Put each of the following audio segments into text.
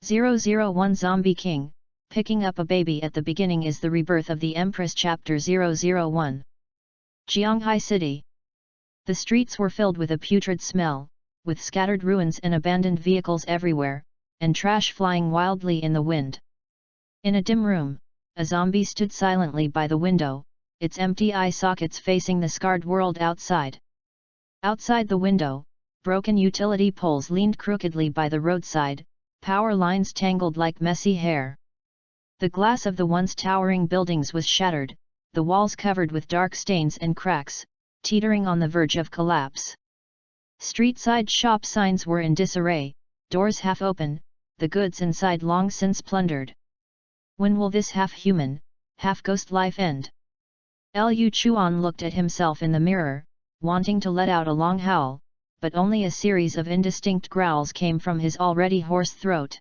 001 Zombie King, picking up a baby at the beginning is the rebirth of the Empress. Chapter 001. Jianghai City. The streets were filled with a putrid smell, with scattered ruins and abandoned vehicles everywhere, and trash flying wildly in the wind. In a dim room, a zombie stood silently by the window, its empty eye sockets facing the scarred world outside. Outside the window, broken utility poles leaned crookedly by the roadside, power lines tangled like messy hair. The glass of the once towering buildings was shattered, the walls covered with dark stains and cracks, teetering on the verge of collapse. Street-side shop signs were in disarray, doors half open, the goods inside long since plundered. When will this half-human, half-ghost life end? Liu Chuan looked at himself in the mirror, wanting to let out a long howl, but only a series of indistinct growls came from his already hoarse throat.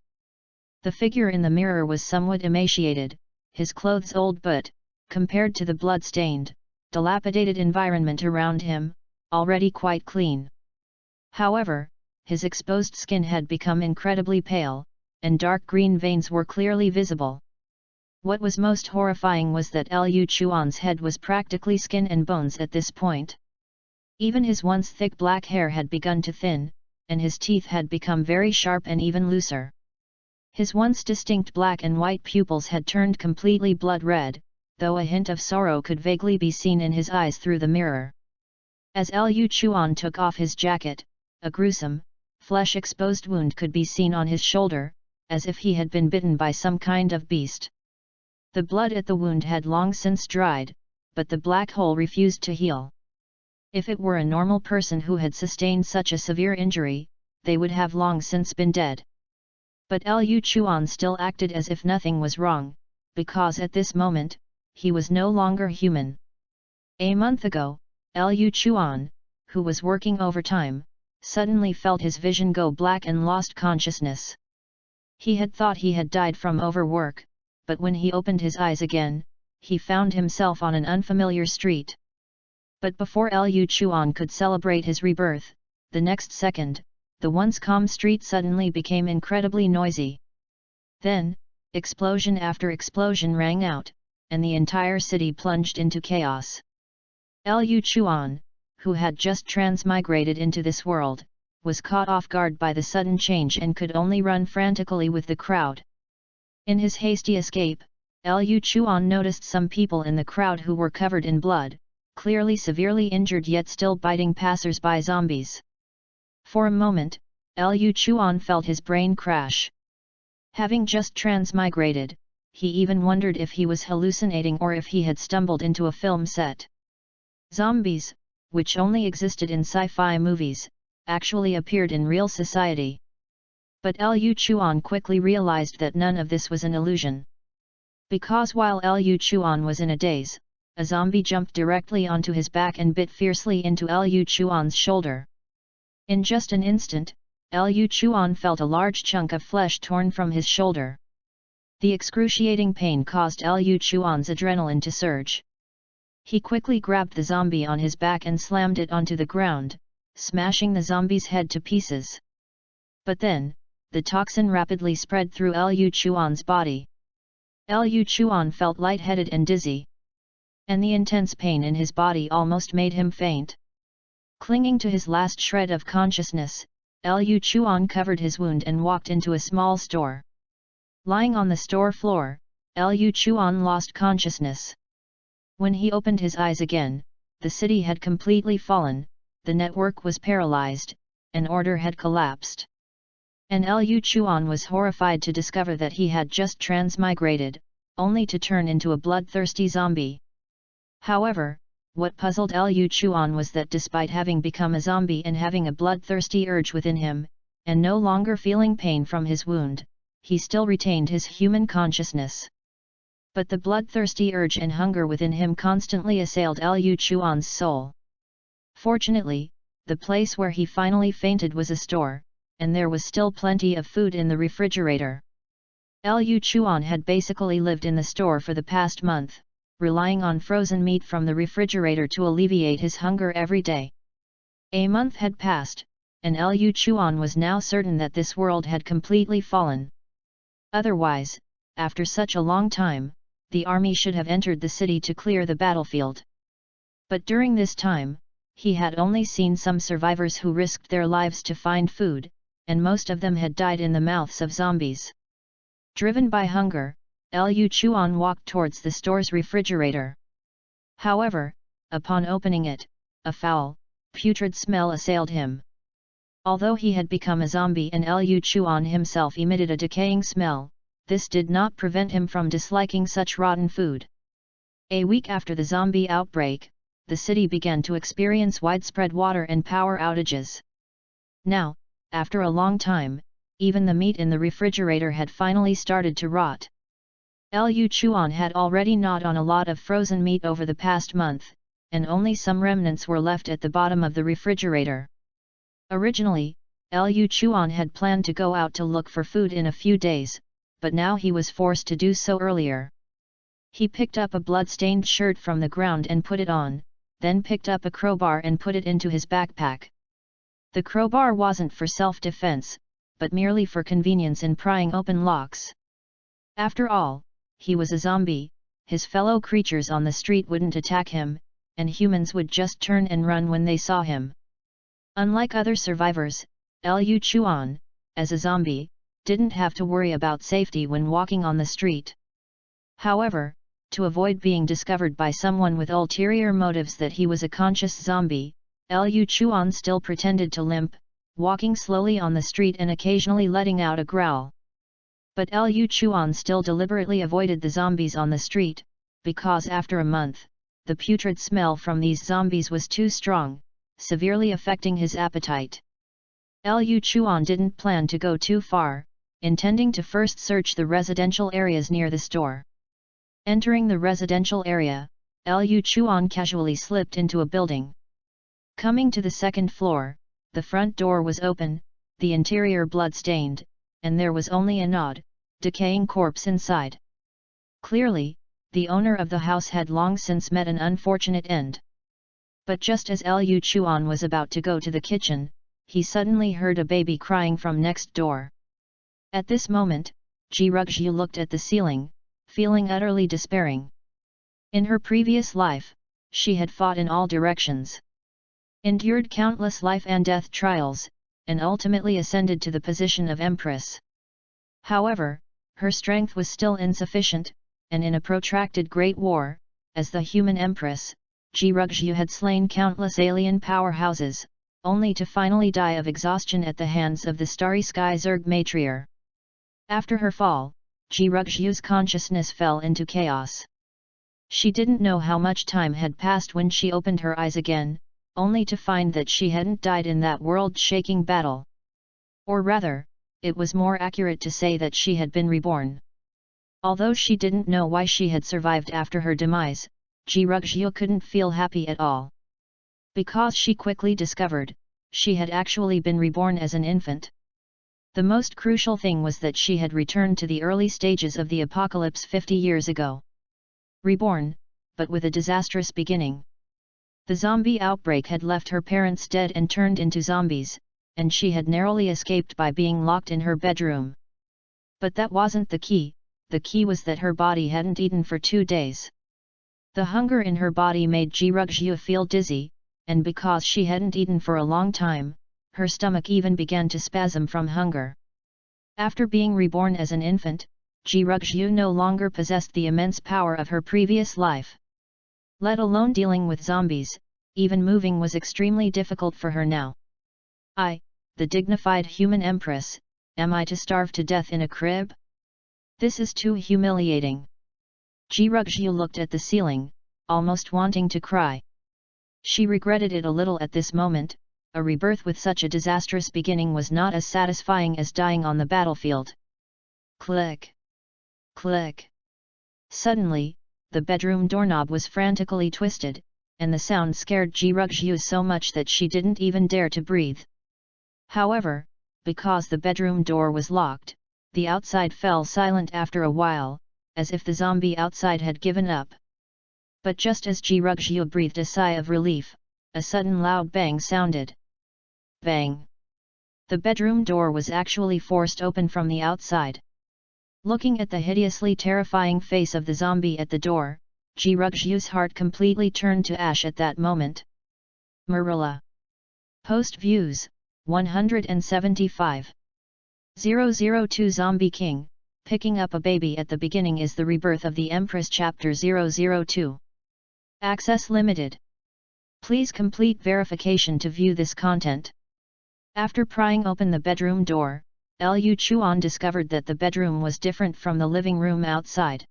The figure in the mirror was somewhat emaciated, his clothes old but, compared to the blood-stained, dilapidated environment around him, already quite clean. However, his exposed skin had become incredibly pale, and dark green veins were clearly visible. What was most horrifying was that Liu Chuan's head was practically skin and bones at this point. Even his once thick black hair had begun to thin, and his teeth had become very sharp and even looser. His once distinct black and white pupils had turned completely blood red, though a hint of sorrow could vaguely be seen in his eyes through the mirror. As Liu Chuan took off his jacket, a gruesome, flesh-exposed wound could be seen on his shoulder, as if he had been bitten by some kind of beast. The blood at the wound had long since dried, but the black hole refused to heal. If it were a normal person who had sustained such a severe injury, they would have long since been dead. But Liu Chuan still acted as if nothing was wrong, because at this moment, he was no longer human. A month ago, Liu Chuan, who was working overtime, suddenly felt his vision go black and lost consciousness. He had thought he had died from overwork, but when he opened his eyes again, he found himself on an unfamiliar street. But before Liu Chuan could celebrate his rebirth, the next second, the once calm street suddenly became incredibly noisy. Then, explosion after explosion rang out, and the entire city plunged into chaos. Liu Chuan, who had just transmigrated into this world, was caught off guard by the sudden change and could only run frantically with the crowd. In his hasty escape, Liu Chuan noticed some people in the crowd who were covered in blood, clearly severely injured yet still biting passers-by zombies. For a moment, Liu Chuan felt his brain crash. Having just transmigrated, he even wondered if he was hallucinating or if he had stumbled into a film set. Zombies, which only existed in sci-fi movies, actually appeared in real society. But Liu Chuan quickly realized that none of this was an illusion. Because while Liu Chuan was in a daze, a zombie jumped directly onto his back and bit fiercely into Liu Chuan's shoulder. In just an instant, Liu Chuan felt a large chunk of flesh torn from his shoulder. The excruciating pain caused Liu Chuan's adrenaline to surge. He quickly grabbed the zombie on his back and slammed it onto the ground, smashing the zombie's head to pieces. But then, the toxin rapidly spread through Liu Chuan's body. Liu Chuan felt lightheaded and dizzy. And the intense pain in his body almost made him faint. Clinging to his last shred of consciousness, Liu Chuan covered his wound and walked into a small store. Lying on the store floor, Liu Chuan lost consciousness. When he opened his eyes again, the city had completely fallen, the network was paralyzed, and order had collapsed. And Liu Chuan was horrified to discover that he had just transmigrated, only to turn into a bloodthirsty zombie. However, what puzzled Liu Chuan was that despite having become a zombie and having a bloodthirsty urge within him, and no longer feeling pain from his wound, he still retained his human consciousness. But the bloodthirsty urge and hunger within him constantly assailed Liu Chuan's soul. Fortunately, the place where he finally fainted was a store, and there was still plenty of food in the refrigerator. Liu Chuan had basically lived in the store for the past month, relying on frozen meat from the refrigerator to alleviate his hunger every day. A month had passed, and Liu Chuan was now certain that this world had completely fallen. Otherwise, after such a long time, the army should have entered the city to clear the battlefield. But during this time, he had only seen some survivors who risked their lives to find food, and most of them had died in the mouths of zombies. Driven by hunger, Liu Chuan walked towards the store's refrigerator. However, upon opening it, a foul, putrid smell assailed him. Although he had become a zombie and Liu Chuan himself emitted a decaying smell, this did not prevent him from disliking such rotten food. A week after the zombie outbreak, the city began to experience widespread water and power outages. Now, after a long time, even the meat in the refrigerator had finally started to rot. Liu Chuan had already gnawed on a lot of frozen meat over the past month, and only some remnants were left at the bottom of the refrigerator. Originally, Liu Chuan had planned to go out to look for food in a few days, but now he was forced to do so earlier. He picked up a blood-stained shirt from the ground and put it on, then picked up a crowbar and put it into his backpack. The crowbar wasn't for self-defense, but merely for convenience in prying open locks. After all, he was a zombie, his fellow creatures on the street wouldn't attack him, and humans would just turn and run when they saw him. Unlike other survivors, Liu Chuan, as a zombie, didn't have to worry about safety when walking on the street. However, to avoid being discovered by someone with ulterior motives that he was a conscious zombie, Liu Chuan still pretended to limp, walking slowly on the street and occasionally letting out a growl. But Liu Chuan still deliberately avoided the zombies on the street, because after a month, the putrid smell from these zombies was too strong, severely affecting his appetite. Liu Chuan didn't plan to go too far, intending to first search the residential areas near the store. Entering the residential area, Liu Chuan casually slipped into a building. Coming to the second floor, the front door was open, the interior blood-stained, and there was only a gnawed, decaying corpse inside. Clearly, the owner of the house had long since met an unfortunate end. But just as Liu Chuan was about to go to the kitchen, he suddenly heard a baby crying from next door. At this moment, Ji Rugzhu looked at the ceiling, feeling utterly despairing. In her previous life, she had fought in all directions, endured countless life and death trials, and ultimately ascended to the position of Empress. However, her strength was still insufficient, and in a protracted great war, as the human Empress, Ji Rugzhu had slain countless alien powerhouses, only to finally die of exhaustion at the hands of the starry sky Zerg matriarch. After her fall, Ji Rugzhu's consciousness fell into chaos. She didn't know how much time had passed when she opened her eyes again, only to find that she hadn't died in that world-shaking battle. Or rather, it was more accurate to say that she had been reborn. Although she didn't know why she had survived after her demise, Ji Rugzhu couldn't feel happy at all. Because she quickly discovered, she had actually been reborn as an infant. The most crucial thing was that she had returned to the early stages of the apocalypse 50 years ago. Reborn, but with a disastrous beginning. The zombie outbreak had left her parents dead and turned into zombies, and she had narrowly escaped by being locked in her bedroom. But that wasn't the key was that her body hadn't eaten for 2 days. The hunger in her body made Ji Rugzhu feel dizzy, and because she hadn't eaten for a long time, her stomach even began to spasm from hunger. After being reborn as an infant, Ji Rugzhu no longer possessed the immense power of her previous life. Let alone dealing with zombies, even moving was extremely difficult for her now. I, the dignified human Empress, am I to starve to death in a crib? This is too humiliating. Ji Rugzhu looked at the ceiling, almost wanting to cry. She regretted it a little at this moment. A rebirth with such a disastrous beginning was not as satisfying as dying on the battlefield. Click! Click! Suddenly, the bedroom doorknob was frantically twisted, and the sound scared Ji Rugzhu so much that she didn't even dare to breathe. However, because the bedroom door was locked, the outside fell silent after a while, as if the zombie outside had given up. But just as Ji Rugzhu breathed a sigh of relief, a sudden loud bang sounded. Bang! The bedroom door was actually forced open from the outside. Looking at the hideously terrifying face of the zombie at the door, Ji Rugju's heart completely turned to ash at that moment. Marilla. Post views, 175. 002 Zombie King, picking up a baby at the beginning is the rebirth of the Empress Chapter 002. Access limited. Please complete verification to view this content. After prying open the bedroom door, Lu Chuan discovered that the bedroom was different from the living room outside.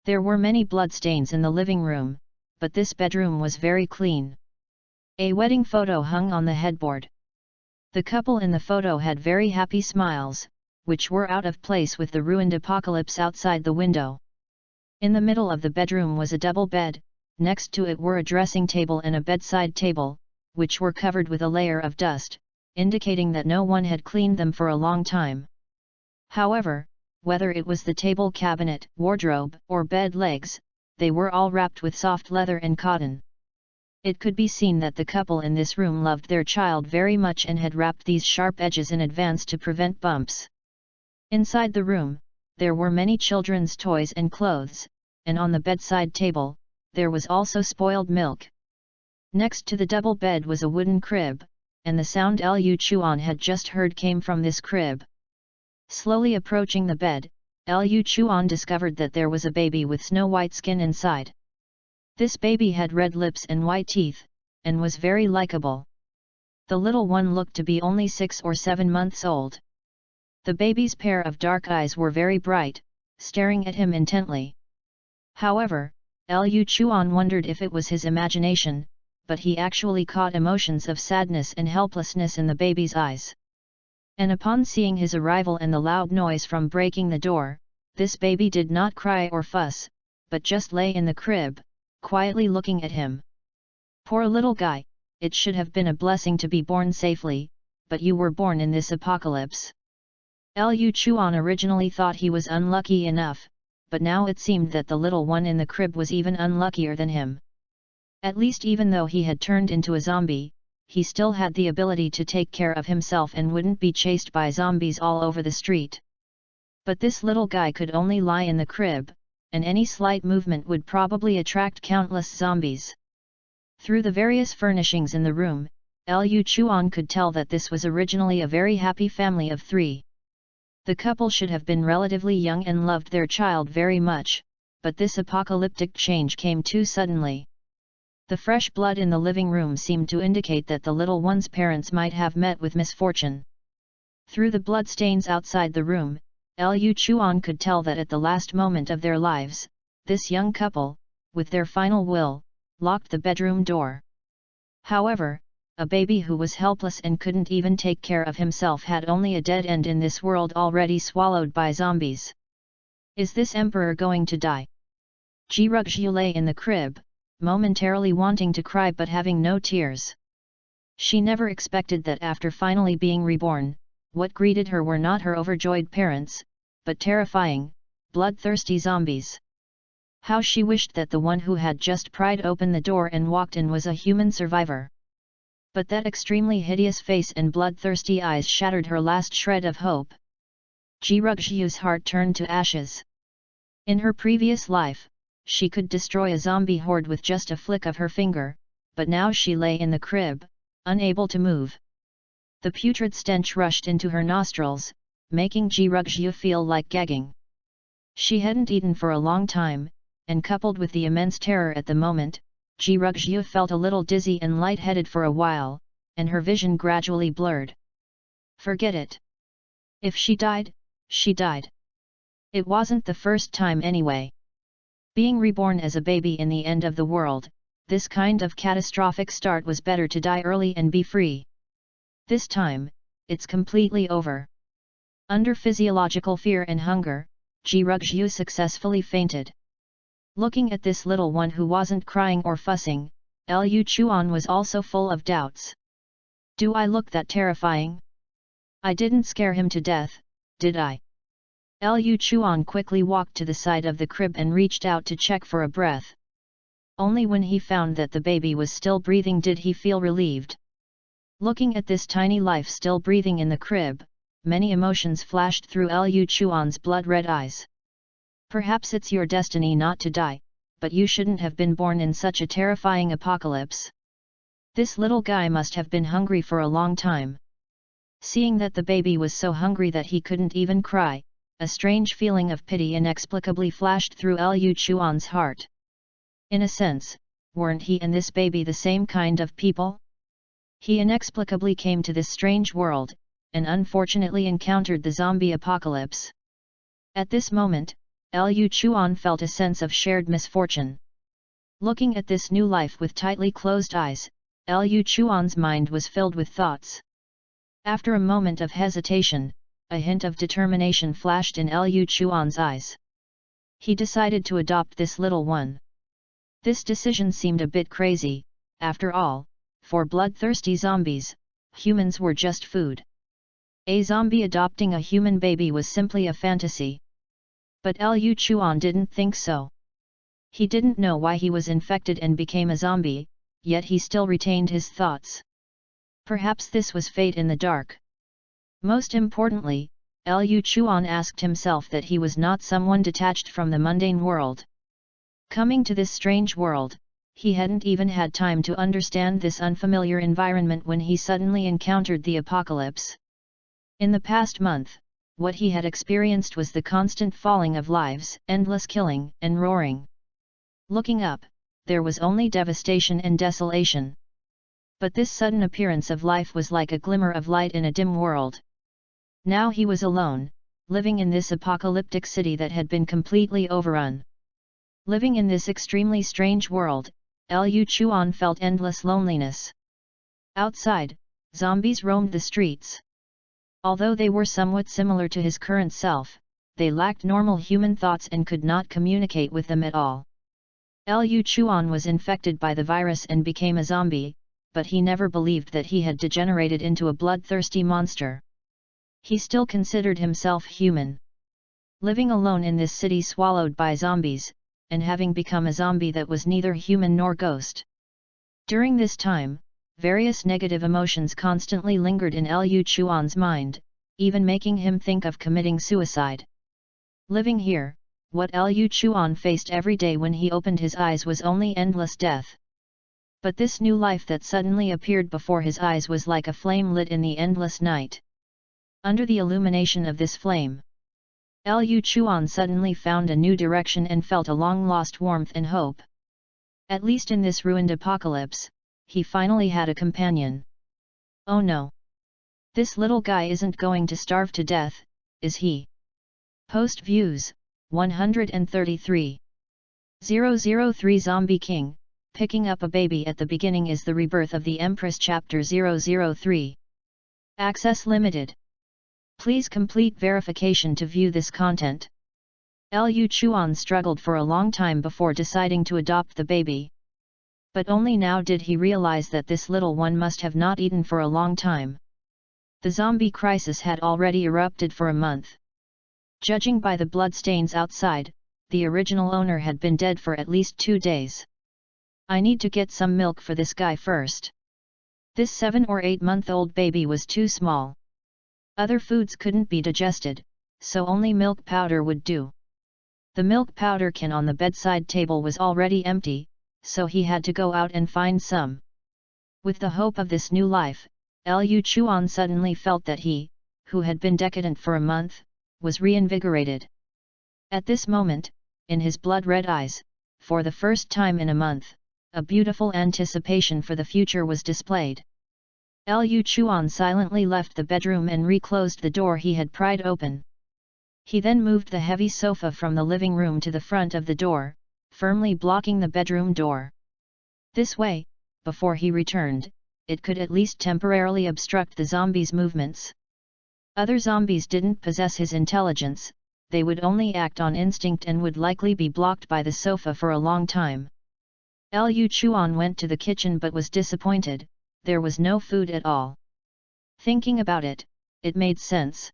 There were many bloodstains in the living room, but this bedroom was very clean. A wedding photo hung on the headboard. The couple in the photo had very happy smiles, which were out of place with the ruined apocalypse outside the window. In the middle of the bedroom was a double bed, next to it were a dressing table and a bedside table, which were covered with a layer of dust, indicating that no one had cleaned them for a long time. However, whether it was the table cabinet, wardrobe, or bed legs, they were all wrapped with soft leather and cotton. It could be seen that the couple in this room loved their child very much and had wrapped these sharp edges in advance to prevent bumps. Inside the room, there were many children's toys and clothes, and on the bedside table, there was also spoiled milk. Next to the double bed was a wooden crib, and the sound Lu Chuan had just heard came from this crib. Slowly approaching the bed, Lu Chuan discovered that there was a baby with snow-white skin inside. This baby had red lips and white teeth, and was very likable. The little one looked to be only 6 or 7 months old. The baby's pair of dark eyes were very bright, staring at him intently. However, Lu Chuan wondered if it was his imagination, but he actually caught emotions of sadness and helplessness in the baby's eyes. And upon seeing his arrival and the loud noise from breaking the door, this baby did not cry or fuss, but just lay in the crib, quietly looking at him. Poor little guy, it should have been a blessing to be born safely, but you were born in this apocalypse. Lu Chuan originally thought he was unlucky enough, but now it seemed that the little one in the crib was even unluckier than him. At least even though he had turned into a zombie, he still had the ability to take care of himself and wouldn't be chased by zombies all over the street. But this little guy could only lie in the crib, and any slight movement would probably attract countless zombies. Through the various furnishings in the room, Lu Chuan could tell that this was originally a very happy family of 3. The couple should have been relatively young and loved their child very much, but this apocalyptic change came too suddenly. The fresh blood in the living room seemed to indicate that the little one's parents might have met with misfortune. Through the bloodstains outside the room, Lu Chuan could tell that at the last moment of their lives, this young couple, with their final will, locked the bedroom door. However, a baby who was helpless and couldn't even take care of himself had only a dead end in this world already swallowed by zombies. Is this emperor going to die? Ji Rugju lay in the crib, momentarily wanting to cry but having no tears. She never expected that after finally being reborn, what greeted her were not her overjoyed parents, but terrifying, bloodthirsty zombies. How she wished that the one who had just pried open the door and walked in was a human survivor. But that extremely hideous face and bloodthirsty eyes shattered her last shred of hope. Ji Rugju's heart turned to ashes. In her previous life, she could destroy a zombie horde with just a flick of her finger, but now she lay in the crib, unable to move. The putrid stench rushed into her nostrils, making Ji Rugju feel like gagging. She hadn't eaten for a long time, and coupled with the immense terror at the moment, Ji Rugju felt a little dizzy and lightheaded for a while, and her vision gradually blurred. Forget it. If she died, she died. It wasn't the first time anyway. Being reborn as a baby in the end of the world, this kind of catastrophic start was better to die early and be free. This time, it's completely over. Under physiological fear and hunger, Ji Rugju successfully fainted. Looking at this little one who wasn't crying or fussing, Lu Chuan was also full of doubts. Do I look that terrifying? I didn't scare him to death, did I? Lu Chuan quickly walked to the side of the crib and reached out to check for a breath. Only when he found that the baby was still breathing did he feel relieved. Looking at this tiny life still breathing in the crib, many emotions flashed through Lu Chuan's blood-red eyes. Perhaps it's your destiny not to die, but you shouldn't have been born in such a terrifying apocalypse. This little guy must have been hungry for a long time. Seeing that the baby was so hungry that he couldn't even cry, a strange feeling of pity inexplicably flashed through Lu Chuan's heart. In a sense, weren't he and this baby the same kind of people? He inexplicably came to this strange world, and unfortunately encountered the zombie apocalypse. At this moment, Lu Chuan felt a sense of shared misfortune. Looking at this new life with tightly closed eyes, Lu Chuan's mind was filled with thoughts. After a moment of hesitation, a hint of determination flashed in Lu Chuan's eyes. He decided to adopt this little one. This decision seemed a bit crazy. After all, for bloodthirsty zombies, humans were just food. A zombie adopting a human baby was simply a fantasy. But Lu Chuan didn't think so. He didn't know why he was infected and became a zombie, yet he still retained his thoughts. Perhaps this was fate in the dark. Most importantly, Lu Chuan asked himself that he was not someone detached from the mundane world. Coming to this strange world, he hadn't even had time to understand this unfamiliar environment when he suddenly encountered the apocalypse. In the past month, what he had experienced was the constant falling of lives, endless killing and roaring. Looking up, there was only devastation and desolation. But this sudden appearance of life was like a glimmer of light in a dim world. Now he was alone, living in this apocalyptic city that had been completely overrun. Living in this extremely strange world, Lu Chuan felt endless loneliness. Outside, zombies roamed the streets. Although they were somewhat similar to his current self, they lacked normal human thoughts and could not communicate with them at all. Lu Chuan was infected by the virus and became a zombie, but he never believed that he had degenerated into a bloodthirsty monster. He still considered himself human. Living alone in this city swallowed by zombies, and having become a zombie that was neither human nor ghost. During this time, various negative emotions constantly lingered in Lu Chuan's mind, even making him think of committing suicide. Living here, what Lu Chuan faced every day when he opened his eyes was only endless death. But this new life that suddenly appeared before his eyes was like a flame lit in the endless night. Under the illumination of this flame, Lu Chuan suddenly found a new direction and felt a long-lost warmth and hope. At least in this ruined apocalypse, he finally had a companion. Oh no! This little guy isn't going to starve to death, is he? Post views, 133. 003 Zombie King, picking up a baby at the beginning is the rebirth of the Empress Chapter 003. Access limited. Please complete verification to view this content. Lu Chuan struggled for a long time before deciding to adopt the baby. But only now did he realize that this little one must have not eaten for a long time. The zombie crisis had already erupted for a month. Judging by the bloodstains outside, the original owner had been dead for at least 2 days. I need to get some milk for this guy first. This 7 or 8-month-old baby was too small. Other foods couldn't be digested, so only milk powder would do. The milk powder can on the bedside table was already empty, so he had to go out and find some. With the hope of this new life, Lu Chuan suddenly felt that he, who had been decadent for a month, was reinvigorated. At this moment, in his blood-red eyes, for the first time in a month, a beautiful anticipation for the future was displayed. Lu Chuan silently left the bedroom and reclosed the door he had pried open. He then moved the heavy sofa from the living room to the front of the door, firmly blocking the bedroom door. This way, before he returned, it could at least temporarily obstruct the zombies' movements. Other zombies didn't possess his intelligence, they would only act on instinct and would likely be blocked by the sofa for a long time. Lu Chuan went to the kitchen but was disappointed. There was no food at all. Thinking about it, it made sense.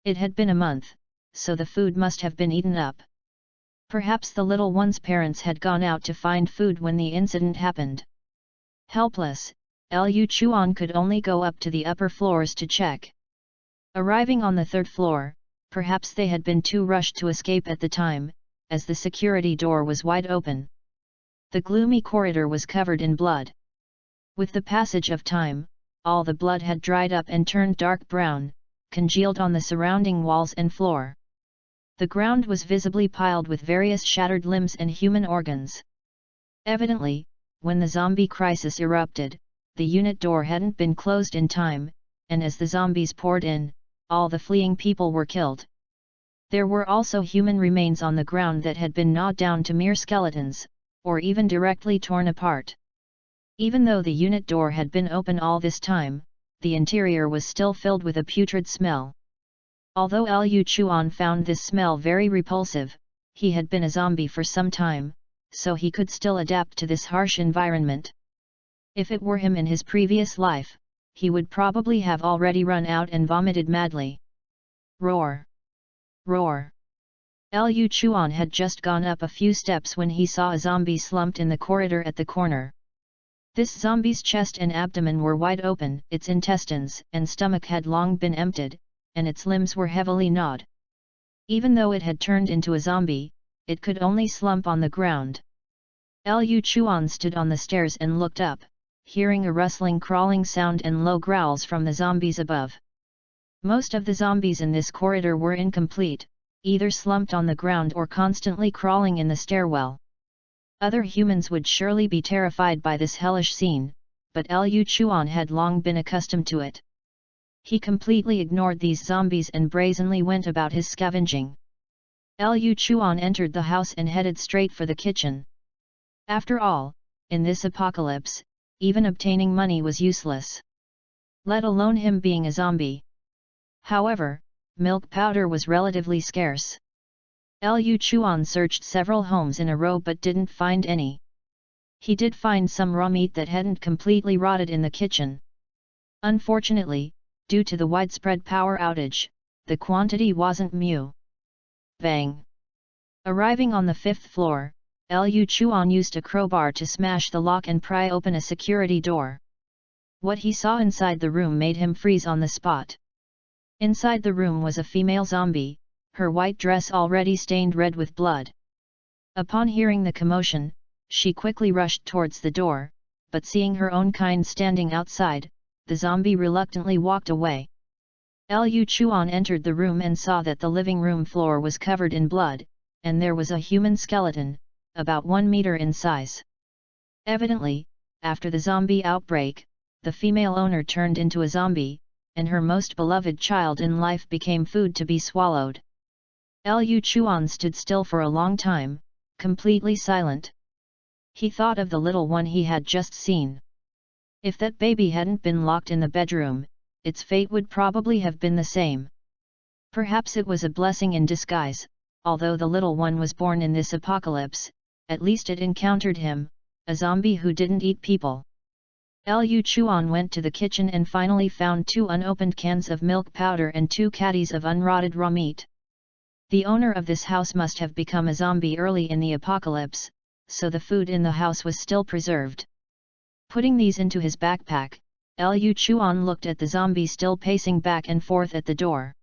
It had been a month, so the food must have been eaten up. Perhaps the little one's parents had gone out to find food when the incident happened. Helpless, Lu Chuan could only go up to the upper floors to check. Arriving on the third floor, perhaps they had been too rushed to escape at the time, as the security door was wide open. The gloomy corridor was covered in blood. With the passage of time, all the blood had dried up and turned dark brown, congealed on the surrounding walls and floor. The ground was visibly piled with various shattered limbs and human organs. Evidently, when the zombie crisis erupted, the unit door hadn't been closed in time, and as the zombies poured in, all the fleeing people were killed. There were also human remains on the ground that had been gnawed down to mere skeletons, or even directly torn apart. Even though the unit door had been open all this time, the interior was still filled with a putrid smell. Although Liu Chuan found this smell very repulsive, he had been a zombie for some time, so he could still adapt to this harsh environment. If it were him in his previous life, he would probably have already run out and vomited madly. Roar! Roar! Liu Chuan had just gone up a few steps when he saw a zombie slumped in the corridor at the corner. This zombie's chest and abdomen were wide open, its intestines and stomach had long been emptied, and its limbs were heavily gnawed. Even though it had turned into a zombie, it could only slump on the ground. Liu Chuan stood on the stairs and looked up, hearing a rustling crawling sound and low growls from the zombies above. Most of the zombies in this corridor were incomplete, either slumped on the ground or constantly crawling in the stairwell. Other humans would surely be terrified by this hellish scene, but Liu Chuan had long been accustomed to it. He completely ignored these zombies and brazenly went about his scavenging. Liu Chuan entered the house and headed straight for the kitchen. After all, in this apocalypse, even obtaining money was useless. Let alone him being a zombie. However, milk powder was relatively scarce. Liu Chuan searched several homes in a row but didn't find any. He did find some raw meat that hadn't completely rotted in the kitchen. Unfortunately, due to the widespread power outage, the quantity wasn't mu. Bang! Arriving on the fifth floor, Liu Chuan used a crowbar to smash the lock and pry open a security door. What he saw inside the room made him freeze on the spot. Inside the room was a female zombie, her white dress already stained red with blood. Upon hearing the commotion, she quickly rushed towards the door, but seeing her own kind standing outside, the zombie reluctantly walked away. Liu Chuan entered the room and saw that the living room floor was covered in blood, and there was a human skeleton, about 1 meter in size. Evidently, after the zombie outbreak, the female owner turned into a zombie, and her most beloved child in life became food to be swallowed. Liu Chuan stood still for a long time, completely silent. He thought of the little one he had just seen. If that baby hadn't been locked in the bedroom, its fate would probably have been the same. Perhaps it was a blessing in disguise, although the little one was born in this apocalypse, at least it encountered him, a zombie who didn't eat people. Liu Chuan went to the kitchen and finally found 2 unopened cans of milk powder and 2 caddies of unrotted raw meat. The owner of this house must have become a zombie early in the apocalypse, so the food in the house was still preserved. Putting these into his backpack, Liu Chuan looked at the zombie still pacing back and forth at the door.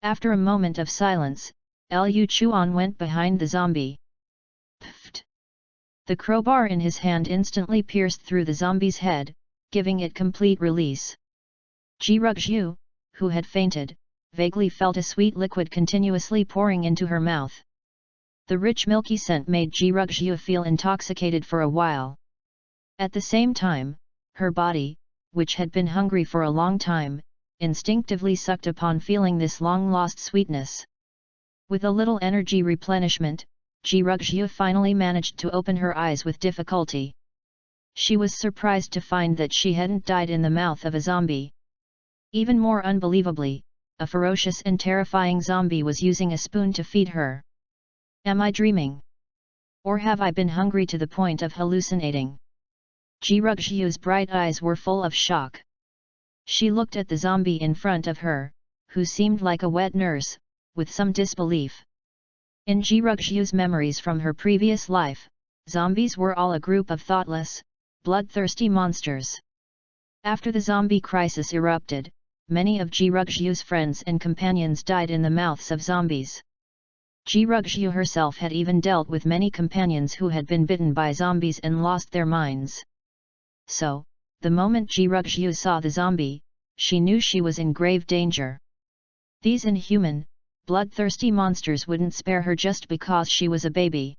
After a moment of silence, Liu Chuan went behind the zombie. Pfft! The crowbar in his hand instantly pierced through the zombie's head, giving it complete release. Ji Rugzhu, who had fainted, vaguely felt a sweet liquid continuously pouring into her mouth. The rich milky scent made Ji Rugzhu feel intoxicated for a while. At the same time, her body, which had been hungry for a long time, instinctively sucked upon feeling this long-lost sweetness. With a little energy replenishment, Ji Rugzhu finally managed to open her eyes with difficulty. She was surprised to find that she hadn't died in the mouth of a zombie. Even more unbelievably, a ferocious and terrifying zombie was using a spoon to feed her. Am I dreaming? Or have I been hungry to the point of hallucinating? Ji Rugzhu's bright eyes were full of shock. She looked at the zombie in front of her, who seemed like a wet nurse, with some disbelief. In Ji Rugzhu's memories from her previous life, zombies were all a group of thoughtless, bloodthirsty monsters. After the zombie crisis erupted, many of Ji-Rugju's friends and companions died in the mouths of zombies. Ji-Rugju herself had even dealt with many companions who had been bitten by zombies and lost their minds. So, the moment Ji-Rugju saw the zombie, she knew she was in grave danger. These inhuman, bloodthirsty monsters wouldn't spare her just because she was a baby.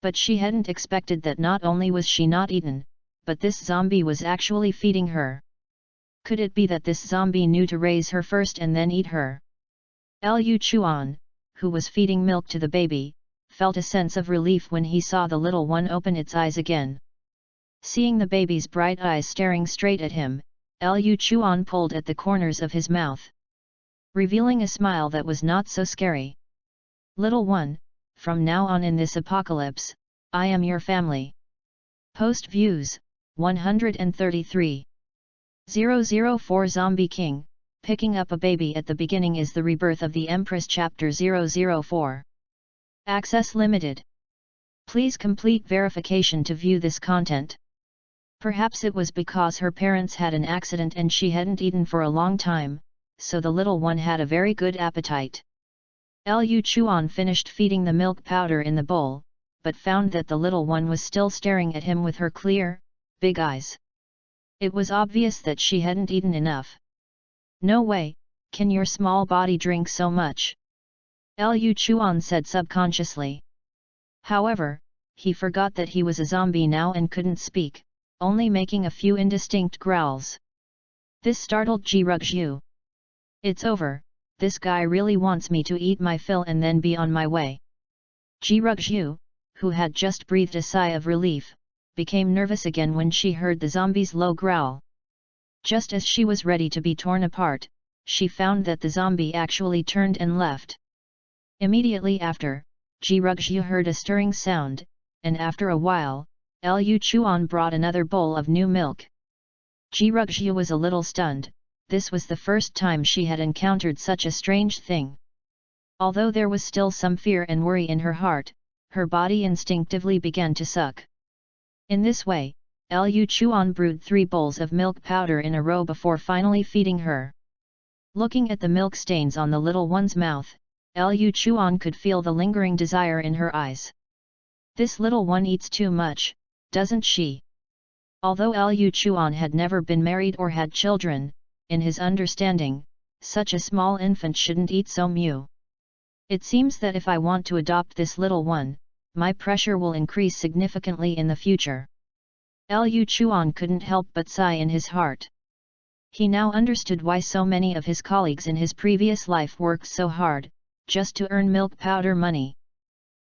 But she hadn't expected that not only was she not eaten, but this zombie was actually feeding her. Could it be that this zombie knew to raise her first and then eat her? Liu Chuan, who was feeding milk to the baby, felt a sense of relief when he saw the little one open its eyes again. Seeing the baby's bright eyes staring straight at him, Liu Chuan pulled at the corners of his mouth, revealing a smile that was not so scary. Little one, from now on in this apocalypse, I am your family. Post views, 133. 004 Zombie King, picking up a baby at the beginning is the rebirth of the Empress Chapter 004. Access limited. Please complete verification to view this content. Perhaps it was because her parents had an accident and she hadn't eaten for a long time, so the little one had a very good appetite. Liu Chuan finished feeding the milk powder in the bowl, but found that the little one was still staring at him with her clear, big eyes. It was obvious that she hadn't eaten enough. No way, can your small body drink so much? Liu Chuan said subconsciously. However, he forgot that he was a zombie now and couldn't speak, only making a few indistinct growls. This startled Ji-Rugju. It's over, this guy really wants me to eat my fill and then be on my way. Ji-Rugju, who had just breathed a sigh of relief, became nervous again when she heard the zombie's low growl. Just as she was ready to be torn apart, she found that the zombie actually turned and left. Immediately after, Ji-Rugju heard a stirring sound, and after a while, Liu Chuan brought another bowl of new milk. Ji-Rugju was a little stunned. This was the first time she had encountered such a strange thing. Although there was still some fear and worry in her heart, her body instinctively began to suck. In this way, Liu Chuan brewed 3 bowls of milk powder in a row before finally feeding her. Looking at the milk stains on the little one's mouth, Liu Chuan could feel the lingering desire in her eyes. This little one eats too much, doesn't she? Although Liu Chuan had never been married or had children, in his understanding, such a small infant shouldn't eat so much. It seems that if I want to adopt this little one, my pressure will increase significantly in the future. Liu Chuan couldn't help but sigh in his heart. He now understood why so many of his colleagues in his previous life worked so hard, just to earn milk powder money.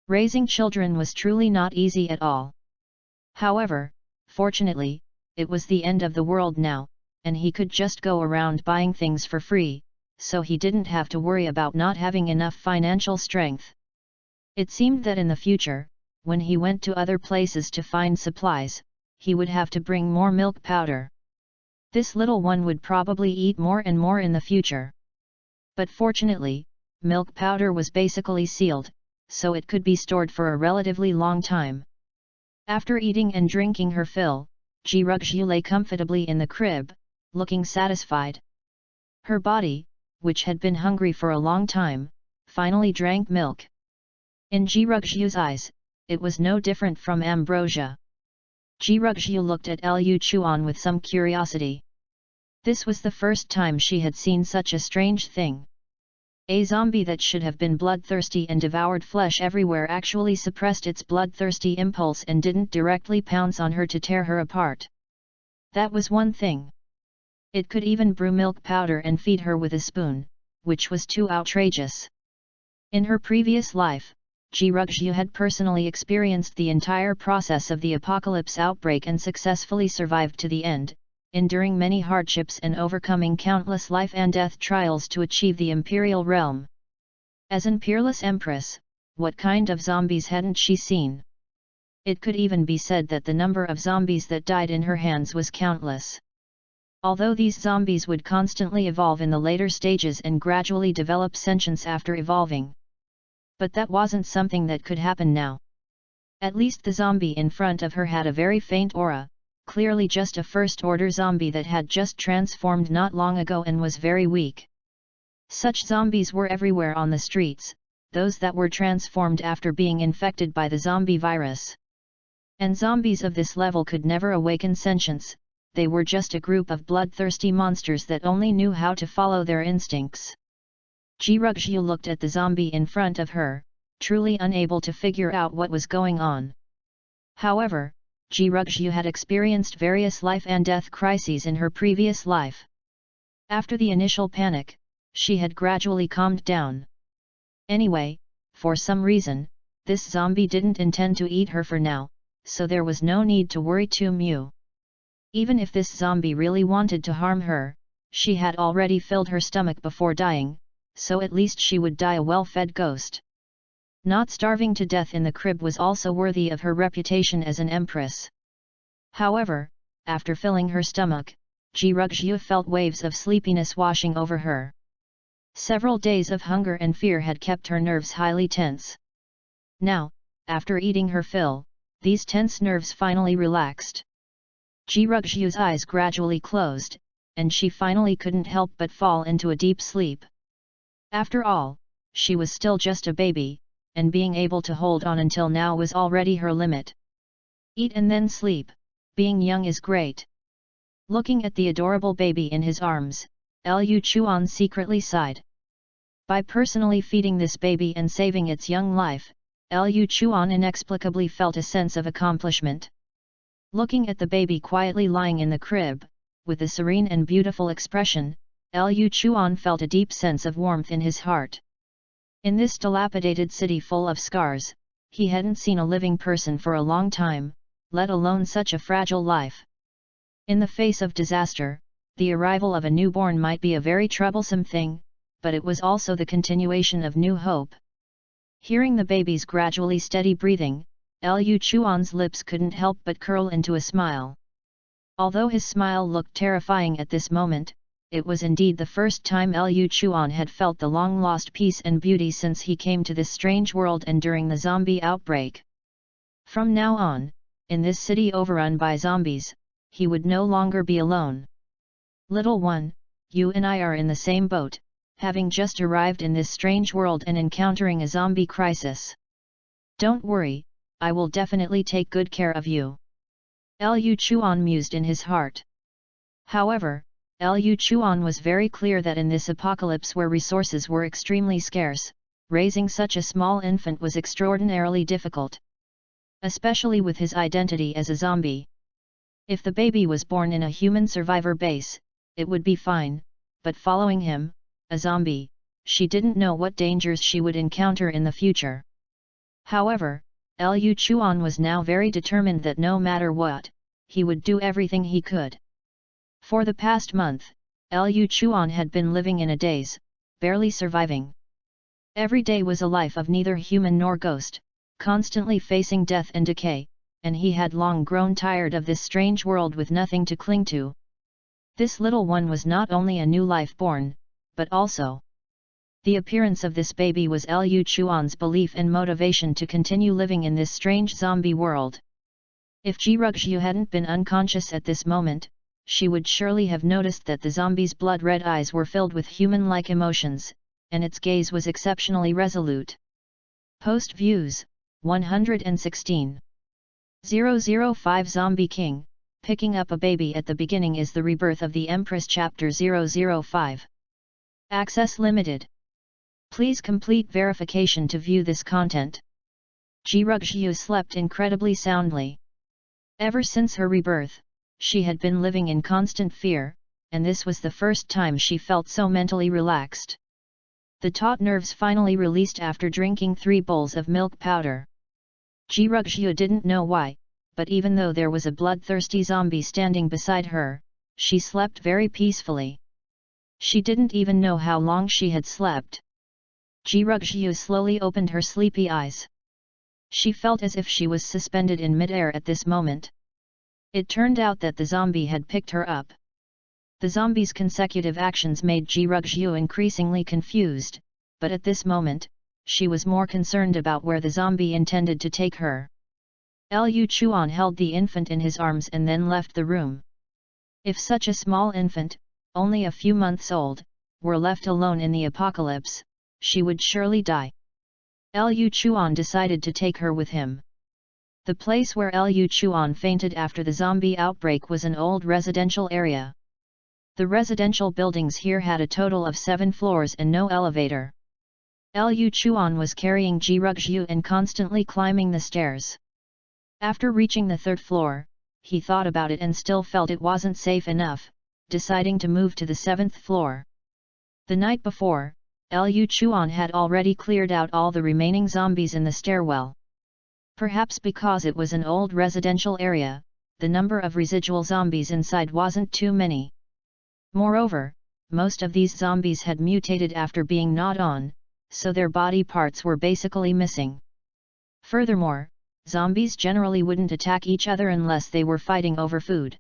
Raising children was truly not easy at all. However, fortunately, it was the end of the world now, and he could just go around buying things for free, so he didn't have to worry about not having enough financial strength. It seemed that in the future, when he went to other places to find supplies, he would have to bring more milk powder. This little one would probably eat more and more in the future. But fortunately, milk powder was basically sealed, so it could be stored for a relatively long time. After eating and drinking her fill, Ji-Rugju lay comfortably in the crib, looking satisfied. Her body, which had been hungry for a long time, finally drank milk. In Ji-Rugju's eyes, it was no different from ambrosia. Ji-Rugju looked at Liu Chuan with some curiosity. This was the first time she had seen such a strange thing. A zombie that should have been bloodthirsty and devoured flesh everywhere actually suppressed its bloodthirsty impulse and didn't directly pounce on her to tear her apart. That was one thing. It could even brew milk powder and feed her with a spoon, which was too outrageous. In her previous life, Ji-Rugju had personally experienced the entire process of the apocalypse outbreak and successfully survived to the end, enduring many hardships and overcoming countless life and death trials to achieve the imperial realm. As an peerless empress, what kind of zombies hadn't she seen? It could even be said that the number of zombies that died in her hands was countless. Although these zombies would constantly evolve in the later stages and gradually develop sentience after evolving. But that wasn't something that could happen now. At least the zombie in front of her had a very faint aura, clearly just a first-order zombie that had just transformed not long ago and was very weak. Such zombies were everywhere on the streets, those that were transformed after being infected by the zombie virus. And zombies of this level could never awaken sentience, they were just a group of bloodthirsty monsters that only knew how to follow their instincts. Jirugzhu looked at the zombie in front of her, truly unable to figure out what was going on. However, Jirugzhu had experienced various life and death crises in her previous life. After the initial panic, she had gradually calmed down. Anyway, for some reason, this zombie didn't intend to eat her for now, so there was no need to worry too much. Even if this zombie really wanted to harm her, she had already filled her stomach before dying, so at least she would die a well-fed ghost. Not starving to death in the crib was also worthy of her reputation as an empress. However, after filling her stomach, Jirugzhu felt waves of sleepiness washing over her. Several days of hunger and fear had kept her nerves highly tense. Now, after eating her fill, these tense nerves finally relaxed. Jirugzhu's eyes gradually closed, and she finally couldn't help but fall into a deep sleep. After all, she was still just a baby, and being able to hold on until now was already her limit. Eat and then sleep, being young is great. Looking at the adorable baby in his arms, Liu Chuan secretly sighed. By personally feeding this baby and saving its young life, Liu Chuan inexplicably felt a sense of accomplishment. Looking at the baby quietly lying in the crib, with a serene and beautiful expression, Liu Chuan felt a deep sense of warmth in his heart. In this dilapidated city full of scars, he hadn't seen a living person for a long time, let alone such a fragile life. In the face of disaster, the arrival of a newborn might be a very troublesome thing, but it was also the continuation of new hope. Hearing the baby's gradually steady breathing, Liu Chuan's lips couldn't help but curl into a smile. Although his smile looked terrifying at this moment, it was indeed the first time Liu Chuan had felt the long-lost peace and beauty since he came to this strange world and during the zombie outbreak. From now on, in this city overrun by zombies, he would no longer be alone. Little one, you and I are in the same boat, having just arrived in this strange world and encountering a zombie crisis. Don't worry, I will definitely take good care of you. Liu Chuan mused in his heart. However, Liu Chuan was very clear that in this apocalypse where resources were extremely scarce, raising such a small infant was extraordinarily difficult. Especially with his identity as a zombie. If the baby was born in a human survivor base, it would be fine, but following him, a zombie, she didn't know what dangers she would encounter in the future. However, Liu Chuan was now very determined that no matter what, he would do everything he could. For the past month, Liu Chuan had been living in a daze, barely surviving. Every day was a life of neither human nor ghost, constantly facing death and decay, and he had long grown tired of this strange world with nothing to cling to. This little one was not only a new life born, but also the appearance of this baby was Liu Chuan's belief and motivation to continue living in this strange zombie world. If Jirugzhu hadn't been unconscious at this moment, she would surely have noticed that the zombie's blood-red eyes were filled with human-like emotions, and its gaze was exceptionally resolute. Post Views, 116. 005 Zombie King, picking up a baby at the beginning is the rebirth of the Empress Chapter 005. Access limited. Please complete verification to view this content. Jirugzhu slept incredibly soundly. Ever since her rebirth, she had been living in constant fear, and this was the first time she felt so mentally relaxed. The taut nerves finally released after drinking 3 bowls of milk powder. Jirugzhu didn't know why, but even though there was a bloodthirsty zombie standing beside her, she slept very peacefully. She didn't even know how long she had slept. Jirugzhu slowly opened her sleepy eyes. She felt as if she was suspended in mid-air at this moment. It turned out that the zombie had picked her up. The zombie's consecutive actions made Jirugzhu increasingly confused, but at this moment, she was more concerned about where the zombie intended to take her. Lu Chuan held the infant in his arms and then left the room. If such a small infant, only a few months old, were left alone in the apocalypse, she would surely die. Lu Chuan decided to take her with him. The place where Lu Chuan fainted after the zombie outbreak was an old residential area. The residential buildings here had a total of 7 floors and no elevator. Lu Chuan was carrying Jirugzhu and constantly climbing the stairs. After reaching the 3rd floor, he thought about it and still felt it wasn't safe enough, deciding to move to the 7th floor. The night before, Lu Chuan had already cleared out all the remaining zombies in the stairwell. Perhaps because it was an old residential area, the number of residual zombies inside wasn't too many. Moreover, most of these zombies had mutated after being gnawed on, so their body parts were basically missing. Furthermore, zombies generally wouldn't attack each other unless they were fighting over food.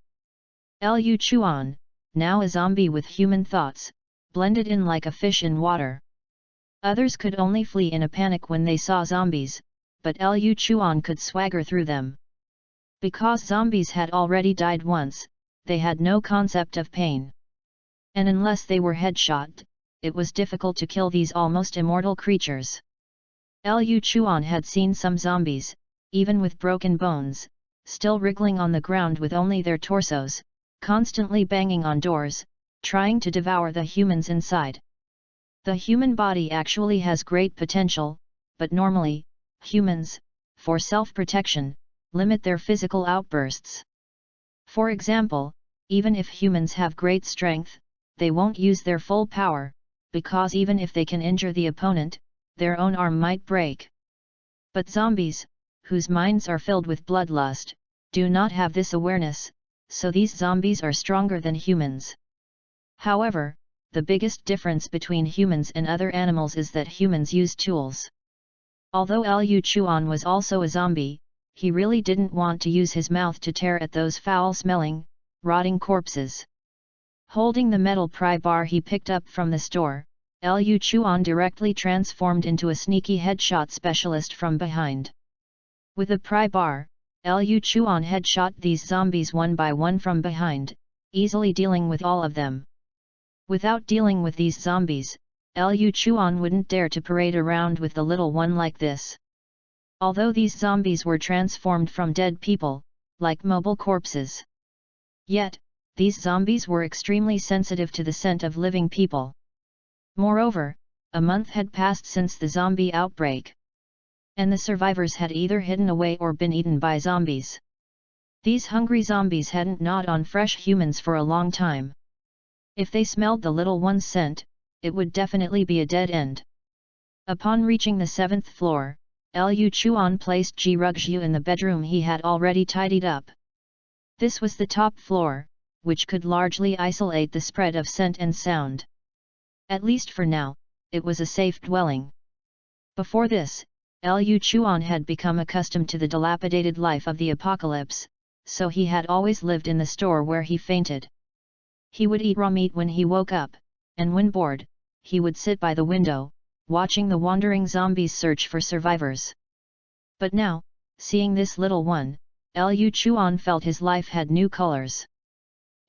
Lu Chuan, now a zombie with human thoughts, blended in like a fish in water. Others could only flee in a panic when they saw zombies, but Lu Chuan could swagger through them. Because zombies had already died once, they had no concept of pain. And unless they were headshot, it was difficult to kill these almost immortal creatures. Lu Chuan had seen some zombies, even with broken bones, still wriggling on the ground with only their torsos, constantly banging on doors, trying to devour the humans inside. The human body actually has great potential, but normally, humans, for self-protection, limit their physical outbursts. For example, even if humans have great strength, they won't use their full power, because even if they can injure the opponent, their own arm might break. But zombies, whose minds are filled with bloodlust, do not have this awareness, so these zombies are stronger than humans. However, the biggest difference between humans and other animals is that humans use tools. Although Lu Chuan was also a zombie, he really didn't want to use his mouth to tear at those foul-smelling, rotting corpses. Holding the metal pry bar he picked up from the store, Lu Chuan directly transformed into a sneaky headshot specialist from behind. With a pry bar, Lu Chuan headshot these zombies one by one from behind, easily dealing with all of them. Without dealing with these zombies, Lu Chuan wouldn't dare to parade around with the little one like this. Although these zombies were transformed from dead people, like mobile corpses. Yet, these zombies were extremely sensitive to the scent of living people. Moreover, a month had passed since the zombie outbreak. And the survivors had either hidden away or been eaten by zombies. These hungry zombies hadn't gnawed on fresh humans for a long time. If they smelled the little one's scent, it would definitely be a dead end. Upon reaching the 7th floor, Lu Chuan placed Jirugzhu in the bedroom he had already tidied up. This was the top floor, which could largely isolate the spread of scent and sound. At least for now, it was a safe dwelling. Before this, Lu Chuan had become accustomed to the dilapidated life of the apocalypse, so he had always lived in the store where he fainted. He would eat raw meat when he woke up, and when bored, he would sit by the window, watching the wandering zombies search for survivors. But now, seeing this little one, Lu Chuan felt his life had new colors.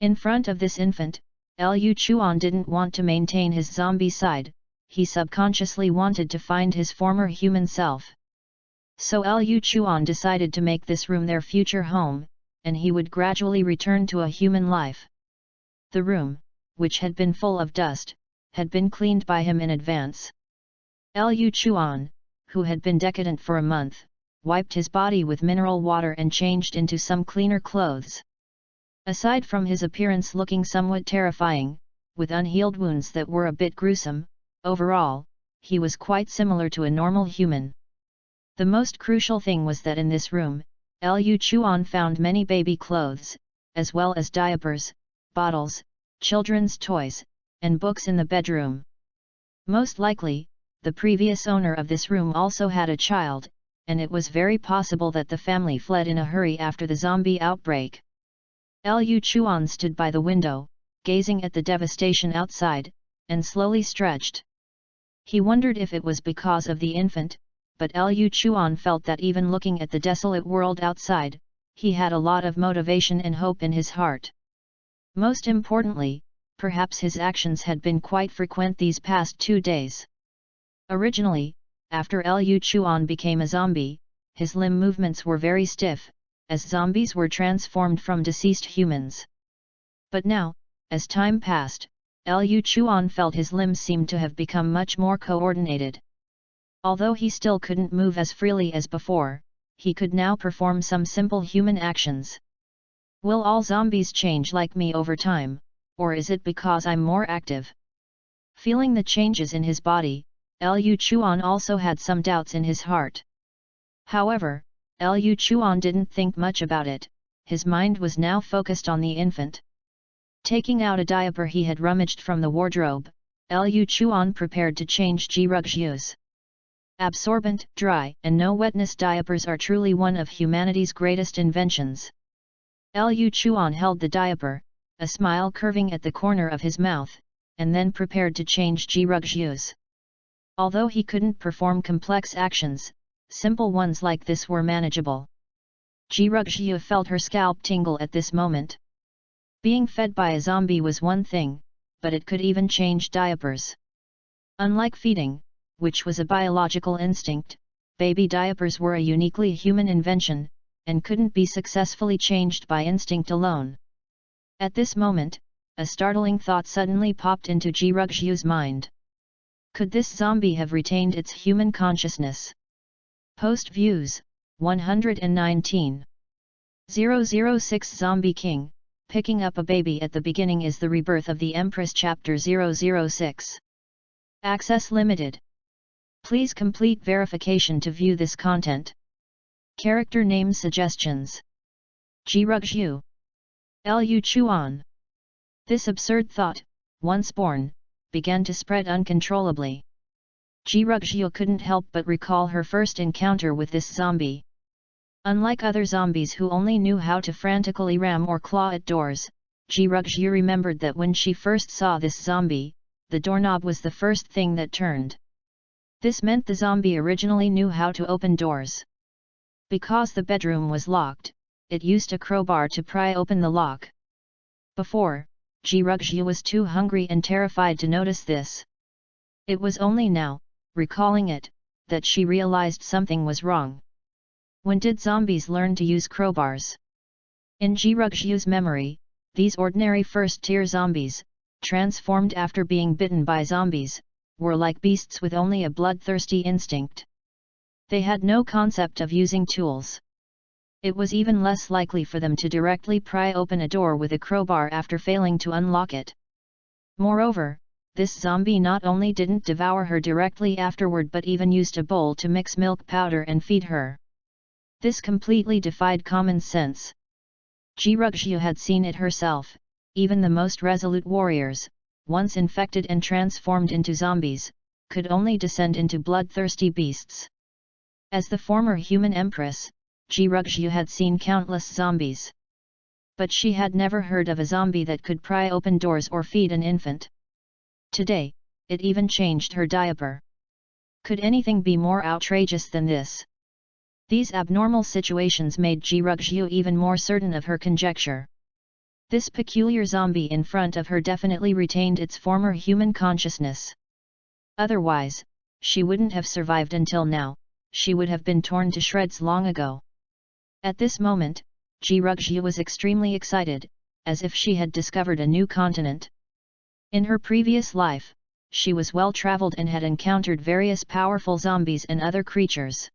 In front of this infant, Lu Chuan didn't want to maintain his zombie side, he subconsciously wanted to find his former human self. So Lu Chuan decided to make this room their future home, and he would gradually return to a human life. The room, which had been full of dust, had been cleaned by him in advance. Lu Chuan, who had been decadent for a month, wiped his body with mineral water and changed into some cleaner clothes. Aside from his appearance looking somewhat terrifying, with unhealed wounds that were a bit gruesome, overall, he was quite similar to a normal human. The most crucial thing was that in this room, Lu Chuan found many baby clothes, as well as diapers, bottles, children's toys, and books in the bedroom. Most likely, the previous owner of this room also had a child, and it was very possible that the family fled in a hurry after the zombie outbreak. Lu Chuan stood by the window, gazing at the devastation outside, and slowly stretched. He wondered if it was because of the infant, but Liu Chuan felt that even looking at the desolate world outside, he had a lot of motivation and hope in his heart. Most importantly, perhaps his actions had been quite frequent these past 2 days. Originally, after Liu Chuan became a zombie, his limb movements were very stiff, as zombies were transformed from deceased humans. But now, as time passed, Liu Chuan felt his limbs seemed to have become much more coordinated. Although he still couldn't move as freely as before, he could now perform some simple human actions. Will all zombies change like me over time, or is it because I'm more active? Feeling the changes in his body, Liu Chuan also had some doubts in his heart. However, Liu Chuan didn't think much about it, his mind was now focused on the infant. Taking out a diaper he had rummaged from the wardrobe, Liu Chuan prepared to change Jirugzhu's. Absorbent, dry, and no wetness diapers are truly one of humanity's greatest inventions. Liu Chuan held the diaper, a smile curving at the corner of his mouth, and then prepared to change Jirugzhu's. Although he couldn't perform complex actions, simple ones like this were manageable. Jirugzhu felt her scalp tingle at this moment. Being fed by a zombie was one thing, but it could even change diapers. Unlike feeding, which was a biological instinct, baby diapers were a uniquely human invention, and couldn't be successfully changed by instinct alone. At this moment, a startling thought suddenly popped into Jirugzhu's mind. Could this zombie have retained its human consciousness? Post views, 119. 006 Zombie King, picking up a baby at the beginning is the rebirth of the Empress Chapter 006. Access limited. Please complete verification to view this content. Character name suggestions. Jirugzhu. Liu Chuan. This absurd thought, once born, began to spread uncontrollably. Jirugzhu couldn't help but recall her first encounter with this zombie. Unlike other zombies who only knew how to frantically ram or claw at doors, Jirugzhu remembered that when she first saw this zombie, the doorknob was the first thing that turned. This meant the zombie originally knew how to open doors. Because the bedroom was locked, it used a crowbar to pry open the lock. Before, Jirugzhu was too hungry and terrified to notice this. It was only now, recalling it, that she realized something was wrong. When did zombies learn to use crowbars? In Jirugzhu's memory, these ordinary first-tier zombies, transformed after being bitten by zombies, were like beasts with only a bloodthirsty instinct. They had no concept of using tools. It was even less likely for them to directly pry open a door with a crowbar after failing to unlock it. Moreover, this zombie not only didn't devour her directly afterward but even used a bowl to mix milk powder and feed her. This completely defied common sense. Jirugzhu had seen it herself, even the most resolute warriors, once infected and transformed into zombies, could only descend into bloodthirsty beasts. As the former human empress, Jirugzhu had seen countless zombies. But she had never heard of a zombie that could pry open doors or feed an infant. Today, it even changed her diaper. Could anything be more outrageous than this? These abnormal situations made Jirugzhu even more certain of her conjecture. This peculiar zombie in front of her definitely retained its former human consciousness. Otherwise, she wouldn't have survived until now, she would have been torn to shreds long ago. At this moment, Jirugzhu was extremely excited, as if she had discovered a new continent. In her previous life, she was well-traveled and had encountered various powerful zombies and other creatures.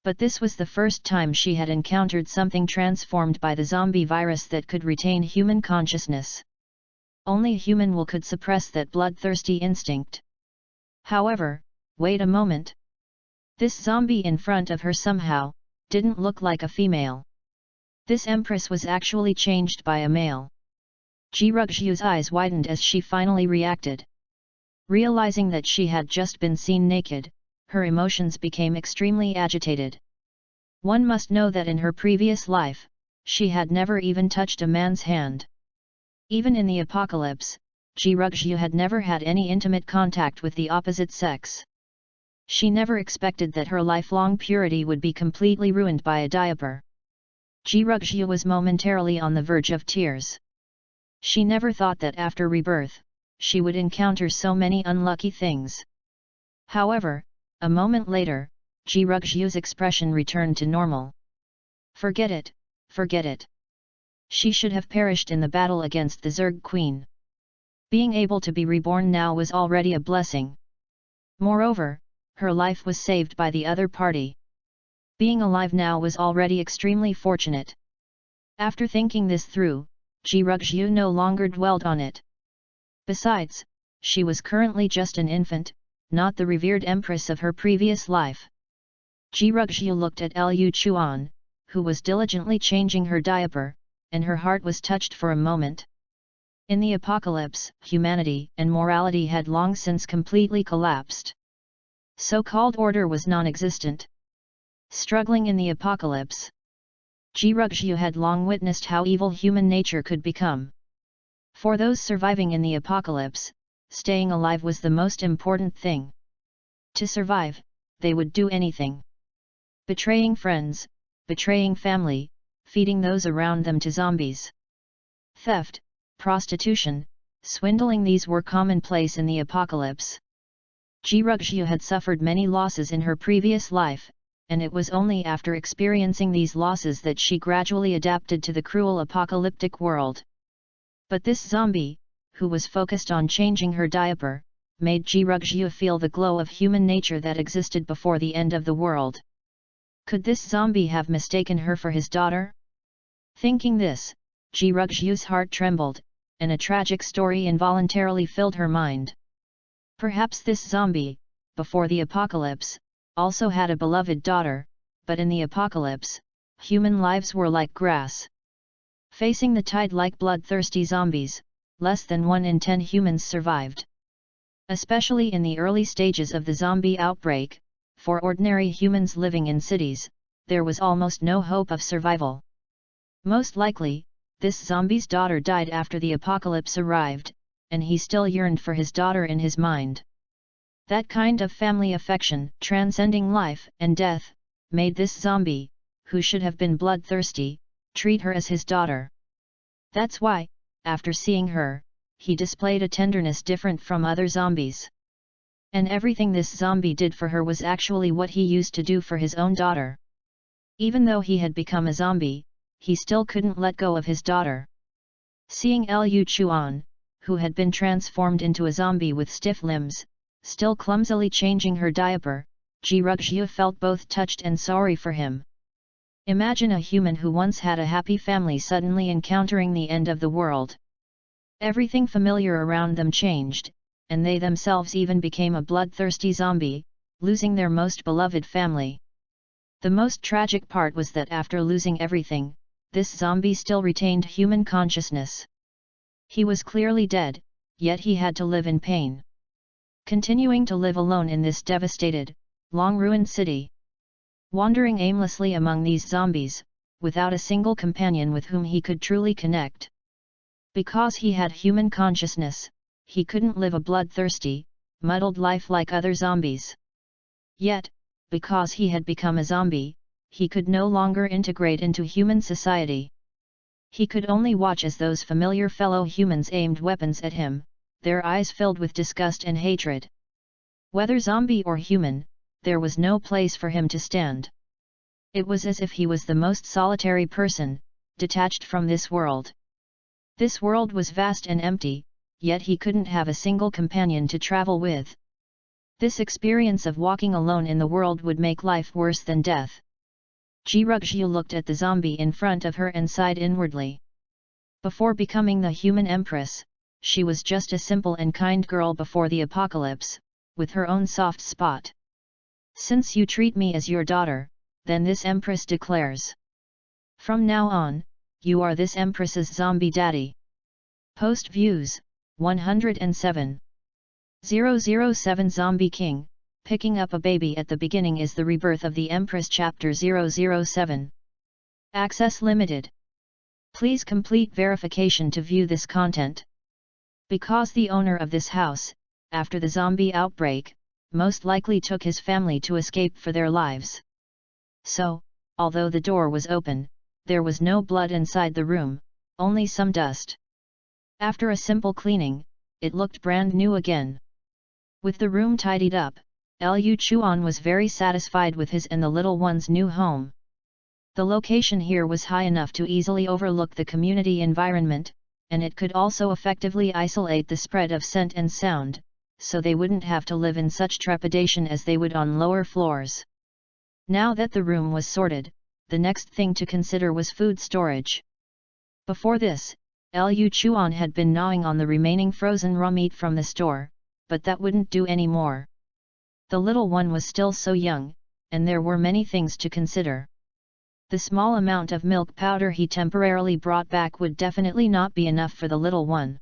But this was the first time she had encountered something transformed by the zombie virus that could retain human consciousness. Only a human will could suppress that bloodthirsty instinct. However, wait a moment. This zombie in front of her somehow didn't look like a female. This empress was actually changed by a male. Jirugzhu's eyes widened as she finally reacted. Realizing that she had just been seen naked, her emotions became extremely agitated. One must know that in her previous life, she had never even touched a man's hand. Even in the apocalypse, Jirugzhu had never had any intimate contact with the opposite sex. She never expected that her lifelong purity would be completely ruined by a diaper. Ji Ruxia was momentarily on the verge of tears. She never thought that after rebirth, she would encounter so many unlucky things. However, a moment later, Ji Ruxia's expression returned to normal. Forget it, forget it. She should have perished in the battle against the Zerg Queen. Being able to be reborn now was already a blessing. Moreover, her life was saved by the other party. Being alive now was already extremely fortunate. After thinking this through, Ji Ruxia no longer dwelled on it. Besides, she was currently just an infant, not the revered empress of her previous life. Ji Ruxia looked at Liu Chuan, who was diligently changing her diaper, and her heart was touched for a moment. In the apocalypse, humanity and morality had long since completely collapsed. So-called order was non-existent. Struggling in the apocalypse, Ji Ruxia had long witnessed how evil human nature could become. For those surviving in the apocalypse, staying alive was the most important thing. To survive, they would do anything. Betraying friends, betraying family, feeding those around them to zombies. Theft, prostitution, swindling, these were commonplace in the apocalypse. Ji Ruxia had suffered many losses in her previous life, and it was only after experiencing these losses that she gradually adapted to the cruel apocalyptic world. But this zombie, who was focused on changing her diaper, made Ji Ruxia feel the glow of human nature that existed before the end of the world. Could this zombie have mistaken her for his daughter? Thinking this, Ji Ruxia's heart trembled, and a tragic story involuntarily filled her mind. Perhaps this zombie, before the apocalypse, also had a beloved daughter, but in the apocalypse, human lives were like grass. Facing the tide like bloodthirsty zombies, less than 1 in 10 humans survived. Especially in the early stages of the zombie outbreak, for ordinary humans living in cities, there was almost no hope of survival. Most likely, this zombie's daughter died after the apocalypse arrived, and he still yearned for his daughter in his mind. That kind of family affection, transcending life and death, made this zombie, who should have been bloodthirsty, treat her as his daughter. That's why, after seeing her, he displayed a tenderness different from other zombies. And everything this zombie did for her was actually what he used to do for his own daughter. Even though he had become a zombie, he still couldn't let go of his daughter. Seeing Liu Chuan, who had been transformed into a zombie with stiff limbs, still clumsily changing her diaper, Ji Ruxia felt both touched and sorry for him. Imagine a human who once had a happy family suddenly encountering the end of the world. Everything familiar around them changed, and they themselves even became a bloodthirsty zombie, losing their most beloved family. The most tragic part was that after losing everything, this zombie still retained human consciousness. He was clearly dead, yet he had to live in pain. Continuing to live alone in this devastated, long-ruined city. Wandering aimlessly among these zombies, without a single companion with whom he could truly connect. Because he had human consciousness, he couldn't live a bloodthirsty, muddled life like other zombies. Yet, because he had become a zombie, he could no longer integrate into human society. He could only watch as those familiar fellow humans aimed weapons at him, their eyes filled with disgust and hatred. Whether zombie or human, there was no place for him to stand. It was as if he was the most solitary person, detached from this world. This world was vast and empty, yet he couldn't have a single companion to travel with. This experience of walking alone in the world would make life worse than death. Ji Ruxia looked at the zombie in front of her and sighed inwardly. Before becoming the human empress, she was just a simple and kind girl before the apocalypse, with her own soft spot. Since you treat me as your daughter, then this empress declares. From now on, you are this empress's zombie daddy. Post views, 107. 007 Zombie King, picking up a baby at the beginning is the rebirth of the Empress Chapter 007. Access limited. Please complete verification to view this content. Because the owner of this house, after the zombie outbreak, most likely took his family to escape for their lives. So, although the door was open, there was no blood inside the room, only some dust. After a simple cleaning, it looked brand new again. With the room tidied up, Lu Chuan was very satisfied with his and the little one's new home. The location here was high enough to easily overlook the community environment, and it could also effectively isolate the spread of scent and sound, so they wouldn't have to live in such trepidation as they would on lower floors. Now that the room was sorted, the next thing to consider was food storage. Before this, Lu Chuan had been gnawing on the remaining frozen raw meat from the store, but that wouldn't do any more. The little one was still so young, and there were many things to consider. The small amount of milk powder he temporarily brought back would definitely not be enough for the little one.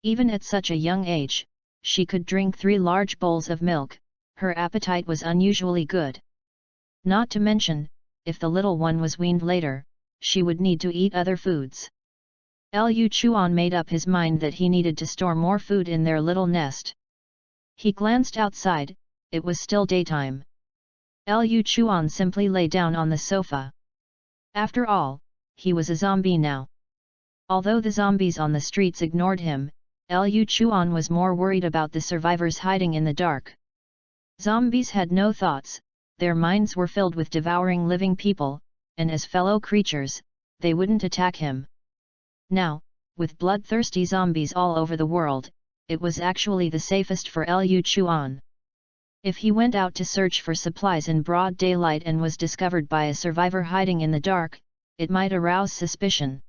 Even at such a young age, she could drink 3 large bowls of milk. Her appetite was unusually good. Not to mention, if the little one was weaned later, she would need to eat other foods. Lu Chuan made up his mind that he needed to store more food in their little nest. He glanced outside. It was still daytime. Lu Chuan simply lay down on the sofa. After all, he was a zombie now. Although the zombies on the streets ignored him, Lu Chuan was more worried about the survivors hiding in the dark. Zombies had no thoughts, their minds were filled with devouring living people, and as fellow creatures, they wouldn't attack him. Now, with bloodthirsty zombies all over the world, it was actually the safest for Lu Chuan. If he went out to search for supplies in broad daylight and was discovered by a survivor hiding in the dark, it might arouse suspicion.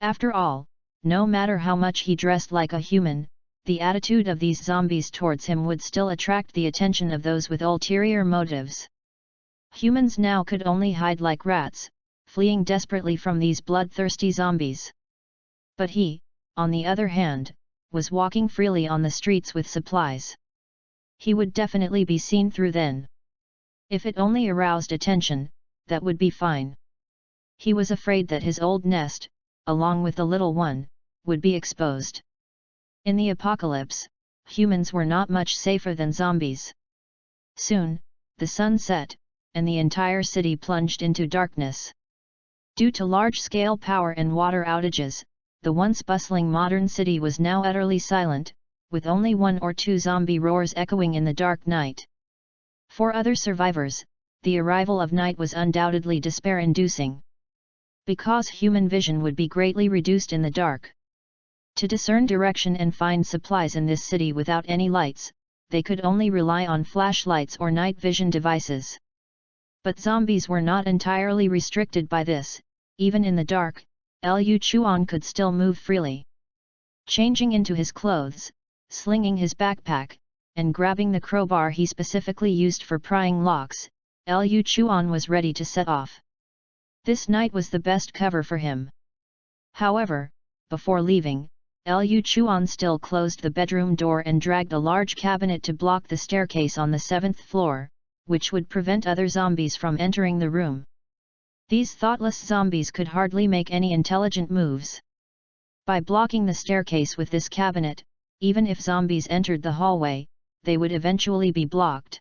After all, no matter how much he dressed like a human, the attitude of these zombies towards him would still attract the attention of those with ulterior motives. Humans now could only hide like rats, fleeing desperately from these bloodthirsty zombies. But he, on the other hand, was walking freely on the streets with supplies. He would definitely be seen through then. If it only aroused attention, that would be fine. He was afraid that his old nest, along with the little one, would be exposed. In the apocalypse, humans were not much safer than zombies. Soon, the sun set, and the entire city plunged into darkness. Due to large-scale power and water outages, the once bustling modern city was now utterly silent, with only 1 or 2 zombie roars echoing in the dark night. For other survivors, the arrival of night was undoubtedly despair-inducing. Because human vision would be greatly reduced in the dark. To discern direction and find supplies in this city without any lights, they could only rely on flashlights or night vision devices. But zombies were not entirely restricted by this. Even in the dark, Lu Chuan could still move freely. Changing into his clothes, slinging his backpack, and grabbing the crowbar he specifically used for prying locks, Lu Chuan was ready to set off. This night was the best cover for him. However, before leaving, Lu Chuan still closed the bedroom door and dragged a large cabinet to block the staircase on the 7th floor, which would prevent other zombies from entering the room. These thoughtless zombies could hardly make any intelligent moves. By blocking the staircase with this cabinet, even if zombies entered the hallway, they would eventually be blocked.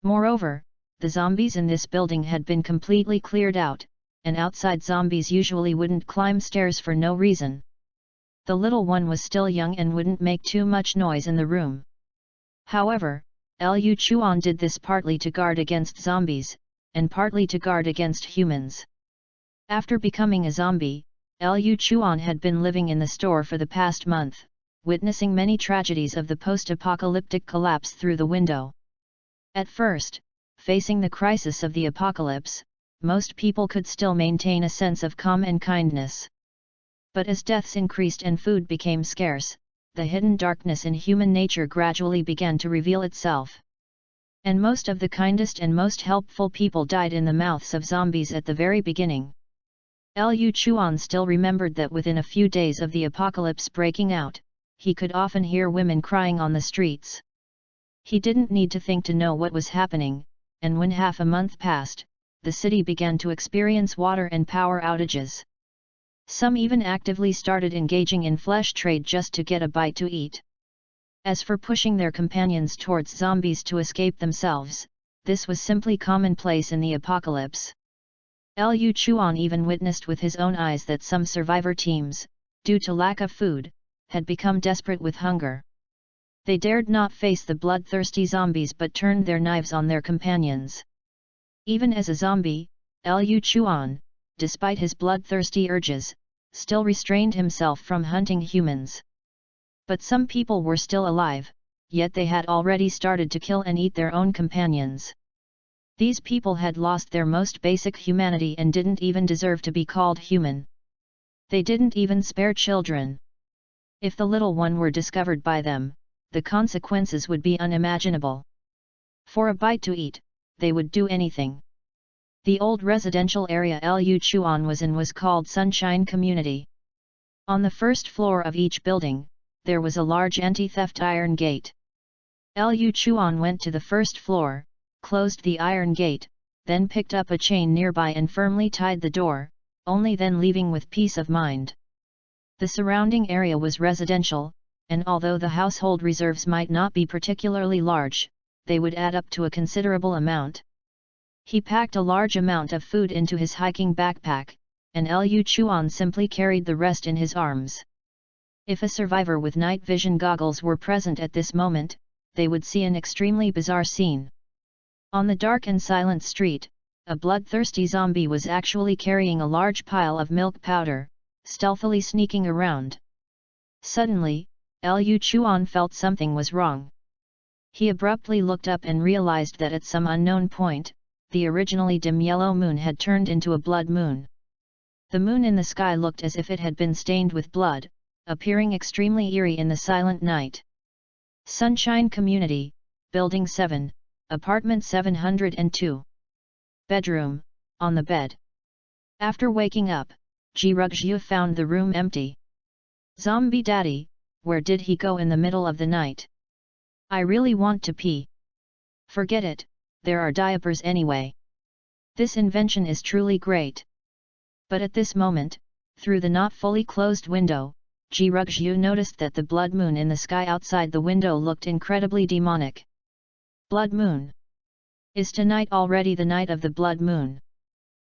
Moreover, the zombies in this building had been completely cleared out, and outside zombies usually wouldn't climb stairs for no reason. The little one was still young and wouldn't make too much noise in the room. However, Lu Chuan did this partly to guard against zombies, and partly to guard against humans. After becoming a zombie, Lu Chuan had been living in the store for the past month, witnessing many tragedies of the post-apocalyptic collapse through the window. At first, facing the crisis of the apocalypse, most people could still maintain a sense of calm and kindness. But as deaths increased and food became scarce, the hidden darkness in human nature gradually began to reveal itself. And most of the kindest and most helpful people died in the mouths of zombies at the very beginning. Lu Chuan still remembered that within a few days of the apocalypse breaking out, he could often hear women crying on the streets. He didn't need to think to know what was happening, and when half a month passed, the city began to experience water and power outages. Some even actively started engaging in flesh trade just to get a bite to eat. As for pushing their companions towards zombies to escape themselves, this was simply commonplace in the apocalypse. Liu Chuan even witnessed with his own eyes that some survivor teams, due to lack of food, had become desperate with hunger. They dared not face the bloodthirsty zombies but turned their knives on their companions. Even as a zombie, Liu Chuan, despite his bloodthirsty urges, still restrained himself from hunting humans. But some people were still alive, yet they had already started to kill and eat their own companions. These people had lost their most basic humanity and didn't even deserve to be called human. They didn't even spare children. If the little one were discovered by them, the consequences would be unimaginable. For a bite to eat, they would do anything. The old residential area Liu Chuan was in was called Sunshine Community. On the first floor of each building, there was a large anti-theft iron gate. Liu Chuan went to the first floor, closed the iron gate, then picked up a chain nearby and firmly tied the door, only then leaving with peace of mind. The surrounding area was residential, and although the household reserves might not be particularly large, they would add up to a considerable amount. He packed a large amount of food into his hiking backpack, and Liu Chuan simply carried the rest in his arms. If a survivor with night vision goggles were present at this moment, they would see an extremely bizarre scene. On the dark and silent street, a bloodthirsty zombie was actually carrying a large pile of milk powder, stealthily sneaking around. Suddenly, Liu Chuan felt something was wrong. He abruptly looked up and realized that at some unknown point, the originally dim yellow moon had turned into a blood moon. The moon in the sky looked as if it had been stained with blood, appearing extremely eerie in the silent night. Sunshine Community, Building 7, Apartment 702. Bedroom, on the bed. After waking up, Ji Rugzhu found the room empty. Zombie Daddy, where did he go in the middle of the night? I really want to pee. Forget it, there are diapers anyway. This invention is truly great. But at this moment, through the not fully closed window, Ji Rugzhu noticed that the blood moon in the sky outside the window looked incredibly demonic. Blood moon. Is tonight already the night of the blood moon?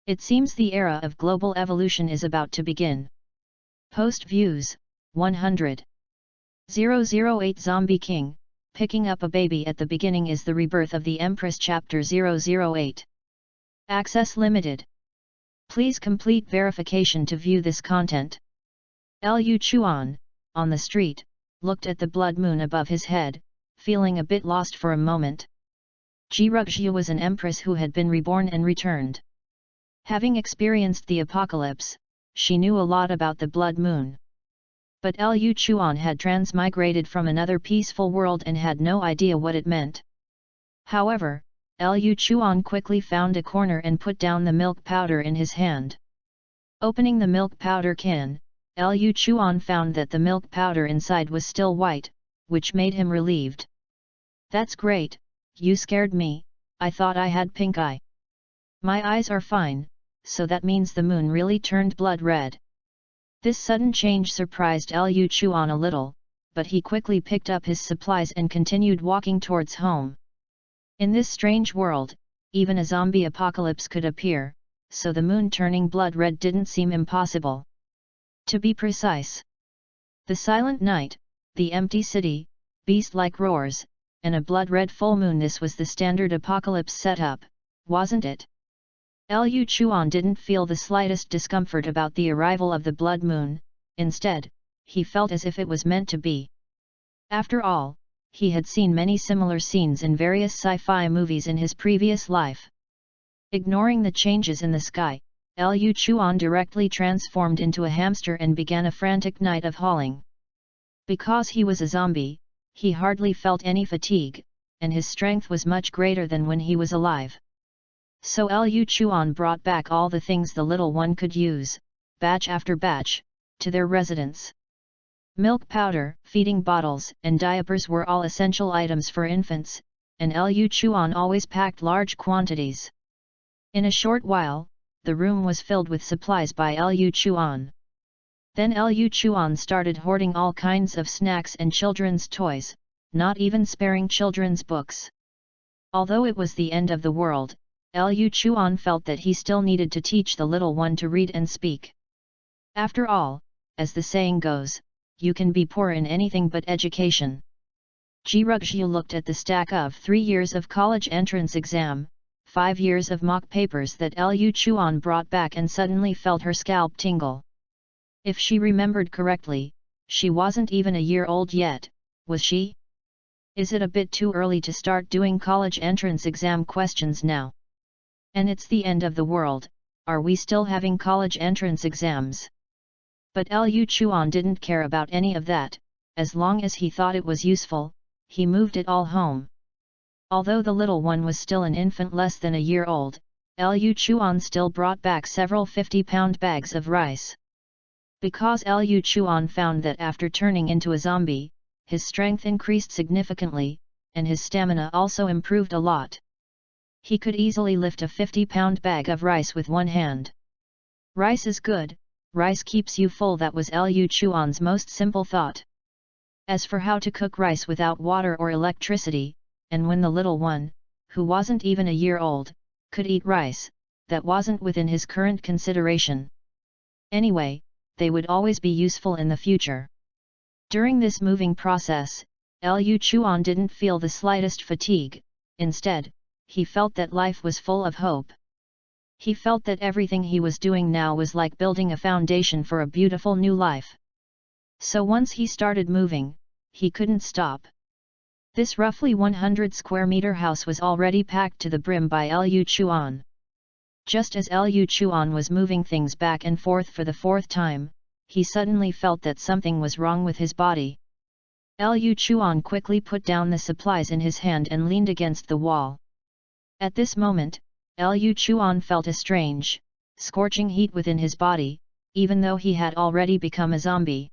It seems the era of global evolution is about to begin. Post views, 100. 008 Zombie King, picking up a baby at the beginning is the rebirth of the Empress Chapter 008. Access limited. Please complete verification to view this content. Liu Chuan, on the street, looked at the blood moon above his head, feeling a bit lost for a moment. Ji Rugzhu was an empress who had been reborn and returned. Having experienced the apocalypse, she knew a lot about the blood moon. But Liu Chuan had transmigrated from another peaceful world and had no idea what it meant. However, Liu Chuan quickly found a corner and put down the milk powder in his hand. Opening the milk powder can, Liu Chuan found that the milk powder inside was still white, which made him relieved. That's great, you scared me, I thought I had pink eye. My eyes are fine, so that means the moon really turned blood red. This sudden change surprised Liu Chuan a little, but he quickly picked up his supplies and continued walking towards home. In this strange world, even a zombie apocalypse could appear, so the moon turning blood red didn't seem impossible. To be precise, the silent night, the empty city, beast-like roars, and a blood-red full moon, this was the standard apocalypse setup, wasn't it? Liu Chuan didn't feel the slightest discomfort about the arrival of the blood moon, instead, he felt as if it was meant to be. After all, he had seen many similar scenes in various sci-fi movies in his previous life. Ignoring the changes in the sky, Liu Chuan directly transformed into a hamster and began a frantic night of hauling. Because he was a zombie, he hardly felt any fatigue, and his strength was much greater than when he was alive. So Liu Chuan brought back all the things the little one could use, batch after batch, to their residence. Milk powder, feeding bottles, and diapers were all essential items for infants, and Liu Chuan always packed large quantities. In a short while, the room was filled with supplies by Liu Chuan. Then Liu Chuan started hoarding all kinds of snacks and children's toys, not even sparing children's books. Although it was the end of the world, Liu Chuan felt that he still needed to teach the little one to read and speak. After all, as the saying goes, you can be poor in anything but education. Ji Rugzhu looked at the stack of 3 years of college entrance exam, 5 years of mock papers that Liu Chuan brought back and suddenly felt her scalp tingle. If she remembered correctly, she wasn't even a year old yet, was she? Is it a bit too early to start doing college entrance exam questions now? And it's the end of the world, are we still having college entrance exams? But Liu Chuan didn't care about any of that, as long as he thought it was useful, he moved it all home. Although the little one was still an infant less than a year old, Liu Chuan still brought back several 50-pound bags of rice. Because Liu Chuan found that after turning into a zombie, his strength increased significantly, and his stamina also improved a lot. He could easily lift a 50-pound bag of rice with one hand. Rice is good, rice keeps you full, that was Liu Chuan's most simple thought. As for how to cook rice without water or electricity, and when the little one, who wasn't even a year old, could eat rice, that wasn't within his current consideration. Anyway, they would always be useful in the future. During this moving process, Liu Chuan didn't feel the slightest fatigue, instead, he felt that life was full of hope. He felt that everything he was doing now was like building a foundation for a beautiful new life. So once he started moving, he couldn't stop. This roughly 100 square meter house was already packed to the brim by Liu Chuan. Just as Liu Chuan was moving things back and forth for the 4th time, he suddenly felt that something was wrong with his body. Liu Chuan quickly put down the supplies in his hand and leaned against the wall. At this moment, Liu Chuan felt a strange, scorching heat within his body, even though he had already become a zombie.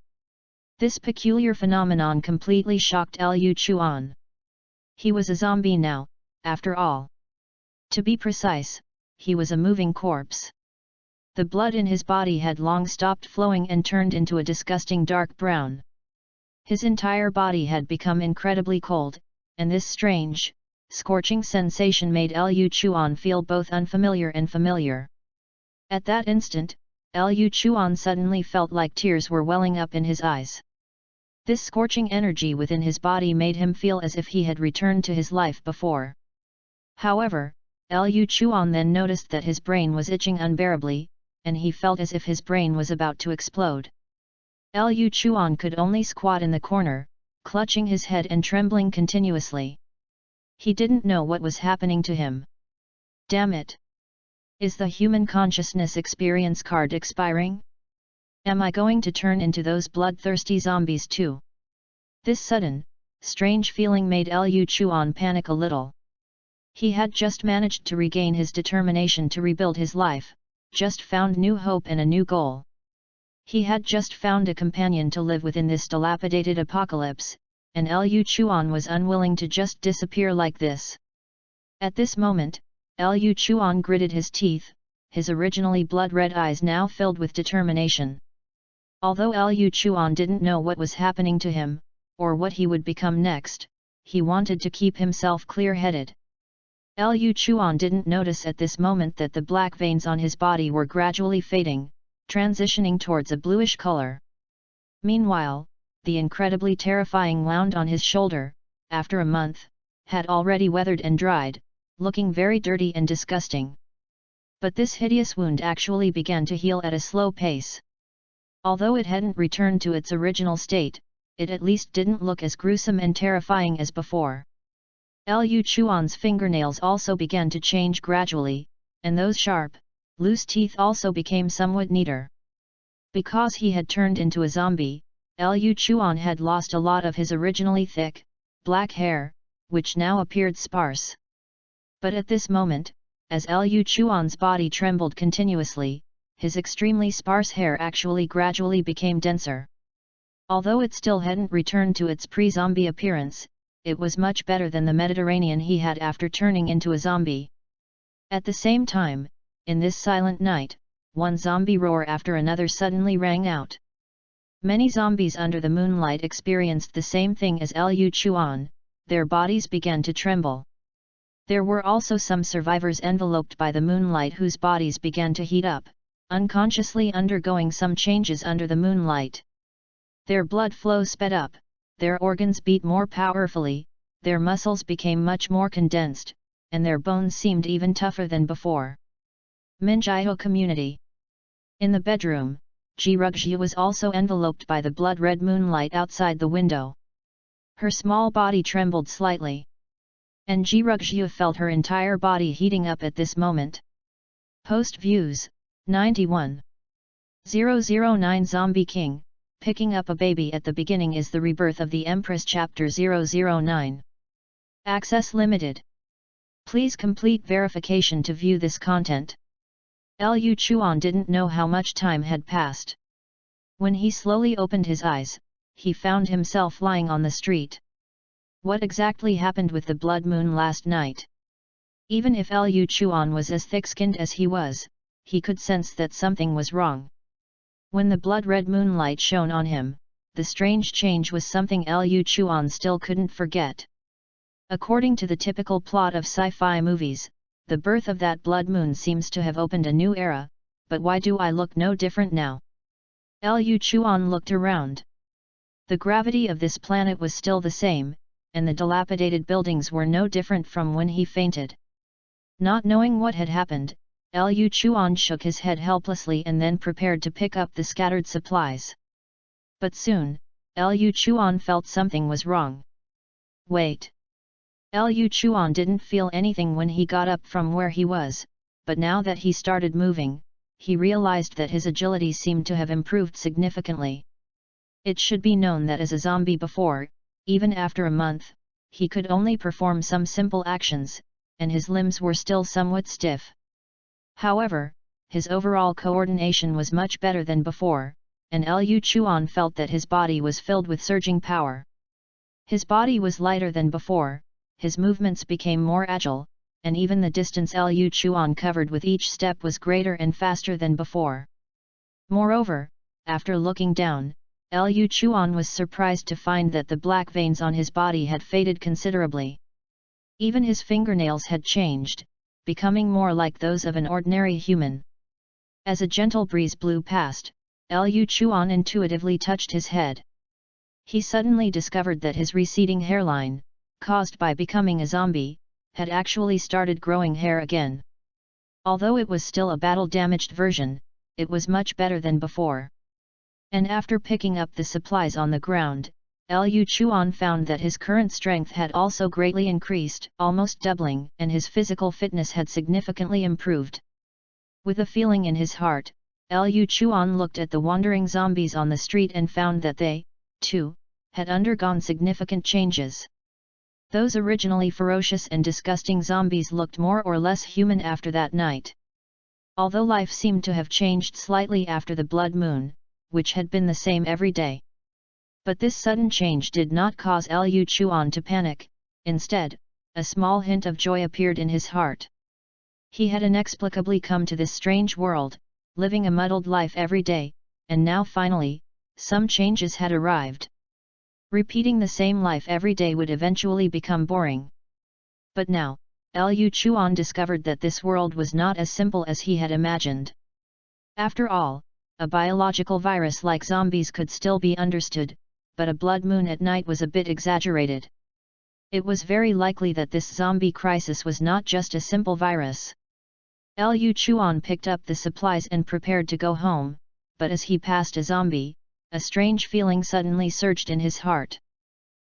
This peculiar phenomenon completely shocked Liu Chuan. He was a zombie now, after all. To be precise, he was a moving corpse. The blood in his body had long stopped flowing and turned into a disgusting dark brown. His entire body had become incredibly cold, and this strange, scorching sensation made Liu Chuan feel both unfamiliar and familiar. At that instant, Liu Chuan suddenly felt like tears were welling up in his eyes. This scorching energy within his body made him feel as if he had returned to his life before. However, Liu Chuan then noticed that his brain was itching unbearably, and he felt as if his brain was about to explode. Liu Chuan could only squat in the corner, clutching his head and trembling continuously. He didn't know what was happening to him. Damn it! Is the human consciousness experience card expiring? Am I going to turn into those bloodthirsty zombies too? This sudden, strange feeling made Liu Chuan panic a little. He had just managed to regain his determination to rebuild his life, just found new hope and a new goal. He had just found a companion to live within this dilapidated apocalypse, and Liu Chuan was unwilling to just disappear like this. At this moment, Liu Chuan gritted his teeth, his originally blood-red eyes now filled with determination. Although Liu Chuan didn't know what was happening to him, or what he would become next, he wanted to keep himself clear-headed. Liu Chuan didn't notice at this moment that the black veins on his body were gradually fading, transitioning towards a bluish color. Meanwhile, the incredibly terrifying wound on his shoulder, after a month, had already weathered and dried, looking very dirty and disgusting. But this hideous wound actually began to heal at a slow pace. Although it hadn't returned to its original state, it at least didn't look as gruesome and terrifying as before. Liu Chuan's fingernails also began to change gradually, and those sharp, loose teeth also became somewhat neater. Because he had turned into a zombie, Liu Chuan had lost a lot of his originally thick, black hair, which now appeared sparse. But at this moment, as Liu Chuan's body trembled continuously, his extremely sparse hair actually gradually became denser. Although it still hadn't returned to its pre-zombie appearance, it was much better than the Mediterranean he had after turning into a zombie. At the same time, in this silent night, one zombie roar after another suddenly rang out. Many zombies under the moonlight experienced the same thing as Liu Chuan, their bodies began to tremble. There were also some survivors enveloped by the moonlight whose bodies began to heat up, unconsciously undergoing some changes under the moonlight. Their blood flow sped up, their organs beat more powerfully, their muscles became much more condensed, and their bones seemed even tougher than before. Minjiao community. In the bedroom, Ji Rugzhi was also enveloped by the blood-red moonlight outside the window. Her small body trembled slightly. And Ji Rugzhi felt her entire body heating up at this moment. Post views, 91. 009 Zombie King, picking up a baby at the beginning is the rebirth of the Empress Chapter 009. Access limited. Please complete verification to view this content. Liu Chuan didn't know how much time had passed. When he slowly opened his eyes, he found himself lying on the street. What exactly happened with the blood moon last night? Even if Liu Chuan was as thick-skinned as he was, he could sense that something was wrong. When the blood-red moonlight shone on him, the strange change was something Liu Chuan still couldn't forget. According to the typical plot of sci-fi movies, the birth of that blood moon seems to have opened a new era, but why do I look no different now? Liu Chuan looked around. The gravity of this planet was still the same, and the dilapidated buildings were no different from when he fainted. Not knowing what had happened, Liu Chuan shook his head helplessly and then prepared to pick up the scattered supplies. But soon, Liu Chuan felt something was wrong. Wait! Liu Chuan didn't feel anything when he got up from where he was, but now that he started moving, he realized that his agility seemed to have improved significantly. It should be known that as a zombie before, even after a month, he could only perform some simple actions, and his limbs were still somewhat stiff. However, his overall coordination was much better than before, and Liu Chuan felt that his body was filled with surging power. His body was lighter than before, his movements became more agile, and even the distance Liu Chuan covered with each step was greater and faster than before. Moreover, after looking down, Liu Chuan was surprised to find that the black veins on his body had faded considerably. Even his fingernails had changed, becoming more like those of an ordinary human. As a gentle breeze blew past, Liu Chuan intuitively touched his head. He suddenly discovered that his receding hairline, caused by becoming a zombie, had actually started growing hair again. Although it was still a battle-damaged version, it was much better than before. And after picking up the supplies on the ground, Liu Chuan found that his current strength had also greatly increased, almost doubling, and his physical fitness had significantly improved. With a feeling in his heart, Liu Chuan looked at the wandering zombies on the street and found that they, too, had undergone significant changes. Those originally ferocious and disgusting zombies looked more or less human after that night. Although life seemed to have changed slightly after the blood moon, which had been the same every day. But this sudden change did not cause Liu Chuan to panic, instead, a small hint of joy appeared in his heart. He had inexplicably come to this strange world, living a muddled life every day, and now finally, some changes had arrived. Repeating the same life every day would eventually become boring. But now, Liu Chuan discovered that this world was not as simple as he had imagined. After all, a biological virus like zombies could still be understood, but a blood moon at night was a bit exaggerated. It was very likely that this zombie crisis was not just a simple virus. Liu Chuan picked up the supplies and prepared to go home, but as he passed a zombie, a strange feeling suddenly surged in his heart.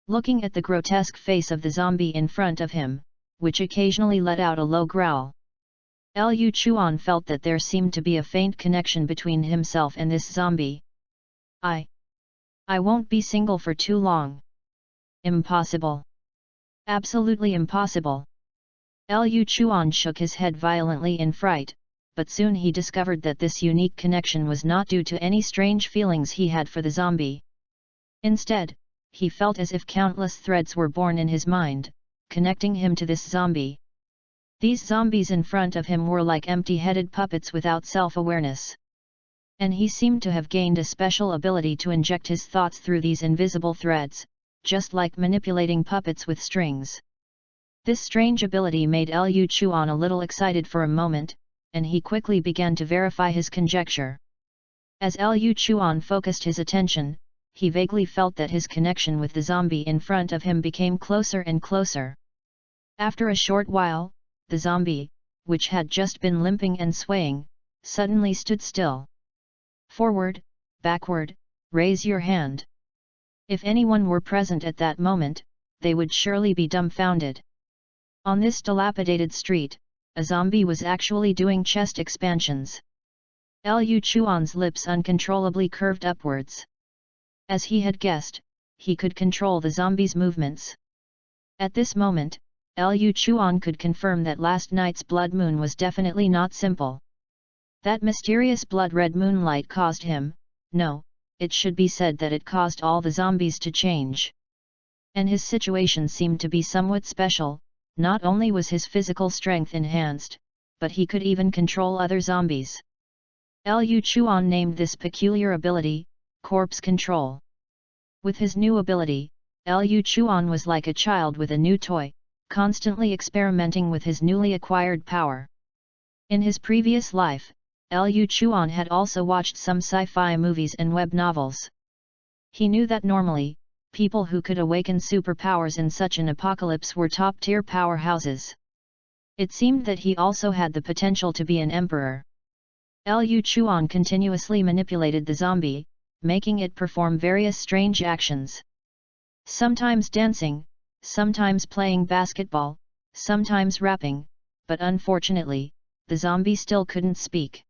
Looking at the grotesque face of the zombie in front of him, which occasionally let out a low growl, Liu Chuan felt that there seemed to be a faint connection between himself and this zombie. I won't be single for too long. Impossible. Absolutely impossible. Liu Chuan shook his head violently in fright, but soon he discovered that this unique connection was not due to any strange feelings he had for the zombie. Instead, he felt as if countless threads were born in his mind, connecting him to this zombie. These zombies in front of him were like empty-headed puppets without self-awareness. And he seemed to have gained a special ability to inject his thoughts through these invisible threads, just like manipulating puppets with strings. This strange ability made Liu Chuan a little excited for a moment, and he quickly began to verify his conjecture. As Liu Chuan focused his attention, he vaguely felt that his connection with the zombie in front of him became closer and closer. After a short while, the zombie, which had just been limping and swaying, suddenly stood still. Forward, backward, raise your hand. If anyone were present at that moment, they would surely be dumbfounded. On this dilapidated street, a zombie was actually doing chest expansions. Liu Chuan's lips uncontrollably curved upwards. As he had guessed, he could control the zombie's movements. At this moment, Liu Chuan could confirm that last night's blood moon was definitely not simple. That mysterious blood-red moonlight caused him, no, it should be said that it caused all the zombies to change. And his situation seemed to be somewhat special. Not only was his physical strength enhanced, but he could even control other zombies. Liu Chuan named this peculiar ability, corpse control. With his new ability, Liu Chuan was like a child with a new toy, constantly experimenting with his newly acquired power. In his previous life, Liu Chuan had also watched some sci-fi movies and web novels. He knew that normally, people who could awaken superpowers in such an apocalypse were top-tier powerhouses. It seemed that he also had the potential to be an emperor. Liu Chuan continuously manipulated the zombie, making it perform various strange actions. Sometimes dancing, sometimes playing basketball, sometimes rapping, but unfortunately, the zombie still couldn't speak.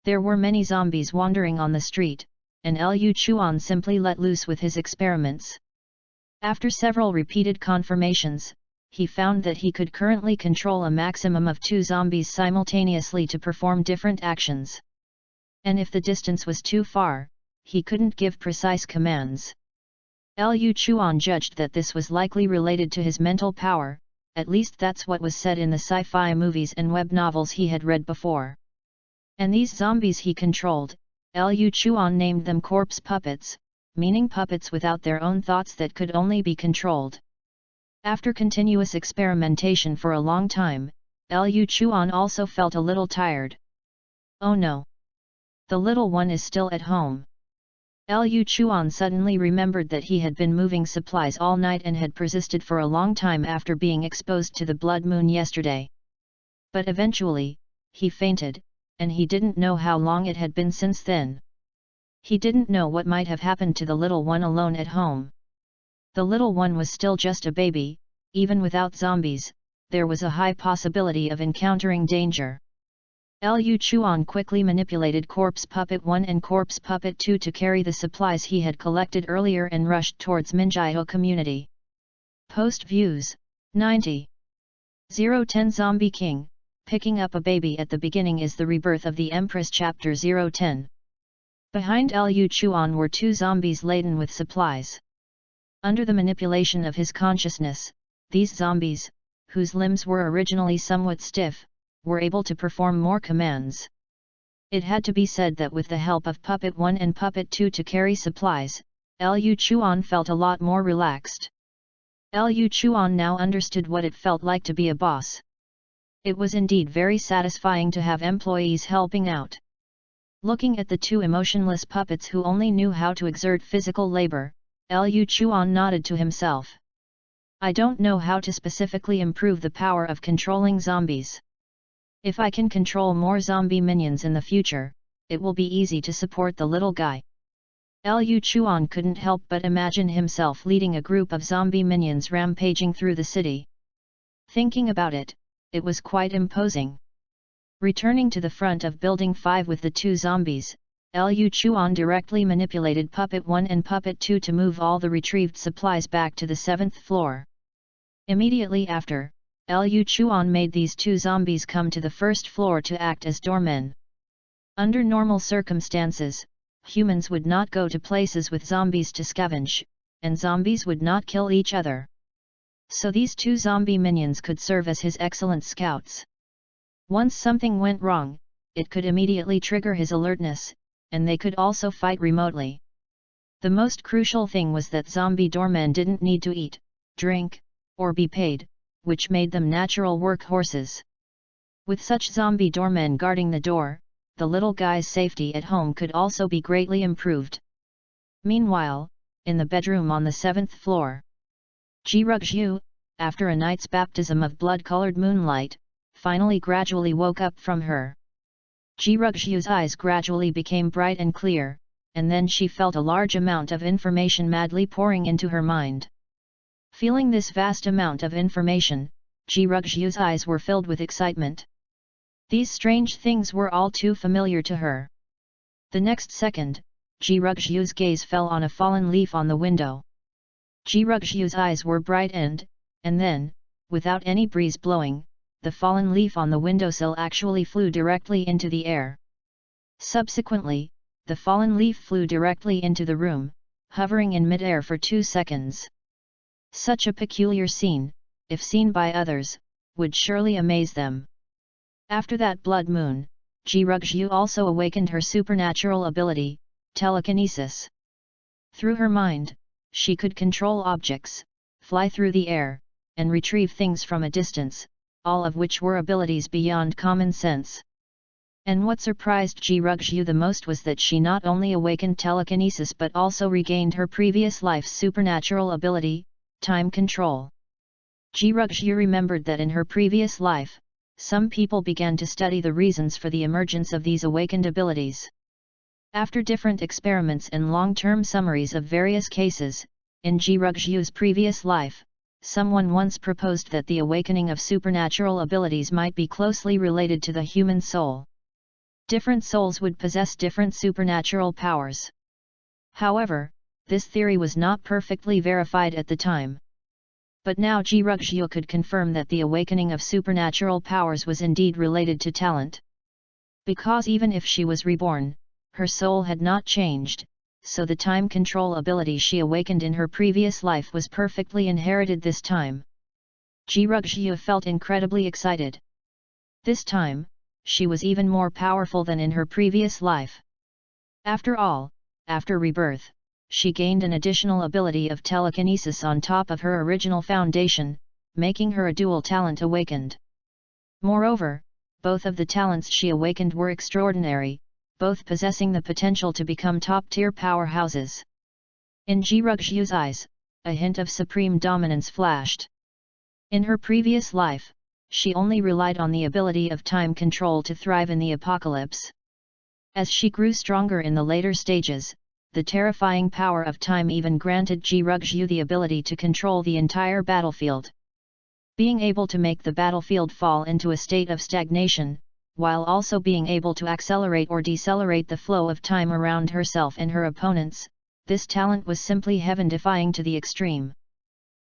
There were many zombies wandering on the street, and Liu Chuan simply let loose with his experiments. After several repeated confirmations, he found that he could currently control a maximum of 2 zombies simultaneously to perform different actions. And if the distance was too far, he couldn't give precise commands. Liu Chuan judged that this was likely related to his mental power, at least that's what was said in the sci-fi movies and web novels he had read before. And these zombies he controlled, Liu Chuan named them corpse puppets, meaning puppets without their own thoughts that could only be controlled. After continuous experimentation for a long time, Liu Chuan also felt a little tired. Oh no! The little one is still at home. Liu Chuan suddenly remembered that he had been moving supplies all night and had persisted for a long time after being exposed to the blood moon yesterday. But eventually, he fainted, and he didn't know how long it had been since then. He didn't know what might have happened to the little one alone at home. The little one was still just a baby. Even without zombies, there was a high possibility of encountering danger. Liu Chuan quickly manipulated Corpse Puppet 1 and Corpse Puppet 2 to carry the supplies he had collected earlier and rushed towards Minjiao community. Post views, 90. 010 Zombie King, picking up a baby at the beginning is the rebirth of the Empress Chapter 010. Behind Liu Chuan were 2 zombies laden with supplies. Under the manipulation of his consciousness, these zombies, whose limbs were originally somewhat stiff, were able to perform more commands. It had to be said that with the help of Puppet 1 and Puppet 2 to carry supplies, Liu Chuan felt a lot more relaxed. Liu Chuan now understood what it felt like to be a boss. It was indeed very satisfying to have employees helping out. Looking at the 2 emotionless puppets who only knew how to exert physical labor, Liu Chuan nodded to himself. I don't know how to specifically improve the power of controlling zombies. If I can control more zombie minions in the future, it will be easy to support the little guy. Liu Chuan couldn't help but imagine himself leading a group of zombie minions rampaging through the city. Thinking about it, it was quite imposing. Returning to the front of Building 5 with the 2 zombies, Liu Chuan directly manipulated Puppet 1 and Puppet 2 to move all the retrieved supplies back to the 7th floor. Immediately after, Liu Chuan made these 2 zombies come to the 1st floor to act as doormen. Under normal circumstances, humans would not go to places with zombies to scavenge, and zombies would not kill each other. So these 2 zombie minions could serve as his excellent scouts. Once something went wrong, it could immediately trigger his alertness, and they could also fight remotely. The most crucial thing was that zombie doormen didn't need to eat, drink, or be paid, which made them natural workhorses. With such zombie doormen guarding the door, the little guy's safety at home could also be greatly improved. Meanwhile, in the bedroom on the 7th floor, Ji Rugju, after a night's baptism of blood-colored moonlight, finally gradually woke up from her. Ji Rugju's eyes gradually became bright and clear, and then she felt a large amount of information madly pouring into her mind. Feeling this vast amount of information, Ji Rugju's eyes were filled with excitement. These strange things were all too familiar to her. The next second, Ji Rugju's gaze fell on a fallen leaf on the window. Ji Rugju's eyes were bright and then, without any breeze blowing, the fallen leaf on the windowsill actually flew directly into the air. Subsequently, the fallen leaf flew directly into the room, hovering in mid-air for 2 seconds. Such a peculiar scene, if seen by others, would surely amaze them. After that blood moon, Ji Rugju also awakened her supernatural ability, telekinesis. Through her mind, she could control objects, fly through the air, and retrieve things from a distance, all of which were abilities beyond common sense. And what surprised Ji Rugju the most was that she not only awakened telekinesis but also regained her previous life's supernatural ability, time control. Ji Rugju remembered that in her previous life, some people began to study the reasons for the emergence of these awakened abilities. After different experiments and long-term summaries of various cases, in Ji Rugju's previous life, someone once proposed that the awakening of supernatural abilities might be closely related to the human soul. Different souls would possess different supernatural powers. However, this theory was not perfectly verified at the time. But now Ji Rugju could confirm that the awakening of supernatural powers was indeed related to talent. Because even if she was reborn, her soul had not changed, so the time control ability she awakened in her previous life was perfectly inherited this time. Ji Rugju felt incredibly excited. This time, she was even more powerful than in her previous life. After all, after rebirth, she gained an additional ability of telekinesis on top of her original foundation, making her a dual talent awakened. Moreover, both of the talents she awakened were extraordinary, both possessing the potential to become top-tier powerhouses. In Ji Rugju's eyes, a hint of supreme dominance flashed. In her previous life, she only relied on the ability of time control to thrive in the apocalypse. As she grew stronger in the later stages, the terrifying power of time even granted Ji Rugju the ability to control the entire battlefield. Being able to make the battlefield fall into a state of stagnation, while also being able to accelerate or decelerate the flow of time around herself and her opponents, this talent was simply heaven-defying to the extreme.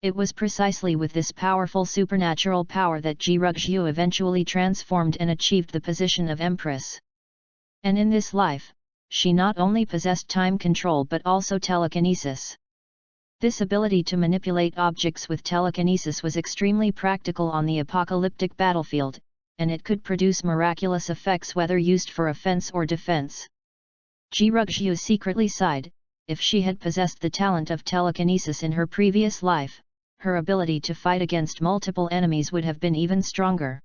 It was precisely with this powerful supernatural power that Ji Rugju eventually transformed and achieved the position of Empress. And in this life, she not only possessed time control but also telekinesis. This ability to manipulate objects with telekinesis was extremely practical on the apocalyptic battlefield, and it could produce miraculous effects whether used for offense or defense. Ji Rugju secretly sighed. If she had possessed the talent of telekinesis in her previous life, her ability to fight against multiple enemies would have been even stronger.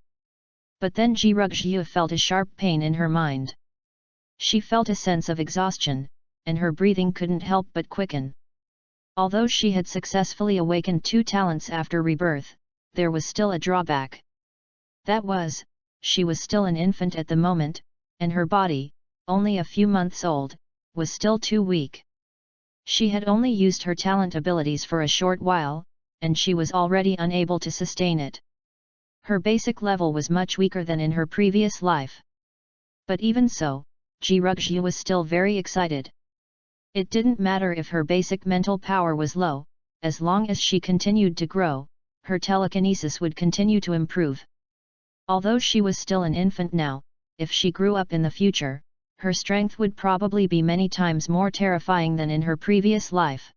But then Ji Rugju felt a sharp pain in her mind. She felt a sense of exhaustion, and her breathing couldn't help but quicken. Although she had successfully awakened 2 talents after rebirth, there was still a drawback. That was, she was still an infant at the moment, and her body, only a few months old, was still too weak. She had only used her talent abilities for a short while, and she was already unable to sustain it. Her basic level was much weaker than in her previous life. But even so, Ji Rugju was still very excited. It didn't matter if her basic mental power was low, as long as she continued to grow, her telekinesis would continue to improve. Although she was still an infant now, if she grew up in the future, her strength would probably be many times more terrifying than in her previous life.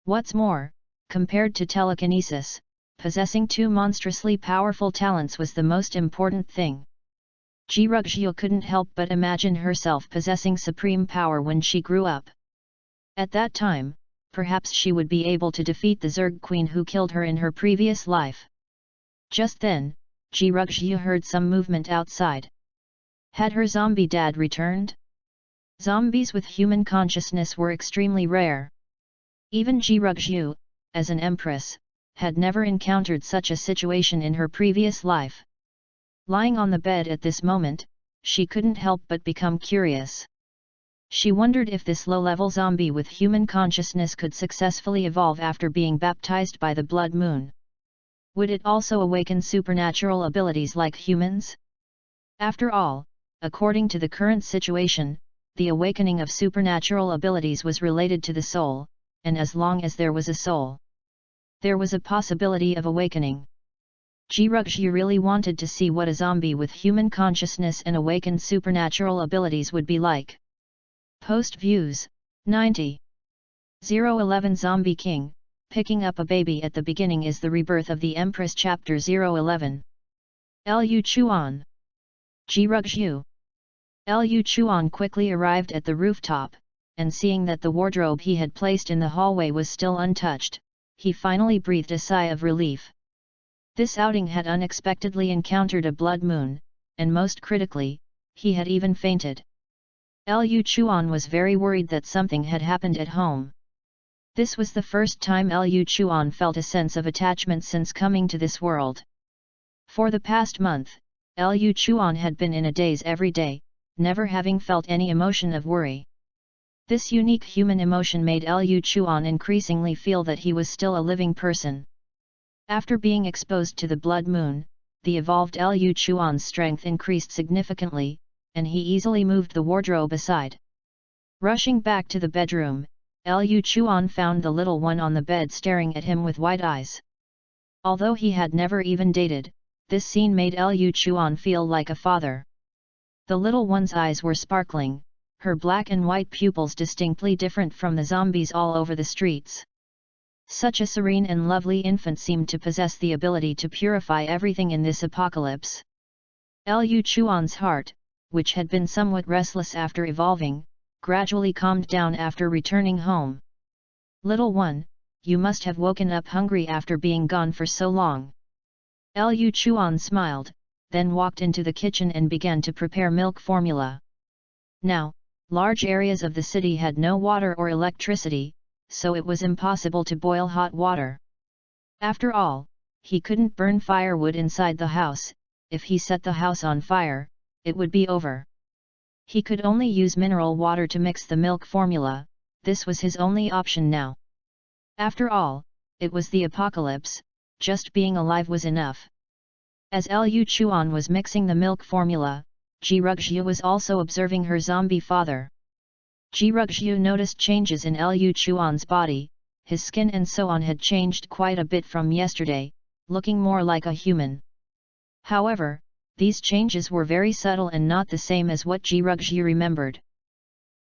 What's more, compared to telekinesis, possessing 2 monstrously powerful talents was the most important thing. Ji Ruxiu couldn't help but imagine herself possessing supreme power when she grew up. At that time, perhaps she would be able to defeat the Zerg Queen who killed her in her previous life. Just then, Ji Ruxiu heard some movement outside. Had her zombie dad returned? Zombies with human consciousness were extremely rare. Even Ji Ruxiu, as an empress, had never encountered such a situation in her previous life. Lying on the bed at this moment, she couldn't help but become curious. She wondered if this low-level zombie with human consciousness could successfully evolve after being baptized by the blood moon. Would it also awaken supernatural abilities like humans? After all, according to the current situation, the awakening of supernatural abilities was related to the soul, and as long as there was a soul, there was a possibility of awakening. Ji Ruxiu really wanted to see what a zombie with human consciousness and awakened supernatural abilities would be like. Post views, 90. 011 Zombie King, picking up a baby at the beginning is the rebirth of the Empress Chapter 011. Liu Chuan. Ji Ruxiu. Liu Chuan quickly arrived at the rooftop, and seeing that the wardrobe he had placed in the hallway was still untouched, he finally breathed a sigh of relief. This outing had unexpectedly encountered a blood moon, and most critically, he had even fainted. Liu Chuan was very worried that something had happened at home. This was the first time Liu Chuan felt a sense of attachment since coming to this world. For the past month, Liu Chuan had been in a daze every day, never having felt any emotion of worry. This unique human emotion made Liu Chuan increasingly feel that he was still a living person. After being exposed to the blood moon, the evolved Liu Chuan's strength increased significantly, and he easily moved the wardrobe aside. Rushing back to the bedroom, Liu Chuan found the little one on the bed staring at him with wide eyes. Although he had never even dated, this scene made Liu Chuan feel like a father. The little one's eyes were sparkling, her black and white pupils distinctly different from the zombies all over the streets. Such a serene and lovely infant seemed to possess the ability to purify everything in this apocalypse. Liu Chuan's heart, which had been somewhat restless after evolving, gradually calmed down after returning home. "Little one, you must have woken up hungry after being gone for so long." Liu Chuan smiled, then walked into the kitchen and began to prepare milk formula. Now, large areas of the city had no water or electricity, so it was impossible to boil hot water. After all, he couldn't burn firewood inside the house. If he set the house on fire, it would be over. He could only use mineral water to mix the milk formula. This was his only option now. After all, it was the apocalypse, just being alive was enough. As Liu Chuan was mixing the milk formula, Ji Ruxiu was also observing her zombie father. Ji Ruxiu noticed changes in Liu Chuan's body, his skin and so on had changed quite a bit from yesterday, looking more like a human. However, these changes were very subtle and not the same as what Ji Ruxiu remembered.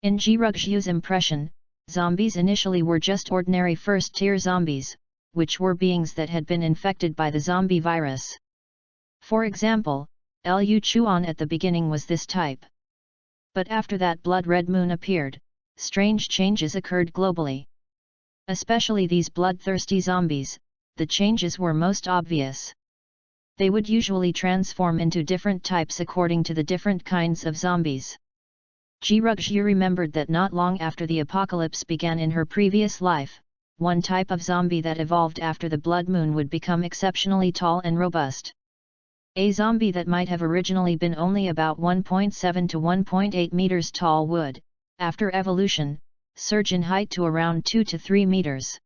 In Ji Ruxiu's impression, zombies initially were just ordinary first-tier zombies, which were beings that had been infected by the zombie virus. For example, Liu Chuan at the beginning was this type. But after that blood-red moon appeared, strange changes occurred globally. Especially these bloodthirsty zombies, the changes were most obvious. They would usually transform into different types according to the different kinds of zombies. Ji Ruxiu remembered that not long after the apocalypse began in her previous life, one type of zombie that evolved after the blood moon would become exceptionally tall and robust. A zombie that might have originally been only about 1.7 to 1.8 meters tall would, after evolution, surge in height to around 2 to 3 meters.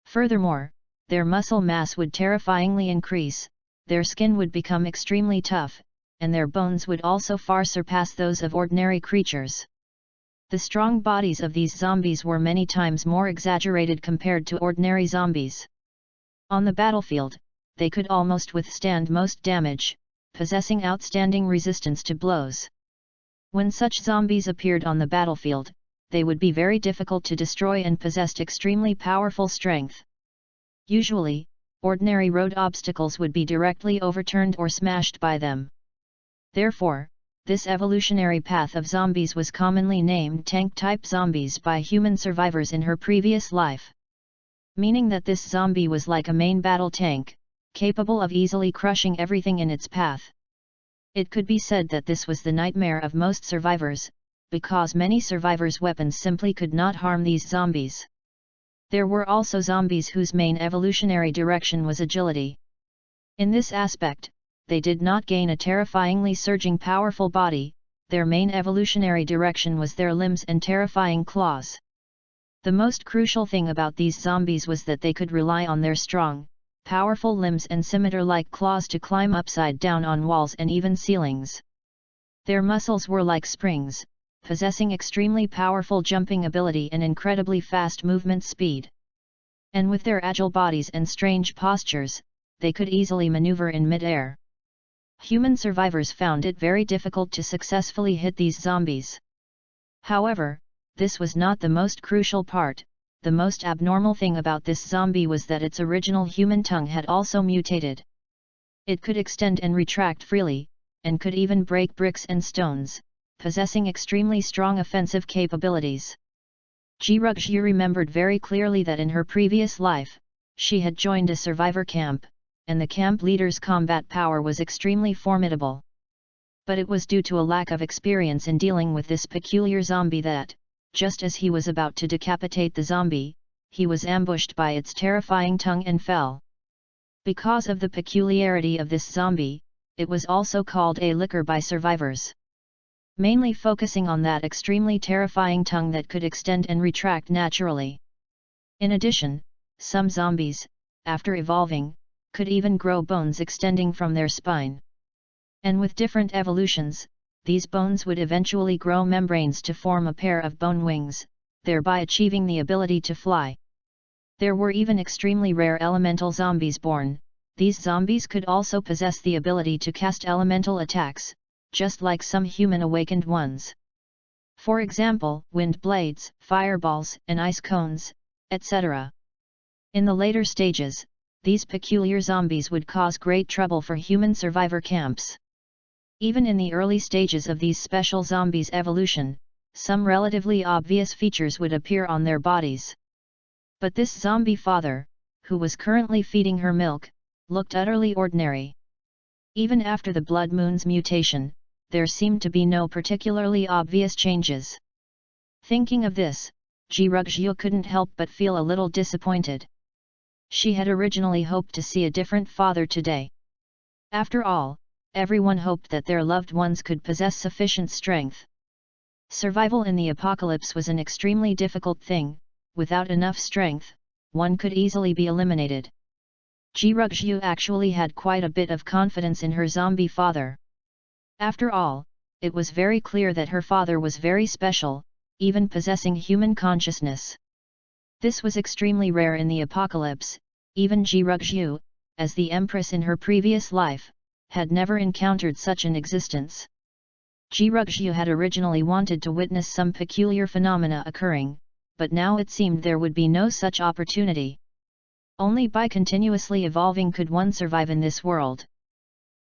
Furthermore, their muscle mass would terrifyingly increase, their skin would become extremely tough, and their bones would also far surpass those of ordinary creatures. The strong bodies of these zombies were many times more exaggerated compared to ordinary zombies. On the battlefield, they could almost withstand most damage, possessing outstanding resistance to blows. When such zombies appeared on the battlefield, they would be very difficult to destroy and possessed extremely powerful strength. Usually, ordinary road obstacles would be directly overturned or smashed by them. Therefore, this evolutionary path of zombies was commonly named tank-type zombies by human survivors in her previous life. Meaning that this zombie was like a main battle tank, capable of easily crushing everything in its path. It could be said that this was the nightmare of most survivors, because many survivors' weapons simply could not harm these zombies. There were also zombies whose main evolutionary direction was agility. In this aspect, they did not gain a terrifyingly surging powerful body, their main evolutionary direction was their limbs and terrifying claws. The most crucial thing about these zombies was that they could rely on their strong, powerful limbs and scimitar-like claws to climb upside down on walls and even ceilings. Their muscles were like springs, possessing extremely powerful jumping ability and incredibly fast movement speed. And with their agile bodies and strange postures, they could easily maneuver in mid-air. Human survivors found it very difficult to successfully hit these zombies. However, this was not the most crucial part. The most abnormal thing about this zombie was that its original human tongue had also mutated. It could extend and retract freely, and could even break bricks and stones, possessing extremely strong offensive capabilities. Ji-Rugju remembered very clearly that in her previous life, she had joined a survivor camp, and the camp leader's combat power was extremely formidable. But it was due to a lack of experience in dealing with this peculiar zombie that, just as he was about to decapitate the zombie, he was ambushed by its terrifying tongue and fell. Because of the peculiarity of this zombie, it was also called a licker by survivors. Mainly focusing on that extremely terrifying tongue that could extend and retract naturally. In addition, some zombies, after evolving, could even grow bones extending from their spine. And with different evolutions, these bones would eventually grow membranes to form a pair of bone wings, thereby achieving the ability to fly. There were even extremely rare elemental zombies born. These zombies could also possess the ability to cast elemental attacks, just like some human awakened ones. For example, wind blades, fireballs, and ice cones, etc. In the later stages, these peculiar zombies would cause great trouble for human survivor camps. Even in the early stages of these special zombies' evolution, some relatively obvious features would appear on their bodies. But this zombie father, who was currently feeding her milk, looked utterly ordinary. Even after the Blood Moon's mutation, there seemed to be no particularly obvious changes. Thinking of this, Ji-Rugju couldn't help but feel a little disappointed. She had originally hoped to see a different father today. After all, everyone hoped that their loved ones could possess sufficient strength. Survival in the apocalypse was an extremely difficult thing. Without enough strength, one could easily be eliminated. Ji-Rugju actually had quite a bit of confidence in her zombie father. After all, it was very clear that her father was very special, even possessing human consciousness. This was extremely rare in the apocalypse. Even Ji-Rugju, as the Empress in her previous life, had never encountered such an existence. Ji-Rugju had originally wanted to witness some peculiar phenomena occurring, but now it seemed there would be no such opportunity. Only by continuously evolving could one survive in this world.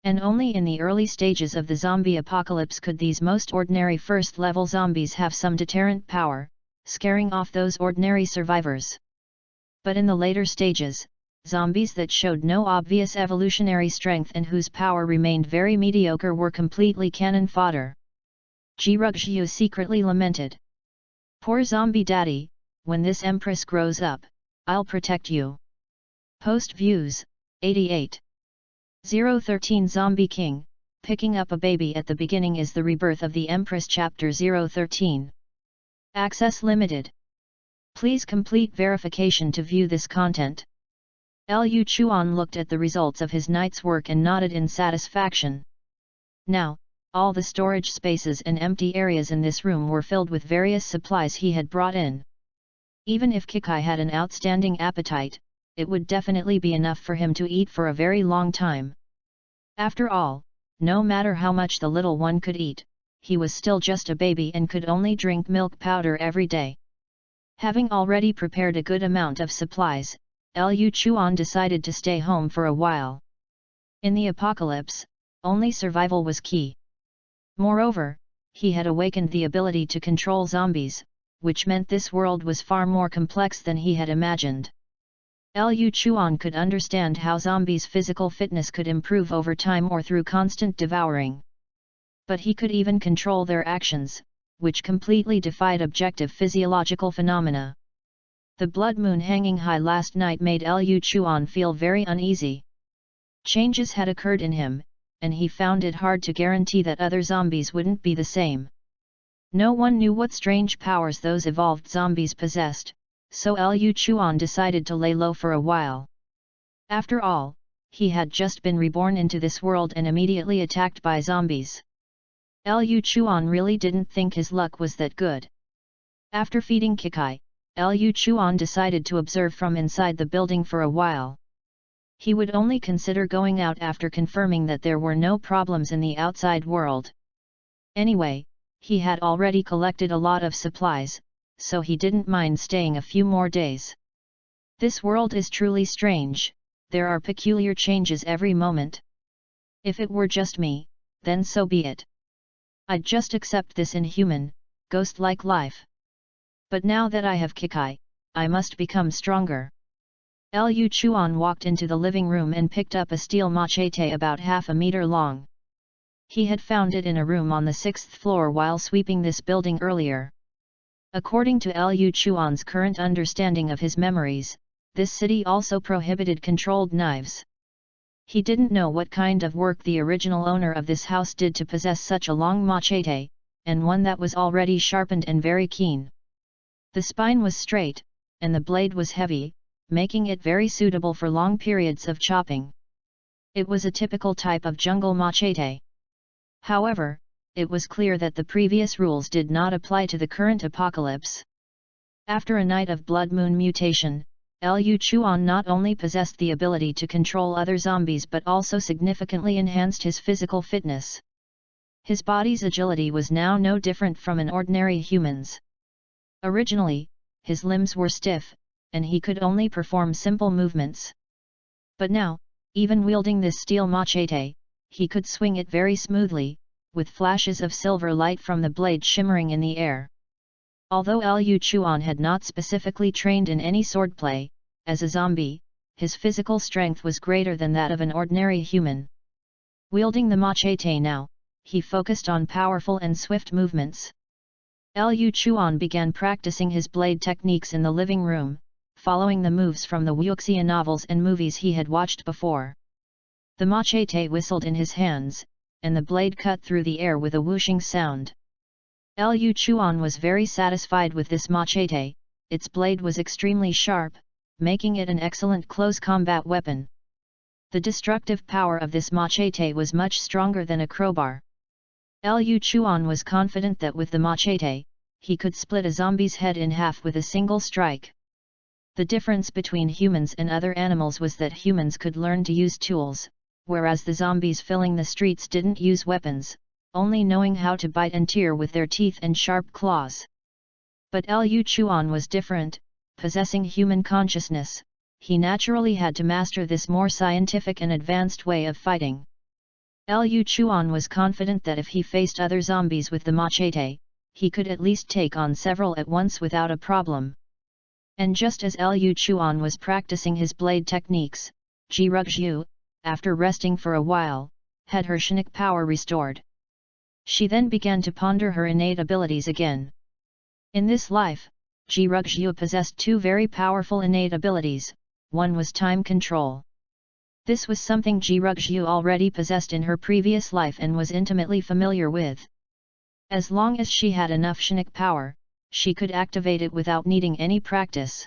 And only in the early stages of the zombie apocalypse could these most ordinary first-level zombies have some deterrent power, scaring off those ordinary survivors. But in the later stages, zombies that showed no obvious evolutionary strength and whose power remained very mediocre were completely cannon fodder. Ji-Rugju secretly lamented. Poor zombie daddy, when this Empress grows up, I'll protect you. Post views, 88. 013 Zombie King, picking up a baby at the beginning is the rebirth of the Empress Chapter 013. Access limited. Please complete verification to view this content. Liu Chuan looked at the results of his night's work and nodded in satisfaction. Now, all the storage spaces and empty areas in this room were filled with various supplies he had brought in. Even if Kikai had an outstanding appetite, it would definitely be enough for him to eat for a very long time. After all, no matter how much the little one could eat, he was still just a baby and could only drink milk powder every day. Having already prepared a good amount of supplies, Liu Chuan decided to stay home for a while. In the apocalypse, only survival was key. Moreover, he had awakened the ability to control zombies, which meant this world was far more complex than he had imagined. Liu Chuan could understand how zombies' physical fitness could improve over time or through constant devouring. But he could even control their actions, which completely defied objective physiological phenomena. The blood moon hanging high last night made Liu Chuan feel very uneasy. Changes had occurred in him, and he found it hard to guarantee that other zombies wouldn't be the same. No one knew what strange powers those evolved zombies possessed, so Liu Chuan decided to lay low for a while. After all, he had just been reborn into this world and immediately attacked by zombies. Liu Chuan really didn't think his luck was that good. After feeding Kikai, Liu Chuan decided to observe from inside the building for a while. He would only consider going out after confirming that there were no problems in the outside world. Anyway, he had already collected a lot of supplies, so he didn't mind staying a few more days. This world is truly strange, there are peculiar changes every moment. If it were just me, then so be it. I'd just accept this inhuman, ghost-like life. But now that I have Kikai, I must become stronger. Liu Chuan walked into the living room and picked up a steel machete about half a meter long. He had found it in a room on the 6th floor while sweeping this building earlier. According to Liu Chuan's current understanding of his memories, this city also prohibited controlled knives. He didn't know what kind of work the original owner of this house did to possess such a long machete, and one that was already sharpened and very keen. The spine was straight, and the blade was heavy, making it very suitable for long periods of chopping. It was a typical type of jungle machete. However, it was clear that the previous rules did not apply to the current apocalypse. After a night of blood moon mutation, Liu Chuan not only possessed the ability to control other zombies but also significantly enhanced his physical fitness. His body's agility was now no different from an ordinary human's. Originally, his limbs were stiff, and he could only perform simple movements. But now, even wielding this steel machete, he could swing it very smoothly, with flashes of silver light from the blade shimmering in the air. Although Liu Chuan had not specifically trained in any swordplay, as a zombie, his physical strength was greater than that of an ordinary human. Wielding the machete now, he focused on powerful and swift movements. Liu Chuan began practicing his blade techniques in the living room, following the moves from the wuxia novels and movies he had watched before. The machete whistled in his hands, and the blade cut through the air with a whooshing sound. Liu Chuan was very satisfied with this machete. Its blade was extremely sharp, making it an excellent close combat weapon. The destructive power of this machete was much stronger than a crowbar. Liu Chuan was confident that with the machete, he could split a zombie's head in half with a single strike. The difference between humans and other animals was that humans could learn to use tools, whereas the zombies filling the streets didn't use weapons, only knowing how to bite and tear with their teeth and sharp claws. But Liu Chuan was different, possessing human consciousness. He naturally had to master this more scientific and advanced way of fighting. Liu Chuan was confident that if he faced other zombies with the machete, he could at least take on several at once without a problem. And just as Liu Chuan was practicing his blade techniques, Ji Ruxu, after resting for a while, had her Shinik power restored. She then began to ponder her innate abilities again. In this life, Ji Ruxu possessed two very powerful innate abilities. One was time control. This was something Ji Ruxu already possessed in her previous life and was intimately familiar with. As long as she had enough Shinik power, she could activate it without needing any practice.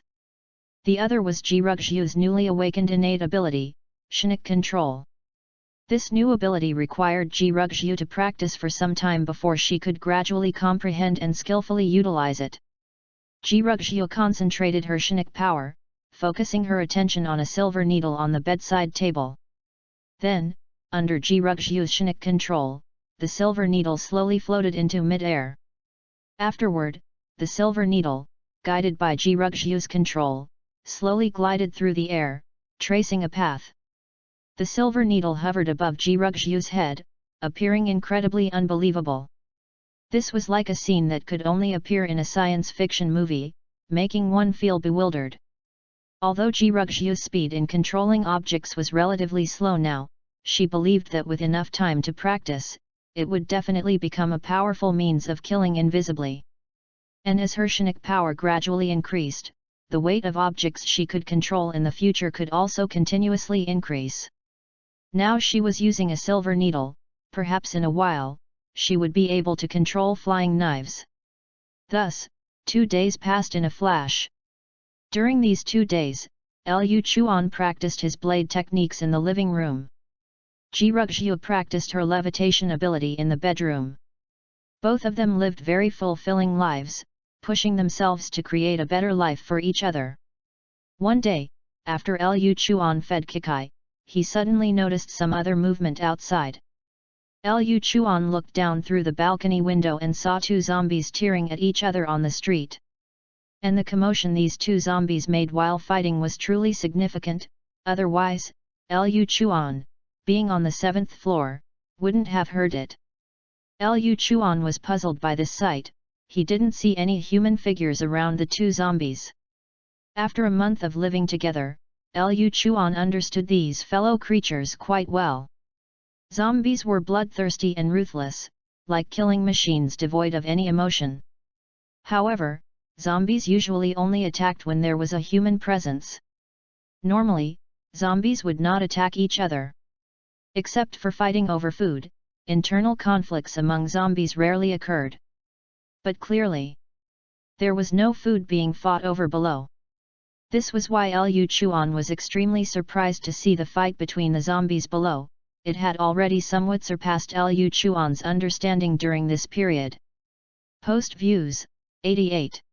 The other was Ji Ruxu's newly awakened innate ability, Shinik control. This new ability required Ji Ruxu to practice for some time before she could gradually comprehend and skillfully utilize it. Ji Ruxu concentrated her Shinik power, focusing her attention on a silver needle on the bedside table. Then, under Ji Ruxu's Shinik control, the silver needle slowly floated into mid-air. Afterward, the silver needle, guided by Ji Ruxu's control, slowly glided through the air, tracing a path. The silver needle hovered above Ji Ruxu's head, appearing incredibly unbelievable. This was like a scene that could only appear in a science fiction movie, making one feel bewildered. Although Ji Rugjiu's speed in controlling objects was relatively slow now, she believed that with enough time to practice, it would definitely become a powerful means of killing invisibly. And as her Shinic power gradually increased, the weight of objects she could control in the future could also continuously increase. Now she was using a silver needle, perhaps in a while, she would be able to control flying knives. Thus, 2 days passed in a flash. During these 2 days, Liu Chuan practiced his blade techniques in the living room. Ji Rugjiu practiced her levitation ability in the bedroom. Both of them lived very fulfilling lives, pushing themselves to create a better life for each other. One day, after Liu Chuan fed Kikai, he suddenly noticed some other movement outside. Liu Chuan looked down through the balcony window and saw 2 zombies tearing at each other on the street. And the commotion these 2 zombies made while fighting was truly significant, otherwise, Liu Chuan, being on the 7th floor, wouldn't have heard it. Liu Chuan was puzzled by this sight, he didn't see any human figures around the 2 zombies. After a month of living together, Liu Chuan understood these fellow creatures quite well. Zombies were bloodthirsty and ruthless, like killing machines devoid of any emotion. However, zombies usually only attacked when there was a human presence. Normally, zombies would not attack each other. Except for fighting over food, internal conflicts among zombies rarely occurred. But clearly, there was no food being fought over below. This was why Liu Chuan was extremely surprised to see the fight between the zombies below. It had already somewhat surpassed Liu Chuan's understanding during this period. Post Views, 88.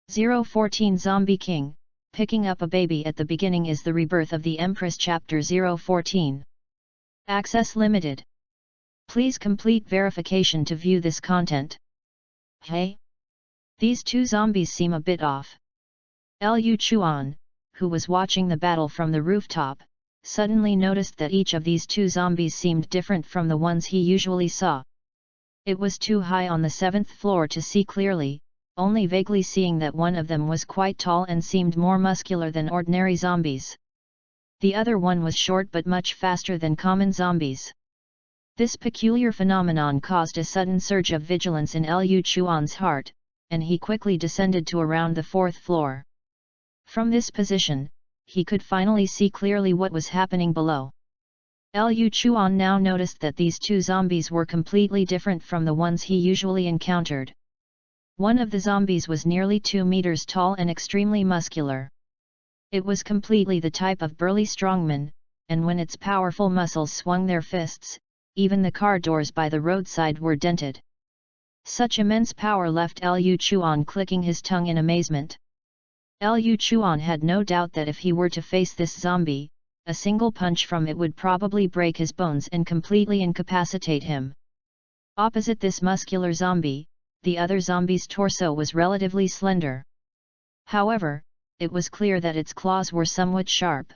014 Zombie King, picking up a baby at the beginning is the rebirth of the Empress Chapter 014. Access limited. Please complete verification to view this content. Hey? These 2 zombies seem a bit off. Liu Chuan, who was watching the battle from the rooftop, suddenly noticed that each of these 2 zombies seemed different from the ones he usually saw. It was too high on the 7th floor to see clearly, only vaguely seeing that one of them was quite tall and seemed more muscular than ordinary zombies. The other one was short but much faster than common zombies. This peculiar phenomenon caused a sudden surge of vigilance in Liu Chuan's heart, and he quickly descended to around the 4th floor. From this position, he could finally see clearly what was happening below. Liu Chuan now noticed that these 2 zombies were completely different from the ones he usually encountered. One of the zombies was nearly 2 meters tall and extremely muscular. It was completely the type of burly strongman, and when its powerful muscles swung their fists, even the car doors by the roadside were dented. Such immense power left Liu Chuan clicking his tongue in amazement. Liu Chuan had no doubt that if he were to face this zombie, a single punch from it would probably break his bones and completely incapacitate him. Opposite this muscular zombie, the other zombie's torso was relatively slender. However, it was clear that its claws were somewhat sharp.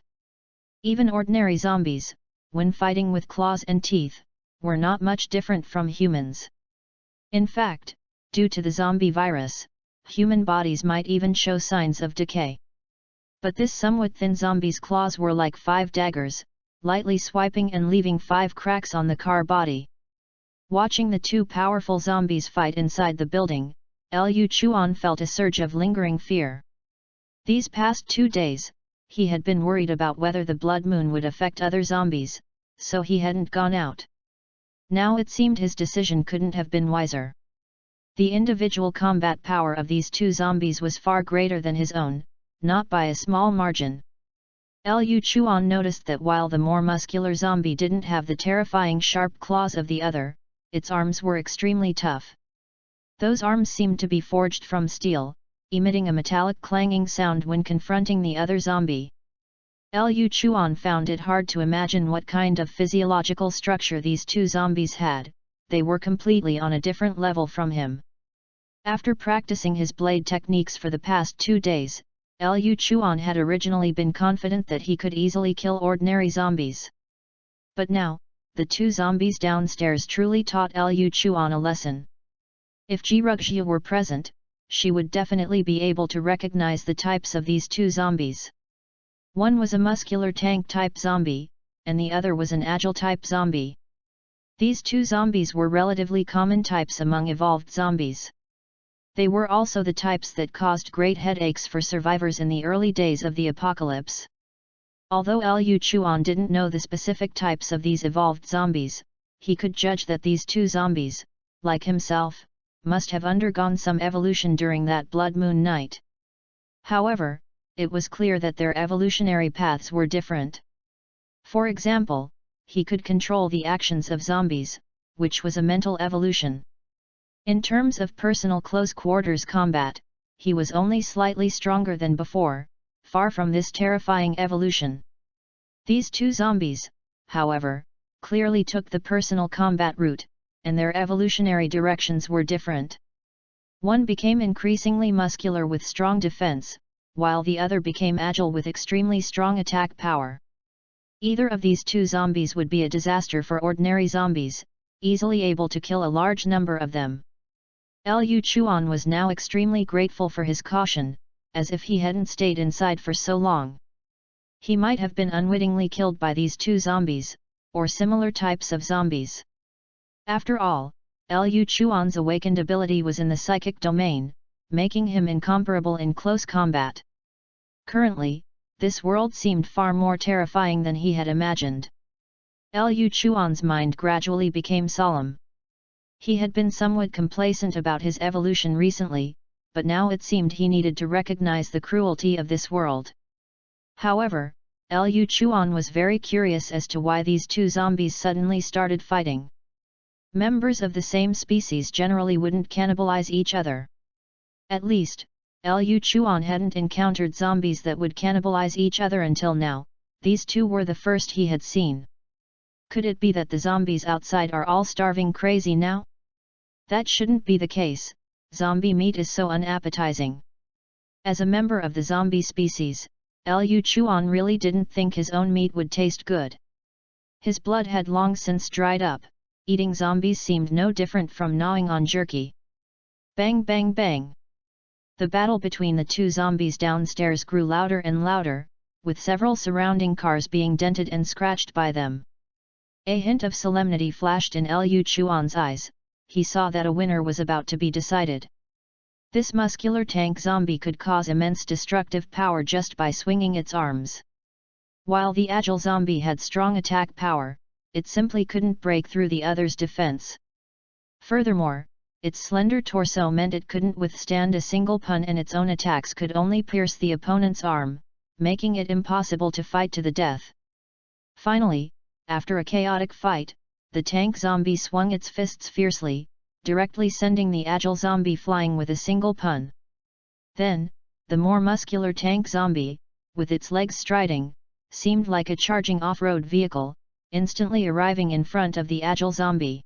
Even ordinary zombies, when fighting with claws and teeth, were not much different from humans. In fact, due to the zombie virus, human bodies might even show signs of decay. But this somewhat thin zombie's claws were like 5 daggers, lightly swiping and leaving 5 cracks on the car body. Watching the 2 powerful zombies fight inside the building, Liu Chuan felt a surge of lingering fear. These past 2 days, he had been worried about whether the blood moon would affect other zombies, so he hadn't gone out. Now it seemed his decision couldn't have been wiser. The individual combat power of these 2 zombies was far greater than his own, not by a small margin. Liu Chuan noticed that while the more muscular zombie didn't have the terrifying sharp claws of the other, its arms were extremely tough. Those arms seemed to be forged from steel, emitting a metallic clanging sound when confronting the other zombie. Liu Chuan found it hard to imagine what kind of physiological structure these 2 zombies had, they were completely on a different level from him. After practicing his blade techniques for the past 2 days, Liu Chuan had originally been confident that he could easily kill ordinary zombies. But now, the two zombies downstairs truly taught Liu Chuan a lesson. If Ji Ruxia were present, she would definitely be able to recognize the types of these two zombies. One was a muscular tank-type zombie, and the other was an agile-type zombie. These two zombies were relatively common types among evolved zombies. They were also the types that caused great headaches for survivors in the early days of the apocalypse. Although Liu Chuan didn't know the specific types of these evolved zombies, he could judge that these two zombies, like himself, must have undergone some evolution during that blood moon night. However, it was clear that their evolutionary paths were different. For example, he could control the actions of zombies, which was a mental evolution. In terms of personal close-quarters combat, he was only slightly stronger than before, far from this terrifying evolution. These two zombies, however, clearly took the personal combat route, and their evolutionary directions were different. One became increasingly muscular with strong defense, while the other became agile with extremely strong attack power. Either of these two zombies would be a disaster for ordinary zombies, easily able to kill a large number of them. Liu Chuan was now extremely grateful for his caution, as if he hadn't stayed inside for so long, he might have been unwittingly killed by these two zombies, or similar types of zombies. After all, Liu Chuan's awakened ability was in the psychic domain, making him incomparable in close combat. Currently, this world seemed far more terrifying than he had imagined. Liu Chuan's mind gradually became solemn. He had been somewhat complacent about his evolution recently, but now it seemed he needed to recognize the cruelty of this world. However, Liu Chuan was very curious as to why these two zombies suddenly started fighting. Members of the same species generally wouldn't cannibalize each other. At least, Liu Chuan hadn't encountered zombies that would cannibalize each other until now. These two were the first he had seen. Could it be that the zombies outside are all starving crazy now? That shouldn't be the case, zombie meat is so unappetizing. As a member of the zombie species, Liu Chuan really didn't think his own meat would taste good. His blood had long since dried up, eating zombies seemed no different from gnawing on jerky. Bang bang bang! The battle between the two zombies downstairs grew louder and louder, with several surrounding cars being dented and scratched by them. A hint of solemnity flashed in Liu Chuan's eyes. He saw that a winner was about to be decided. This muscular tank zombie could cause immense destructive power just by swinging its arms. While the agile zombie had strong attack power, it simply couldn't break through the other's defense. Furthermore, its slender torso meant it couldn't withstand a single punch, and its own attacks could only pierce the opponent's arm, making it impossible to fight to the death. Finally, after a chaotic fight, the tank zombie swung its fists fiercely, directly sending the agile zombie flying with a single punch. Then, the more muscular tank zombie, with its legs striding, seemed like a charging off-road vehicle, instantly arriving in front of the agile zombie.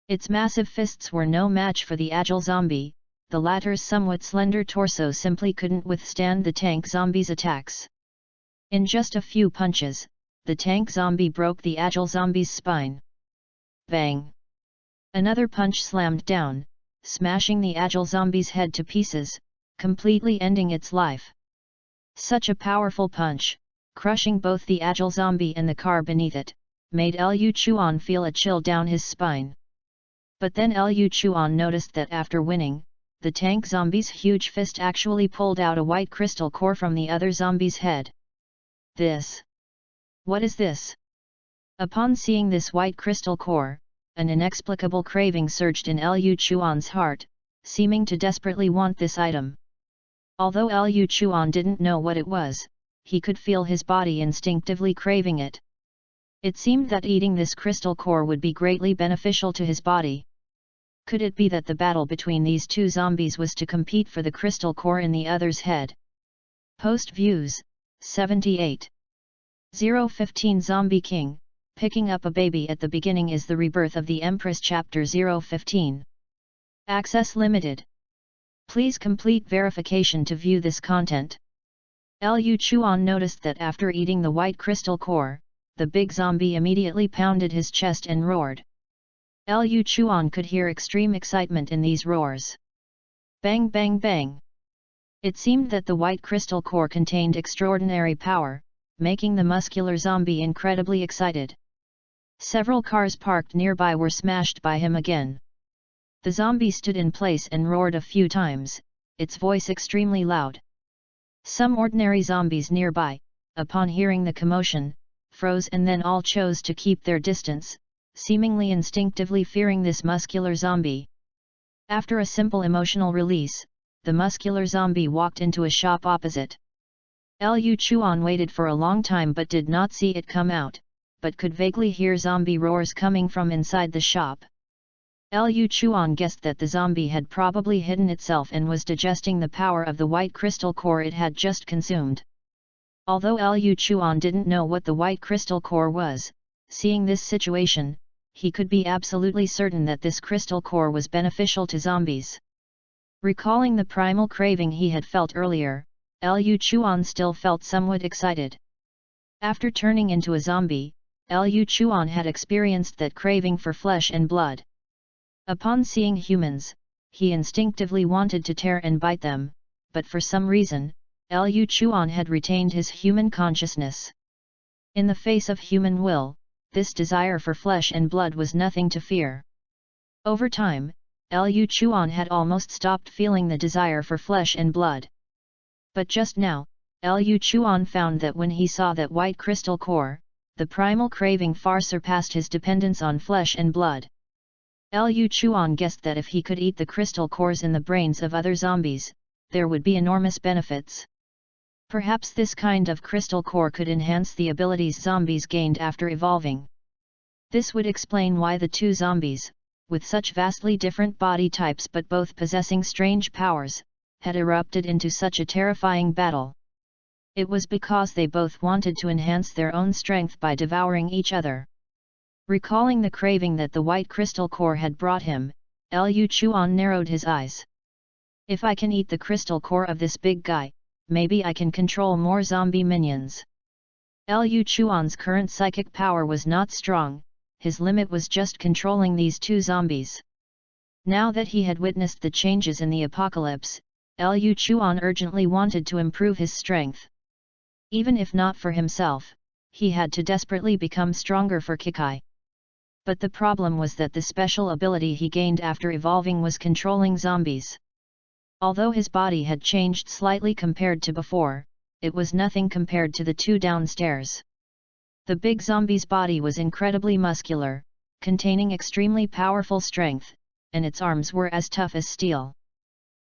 Its massive fists were no match for the agile zombie, the latter's somewhat slender torso simply couldn't withstand the tank zombie's attacks. In just a few punches, the tank zombie broke the agile zombie's spine. Bang! Another punch slammed down, smashing the agile zombie's head to pieces, completely ending its life. Such a powerful punch, crushing both the agile zombie and the car beneath it, made Liu Chuan feel a chill down his spine. But then Liu Chuan noticed that after winning, the tank zombie's huge fist actually pulled out a white crystal core from the other zombie's head. This? What is this? Upon seeing this white crystal core, an inexplicable craving surged in Liu Chuan's heart, seeming to desperately want this item. Although Liu Chuan didn't know what it was, he could feel his body instinctively craving it. It seemed that eating this crystal core would be greatly beneficial to his body. Could it be that the battle between these two zombies was to compete for the crystal core in the other's head? Post views, 78. 015 Zombie King, picking up a baby at the beginning is the rebirth of the Empress. Chapter 015. Access limited. Please complete verification to view this content. Liu Chuan noticed that after eating the white crystal core, the big zombie immediately pounded his chest and roared. Liu Chuan could hear extreme excitement in these roars. Bang bang bang! It seemed that the white crystal core contained extraordinary power, making the muscular zombie incredibly excited. Several cars parked nearby were smashed by him again. The zombie stood in place and roared a few times, its voice extremely loud. Some ordinary zombies nearby, upon hearing the commotion, froze and then all chose to keep their distance, seemingly instinctively fearing this muscular zombie. After a simple emotional release, the muscular zombie walked into a shop opposite. Liu Chuan waited for a long time but did not see it come out, but could vaguely hear zombie roars coming from inside the shop. Liu Chuan guessed that the zombie had probably hidden itself and was digesting the power of the white crystal core it had just consumed. Although Liu Chuan didn't know what the white crystal core was, seeing this situation, he could be absolutely certain that this crystal core was beneficial to zombies. Recalling the primal craving he had felt earlier, Liu Chuan still felt somewhat excited. After turning into a zombie, Liu Chuan had experienced that craving for flesh and blood. Upon seeing humans, he instinctively wanted to tear and bite them, but for some reason, Liu Chuan had retained his human consciousness. In the face of human will, this desire for flesh and blood was nothing to fear. Over time, Liu Chuan had almost stopped feeling the desire for flesh and blood. But just now, Liu Chuan found that when he saw that white crystal core, the primal craving far surpassed his dependence on flesh and blood. Liu Chuan guessed that if he could eat the crystal cores in the brains of other zombies, there would be enormous benefits. Perhaps this kind of crystal core could enhance the abilities zombies gained after evolving. This would explain why the two zombies, with such vastly different body types but both possessing strange powers, had erupted into such a terrifying battle. It was because they both wanted to enhance their own strength by devouring each other. Recalling the craving that the white crystal core had brought him, Liu Chuan narrowed his eyes. If I can eat the crystal core of this big guy, maybe I can control more zombie minions. Liu Chuan's current psychic power was not strong, his limit was just controlling these two zombies. Now that he had witnessed the changes in the apocalypse, Liu Chuan urgently wanted to improve his strength. Even if not for himself, he had to desperately become stronger for Kikai. But the problem was that the special ability he gained after evolving was controlling zombies. Although his body had changed slightly compared to before, it was nothing compared to the two downstairs. The big zombie's body was incredibly muscular, containing extremely powerful strength, and its arms were as tough as steel.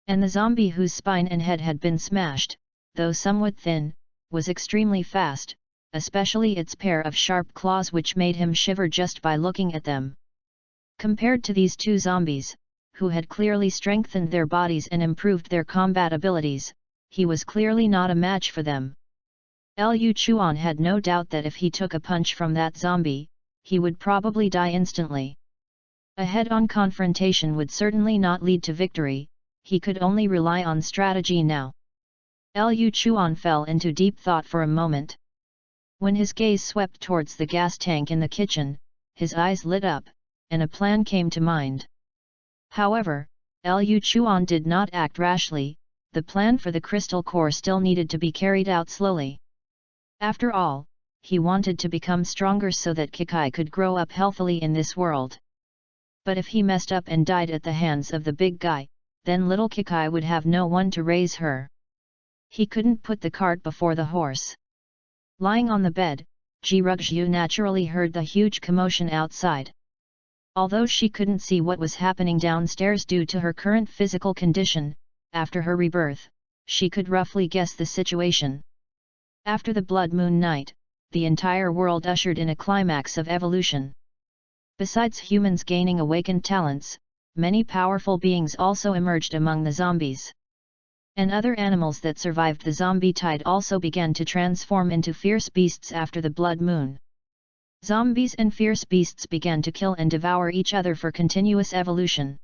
And the zombie whose spine and head had been smashed, though somewhat thin, was extremely fast, especially its pair of sharp claws which made him shiver just by looking at them. Compared to these two zombies, who had clearly strengthened their bodies and improved their combat abilities, he was clearly not a match for them. Liu Chuan had no doubt that if he took a punch from that zombie, he would probably die instantly. A head-on confrontation would certainly not lead to victory, he could only rely on strategy now. Liu Chuan fell into deep thought for a moment. When his gaze swept towards the gas tank in the kitchen, his eyes lit up, and a plan came to mind. However, Liu Chuan did not act rashly, the plan for the crystal core still needed to be carried out slowly. After all, he wanted to become stronger so that Kikai could grow up healthily in this world. But if he messed up and died at the hands of the big guy, then little Kikai would have no one to raise her. He couldn't put the cart before the horse. Lying on the bed, Ji Rugzhu naturally heard the huge commotion outside. Although she couldn't see what was happening downstairs due to her current physical condition, after her rebirth, she could roughly guess the situation. After the blood moon night, the entire world ushered in a climax of evolution. Besides humans gaining awakened talents, many powerful beings also emerged among the zombies. And other animals that survived the zombie tide also began to transform into fierce beasts after the blood moon. Zombies and fierce beasts began to kill and devour each other for continuous evolution.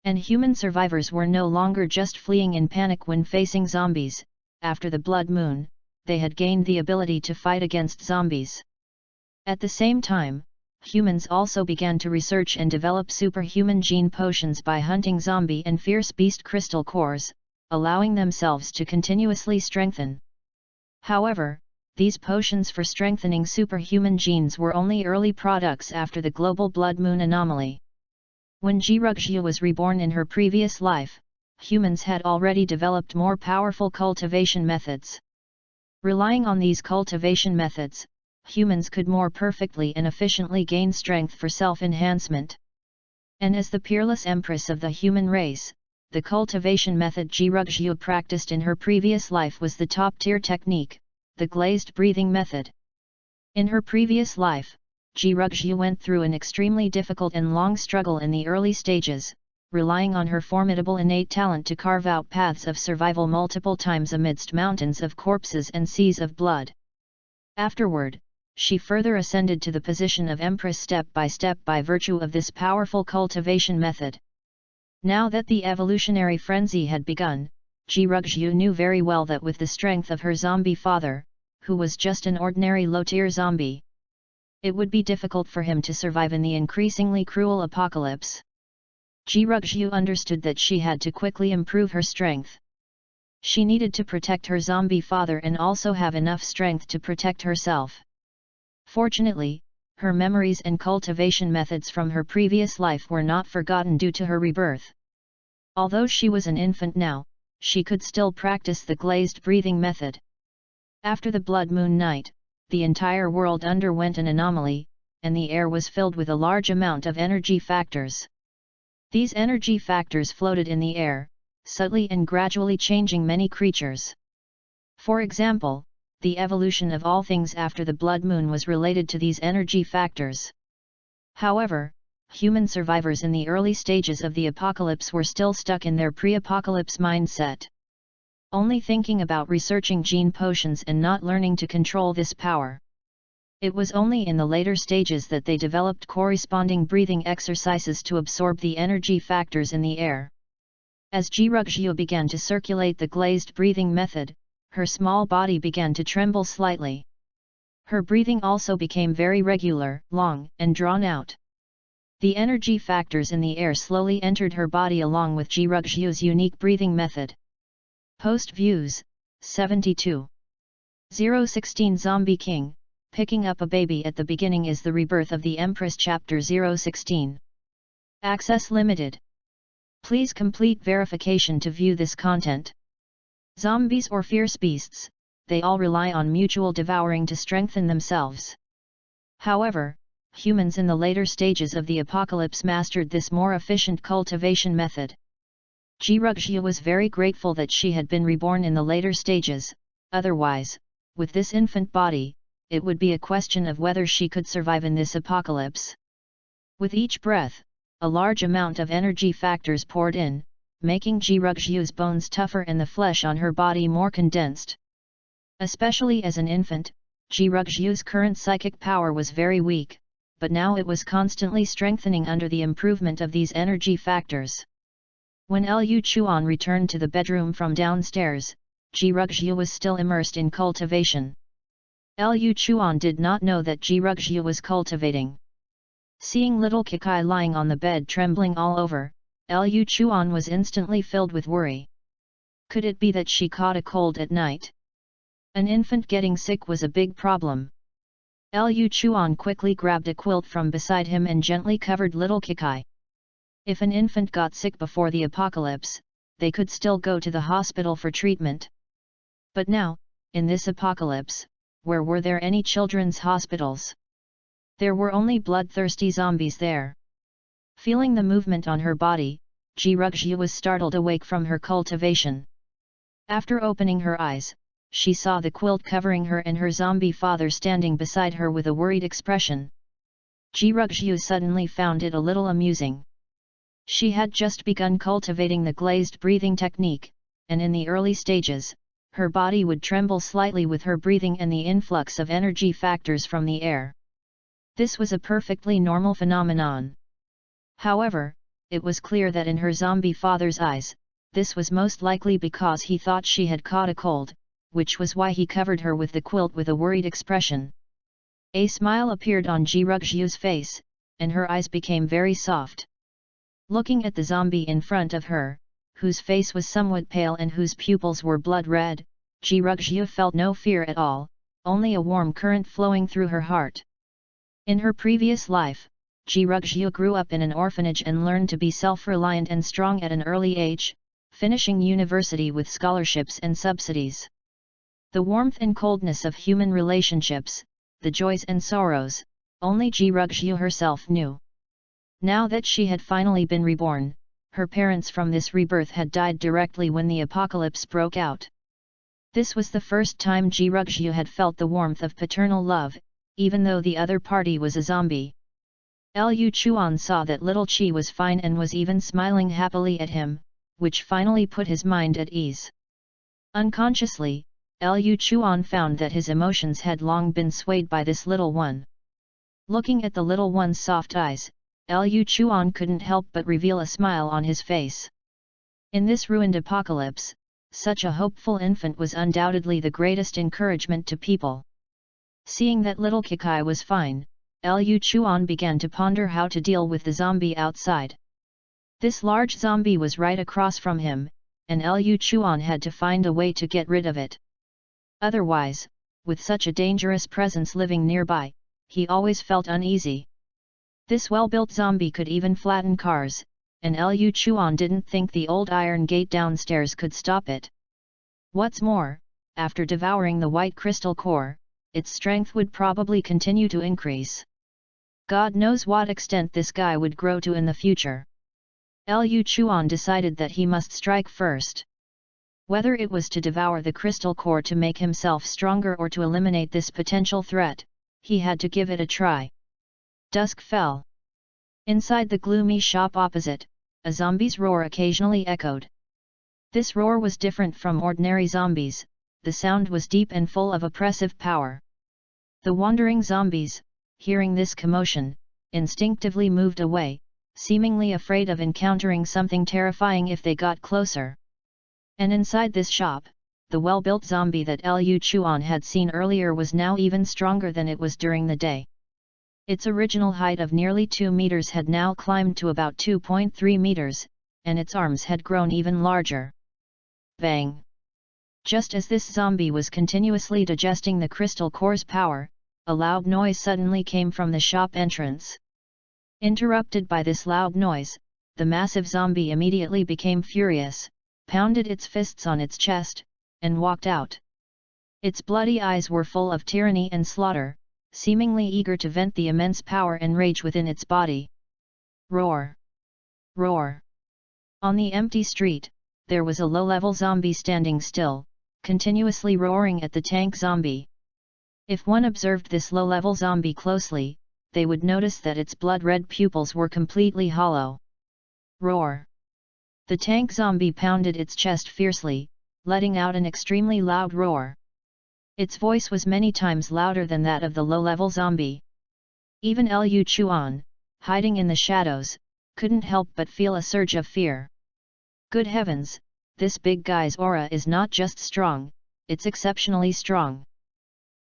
And human survivors were no longer just fleeing in panic when facing zombies. After the blood moon, they had gained the ability to fight against zombies. At the same time, humans also began to research and develop superhuman gene potions by hunting zombie and fierce beast crystal cores, allowing themselves to continuously strengthen. However, these potions for strengthening superhuman genes were only early products after the global blood moon anomaly. When Jirugzhu was reborn in her previous life, humans had already developed more powerful cultivation methods. Relying on these cultivation methods, humans could more perfectly and efficiently gain strength for self-enhancement. And as the peerless empress of the human race, the cultivation method Jirugzhu practiced in her previous life was the top-tier technique, the glazed breathing method. In her previous life, Jirugzhu went through an extremely difficult and long struggle in the early stages, relying on her formidable innate talent to carve out paths of survival multiple times amidst mountains of corpses and seas of blood. Afterward, she further ascended to the position of Empress step by virtue of this powerful cultivation method. Now that the evolutionary frenzy had begun, Jirugzhu knew very well that with the strength of her zombie father, who was just an ordinary low-tier zombie, it would be difficult for him to survive in the increasingly cruel apocalypse. Jirugzhu understood that she had to quickly improve her strength. She needed to protect her zombie father and also have enough strength to protect herself. Fortunately, her memories and cultivation methods from her previous life were not forgotten due to her rebirth. Although she was an infant now, she could still practice the glazed breathing method. After the blood moon night, the entire world underwent an anomaly, and the air was filled with a large amount of energy factors. These energy factors floated in the air, subtly and gradually changing many creatures. For example, the evolution of all things after the blood moon was related to these energy factors. However, human survivors in the early stages of the apocalypse were still stuck in their pre-apocalypse mindset, only thinking about researching gene potions and not learning to control this power. It was only in the later stages that they developed corresponding breathing exercises to absorb the energy factors in the air. As Jirugzhu began to circulate the glazed breathing method, her small body began to tremble slightly. Her breathing also became very regular, long, and drawn out. The energy factors in the air slowly entered her body along with Jirugzhu's unique breathing method. Post views, 72. 016 Zombie King, picking up a baby at the beginning is the rebirth of the Empress Chapter 016. Access limited. Please complete verification to view this content. Zombies or fierce beasts, they all rely on mutual devouring to strengthen themselves. However, humans in the later stages of the apocalypse mastered this more efficient cultivation method. Jirugzhu was very grateful that she had been reborn in the later stages, otherwise, with this infant body, it would be a question of whether she could survive in this apocalypse. With each breath, a large amount of energy factors poured in, making Jirugzhu's bones tougher and the flesh on her body more condensed. Especially as an infant, Jirugzhu's current psychic power was very weak, but now it was constantly strengthening under the improvement of these energy factors. When Liu Chuan returned to the bedroom from downstairs, Jirugzhu was still immersed in cultivation. Liu Chuan did not know that Jirugzhu was cultivating. Seeing little Kikai lying on the bed trembling all over, Liu Chuan was instantly filled with worry. Could it be that she caught a cold at night? An infant getting sick was a big problem. Liu Chuan quickly grabbed a quilt from beside him and gently covered little Kikai. If an infant got sick before the apocalypse, they could still go to the hospital for treatment. But now, in this apocalypse, where were there any children's hospitals? There were only bloodthirsty zombies there. Feeling the movement on her body, Jirugzhu was startled awake from her cultivation. After opening her eyes, she saw the quilt covering her and her zombie father standing beside her with a worried expression. Jirugzhu suddenly found it a little amusing. She had just begun cultivating the glazed breathing technique, and in the early stages, her body would tremble slightly with her breathing and the influx of energy factors from the air. This was a perfectly normal phenomenon. However, it was clear that in her zombie father's eyes, this was most likely because he thought she had caught a cold, which was why he covered her with the quilt with a worried expression. A smile appeared on Ji Rugjiu's face, and her eyes became very soft. Looking at the zombie in front of her, whose face was somewhat pale and whose pupils were blood red, Ji Rugjiu felt no fear at all, only a warm current flowing through her heart. In her previous life, Ji Rugjiu grew up in an orphanage and learned to be self-reliant and strong at an early age, finishing university with scholarships and subsidies. The warmth and coldness of human relationships, the joys and sorrows, only Ji Rugjiu herself knew. Now that she had finally been reborn, her parents from this rebirth had died directly when the apocalypse broke out. This was the first time Ji Rugjiu had felt the warmth of paternal love, even though the other party was a zombie. Liu Chuan saw that little Qi was fine and was even smiling happily at him, which finally put his mind at ease. Unconsciously, Liu Chuan found that his emotions had long been swayed by this little one. Looking at the little one's soft eyes, Liu Chuan couldn't help but reveal a smile on his face. In this ruined apocalypse, such a hopeful infant was undoubtedly the greatest encouragement to people. Seeing that little Kikai was fine, Liu Chuan began to ponder how to deal with the zombie outside. This large zombie was right across from him, and Liu Chuan had to find a way to get rid of it. Otherwise, with such a dangerous presence living nearby, he always felt uneasy. This well-built zombie could even flatten cars, and Liu Chuan didn't think the old iron gate downstairs could stop it. What's more, after devouring the white crystal core, its strength would probably continue to increase. God knows what extent this guy would grow to in the future. Liu Chuan decided that he must strike first. Whether it was to devour the crystal core to make himself stronger or to eliminate this potential threat, he had to give it a try. Dusk fell. Inside the gloomy shop opposite, a zombie's roar occasionally echoed. This roar was different from ordinary zombies, the sound was deep and full of oppressive power. The wandering zombies, hearing this commotion, instinctively moved away, seemingly afraid of encountering something terrifying if they got closer. And inside this shop, the well-built zombie that Liu Chuan had seen earlier was now even stronger than it was during the day. Its original height of nearly 2 meters had now climbed to about 2.3 meters, and its arms had grown even larger. Bang! Just as this zombie was continuously digesting the crystal core's power, a loud noise suddenly came from the shop entrance. Interrupted by this loud noise, the massive zombie immediately became furious, pounded its fists on its chest, and walked out. Its bloody eyes were full of tyranny and slaughter, seemingly eager to vent the immense power and rage within its body. Roar! Roar! On the empty street, there was a low-level zombie standing still, continuously roaring at the tank zombie. If one observed this low-level zombie closely, they would notice that its blood-red pupils were completely hollow. Roar! The tank zombie pounded its chest fiercely, letting out an extremely loud roar. Its voice was many times louder than that of the low-level zombie. Even Liu Chuan, hiding in the shadows, couldn't help but feel a surge of fear. Good heavens, this big guy's aura is not just strong, it's exceptionally strong.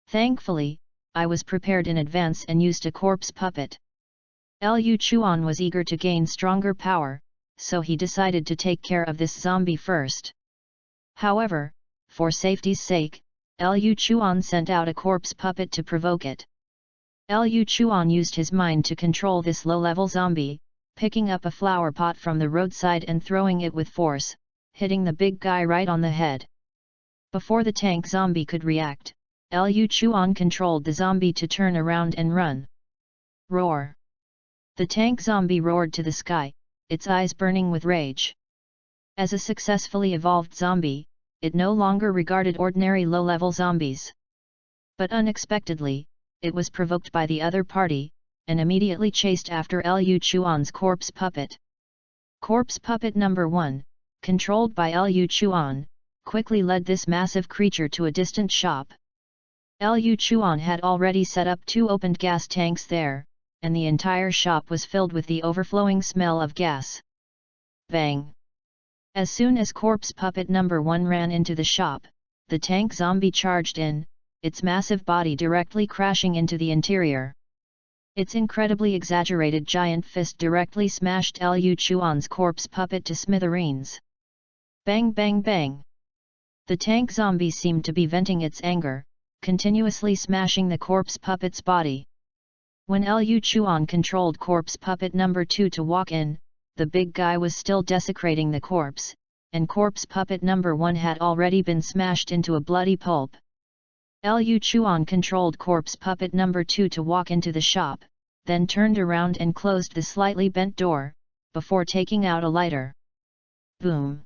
Thankfully, I was prepared in advance and used a corpse puppet. Liu Chuan was eager to gain stronger power, so he decided to take care of this zombie first. However, for safety's sake, Liu Chuan sent out a corpse puppet to provoke it. Liu Chuan used his mind to control this low-level zombie, picking up a flower pot from the roadside and throwing it with force, hitting the big guy right on the head. Before the tank zombie could react, Liu Chuan controlled the zombie to turn around and run. Roar! The tank zombie roared to the sky, its eyes burning with rage. As a successfully evolved zombie, it no longer regarded ordinary low-level zombies. But unexpectedly, it was provoked by the other party, and immediately chased after Liu Chuan's corpse puppet. Corpse puppet number 1, controlled by Liu Chuan, quickly led this massive creature to a distant shop. Liu Chuan had already set up 2 opened gas tanks there, and the entire shop was filled with the overflowing smell of gas. Bang! As soon as corpse puppet number 1 ran into the shop, the tank zombie charged in, its massive body directly crashing into the interior. Its incredibly exaggerated giant fist directly smashed Liu Chuan's corpse puppet to smithereens. Bang bang bang! The tank zombie seemed to be venting its anger, continuously smashing the corpse puppet's body. When Liu Chuan controlled corpse puppet number 2 to walk in, the big guy was still desecrating the corpse, and corpse puppet number 1 had already been smashed into a bloody pulp. Liu Chuan controlled corpse puppet number 2 to walk into the shop, then turned around and closed the slightly bent door, before taking out a lighter. Boom!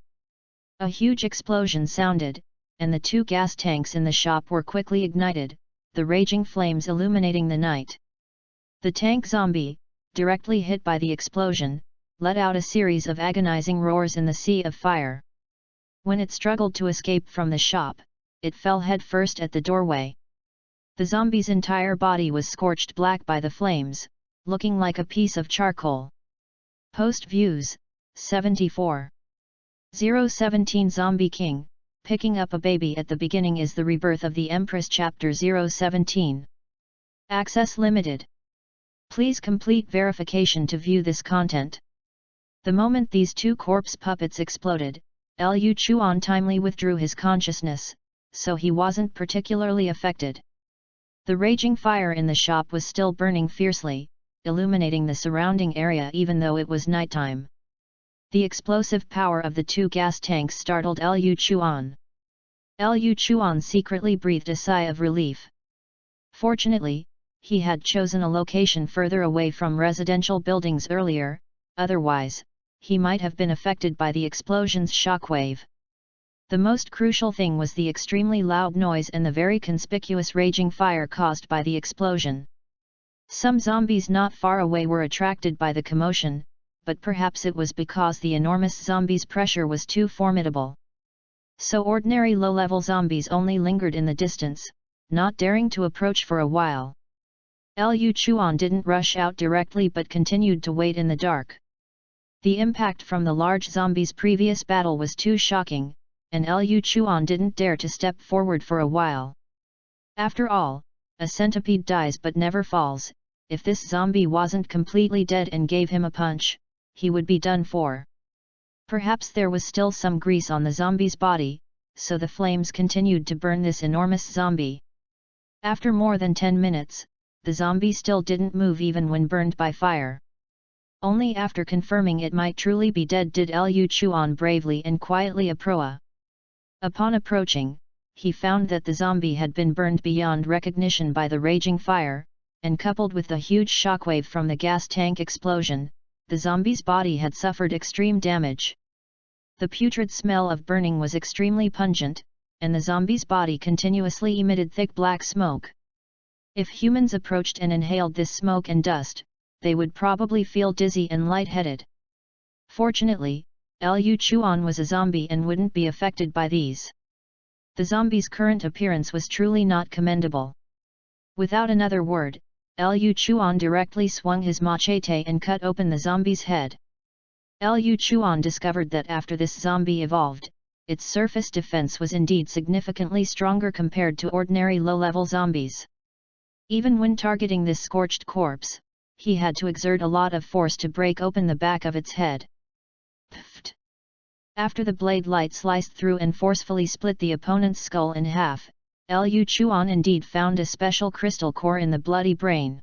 A huge explosion sounded, and the 2 gas tanks in the shop were quickly ignited, the raging flames illuminating the night. The tank zombie, directly hit by the explosion, let out a series of agonizing roars in the sea of fire. When it struggled to escape from the shop, it fell headfirst at the doorway. The zombie's entire body was scorched black by the flames, looking like a piece of charcoal. Post views, 74. 017 Zombie King, picking up a baby at the beginning is the rebirth of the Empress Chapter 017. Access limited. Please complete verification to view this content. The moment these 2 corpse puppets exploded, Liu Chuan timely withdrew his consciousness, so he wasn't particularly affected. The raging fire in the shop was still burning fiercely, illuminating the surrounding area even though it was nighttime. The explosive power of the 2 gas tanks startled Liu Chuan. Liu Chuan secretly breathed a sigh of relief. Fortunately, he had chosen a location further away from residential buildings earlier, otherwise, he might have been affected by the explosion's shockwave. The most crucial thing was the extremely loud noise and the very conspicuous raging fire caused by the explosion. Some zombies not far away were attracted by the commotion, but perhaps it was because the enormous zombies' pressure was too formidable. So ordinary low-level zombies only lingered in the distance, not daring to approach for a while. Liu Chuan didn't rush out directly but continued to wait in the dark. The impact from the large zombies' previous battle was too shocking, and Liu Chuan didn't dare to step forward for a while. After all, a centipede dies but never falls. If this zombie wasn't completely dead and gave him a punch, he would be done for. Perhaps there was still some grease on the zombie's body, so the flames continued to burn this enormous zombie. After more than 10 minutes, the zombie still didn't move even when burned by fire. Only after confirming it might truly be dead did Liu Chuan bravely and quietly approach. Upon approaching, he found that the zombie had been burned beyond recognition by the raging fire, and coupled with the huge shockwave from the gas tank explosion, the zombie's body had suffered extreme damage. The putrid smell of burning was extremely pungent, and the zombie's body continuously emitted thick black smoke. If humans approached and inhaled this smoke and dust, they would probably feel dizzy and lightheaded. Fortunately, Liu Chuan was a zombie and wouldn't be affected by these. The zombie's current appearance was truly not commendable. Without another word, Liu Chuan directly swung his machete and cut open the zombie's head. Liu Chuan discovered that after this zombie evolved, its surface defense was indeed significantly stronger compared to ordinary low-level zombies. Even when targeting this scorched corpse, he had to exert a lot of force to break open the back of its head. Pfft! After the blade light sliced through and forcefully split the opponent's skull in half, Liu Chuan indeed found a special crystal core in the bloody brain.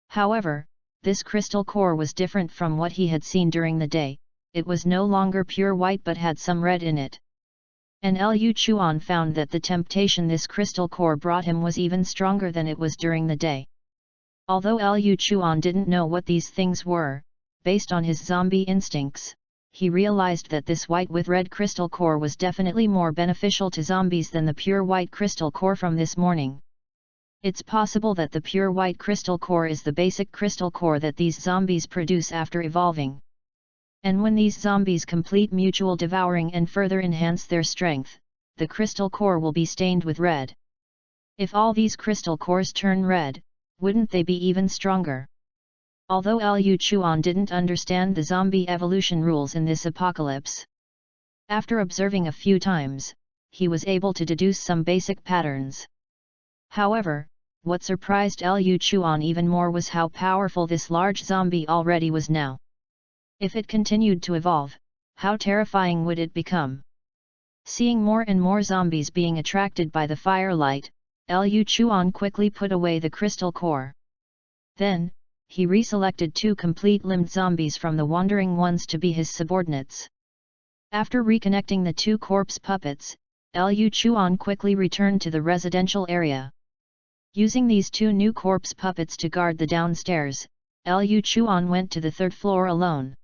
However, this crystal core was different from what he had seen during the day. It was no longer pure white but had some red in it. And Liu Chuan found that the temptation this crystal core brought him was even stronger than it was during the day. Although Liu Chuan didn't know what these things were, based on his zombie instincts, he realized that this white with red crystal core was definitely more beneficial to zombies than the pure white crystal core from this morning. It's possible that the pure white crystal core is the basic crystal core that these zombies produce after evolving. And when these zombies complete mutual devouring and further enhance their strength, the crystal core will be stained with red. If all these crystal cores turn red, wouldn't they be even stronger? Although Liu Chuan didn't understand the zombie evolution rules in this apocalypse, after observing a few times, he was able to deduce some basic patterns. However, what surprised Liu Chuan even more was how powerful this large zombie already was now. If it continued to evolve, how terrifying would it become? Seeing more and more zombies being attracted by the firelight, Liu Chuan quickly put away the crystal core. Then, he reselected 2 complete-limbed zombies from the wandering ones to be his subordinates. After reconnecting the 2 corpse puppets, Liu Chuan quickly returned to the residential area. Using these 2 new corpse puppets to guard the downstairs, Liu Chuan went to the 3rd floor alone.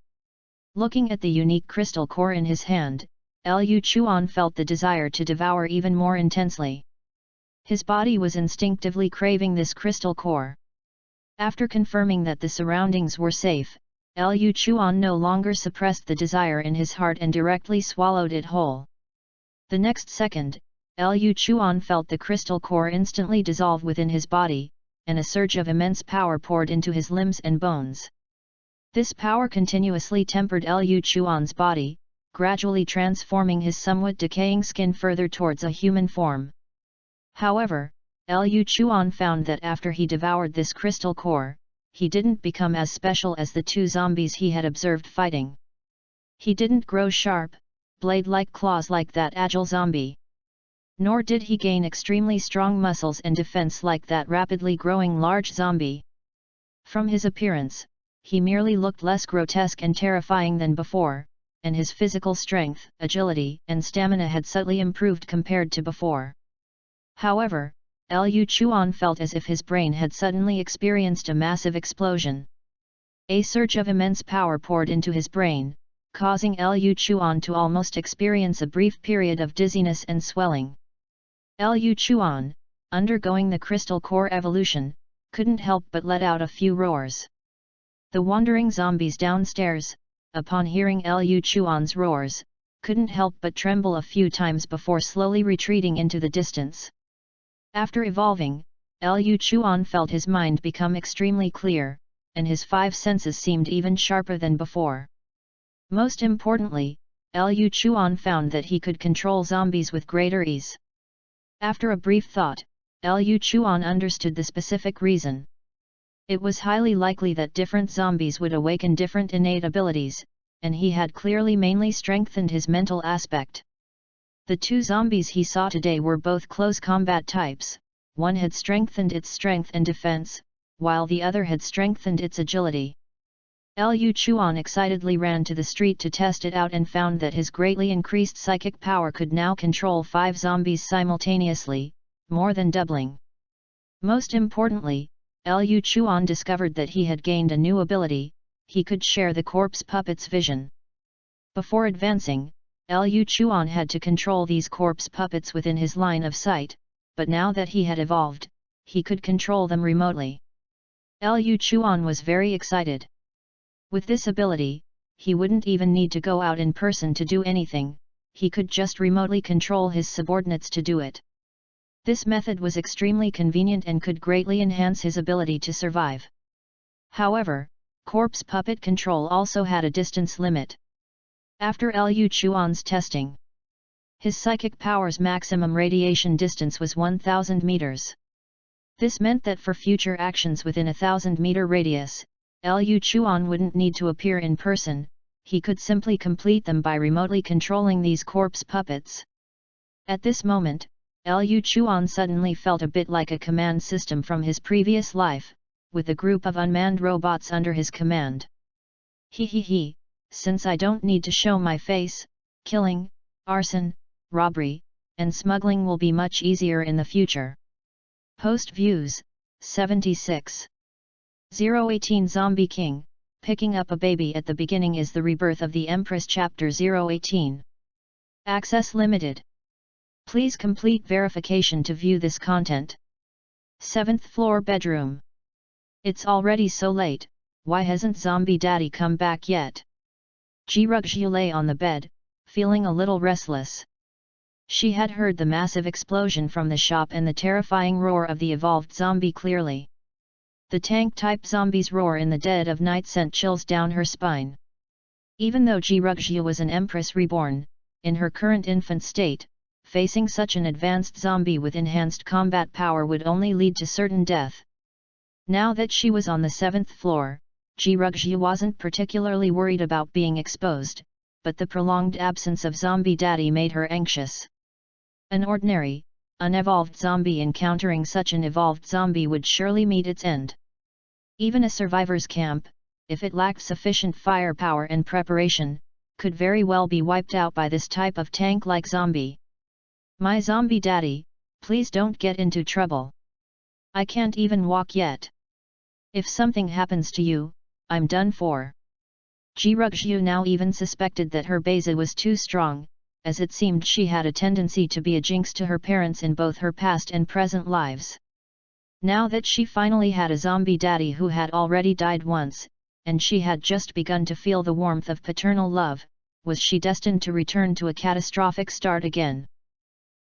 Looking at the unique crystal core in his hand, Liu Chuan felt the desire to devour even more intensely. His body was instinctively craving this crystal core. After confirming that the surroundings were safe, Liu Chuan no longer suppressed the desire in his heart and directly swallowed it whole. The next second, Liu Chuan felt the crystal core instantly dissolve within his body, and a surge of immense power poured into his limbs and bones. This power continuously tempered Liu Chuan's body, gradually transforming his somewhat decaying skin further towards a human form. However, Liu Chuan found that after he devoured this crystal core, he didn't become as special as the 2 zombies he had observed fighting. He didn't grow sharp, blade-like claws like that agile zombie. Nor did he gain extremely strong muscles and defense like that rapidly growing large zombie. From his appearance, he merely looked less grotesque and terrifying than before, and his physical strength, agility, and stamina had subtly improved compared to before. However, Liu Chuan felt as if his brain had suddenly experienced a massive explosion. A surge of immense power poured into his brain, causing Liu Chuan to almost experience a brief period of dizziness and swelling. Liu Chuan, undergoing the crystal core evolution, couldn't help but let out a few roars. The wandering zombies downstairs, upon hearing Liu Chuan's roars, couldn't help but tremble a few times before slowly retreating into the distance. After evolving, Liu Chuan felt his mind become extremely clear, and his 5 senses seemed even sharper than before. Most importantly, Liu Chuan found that he could control zombies with greater ease. After a brief thought, Liu Chuan understood the specific reason. It was highly likely that different zombies would awaken different innate abilities, and he had clearly mainly strengthened his mental aspect. The 2 zombies he saw today were both close combat types, one had strengthened its strength and defense, while the other had strengthened its agility. Liu Chuan excitedly ran to the street to test it out and found that his greatly increased psychic power could now control 5 zombies simultaneously, more than doubling. Most importantly, Liu Chuan discovered that he had gained a new ability: he could share the corpse puppet's vision. Before advancing, Liu Chuan had to control these corpse puppets within his line of sight, but now that he had evolved, he could control them remotely. Liu Chuan was very excited. With this ability, he wouldn't even need to go out in person to do anything, he could just remotely control his subordinates to do it. This method was extremely convenient and could greatly enhance his ability to survive. However, corpse puppet control also had a distance limit. After Liu Chuan's testing, his psychic power's maximum radiation distance was 1000 meters. This meant that for future actions within a 1000-meter radius, Liu Chuan wouldn't need to appear in person, he could simply complete them by remotely controlling these corpse puppets. At this moment, Liu Chuan suddenly felt a bit like a command system from his previous life, with a group of unmanned robots under his command. He, since I don't need to show my face, killing, arson, robbery, and smuggling will be much easier in the future. Post views, 76. 018 Zombie King, picking up a baby at the beginning is the rebirth of the Empress. Chapter 018. Access limited. Please complete verification to view this content. 7th floor bedroom. It's already so late, why hasn't Zombie Daddy come back yet? Ji-Rugjiu lay on the bed, feeling a little restless. She had heard the massive explosion from the shop and the terrifying roar of the evolved zombie clearly. The tank-type zombie's roar in the dead of night sent chills down her spine. Even though Ji-Rugjiu was an Empress reborn, in her current infant state, facing such an advanced zombie with enhanced combat power would only lead to certain death. Now that she was on the 7th floor, Ji-Rugzhu wasn't particularly worried about being exposed, but the prolonged absence of Zombie Daddy made her anxious. An ordinary, unevolved zombie encountering such an evolved zombie would surely meet its end. Even a survivor's camp, if it lacked sufficient firepower and preparation, could very well be wiped out by this type of tank-like zombie. "My Zombie Daddy, please don't get into trouble. I can't even walk yet. If something happens to you, I'm done for." Ji-Rugzhu now even suspected that her beza was too strong, as it seemed she had a tendency to be a jinx to her parents in both her past and present lives. Now that she finally had a zombie daddy who had already died once, and she had just begun to feel the warmth of paternal love, was she destined to return to a catastrophic start again?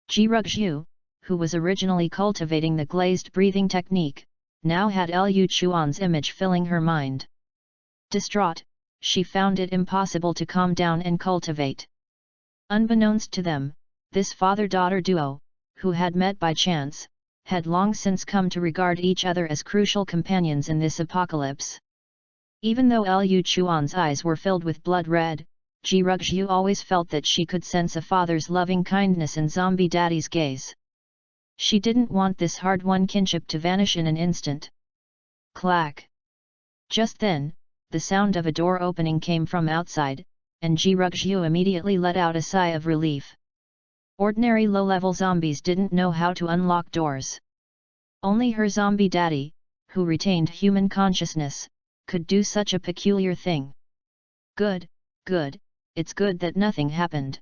Ji-Rugzhu, who was originally cultivating the glazed breathing technique, now had Lu Chuan's image filling her mind. Distraught, she found it impossible to calm down and cultivate. Unbeknownst to them, this father-daughter duo, who had met by chance, had long since come to regard each other as crucial companions in this apocalypse. Even though Lu Chuan's eyes were filled with blood red, Ji-Rugzhu always felt that she could sense a father's loving kindness in Zombie Daddy's gaze. She didn't want this hard-won kinship to vanish in an instant. Clack! Just then, the sound of a door opening came from outside, and Ji-Rugzhu immediately let out a sigh of relief. Ordinary low-level zombies didn't know how to unlock doors. Only her Zombie Daddy, who retained human consciousness, could do such a peculiar thing. "Good, good, it's good that nothing happened."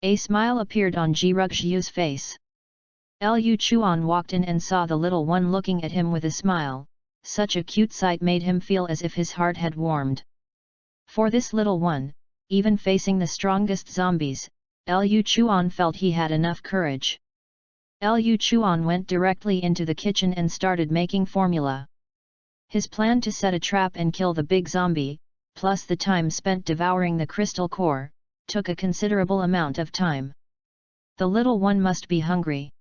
A smile appeared on Ji-Rugzhu's face. Lu Chuan walked in and saw the little one looking at him with a smile. Such a cute sight made him feel as if his heart had warmed. For this little one, even facing the strongest zombies, Lu Chuan felt he had enough courage. Lu Chuan went directly into the kitchen and started making formula. His plan to set a trap and kill the big zombie, plus the time spent devouring the crystal core, took a considerable amount of time. The little one must be hungry.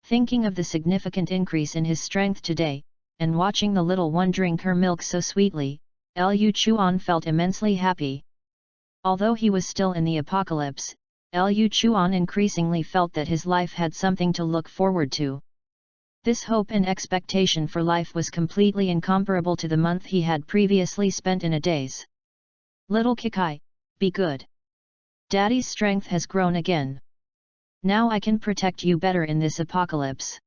Thinking of the significant increase in his strength today, and watching the little one drink her milk so sweetly, Lu Chuan felt immensely happy. Although he was still in the apocalypse, Lu Chuan increasingly felt that his life had something to look forward to. This hope and expectation for life was completely incomparable to the month he had previously spent in a daze. "Little Kikai, be good. Daddy's strength has grown again. Now I can protect you better in this apocalypse."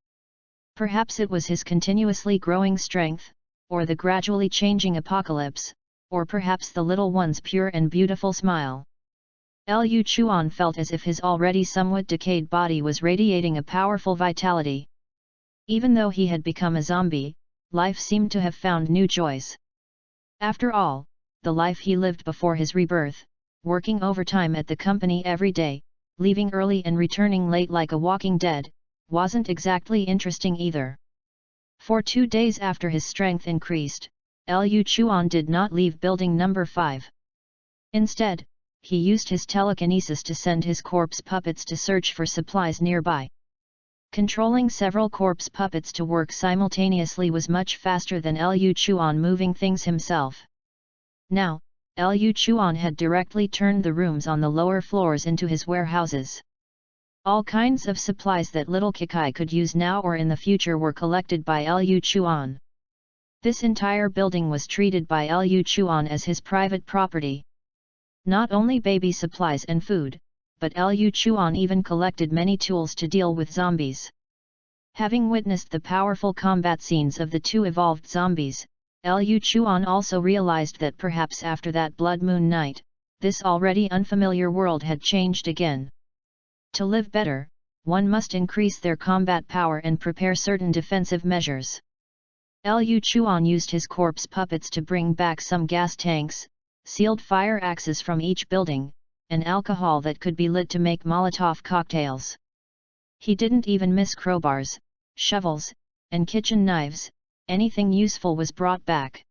Perhaps it was his continuously growing strength, or the gradually changing apocalypse, or perhaps the little one's pure and beautiful smile. Lu Chuan felt as if his already somewhat decayed body was radiating a powerful vitality. Even though he had become a zombie, life seemed to have found new joys. After all, the life he lived before his rebirth, working overtime at the company every day, leaving early and returning late like a walking dead, wasn't exactly interesting either. For 2 days after his strength increased, Lu Chuan did not leave building number 5. Instead, he used his telekinesis to send his corpse puppets to search for supplies nearby. Controlling several corpse puppets to work simultaneously was much faster than Lu Chuan moving things himself. Now, Lu Chuan had directly turned the rooms on the lower floors into his warehouses. All kinds of supplies that little Kikai could use now or in the future were collected by Lu Chuan. This entire building was treated by Lu Chuan as his private property. Not only baby supplies and food, but Lu Chuan even collected many tools to deal with zombies. Having witnessed the powerful combat scenes of the 2 evolved zombies, Lu Chuan also realized that perhaps after that blood moon night, this already unfamiliar world had changed again. To live better, one must increase their combat power and prepare certain defensive measures. Lu Chuan used his corpse puppets to bring back some gas tanks, sealed fire axes from each building, and alcohol that could be lit to make Molotov cocktails. He didn't even miss crowbars, shovels, and kitchen knives. Anything useful was brought back.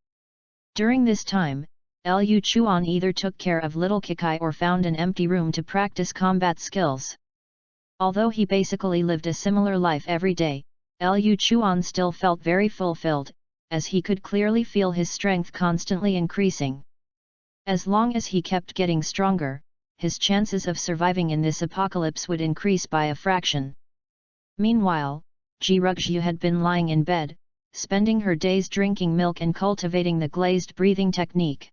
During this time, Lu Chuan either took care of little Kikai or found an empty room to practice combat skills. Although he basically lived a similar life every day, Liu Chuan still felt very fulfilled, as he could clearly feel his strength constantly increasing. As long as he kept getting stronger, his chances of surviving in this apocalypse would increase by a fraction. Meanwhile, Ji Ruxu had been lying in bed, spending her days drinking milk and cultivating the glazed breathing technique.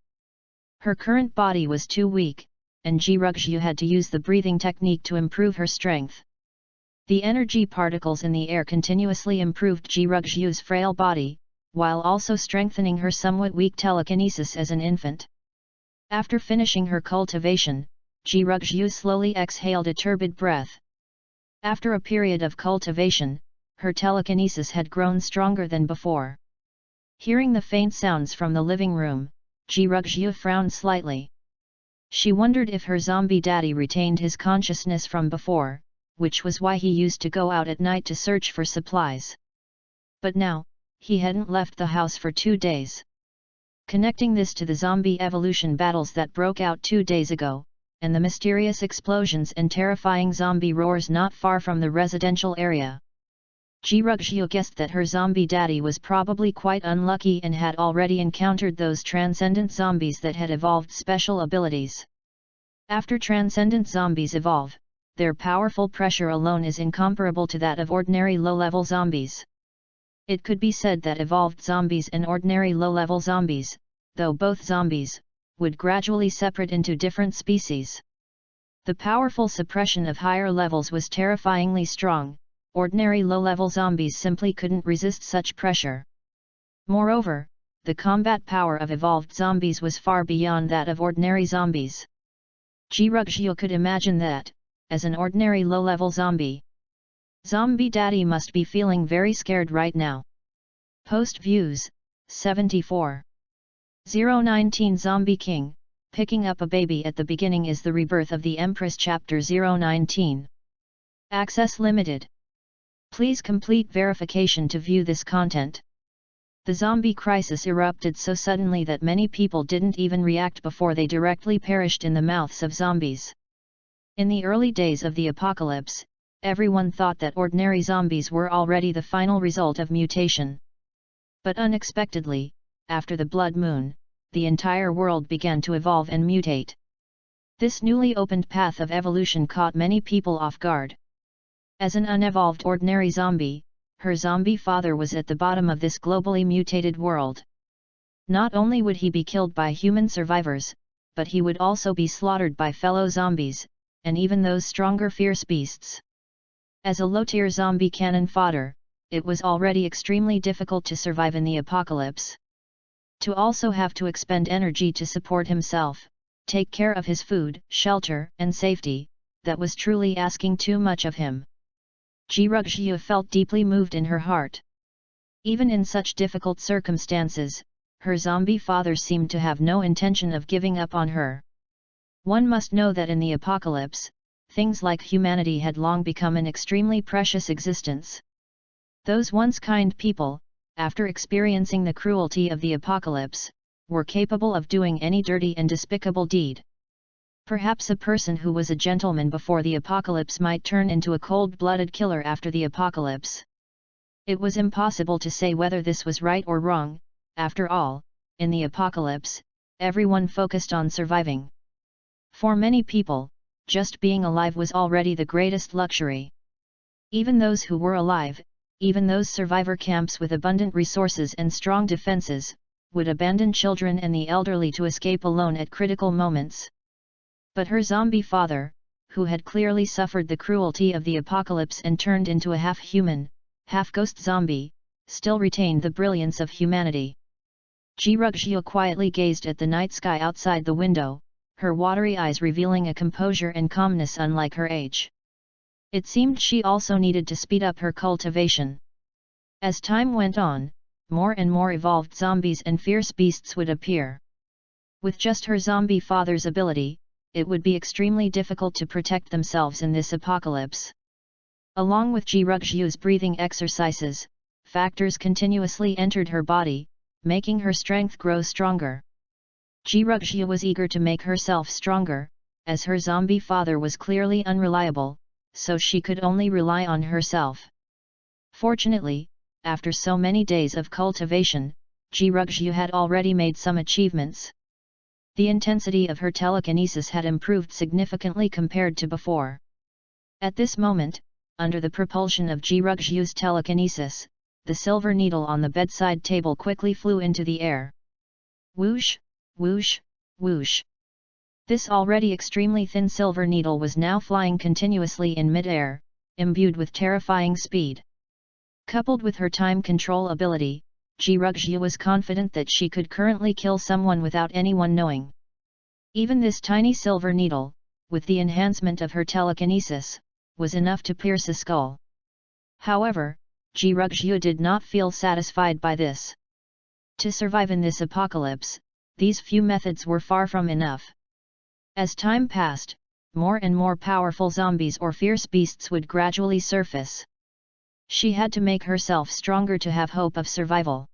Her current body was too weak, and Ji Ruxu had to use the breathing technique to improve her strength. The energy particles in the air continuously improved Ji Ruxu's frail body, while also strengthening her somewhat weak telekinesis as an infant. After finishing her cultivation, Ji Ruxu slowly exhaled a turbid breath. After a period of cultivation, her telekinesis had grown stronger than before. Hearing the faint sounds from the living room, Ji Ruxu frowned slightly. She wondered if her zombie daddy retained his consciousness from before, which was why he used to go out at night to search for supplies. But now, he hadn't left the house for 2 days. Connecting this to the zombie evolution battles that broke out 2 days ago, and the mysterious explosions and terrifying zombie roars not far from the residential area, Ji Ruxu guessed that her zombie daddy was probably quite unlucky and had already encountered those transcendent zombies that had evolved special abilities. After transcendent zombies evolve, their powerful pressure alone is incomparable to that of ordinary low-level zombies. It could be said that evolved zombies and ordinary low-level zombies, though both zombies, would gradually separate into different species. The powerful suppression of higher levels was terrifyingly strong. Ordinary low-level zombies simply couldn't resist such pressure. Moreover, the combat power of evolved zombies was far beyond that of ordinary zombies. Ji Ruxu could imagine that, as an ordinary low-level zombie, Zombie Daddy must be feeling very scared right now. Post Views, 74. 019 Zombie King, picking up a baby at the beginning is the rebirth of the Empress Chapter 019. Access limited. Please complete verification to view this content. The zombie crisis erupted so suddenly that many people didn't even react before they directly perished in the mouths of zombies. In the early days of the apocalypse, everyone thought that ordinary zombies were already the final result of mutation. But unexpectedly, after the blood moon, the entire world began to evolve and mutate. This newly opened path of evolution caught many people off guard. As an unevolved ordinary zombie, her zombie father was at the bottom of this globally mutated world. Not only would he be killed by human survivors, but he would also be slaughtered by fellow zombies, and even those stronger fierce beasts. As a low-tier zombie cannon fodder, it was already extremely difficult to survive in the apocalypse. To also have to expend energy to support himself, take care of his food, shelter, and safety, that was truly asking too much of him. Ji Ruxu felt deeply moved in her heart. Even in such difficult circumstances, her zombie father seemed to have no intention of giving up on her. One must know that in the apocalypse, things like humanity had long become an extremely precious existence. Those once kind people, after experiencing the cruelty of the apocalypse, were capable of doing any dirty and despicable deed. Perhaps a person who was a gentleman before the apocalypse might turn into a cold-blooded killer after the apocalypse. It was impossible to say whether this was right or wrong. After all, in the apocalypse, everyone focused on surviving. For many people, just being alive was already the greatest luxury. Even those who were alive, even those survivor camps with abundant resources and strong defenses, would abandon children and the elderly to escape alone at critical moments. But her zombie father, who had clearly suffered the cruelty of the apocalypse and turned into a half-human, half-ghost zombie, still retained the brilliance of humanity. Ji Ruxu quietly gazed at the night sky outside the window, her watery eyes revealing a composure and calmness unlike her age. It seemed she also needed to speed up her cultivation. As time went on, more and more evolved zombies and fierce beasts would appear. With just her zombie father's ability, it would be extremely difficult to protect themselves in this apocalypse. Along with Ji Ruxu's breathing exercises, factors continuously entered her body, making her strength grow stronger. Ji Ruxu was eager to make herself stronger, as her zombie father was clearly unreliable, so she could only rely on herself. Fortunately, after so many days of cultivation, Jirugzhu had already made some achievements. The intensity of her telekinesis had improved significantly compared to before. At this moment, under the propulsion of Jirugzhu's telekinesis, the silver needle on the bedside table quickly flew into the air. Whoosh, whoosh, whoosh. This already extremely thin silver needle was now flying continuously in mid-air, imbued with terrifying speed. Coupled with her time control ability, Jirugzhu was confident that she could currently kill someone without anyone knowing. Even this tiny silver needle, with the enhancement of her telekinesis, was enough to pierce a skull. However, Jirugzhu did not feel satisfied by this. To survive in this apocalypse, these few methods were far from enough. As time passed, more and more powerful zombies or fierce beasts would gradually surface. She had to make herself stronger to have hope of survival.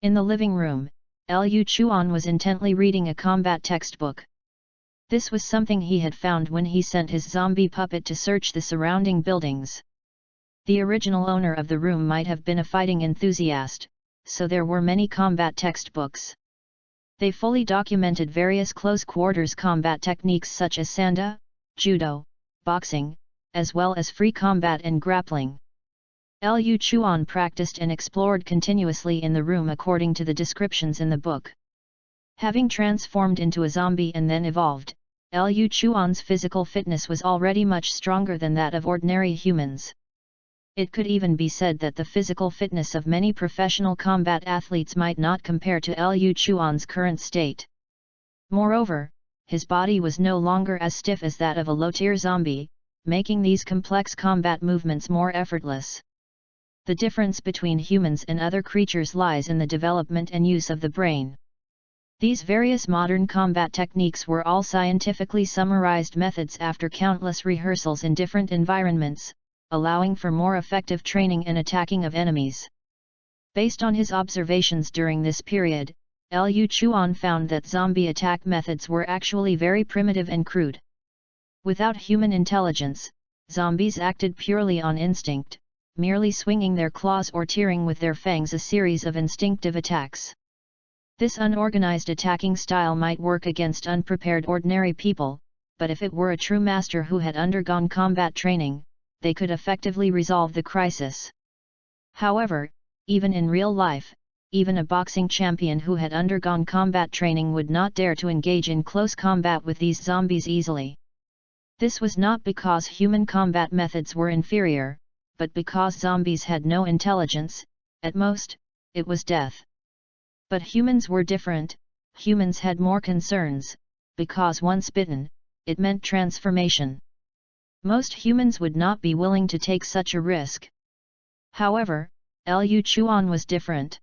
In the living room, Liu Chuan was intently reading a combat textbook. This was something he had found when he sent his zombie puppet to search the surrounding buildings. The original owner of the room might have been a fighting enthusiast, so there were many combat textbooks. They fully documented various close-quarters combat techniques such as sanda, judo, boxing, as well as free combat and grappling. Liu Chuan practiced and explored continuously in the room according to the descriptions in the book. Having transformed into a zombie and then evolved, Liu Chuan's physical fitness was already much stronger than that of ordinary humans. It could even be said that the physical fitness of many professional combat athletes might not compare to Liu Chuan's current state. Moreover, his body was no longer as stiff as that of a low-tier zombie, making these complex combat movements more effortless. The difference between humans and other creatures lies in the development and use of the brain. These various modern combat techniques were all scientifically summarized methods after countless rehearsals in different environments, allowing for more effective training and attacking of enemies. Based on his observations during this period, Liu Chuan found that zombie attack methods were actually very primitive and crude. Without human intelligence, zombies acted purely on instinct, merely swinging their claws or tearing with their fangs a series of instinctive attacks. This unorganized attacking style might work against unprepared ordinary people, but if it were a true master who had undergone combat training, they could effectively resolve the crisis. However, even in real life, even a boxing champion who had undergone combat training would not dare to engage in close combat with these zombies easily. This was not because human combat methods were inferior, but because zombies had no intelligence. At most, it was death. But humans were different. Humans had more concerns, because once bitten, it meant transformation. Most humans would not be willing to take such a risk. However, Liu Chuan was different.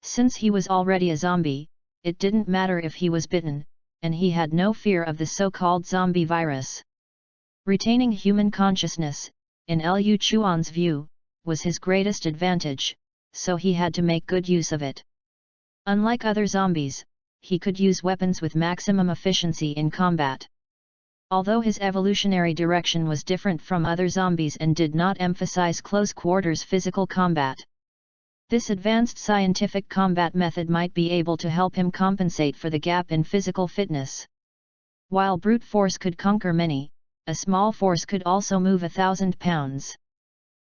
Since he was already a zombie, it didn't matter if he was bitten, and he had no fear of the so-called zombie virus. Retaining human consciousness, in Liu Chuan's view, was his greatest advantage, so he had to make good use of it. Unlike other zombies, he could use weapons with maximum efficiency in combat. Although his evolutionary direction was different from other zombies and did not emphasize close-quarters physical combat, this advanced scientific combat method might be able to help him compensate for the gap in physical fitness. While brute force could conquer many, a small force could also move 1,000 pounds.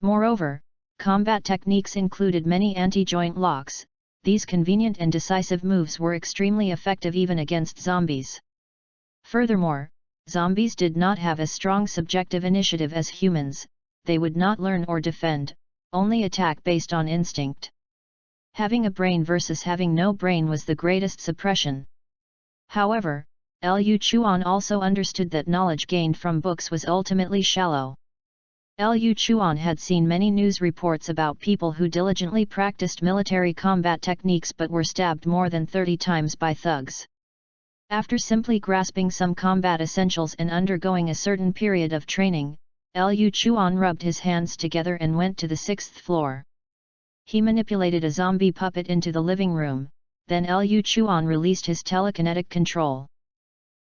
Moreover, combat techniques included many anti-joint locks. These convenient and decisive moves were extremely effective even against zombies. Furthermore, zombies did not have as strong subjective initiative as humans. They would not learn or defend, only attack based on instinct. Having a brain versus having no brain was the greatest suppression. However, Liu Chuan also understood that knowledge gained from books was ultimately shallow. Liu Chuan had seen many news reports about people who diligently practiced military combat techniques but were stabbed more than 30 times by thugs. After simply grasping some combat essentials and undergoing a certain period of training, Liu Chuan rubbed his hands together and went to the 6th floor. He manipulated a zombie puppet into the living room, then Liu Chuan released his telekinetic control.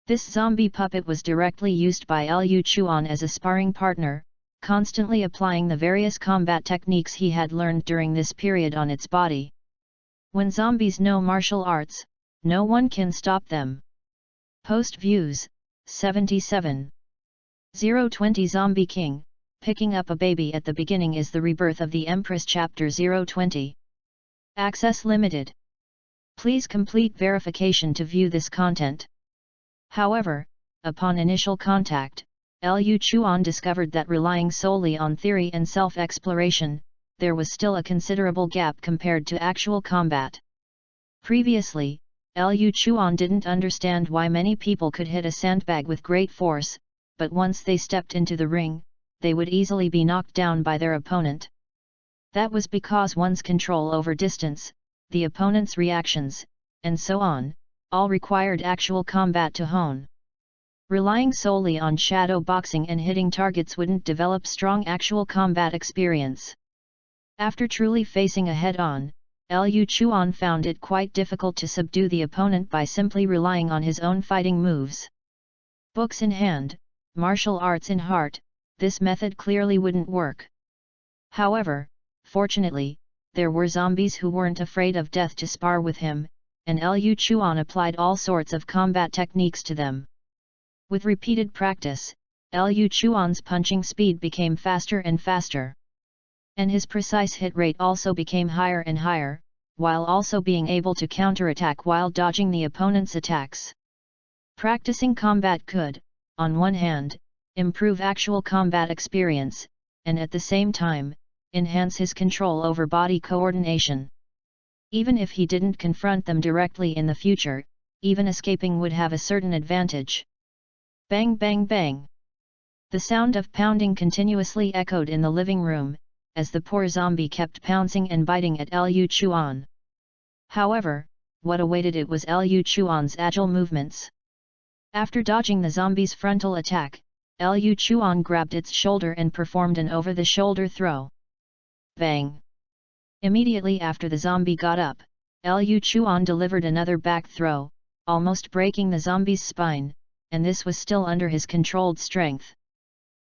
This zombie puppet was directly used by Liu Chuan as a sparring partner, constantly applying the various combat techniques he had learned during this period on its body. When zombies know martial arts, no one can stop them. Post views, 77. 020 Zombie King, picking up a baby at the beginning is the rebirth of the Empress Chapter 020. Access limited. Please complete verification to view this content. However, upon initial contact, Liu Chuan discovered that relying solely on theory and self-exploration, there was still a considerable gap compared to actual combat. Previously, Liu Chuan didn't understand why many people could hit a sandbag with great force, but once they stepped into the ring, they would easily be knocked down by their opponent. That was because one's control over distance, the opponent's reactions, and so on, all required actual combat to hone. Relying solely on shadow boxing and hitting targets wouldn't develop strong actual combat experience. After truly facing a head-on, Liu Chuan found it quite difficult to subdue the opponent by simply relying on his own fighting moves. Books in hand, martial arts in heart, this method clearly wouldn't work. However, fortunately, there were zombies who weren't afraid of death to spar with him, and Liu Chuan applied all sorts of combat techniques to them. With repeated practice, Liu Chuan's punching speed became faster and faster. And his precise hit rate also became higher and higher, while also being able to counterattack while dodging the opponent's attacks. Practicing combat could, on one hand, improve actual combat experience, and at the same time, enhance his control over body coordination. Even if he didn't confront them directly in the future, even escaping would have a certain advantage. Bang bang bang! The sound of pounding continuously echoed in the living room, as the poor zombie kept pouncing and biting at Liu Chuan. However, what awaited it was Liu Chuan's agile movements. After dodging the zombie's frontal attack, Liu Chuan grabbed its shoulder and performed an over-the-shoulder throw. Bang! Immediately after the zombie got up, Liu Chuan delivered another back throw, almost breaking the zombie's spine, and this was still under his controlled strength.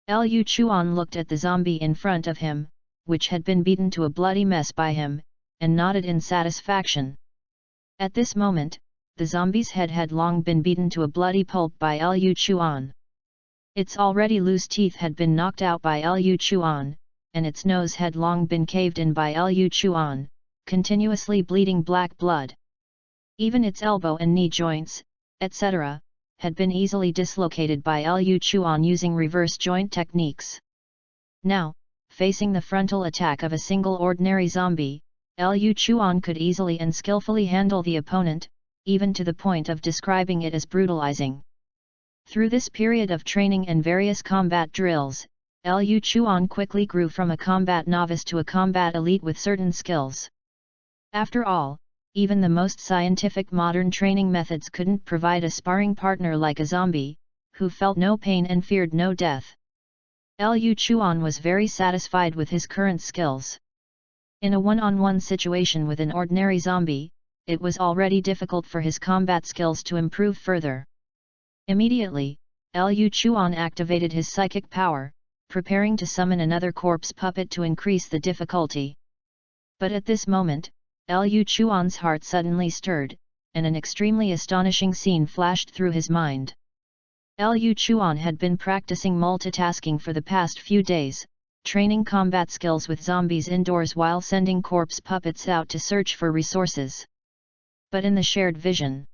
Liu Chuan looked at the zombie in front of him, which had been beaten to a bloody mess by him, and nodded in satisfaction. At this moment, the zombie's head had long been beaten to a bloody pulp by Liu Chuan. Its already loose teeth had been knocked out by Liu Chuan, and its nose had long been caved in by Liu Chuan, continuously bleeding black blood. Even its elbow and knee joints, etc., had been easily dislocated by Liu Chuan using reverse joint techniques. Now, facing the frontal attack of a single ordinary zombie, Liu Chuan could easily and skillfully handle the opponent, even to the point of describing it as brutalizing. Through this period of training and various combat drills, Liu Chuan quickly grew from a combat novice to a combat elite with certain skills. After all, even the most scientific modern training methods couldn't provide a sparring partner like a zombie, who felt no pain and feared no death. Liu Chuan was very satisfied with his current skills. In a one-on-one situation with an ordinary zombie, it was already difficult for his combat skills to improve further. Immediately, Liu Chuan activated his psychic power, preparing to summon another corpse puppet to increase the difficulty. But at this moment, Liu Chuan's heart suddenly stirred, and an extremely astonishing scene flashed through his mind. Liu Chuan had been practicing multitasking for the past few days, training combat skills with zombies indoors while sending corpse puppets out to search for resources. But in the shared vision,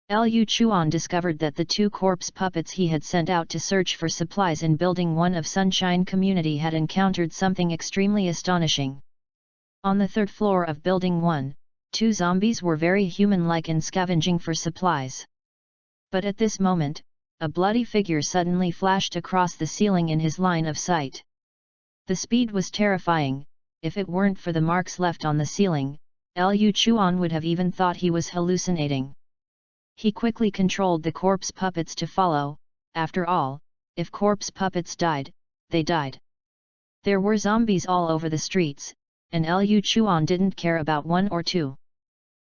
Liu Chuan discovered that the two corpse puppets he had sent out to search for supplies in Building 1 of Sunshine Community had encountered something extremely astonishing. On the third floor of Building 1, two zombies were very human-like and scavenging for supplies. But at this moment, a bloody figure suddenly flashed across the ceiling in his line of sight. The speed was terrifying. If it weren't for the marks left on the ceiling, Liu Chuan would have even thought he was hallucinating. He quickly controlled the corpse puppets to follow. After all, if corpse puppets died, they died. There were zombies all over the streets, and Liu Chuan didn't care about one or two.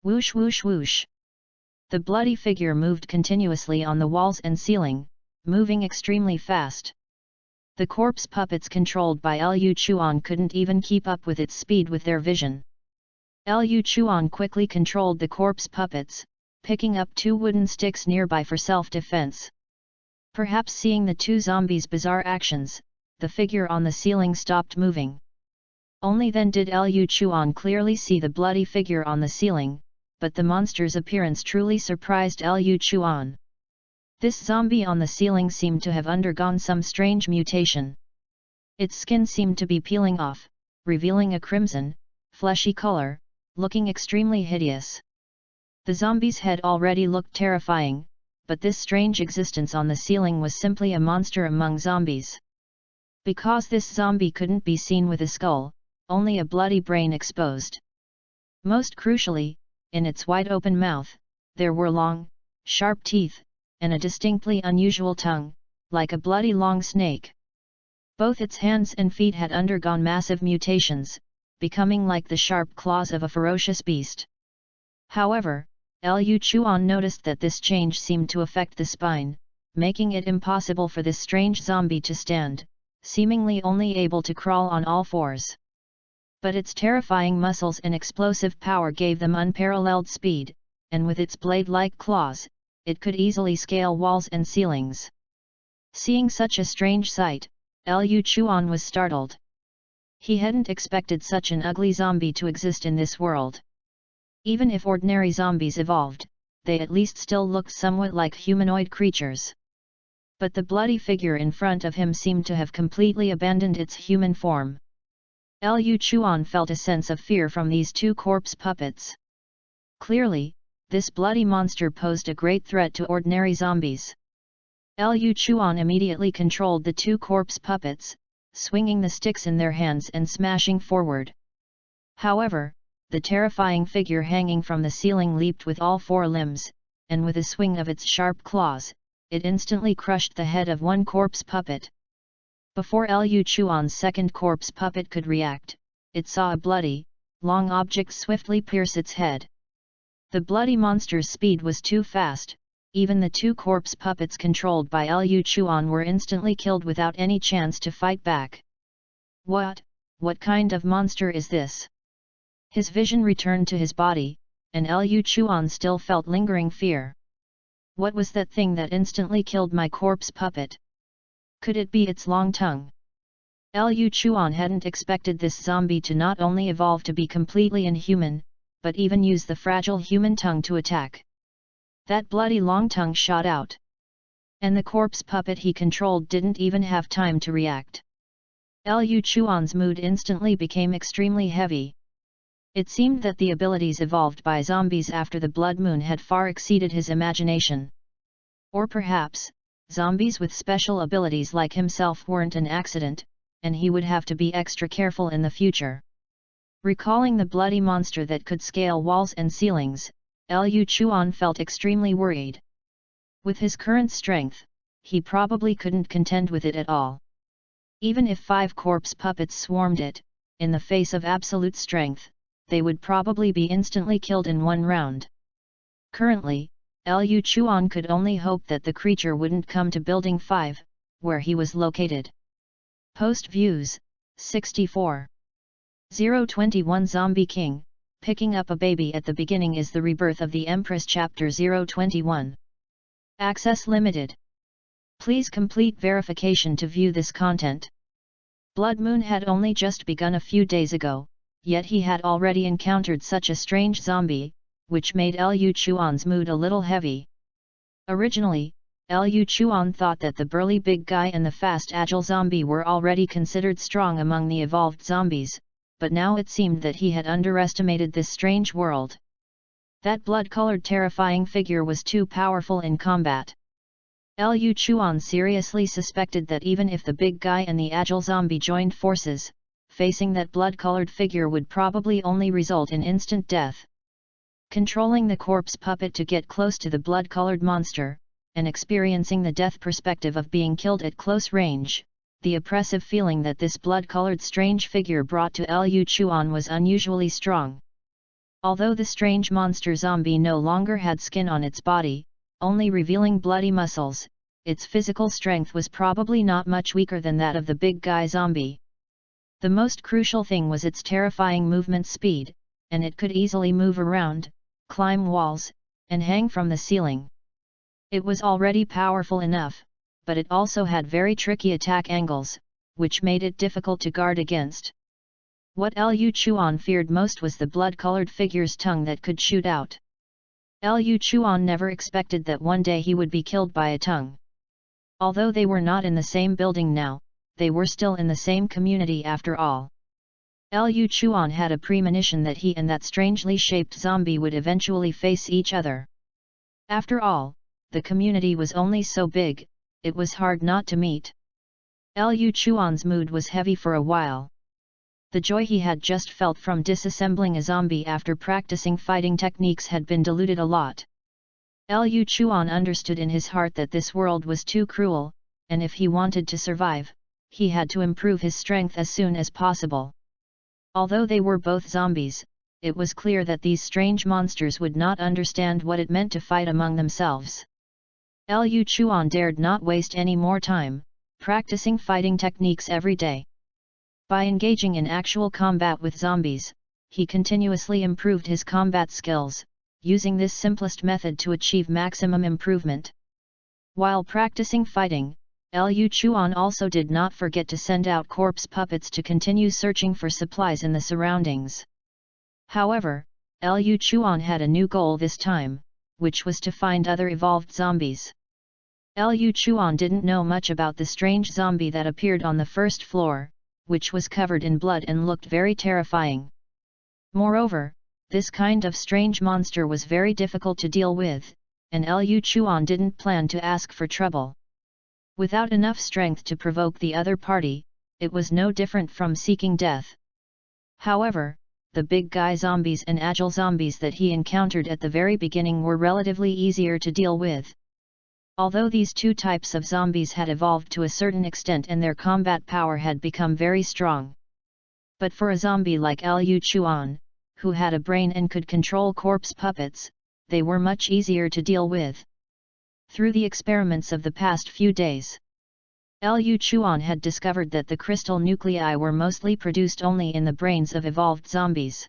Whoosh whoosh whoosh. The bloody figure moved continuously on the walls and ceiling, moving extremely fast. The corpse puppets controlled by Liu Chuan couldn't even keep up with its speed with their vision. Liu Chuan quickly controlled the corpse puppets, picking up 2 wooden sticks nearby for self-defense. Perhaps seeing the 2 zombies' bizarre actions, the figure on the ceiling stopped moving. Only then did Liu Chuan clearly see the bloody figure on the ceiling, but the monster's appearance truly surprised Liu Chuan. This zombie on the ceiling seemed to have undergone some strange mutation. Its skin seemed to be peeling off, revealing a crimson, fleshy color, looking extremely hideous. The zombie's head already looked terrifying, but this strange existence on the ceiling was simply a monster among zombies. Because this zombie couldn't be seen with a skull, only a bloody brain exposed. Most crucially, in its wide-open mouth, there were long, sharp teeth, and a distinctly unusual tongue, like a bloody long snake. Both its hands and feet had undergone massive mutations, becoming like the sharp claws of a ferocious beast. However, Liu Chuan noticed that this change seemed to affect the spine, making it impossible for this strange zombie to stand, seemingly only able to crawl on all fours. But its terrifying muscles and explosive power gave them unparalleled speed, and with its blade-like claws, it could easily scale walls and ceilings. Seeing such a strange sight, Liu Chuan was startled. He hadn't expected such an ugly zombie to exist in this world. Even if ordinary zombies evolved, they at least still looked somewhat like humanoid creatures. But the bloody figure in front of him seemed to have completely abandoned its human form. Liu Chuan felt a sense of fear from these 2 corpse puppets. Clearly, this bloody monster posed a great threat to ordinary zombies. Liu Chuan immediately controlled the 2 corpse puppets, swinging the sticks in their hands and smashing forward. However, the terrifying figure hanging from the ceiling leaped with all 4 limbs, and with a swing of its sharp claws, it instantly crushed the head of one corpse puppet. Before Liu Chuan's second corpse puppet could react, it saw a bloody, long object swiftly pierce its head. The bloody monster's speed was too fast, even the 2 corpse puppets controlled by Liu Chuan were instantly killed without any chance to fight back. What kind of monster is this? His vision returned to his body, and Liu Chuan still felt lingering fear. What was that thing that instantly killed my corpse puppet? Could it be its long tongue? Liu Chuan hadn't expected this zombie to not only evolve to be completely inhuman, but even use the fragile human tongue to attack. That bloody long tongue shot out. And the corpse puppet he controlled didn't even have time to react. Liu Chuan's mood instantly became extremely heavy. It seemed that the abilities evolved by zombies after the Blood Moon had far exceeded his imagination. Or perhaps, zombies with special abilities like himself weren't an accident, and he would have to be extra careful in the future. Recalling the bloody monster that could scale walls and ceilings, Liu Chuan felt extremely worried. With his current strength, he probably couldn't contend with it at all. Even if 5 corpse puppets swarmed it, in the face of absolute strength, they would probably be instantly killed in 1 round. Currently, Liu Chuan could only hope that the creature wouldn't come to Building 5, where he was located. Post Views, 64. 021 Zombie King, picking up a baby at the beginning is the rebirth of the Empress Chapter 021. Access limited. Please complete verification to view this content. Blood Moon had only just begun a few days ago, yet he had already encountered such a strange zombie, which made Liu Chuan's mood a little heavy. Originally, Liu Chuan thought that the burly big guy and the fast agile zombie were already considered strong among the evolved zombies, but now it seemed that he had underestimated this strange world. That blood-colored terrifying figure was too powerful in combat. Liu Chuan seriously suspected that even if the big guy and the agile zombie joined forces, facing that blood-colored figure would probably only result in instant death. Controlling the corpse puppet to get close to the blood-colored monster, and experiencing the death perspective of being killed at close range, the oppressive feeling that this blood-colored strange figure brought to Liu Chuan was unusually strong. Although the strange monster zombie no longer had skin on its body, only revealing bloody muscles, its physical strength was probably not much weaker than that of the big guy zombie. The most crucial thing was its terrifying movement speed, and it could easily move around, climb walls, and hang from the ceiling. It was already powerful enough, but it also had very tricky attack angles, which made it difficult to guard against. What Liu Chuan feared most was the blood-colored figure's tongue that could shoot out. Liu Chuan never expected that one day he would be killed by a tongue. Although they were not in the same building now, they were still in the same community after all. Liu Chuan had a premonition that he and that strangely shaped zombie would eventually face each other. After all, the community was only so big, it was hard not to meet. Liu Chuan's mood was heavy for a while. The joy he had just felt from disassembling a zombie after practicing fighting techniques had been diluted a lot. Liu Chuan understood in his heart that this world was too cruel, and if he wanted to survive, he had to improve his strength as soon as possible. Although they were both zombies, it was clear that these strange monsters would not understand what it meant to fight among themselves. Liu Chuan dared not waste any more time, practicing fighting techniques every day. By engaging in actual combat with zombies, he continuously improved his combat skills, using this simplest method to achieve maximum improvement. While practicing fighting, Liu Chuan also did not forget to send out corpse puppets to continue searching for supplies in the surroundings. However, Liu Chuan had a new goal this time, which was to find other evolved zombies. Liu Chuan didn't know much about the strange zombie that appeared on the first floor, which was covered in blood and looked very terrifying. Moreover, this kind of strange monster was very difficult to deal with, and Liu Chuan didn't plan to ask for trouble. Without enough strength to provoke the other party, it was no different from seeking death. However, the big guy zombies and agile zombies that he encountered at the very beginning were relatively easier to deal with. Although these two types of zombies had evolved to a certain extent and their combat power had become very strong. But for a zombie like Liu Chuan, who had a brain and could control corpse puppets, they were much easier to deal with. Through the experiments of the past few days, Liu Chuan had discovered that the crystal nuclei were mostly produced only in the brains of evolved zombies.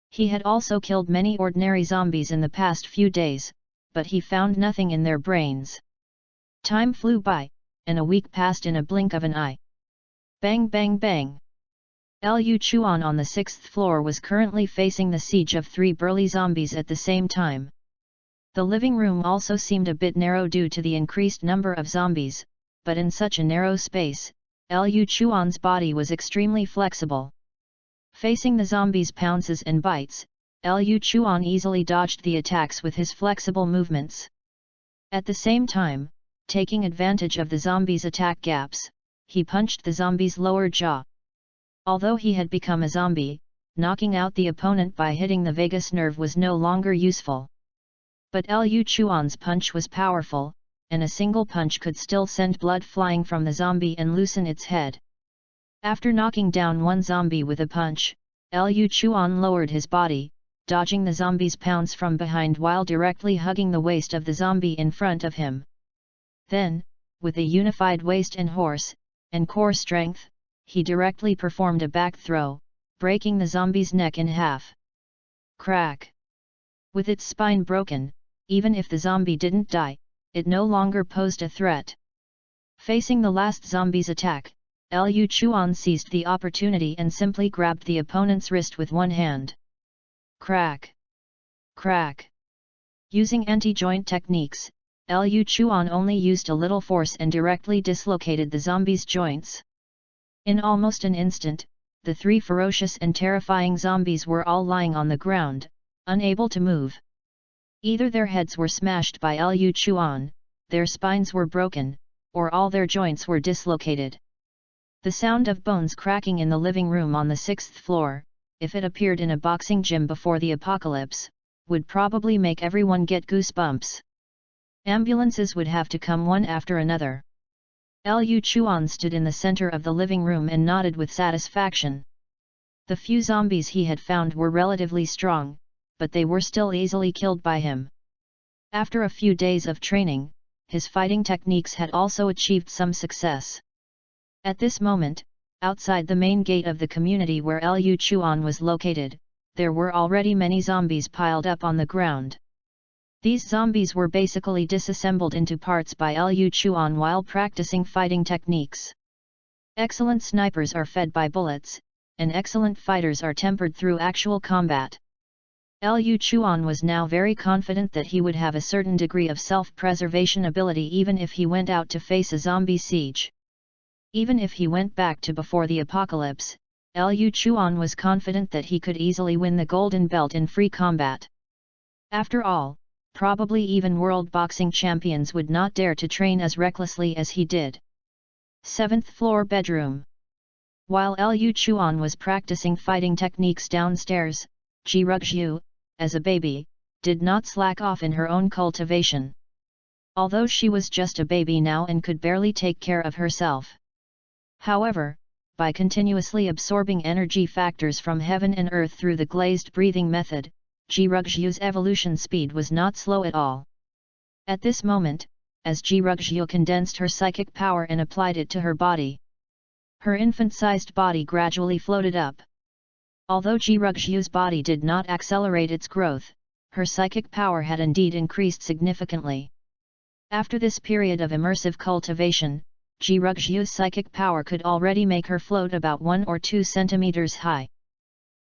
He had also killed many ordinary zombies in the past few days, but he found nothing in their brains. Time flew by, and a week passed in a blink of an eye. Bang bang bang! Liu Chuan on the 6th floor was currently facing the siege of 3 burly zombies at the same time. The living room also seemed a bit narrow due to the increased number of zombies, but in such a narrow space, Liu Chuan's body was extremely flexible. Facing the zombies' pounces and bites, Liu Chuan easily dodged the attacks with his flexible movements. At the same time, taking advantage of the zombies' attack gaps, he punched the zombie's lower jaw. Although he had become a zombie, knocking out the opponent by hitting the vagus nerve was no longer useful. But Liu Chuan's punch was powerful, and a single punch could still send blood flying from the zombie and loosen its head. After knocking down one zombie with a punch, Liu Chuan lowered his body, dodging the zombie's pounce from behind while directly hugging the waist of the zombie in front of him. Then, with a unified waist and horse, and core strength, he directly performed a back throw, breaking the zombie's neck in half. Crack! With its spine broken, even if the zombie didn't die, it no longer posed a threat. Facing the last zombie's attack, Liu Chuan seized the opportunity and simply grabbed the opponent's wrist with one hand. Crack! Crack! Using anti-joint techniques, Liu Chuan only used a little force and directly dislocated the zombie's joints. In almost an instant, the 3 ferocious and terrifying zombies were all lying on the ground, unable to move. Either their heads were smashed by Liu Chuan, their spines were broken, or all their joints were dislocated. The sound of bones cracking in the living room on the 6th floor, if it appeared in a boxing gym before the apocalypse, would probably make everyone get goosebumps. Ambulances would have to come one after another. Liu Chuan stood in the center of the living room and nodded with satisfaction. The few zombies he had found were relatively strong, but they were still easily killed by him. After a few days of training, his fighting techniques had also achieved some success. At this moment, outside the main gate of the community where Liu Chuan was located, there were already many zombies piled up on the ground. These zombies were basically disassembled into parts by Liu Chuan while practicing fighting techniques. Excellent snipers are fed by bullets, and excellent fighters are tempered through actual combat. Liu Chuan was now very confident that he would have a certain degree of self-preservation ability even if he went out to face a zombie siege. Even if he went back to before the apocalypse, Liu Chuan was confident that he could easily win the golden belt in free combat. After all, probably even world boxing champions would not dare to train as recklessly as he did. 7th floor bedroom. While Liu Chuan was practicing fighting techniques downstairs, Ji Ruxiu, as a baby, did not slack off in her own cultivation. Although she was just a baby now and could barely take care of herself. However, by continuously absorbing energy factors from heaven and earth through the glazed breathing method, Ji Ruxiu's evolution speed was not slow at all. At this moment, as Ji Ruxiu condensed her psychic power and applied it to her body, her infant-sized body gradually floated up. Although Ji Ruxiu's body did not accelerate its growth, her psychic power had indeed increased significantly. After this period of immersive cultivation, Ji Ruxiu's psychic power could already make her float about 1 or 2 centimeters high.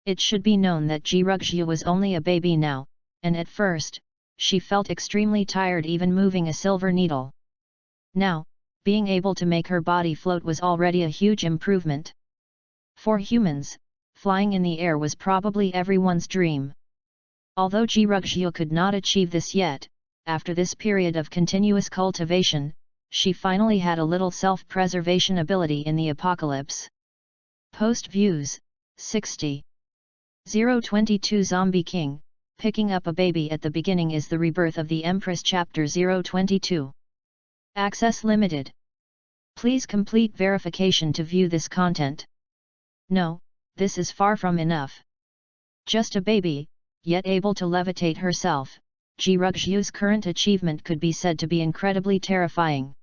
It should be known that Ji Ruxiu was only a baby now, and at first, she felt extremely tired even moving a silver needle. Now, being able to make her body float was already a huge improvement. For humans, flying in the air was probably everyone's dream. Although Ji Ruxiu could not achieve this yet, after this period of continuous cultivation, she finally had a little self-preservation ability in the apocalypse. Post views, 60. 022 Zombie King, picking up a baby at the beginning is the rebirth of the Empress Chapter 022. Access limited. Please complete verification to view this content. No, this is far from enough. Just a baby, yet able to levitate herself, Ji Ruxiu's current achievement could be said to be incredibly terrifying.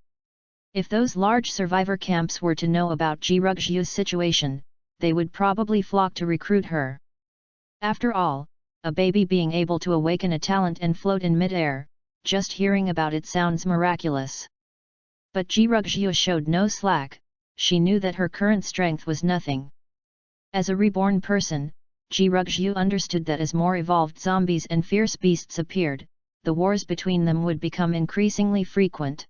If those large survivor camps were to know about Ji Ruxiu's situation, they would probably flock to recruit her. After all, a baby being able to awaken a talent and float in mid-air, just hearing about it sounds miraculous. But Ji Ruxiu showed no slack, she knew that her current strength was nothing. As a reborn person, Ji Ruxiu understood that as more evolved zombies and fierce beasts appeared, the wars between them would become increasingly frequent.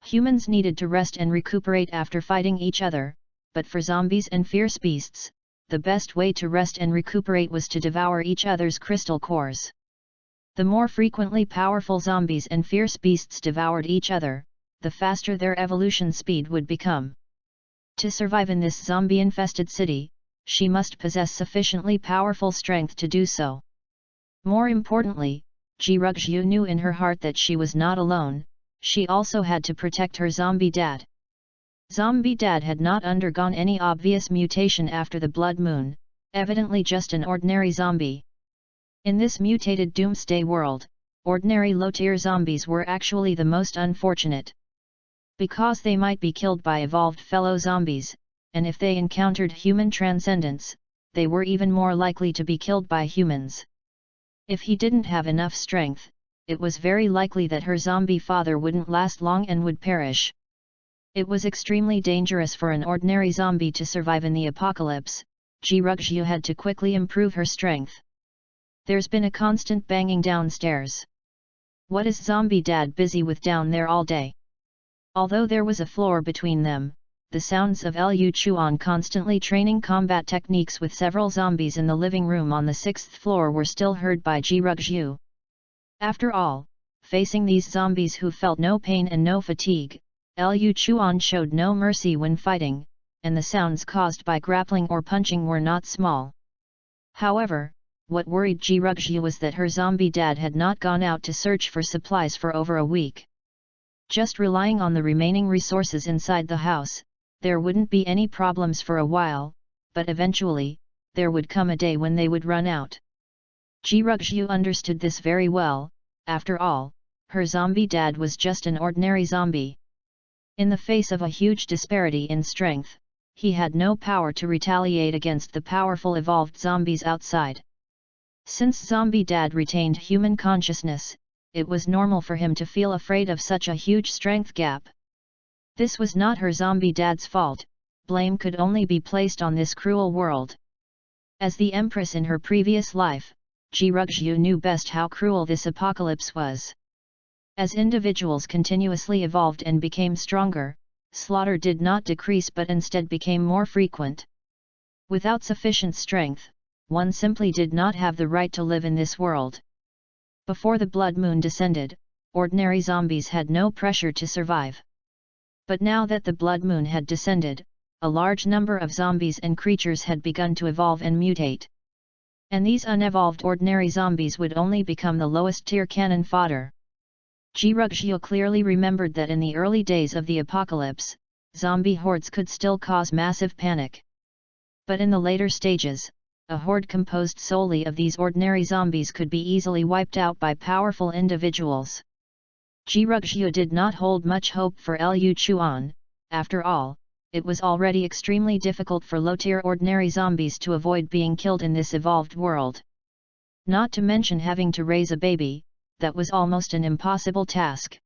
Humans needed to rest and recuperate after fighting each other, but for zombies and fierce beasts, the best way to rest and recuperate was to devour each other's crystal cores. The more frequently powerful zombies and fierce beasts devoured each other, the faster their evolution speed would become. To survive in this zombie-infested city, she must possess sufficiently powerful strength to do so. More importantly, Ji Ruxiu knew in her heart that she was not alone, she also had to protect her zombie dad. Zombie dad had not undergone any obvious mutation after the blood moon, evidently just an ordinary zombie. In this mutated doomsday world, ordinary low-tier zombies were actually the most unfortunate. Because they might be killed by evolved fellow zombies, and if they encountered human transcendence, they were even more likely to be killed by humans. If he didn't have enough strength, it was very likely that her zombie father wouldn't last long and would perish. It was extremely dangerous for an ordinary zombie to survive in the apocalypse. Ji Ruxiu had to quickly improve her strength. There's been a constant banging downstairs. What is zombie dad busy with down there all day? Although there was a floor between them, the sounds of Liu Chuan constantly training combat techniques with several zombies in the living room on the 6th floor were still heard by Ji Ruxiu. After all, facing these zombies who felt no pain and no fatigue, Liu Chuan showed no mercy when fighting, and the sounds caused by grappling or punching were not small. However, what worried Ji Ruxiu was that her zombie dad had not gone out to search for supplies for over a week. Just relying on the remaining resources inside the house, there wouldn't be any problems for a while, but eventually, there would come a day when they would run out. Ji Ruxu understood this very well. After all, her zombie dad was just an ordinary zombie. In the face of a huge disparity in strength, he had no power to retaliate against the powerful evolved zombies outside. Since zombie dad retained human consciousness, it was normal for him to feel afraid of such a huge strength gap. This was not her zombie dad's fault, blame could only be placed on this cruel world. As the Empress in her previous life, Ji Ruxu knew best how cruel this apocalypse was. As individuals continuously evolved and became stronger, slaughter did not decrease but instead became more frequent. Without sufficient strength, one simply did not have the right to live in this world. Before the blood moon descended, ordinary zombies had no pressure to survive. But now that the blood moon had descended, a large number of zombies and creatures had begun to evolve and mutate. And these unevolved ordinary zombies would only become the lowest tier cannon fodder. Ji Ruxu clearly remembered that in the early days of the apocalypse, zombie hordes could still cause massive panic. But in the later stages, a horde composed solely of these ordinary zombies could be easily wiped out by powerful individuals. Ji Ruxu did not hold much hope for Liu Chuan. After all, it was already extremely difficult for low-tier ordinary zombies to avoid being killed in this evolved world. Not to mention having to raise a baby, that was almost an impossible task.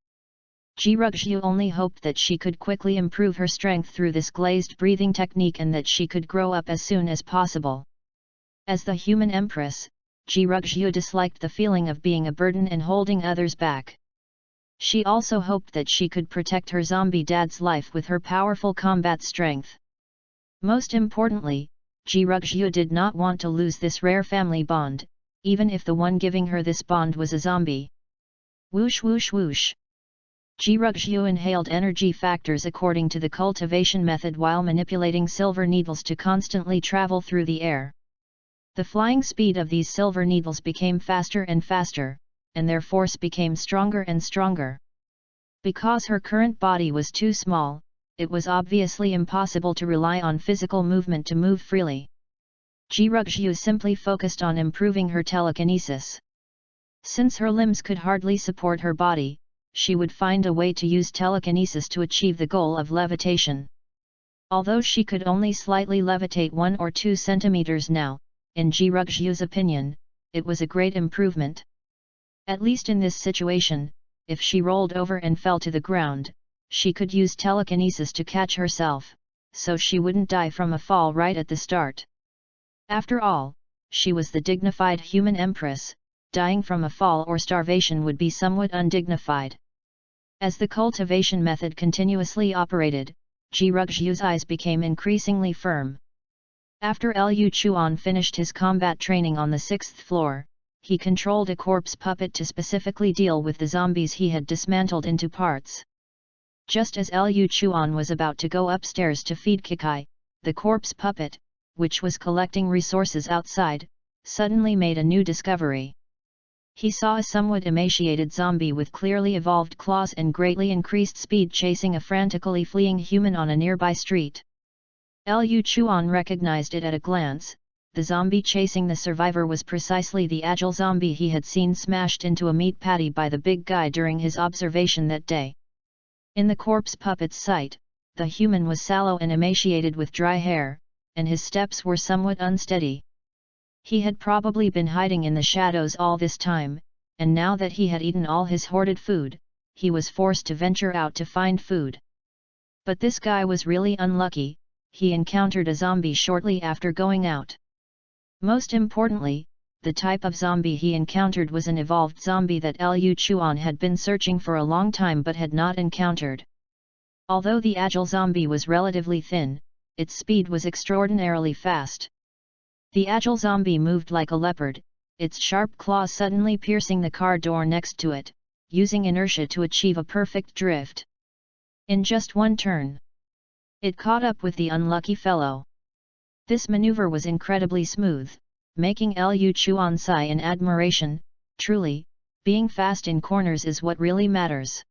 Ji Ruxu only hoped that she could quickly improve her strength through this glazed breathing technique and that she could grow up as soon as possible. As the human Empress, Ji Ruxu disliked the feeling of being a burden and holding others back. She also hoped that she could protect her zombie dad's life with her powerful combat strength. Most importantly, Ji Ruxu did not want to lose this rare family bond, even if the one giving her this bond was a zombie. Whoosh whoosh whoosh. Ji Ruxu inhaled energy factors according to the cultivation method while manipulating silver needles to constantly travel through the air. The flying speed of these silver needles became faster and faster, and their force became stronger and stronger. Because her current body was too small, it was obviously impossible to rely on physical movement to move freely. Ji Ruxu simply focused on improving her telekinesis. Since her limbs could hardly support her body, she would find a way to use telekinesis to achieve the goal of levitation. Although she could only slightly levitate 1 or 2 centimeters now, in Ji Ruxu's opinion, it was a great improvement. At least in this situation, if she rolled over and fell to the ground, she could use telekinesis to catch herself, so she wouldn't die from a fall right at the start. After all, she was the dignified human Empress, dying from a fall or starvation would be somewhat undignified. As the cultivation method continuously operated, Ji Ruxu's eyes became increasingly firm. After Liu Chuan finished his combat training on the 6th floor, he controlled a corpse puppet to specifically deal with the zombies he had dismantled into parts. Just as Liu Chuan was about to go upstairs to feed Kikai, the corpse puppet, which was collecting resources outside, suddenly made a new discovery. He saw a somewhat emaciated zombie with clearly evolved claws and greatly increased speed chasing a frantically fleeing human on a nearby street. Liu Chuan recognized it at a glance. The zombie chasing the survivor was precisely the agile zombie he had seen smashed into a meat patty by the big guy during his observation that day. In the corpse puppet's sight, the human was sallow and emaciated with dry hair, and his steps were somewhat unsteady. He had probably been hiding in the shadows all this time, and now that he had eaten all his hoarded food, he was forced to venture out to find food. But this guy was really unlucky. He encountered a zombie shortly after going out. Most importantly, the type of zombie he encountered was an evolved zombie that Liu Chuan had been searching for a long time but had not encountered. Although the agile zombie was relatively thin, its speed was extraordinarily fast. The agile zombie moved like a leopard, its sharp claws suddenly piercing the car door next to it, using inertia to achieve a perfect drift. In just one turn, it caught up with the unlucky fellow. This maneuver was incredibly smooth, making Liu Chuan sigh in admiration. Truly, being fast in corners is what really matters.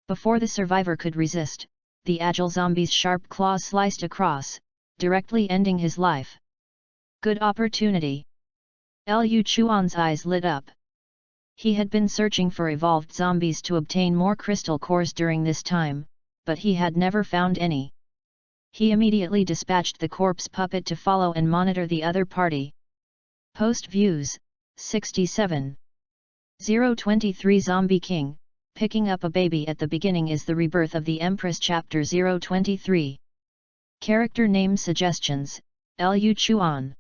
Before the survivor could resist, the agile zombie's sharp claws sliced across, directly ending his life. Good opportunity. Liu Chuan's eyes lit up. He had been searching for evolved zombies to obtain more crystal cores during this time, but he had never found any. He immediately dispatched the corpse puppet to follow and monitor the other party. Post views, 67. 023 Zombie King, picking up a baby at the beginning is the rebirth of the Empress Chapter 023. Character name suggestions, Liu Chuan.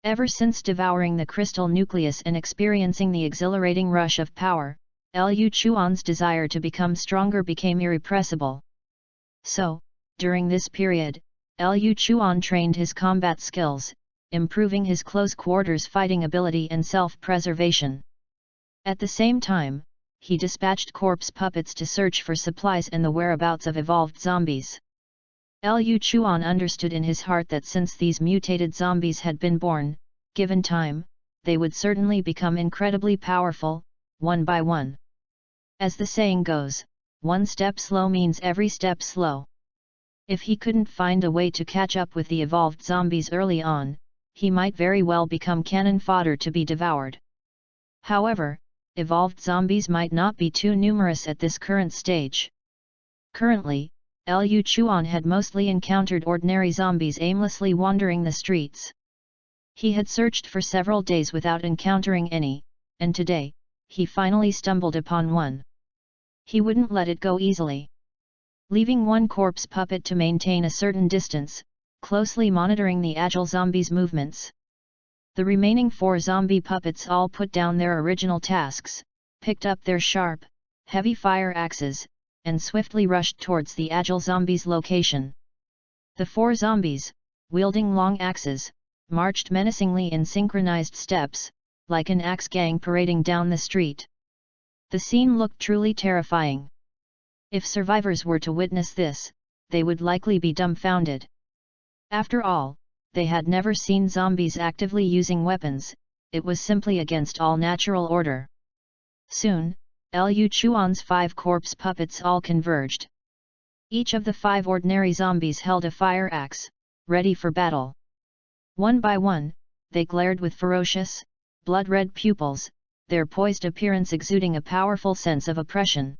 Ever since devouring the crystal nucleus and experiencing the exhilarating rush of power, Liu Chuan's desire to become stronger became irrepressible. So, during this period, Liu Chuan trained his combat skills, improving his close quarters fighting ability and self-preservation. At the same time, he dispatched corpse puppets to search for supplies and the whereabouts of evolved zombies. Liu Chuan understood in his heart that since these mutated zombies had been born, given time, they would certainly become incredibly powerful, one by one. As the saying goes, one step slow means every step slow. If he couldn't find a way to catch up with the evolved zombies early on, he might very well become cannon fodder to be devoured. However, evolved zombies might not be too numerous at this current stage. Currently, Liu Chuan had mostly encountered ordinary zombies aimlessly wandering the streets. He had searched for several days without encountering any, and today, he finally stumbled upon one. He wouldn't let it go easily. Leaving one corpse puppet to maintain a certain distance, closely monitoring the agile zombies' movements. The remaining 4 zombie puppets all put down their original tasks, picked up their sharp, heavy fire axes, and swiftly rushed towards the agile zombies' location. The 4 zombies, wielding long axes, marched menacingly in synchronized steps, like an axe gang parading down the street. The scene looked truly terrifying. If survivors were to witness this, they would likely be dumbfounded. After all, they had never seen zombies actively using weapons, it was simply against all natural order. Soon, Liu Chuan's 5 corpse puppets all converged. Each of the 5 ordinary zombies held a fire axe, ready for battle. One by one, they glared with ferocious, blood-red pupils, their poised appearance exuding a powerful sense of oppression.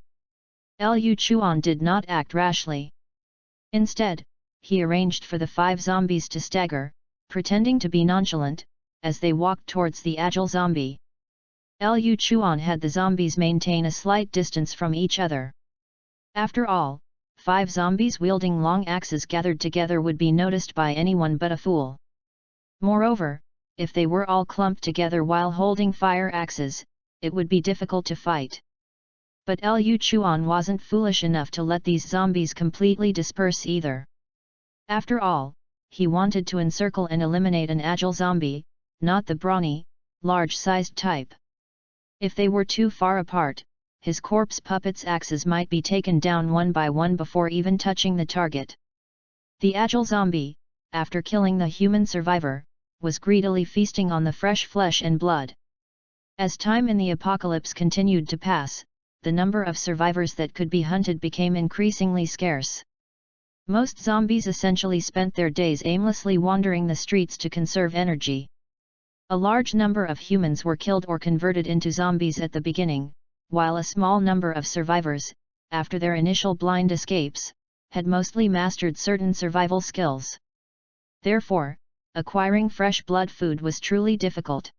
Liu Chuan did not act rashly. Instead, he arranged for the 5 zombies to stagger, pretending to be nonchalant, as they walked towards the agile zombie. Liu Chuan had the zombies maintain a slight distance from each other. After all, 5 zombies wielding long axes gathered together would be noticed by anyone but a fool. Moreover, if they were all clumped together while holding fire axes, it would be difficult to fight. But Liu Chuan wasn't foolish enough to let these zombies completely disperse either. After all, he wanted to encircle and eliminate an agile zombie, not the brawny, large-sized type. If they were too far apart, his corpse puppets' axes might be taken down one by one before even touching the target. The agile zombie, after killing the human survivor, was greedily feasting on the fresh flesh and blood. As time in the apocalypse continued to pass, the number of survivors that could be hunted became increasingly scarce. Most zombies essentially spent their days aimlessly wandering the streets to conserve energy. A large number of humans were killed or converted into zombies at the beginning, while a small number of survivors, after their initial blind escapes, had mostly mastered certain survival skills. Therefore, acquiring fresh blood food was truly difficult.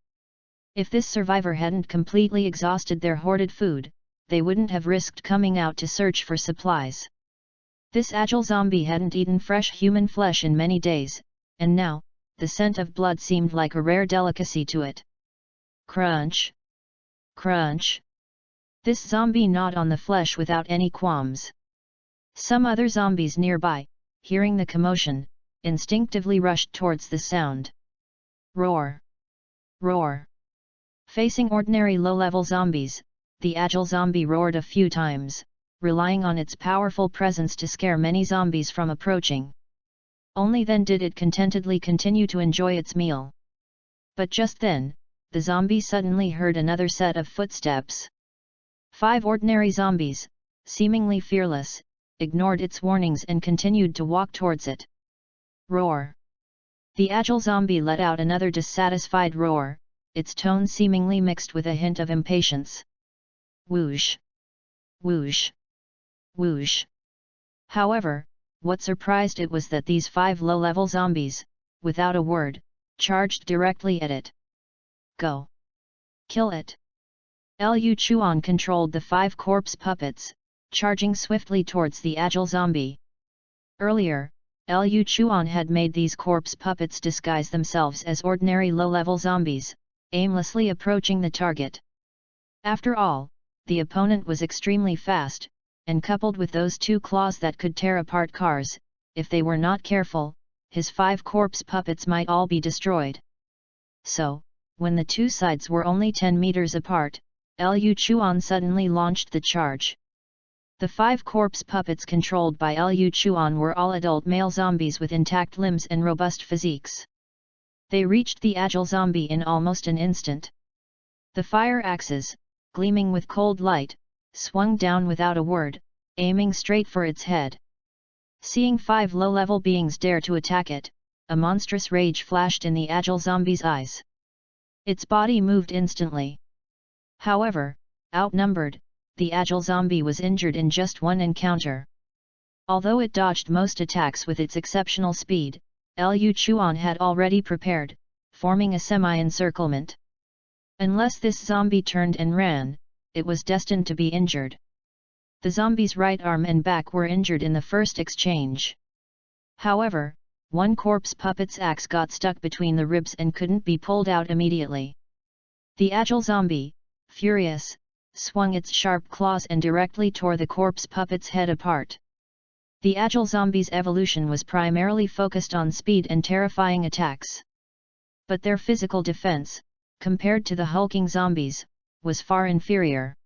If this survivor hadn't completely exhausted their hoarded food, they wouldn't have risked coming out to search for supplies. This agile zombie hadn't eaten fresh human flesh in many days, and now, the scent of blood seemed like a rare delicacy to it. Crunch! Crunch! This zombie gnawed on the flesh without any qualms. Some other zombies nearby, hearing the commotion, instinctively rushed towards the sound. Roar! Roar! Facing ordinary low-level zombies, the agile zombie roared a few times, relying on its powerful presence to scare many zombies from approaching. Only then did it contentedly continue to enjoy its meal. But just then, the zombie suddenly heard another set of footsteps. 5 ordinary zombies, seemingly fearless, ignored its warnings and continued to walk towards it. Roar! The agile zombie let out another dissatisfied roar, its tone seemingly mixed with a hint of impatience. Whoosh! Whoosh! Whoosh! However, what surprised it was that these 5 low-level zombies, without a word, charged directly at it. Go! Kill it! Lu Chuan controlled the 5 corpse puppets, charging swiftly towards the agile zombie. Earlier, Lu Chuan had made these corpse puppets disguise themselves as ordinary low-level zombies, aimlessly approaching the target. After all, the opponent was extremely fast, and coupled with those 2 claws that could tear apart cars, if they were not careful, his 5 corpse puppets might all be destroyed. So, when the 2 sides were only 10 meters apart, Lu Chuan suddenly launched the charge. The 5 corpse puppets controlled by Lu Chuan were all adult male zombies with intact limbs and robust physiques. They reached the agile zombie in almost an instant. The fire axes, gleaming with cold light, swung down without a word, aiming straight for its head. Seeing 5 low-level beings dare to attack it, a monstrous rage flashed in the agile zombie's eyes. Its body moved instantly. However, outnumbered, the agile zombie was injured in just one encounter. Although it dodged most attacks with its exceptional speed, Lu Chuan had already prepared, forming a semi-encirclement. Unless this zombie turned and ran, it was destined to be injured. The zombie's right arm and back were injured in the first exchange. However, one corpse puppet's axe got stuck between the ribs and couldn't be pulled out immediately. The agile zombie, furious, swung its sharp claws and directly tore the corpse puppet's head apart. The agile zombie's evolution was primarily focused on speed and terrifying attacks. But their physical defense, compared to the hulking zombies, was far inferior.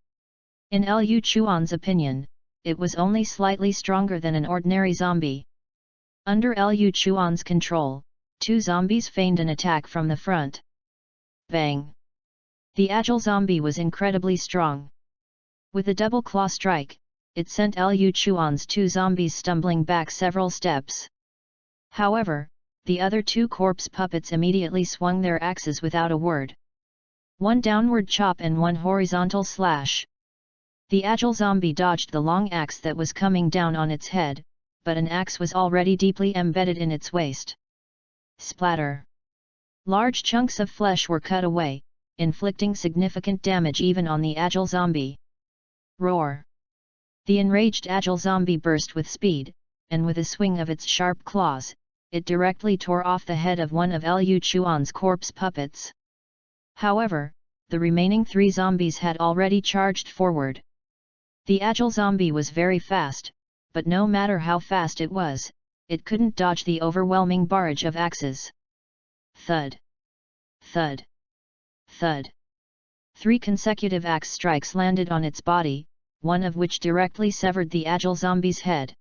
In Lu Chuan's opinion, it was only slightly stronger than an ordinary zombie. Under Lu Chuan's control, 2 zombies feigned an attack from the front. Bang! The agile zombie was incredibly strong. With a double claw strike, it sent Lu Chuan's 2 zombies stumbling back several steps. However, the other 2 corpse puppets immediately swung their axes without a word. One downward chop and one horizontal slash. The agile zombie dodged the long axe that was coming down on its head, but an axe was already deeply embedded in its waist. Splatter! Large chunks of flesh were cut away, inflicting significant damage even on the agile zombie. Roar! The enraged agile zombie burst with speed, and with a swing of its sharp claws, it directly tore off the head of one of Lu Chuan's corpse puppets. However, the remaining 3 zombies had already charged forward. The agile zombie was very fast, but no matter how fast it was, it couldn't dodge the overwhelming barrage of axes. Thud! Thud! Thud! 3 consecutive axe strikes landed on its body, one of which directly severed the agile zombie's head.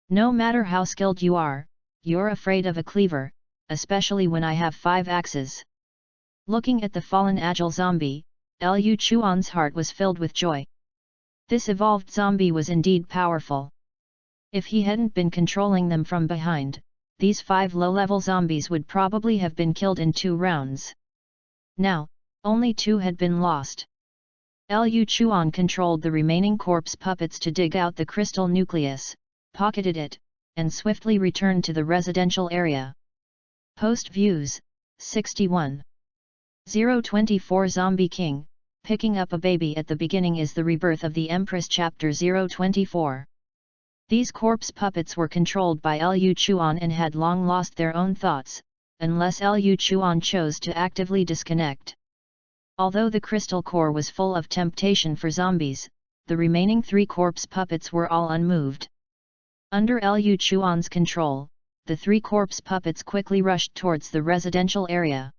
No matter how skilled you are, you're afraid of a cleaver, especially when I have 5 axes. Looking at the fallen agile zombie, Lu Chuan's heart was filled with joy. This evolved zombie was indeed powerful. If he hadn't been controlling them from behind, these 5 low-level zombies would probably have been killed in 2 rounds. Now, only 2 had been lost. Lu Chuan controlled the remaining corpse puppets to dig out the crystal nucleus, pocketed it, and swiftly returned to the residential area. Post Views, 61. 024 Zombie King, picking up a baby at the beginning is the rebirth of the Empress Chapter 024. These corpse puppets were controlled by Lu Chuan and had long lost their own thoughts, unless Lu Chuan chose to actively disconnect. Although the crystal core was full of temptation for zombies, the remaining 3 corpse puppets were all unmoved. Under Lu Chuan's control, the 3 corpse puppets quickly rushed towards the residential area.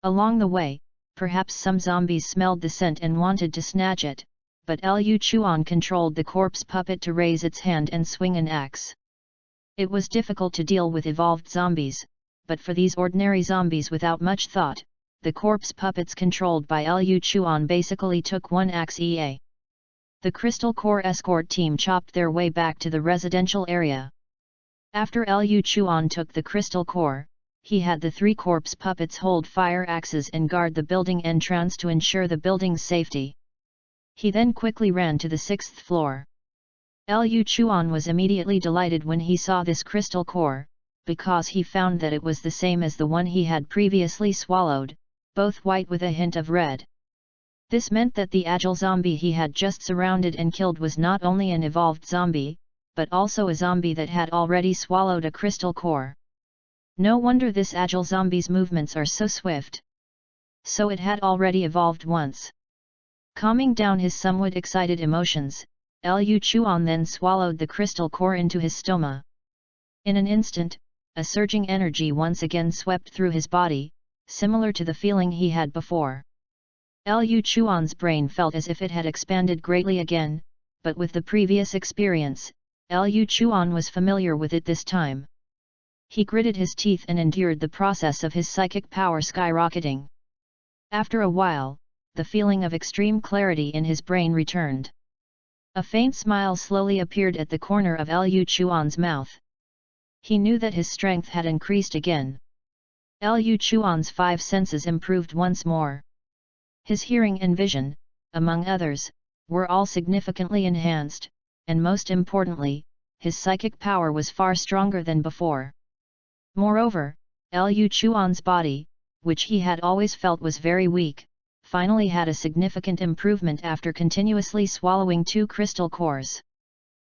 Along the way, perhaps some zombies smelled the scent and wanted to snatch it, but Lu Chuan controlled the corpse puppet to raise its hand and swing an axe. It was difficult to deal with evolved zombies, but for these ordinary zombies without much thought, the corpse puppets controlled by Lu Chuan basically took one axe EA. The Crystal Core escort team chopped their way back to the residential area. After Lu Chuan took the Crystal Core, he had the 3 corpse puppets hold fire axes and guard the building entrance to ensure the building's safety. He then quickly ran to the 6th floor. Liu Chuan was immediately delighted when he saw this crystal core, because he found that it was the same as the one he had previously swallowed, both white with a hint of red. This meant that the agile zombie he had just surrounded and killed was not only an evolved zombie, but also a zombie that had already swallowed a crystal core. No wonder this agile zombie's movements are so swift. So it had already evolved once. Calming down his somewhat excited emotions, Liu Chuan then swallowed the crystal core into his stoma. In an instant, a surging energy once again swept through his body, similar to the feeling he had before. Liu Chuan's brain felt as if it had expanded greatly again, but with the previous experience, Liu Chuan was familiar with it this time. He gritted his teeth and endured the process of his psychic power skyrocketing. After a while, the feeling of extreme clarity in his brain returned. A faint smile slowly appeared at the corner of Liu Chuan's mouth. He knew that his strength had increased again. Liu Chuan's 5 senses improved once more. His hearing and vision, among others, were all significantly enhanced, and most importantly, his psychic power was far stronger than before. Moreover, Liu Chuan's body, which he had always felt was very weak, finally had a significant improvement after continuously swallowing 2 crystal cores.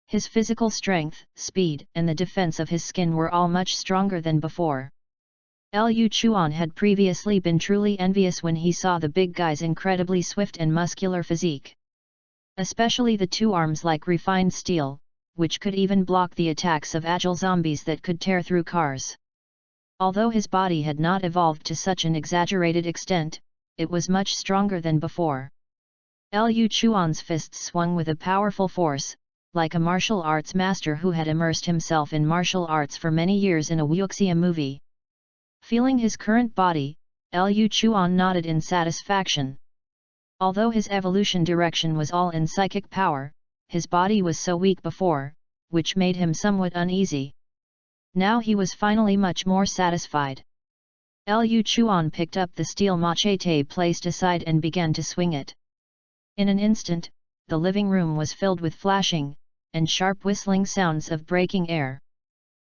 His physical strength, speed, and the defense of his skin were all much stronger than before. Liu Chuan had previously been truly envious when he saw the big guy's incredibly swift and muscular physique. Especially the 2 arms like refined steel, which could even block the attacks of agile zombies that could tear through cars. Although his body had not evolved to such an exaggerated extent, it was much stronger than before. Liu Chuan's fists swung with a powerful force, like a martial arts master who had immersed himself in martial arts for many years in a wuxia movie. Feeling his current body, Liu Chuan nodded in satisfaction. Although his evolution direction was all in psychic power, his body was so weak before, which made him somewhat uneasy. Now he was finally much more satisfied. Liu Chuan picked up the steel machete placed aside and began to swing it. In an instant, the living room was filled with flashing and sharp whistling sounds of breaking air.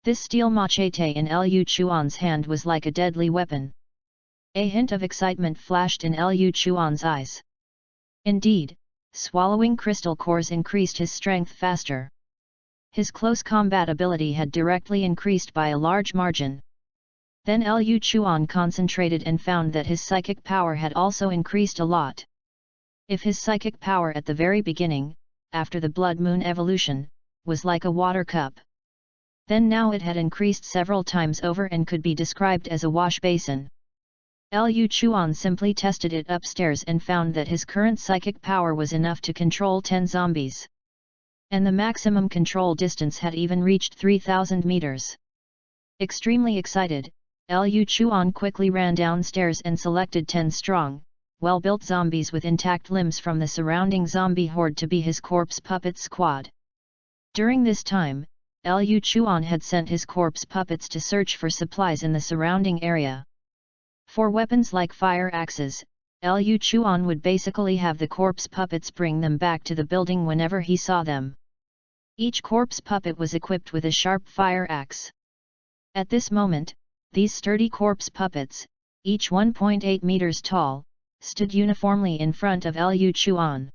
This steel machete in Liu Chuan's hand was like a deadly weapon. A hint of excitement flashed in Liu Chuan's eyes. Indeed, swallowing crystal cores increased his strength faster. His close combat ability had directly increased by a large margin. Then Liu Chuan concentrated and found that his psychic power had also increased a lot. If his psychic power at the very beginning, after the Blood Moon evolution, was like a water cup, then now it had increased several times over and could be described as a wash basin. Liu Chuan simply tested it upstairs and found that his current psychic power was enough to control 10 zombies. And the maximum control distance had even reached 3,000 meters. Extremely excited, Liu Chuan quickly ran downstairs and selected 10 strong, well-built zombies with intact limbs from the surrounding zombie horde to be his corpse puppet squad. During this time, Liu Chuan had sent his corpse puppets to search for supplies in the surrounding area. For weapons like fire axes, Liu Chuan would basically have the corpse puppets bring them back to the building whenever he saw them. Each corpse puppet was equipped with a sharp fire axe. At this moment, these sturdy corpse puppets, each 1.8 meters tall, stood uniformly in front of Liu Chuan.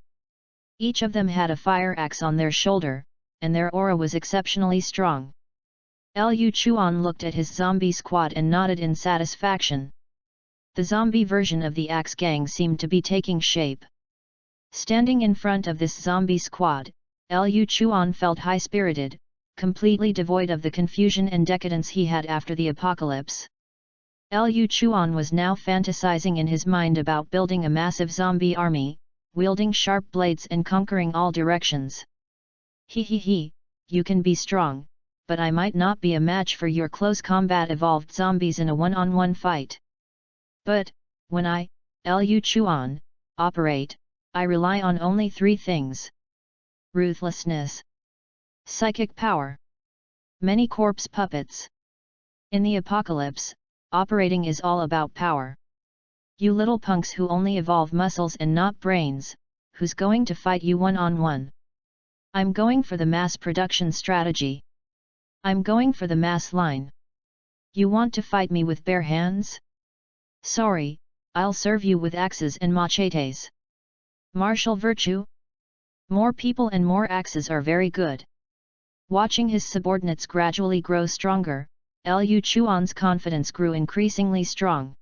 Each of them had a fire axe on their shoulder, and their aura was exceptionally strong. Liu Chuan looked at his zombie squad and nodded in satisfaction. The zombie version of the Axe Gang seemed to be taking shape. Standing in front of this zombie squad, Liu Chuan felt high-spirited, completely devoid of the confusion and decadence he had after the apocalypse. Liu Chuan was now fantasizing in his mind about building a massive zombie army, wielding sharp blades and conquering all directions. He, you can be strong, but I might not be a match for your close combat evolved zombies in a one-on-one fight. But, when I, Liu Chuan, operate, I rely on only 3 things. Ruthlessness. Psychic power. Many corpse puppets. In the apocalypse, operating is all about power. You little punks who only evolve muscles and not brains, who's going to fight you one-on-one? I'm going for the mass production strategy. I'm going for the mass line. You want to fight me with bare hands? Sorry, I'll serve you with axes and machetes. Martial virtue? More people and more axes are very good. Watching his subordinates gradually grow stronger, Liu Chuan's confidence grew increasingly strong.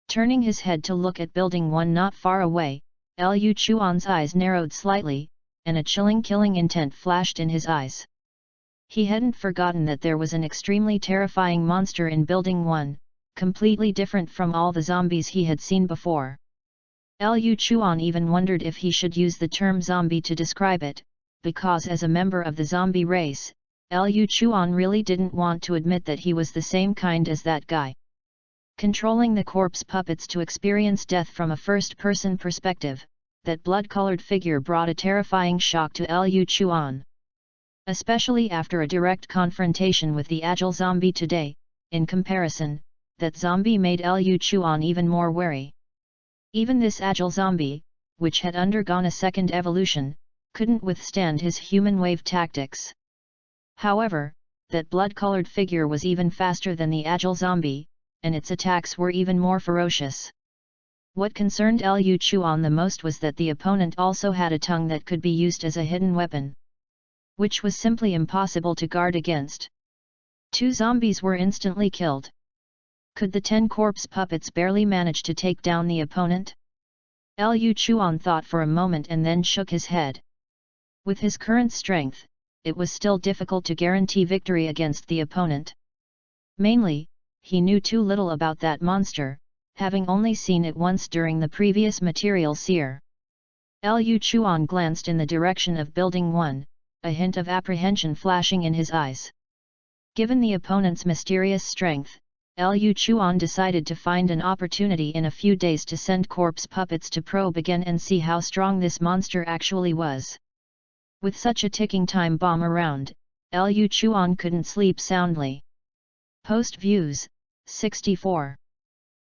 Turning his head to look at Building 1 not far away, Liu Chuan's eyes narrowed slightly, and a chilling killing intent flashed in his eyes. He hadn't forgotten that there was an extremely terrifying monster in Building 1, completely different from all the zombies he had seen before. Liu Chuan even wondered if he should use the term zombie to describe it, because as a member of the zombie race, Liu Chuan really didn't want to admit that he was the same kind as that guy. Controlling the corpse puppets to experience death from a first-person perspective, that blood-colored figure brought a terrifying shock to Liu Chuan. Especially after a direct confrontation with the agile zombie today, in comparison, that zombie made Liu Chuan even more wary. Even this agile zombie, which had undergone a second evolution, couldn't withstand his human wave tactics. However, that blood-colored figure was even faster than the agile zombie, and its attacks were even more ferocious. What concerned Liu Chuan the most was that the opponent also had a tongue that could be used as a hidden weapon, which was simply impossible to guard against. 2 zombies were instantly killed. Could the 10 corpse puppets barely manage to take down the opponent? Liu Chuan thought for a moment and then shook his head. With his current strength, it was still difficult to guarantee victory against the opponent. Mainly, he knew too little about that monster, having only seen it once during the previous material seer. Liu Chuan glanced in the direction of Building 1, a hint of apprehension flashing in his eyes. Given the opponent's mysterious strength, Liu Chuan decided to find an opportunity in a few days to send corpse puppets to probe again and see how strong this monster actually was. With such a ticking time bomb around, Liu Chuan couldn't sleep soundly. Post views, 64.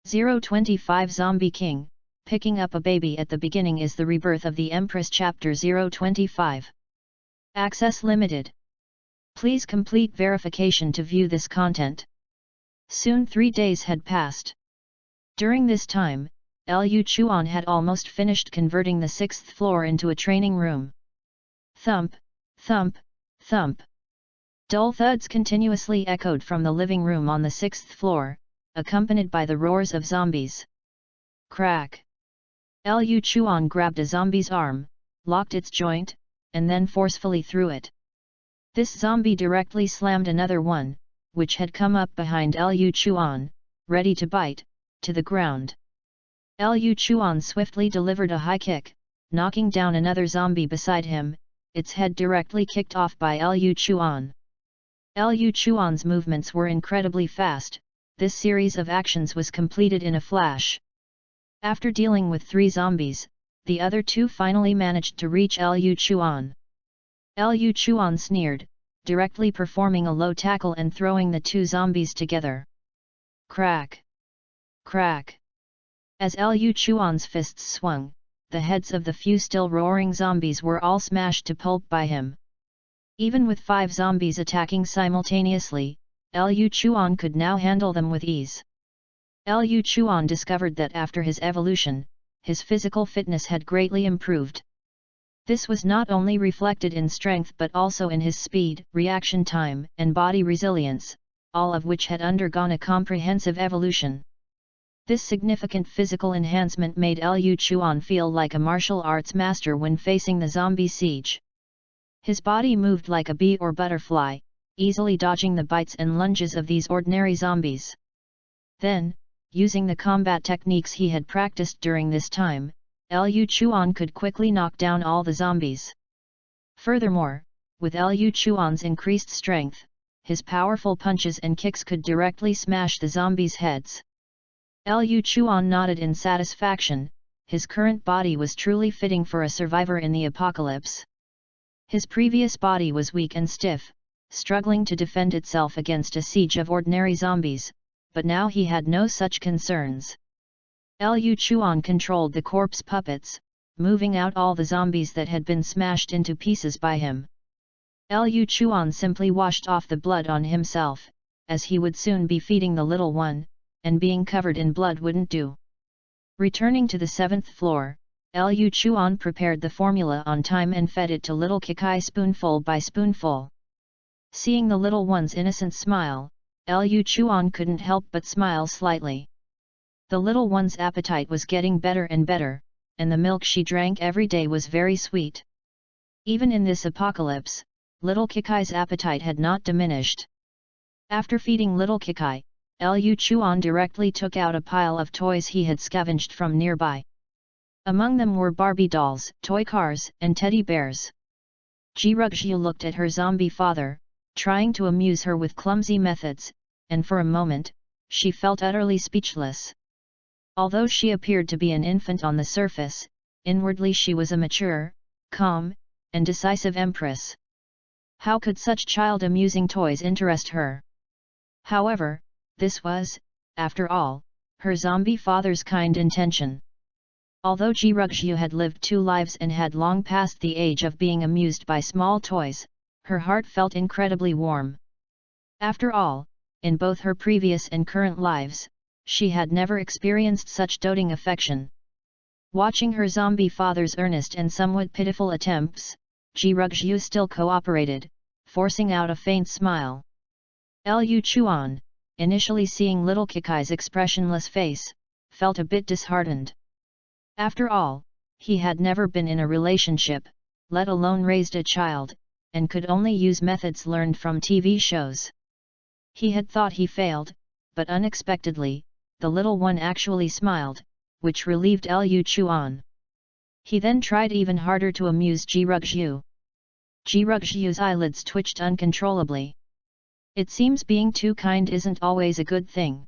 025 Zombie King, picking up a baby at the beginning is the rebirth of the Empress Chapter 025. Access limited. Please complete verification to view this content. Soon 3 days had passed. During this time, Liu Chuan had almost finished converting the 6th floor into a training room. Thump, thump, thump. Dull thuds continuously echoed from the living room on the 6th floor, accompanied by the roars of zombies. Crack. Liu Chuan grabbed a zombie's arm, locked its joint, and then forcefully threw it. This zombie directly slammed another one, which had come up behind Liu Chuan, ready to bite, to the ground. Liu Chuan swiftly delivered a high kick, knocking down another zombie beside him, its head directly kicked off by Liu Chuan. Liu Chuan's movements were incredibly fast, this series of actions was completed in a flash. After dealing with 3 zombies, the other 2 finally managed to reach Liu Chuan. Liu Chuan sneered, directly performing a low tackle and throwing the 2 zombies together. Crack! Crack! As Liu Chuan's fists swung, the heads of the few still roaring zombies were all smashed to pulp by him. Even with 5 zombies attacking simultaneously, Liu Chuan could now handle them with ease. Liu Chuan discovered that after his evolution, his physical fitness had greatly improved. This was not only reflected in strength but also in his speed, reaction time, and body resilience, all of which had undergone a comprehensive evolution. This significant physical enhancement made Liu Chuan feel like a martial arts master when facing the zombie siege. His body moved like a bee or butterfly, easily dodging the bites and lunges of these ordinary zombies. Then, using the combat techniques he had practiced during this time, Liu Chuan could quickly knock down all the zombies. Furthermore, with Liu Chuan's increased strength, his powerful punches and kicks could directly smash the zombies' heads. Liu Chuan nodded in satisfaction, his current body was truly fitting for a survivor in the apocalypse. His previous body was weak and stiff, struggling to defend itself against a siege of ordinary zombies, but now he had no such concerns. Liu Chuan controlled the corpse puppets, moving out all the zombies that had been smashed into pieces by him. Liu Chuan simply washed off the blood on himself, as he would soon be feeding the little one, and being covered in blood wouldn't do. Returning to the 7th floor, Liu Chuan prepared the formula on time and fed it to little Kikai spoonful by spoonful. Seeing the little one's innocent smile, Liu Chuan couldn't help but smile slightly. The little one's appetite was getting better and better, and the milk she drank every day was very sweet. Even in this apocalypse, little Kikai's appetite had not diminished. After feeding little Kikai, Liu Chuan directly took out a pile of toys he had scavenged from nearby. Among them were Barbie dolls, toy cars, and teddy bears. Ji Rugxiu looked at her zombie father, trying to amuse her with clumsy methods, and for a moment, she felt utterly speechless. Although she appeared to be an infant on the surface, inwardly she was a mature, calm, and decisive empress. How could such child-amusing toys interest her? However, this was, after all, her zombie father's kind intention. Although Ji Rugxiu had lived 2 lives and had long passed the age of being amused by small toys, her heart felt incredibly warm. After all, in both her previous and current lives, she had never experienced such doting affection. Watching her zombie father's earnest and somewhat pitiful attempts, Ji Rugxiu still cooperated, forcing out a faint smile. Liu Chuan, initially seeing little Kikai's expressionless face, felt a bit disheartened. After all, he had never been in a relationship, let alone raised a child, and could only use methods learned from TV shows. He had thought he failed, but unexpectedly, the little one actually smiled, which relieved Liu Chuan. He then tried even harder to amuse Ji Rugxiu. Ji Rugxiu's eyelids twitched uncontrollably. It seems being too kind isn't always a good thing.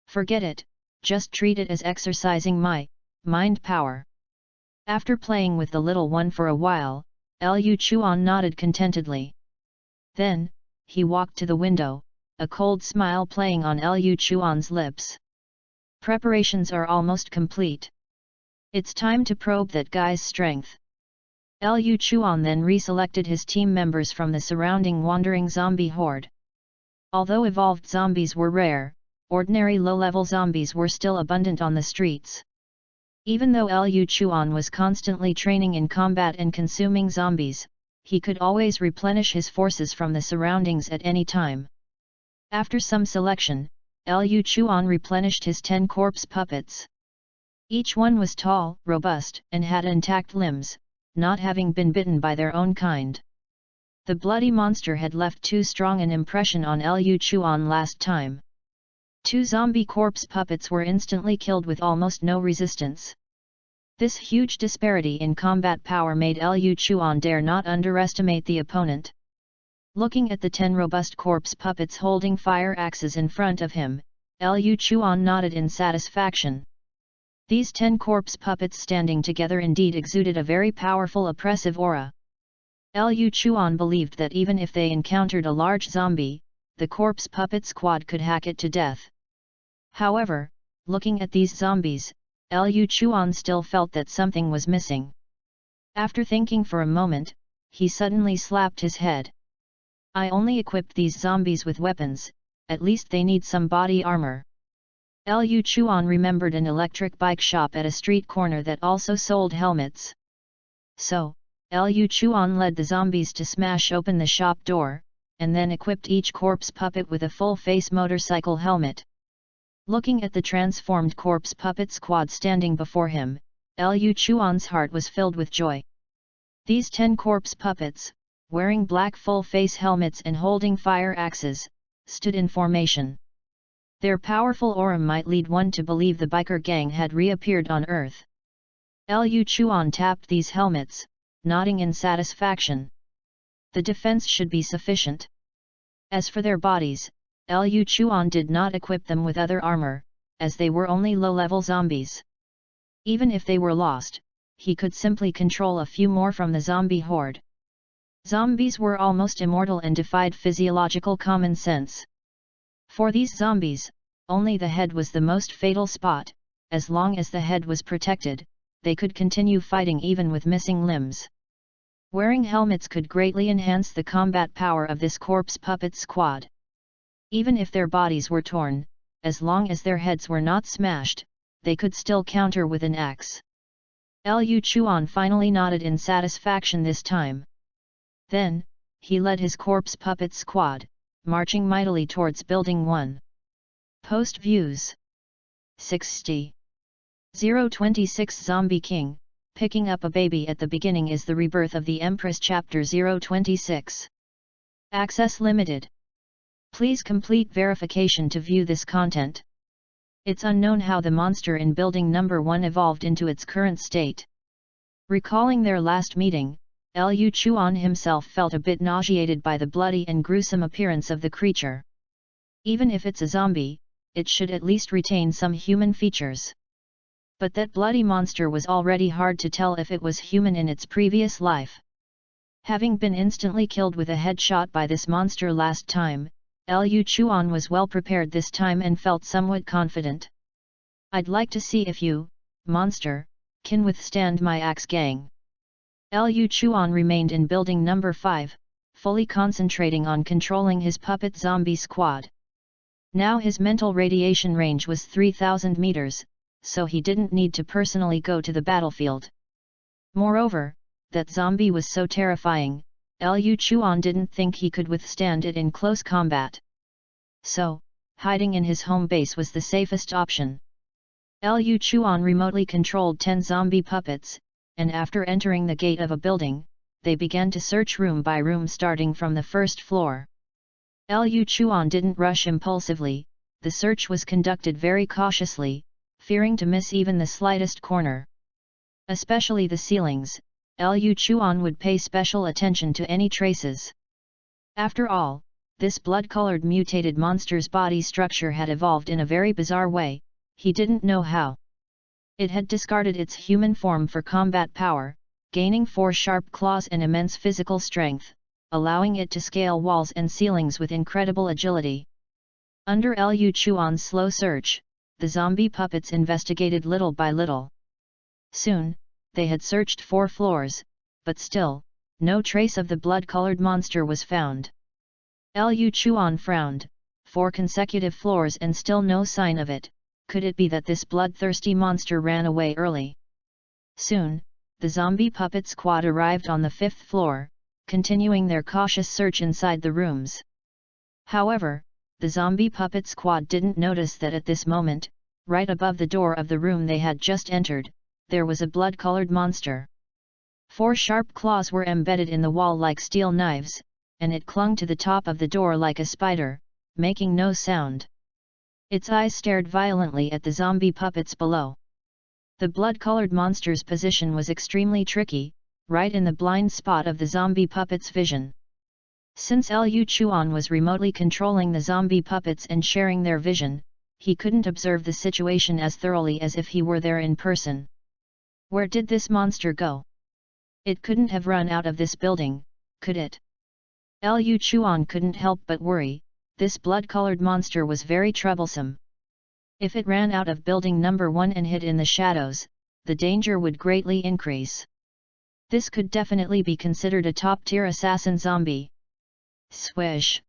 Forget it, just treat it as exercising my mind power. After playing with the little one for a while, Liu Chuan nodded contentedly. Then, he walked to the window, a cold smile playing on Liu Chuan's lips. Preparations are almost complete. It's time to probe that guy's strength. Liu Chuan then reselected his team members from the surrounding wandering zombie horde. Although evolved zombies were rare, ordinary low-level zombies were still abundant on the streets. Even though Liu Chuan was constantly training in combat and consuming zombies, he could always replenish his forces from the surroundings at any time. After some selection, Liu Chuan replenished his 10 corpse puppets. Each one was tall, robust, and had intact limbs, not having been bitten by their own kind. The bloody monster had left too strong an impression on Liu Chuan last time. 2 zombie corpse puppets were instantly killed with almost no resistance. This huge disparity in combat power made Liu Chuan dare not underestimate the opponent. Looking at the 10 robust corpse puppets holding fire axes in front of him, Liu Chuan nodded in satisfaction. These 10 corpse puppets standing together indeed exuded a very powerful oppressive aura. Liu Chuan believed that even if they encountered a large zombie, the corpse puppet squad could hack it to death. However, looking at these zombies, Liu Chuan still felt that something was missing. After thinking for a moment, he suddenly slapped his head. I only equipped these zombies with weapons, at least they need some body armor. Liu Chuan remembered an electric bike shop at a street corner that also sold helmets. So, Liu Chuan led the zombies to smash open the shop door, and then equipped each corpse puppet with a full-face motorcycle helmet. Looking at the transformed corpse puppet squad standing before him, Liu Chuan's heart was filled with joy. These 10 corpse puppets, wearing black full-face helmets and holding fire axes, stood in formation. Their powerful aura might lead one to believe the biker gang had reappeared on Earth. Liu Chuan tapped these helmets, nodding in satisfaction. The defense should be sufficient. As for their bodies, Liu Chuan did not equip them with other armor, as they were only low-level zombies. Even if they were lost, he could simply control a few more from the zombie horde. Zombies were almost immortal and defied physiological common sense. For these zombies, only the head was the most fatal spot. As long as the head was protected, they could continue fighting even with missing limbs. Wearing helmets could greatly enhance the combat power of this corpse puppet squad. Even if their bodies were torn, as long as their heads were not smashed, they could still counter with an axe. Liu Chuan finally nodded in satisfaction this time. Then, he led his corpse puppet squad, marching mightily towards Building 1. Post Views 60. 026 Zombie King, picking up a baby at the beginning is the rebirth of the Empress Chapter 026. Access limited. Please complete verification to view this content. It's unknown how the monster in Building Number 1 evolved into its current state. Recalling their last meeting, Liu Chuan himself felt a bit nauseated by the bloody and gruesome appearance of the creature. Even if it's a zombie, it should at least retain some human features. But that bloody monster was already hard to tell if it was human in its previous life. Having been instantly killed with a headshot by this monster last time, Liu Chuan was well prepared this time and felt somewhat confident. I'd like to see if you, monster, can withstand my axe gang. Liu Chuan remained in Building Number 5, fully concentrating on controlling his puppet zombie squad. Now his mental radiation range was 3,000 meters, so he didn't need to personally go to the battlefield. Moreover, that zombie was so terrifying, Liu Chuan didn't think he could withstand it in close combat. So, hiding in his home base was the safest option. Liu Chuan remotely controlled 10 zombie puppets, and after entering the gate of a building, they began to search room by room starting from the first floor. Liu Chuan didn't rush impulsively, the search was conducted very cautiously, fearing to miss even the slightest corner. Especially the ceilings, Liu Chuan would pay special attention to any traces. After all, this blood-colored mutated monster's body structure had evolved in a very bizarre way, he didn't know how. It had discarded its human form for combat power, gaining 4 sharp claws and immense physical strength, allowing it to scale walls and ceilings with incredible agility. Under Liu Chuan's slow search, the zombie puppets investigated little by little. Soon, they had searched 4 floors, but still, no trace of the blood-colored monster was found. Liu Chuan frowned, 4 consecutive floors and still no sign of it. Could it be that this bloodthirsty monster ran away early? Soon, the zombie puppet squad arrived on the 5th floor, continuing their cautious search inside the rooms. However, the zombie puppet squad didn't notice that at this moment, right above the door of the room they had just entered, there was a blood-colored monster. 4 sharp claws were embedded in the wall like steel knives, and it clung to the top of the door like a spider, making no sound. Its eyes stared violently at the zombie puppets below. The blood-colored monster's position was extremely tricky, right in the blind spot of the zombie puppet's vision. Since Liu Chuan was remotely controlling the zombie puppets and sharing their vision, he couldn't observe the situation as thoroughly as if he were there in person. Where did this monster go? It couldn't have run out of this building, could it? Liu Chuan couldn't help but worry. This blood-colored monster was very troublesome. If it ran out of Building Number 1 and hid in the shadows, the danger would greatly increase. This could definitely be considered a top-tier assassin zombie. Swish!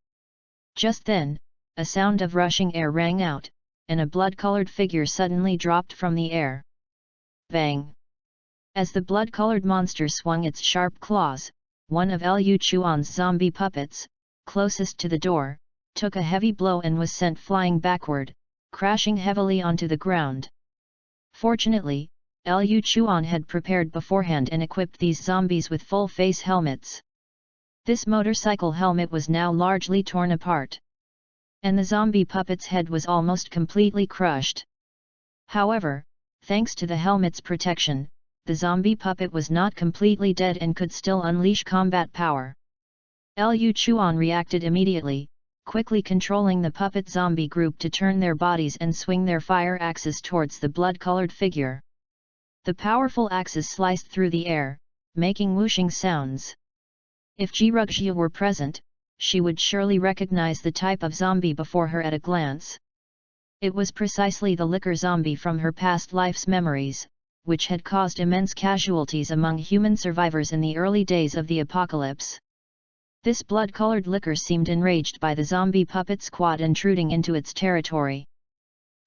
Just then, a sound of rushing air rang out, and a blood-colored figure suddenly dropped from the air. Bang! As the blood-colored monster swung its sharp claws, one of Liu Chuan's zombie puppets, closest to the door, took a heavy blow and was sent flying backward, crashing heavily onto the ground. Fortunately, Liu Chuan had prepared beforehand and equipped these zombies with full-face helmets. This motorcycle helmet was now largely torn apart. And the zombie puppet's head was almost completely crushed. However, thanks to the helmet's protection, the zombie puppet was not completely dead and could still unleash combat power. Liu Chuan reacted immediately, quickly controlling the puppet zombie group to turn their bodies and swing their fire axes towards the blood-colored figure. The powerful axes sliced through the air, making whooshing sounds. If Jirugxia were present, she would surely recognize the type of zombie before her at a glance. It was precisely the liquor zombie from her past life's memories, which had caused immense casualties among human survivors in the early days of the apocalypse. This blood-colored liquor seemed enraged by the zombie puppet squad intruding into its territory.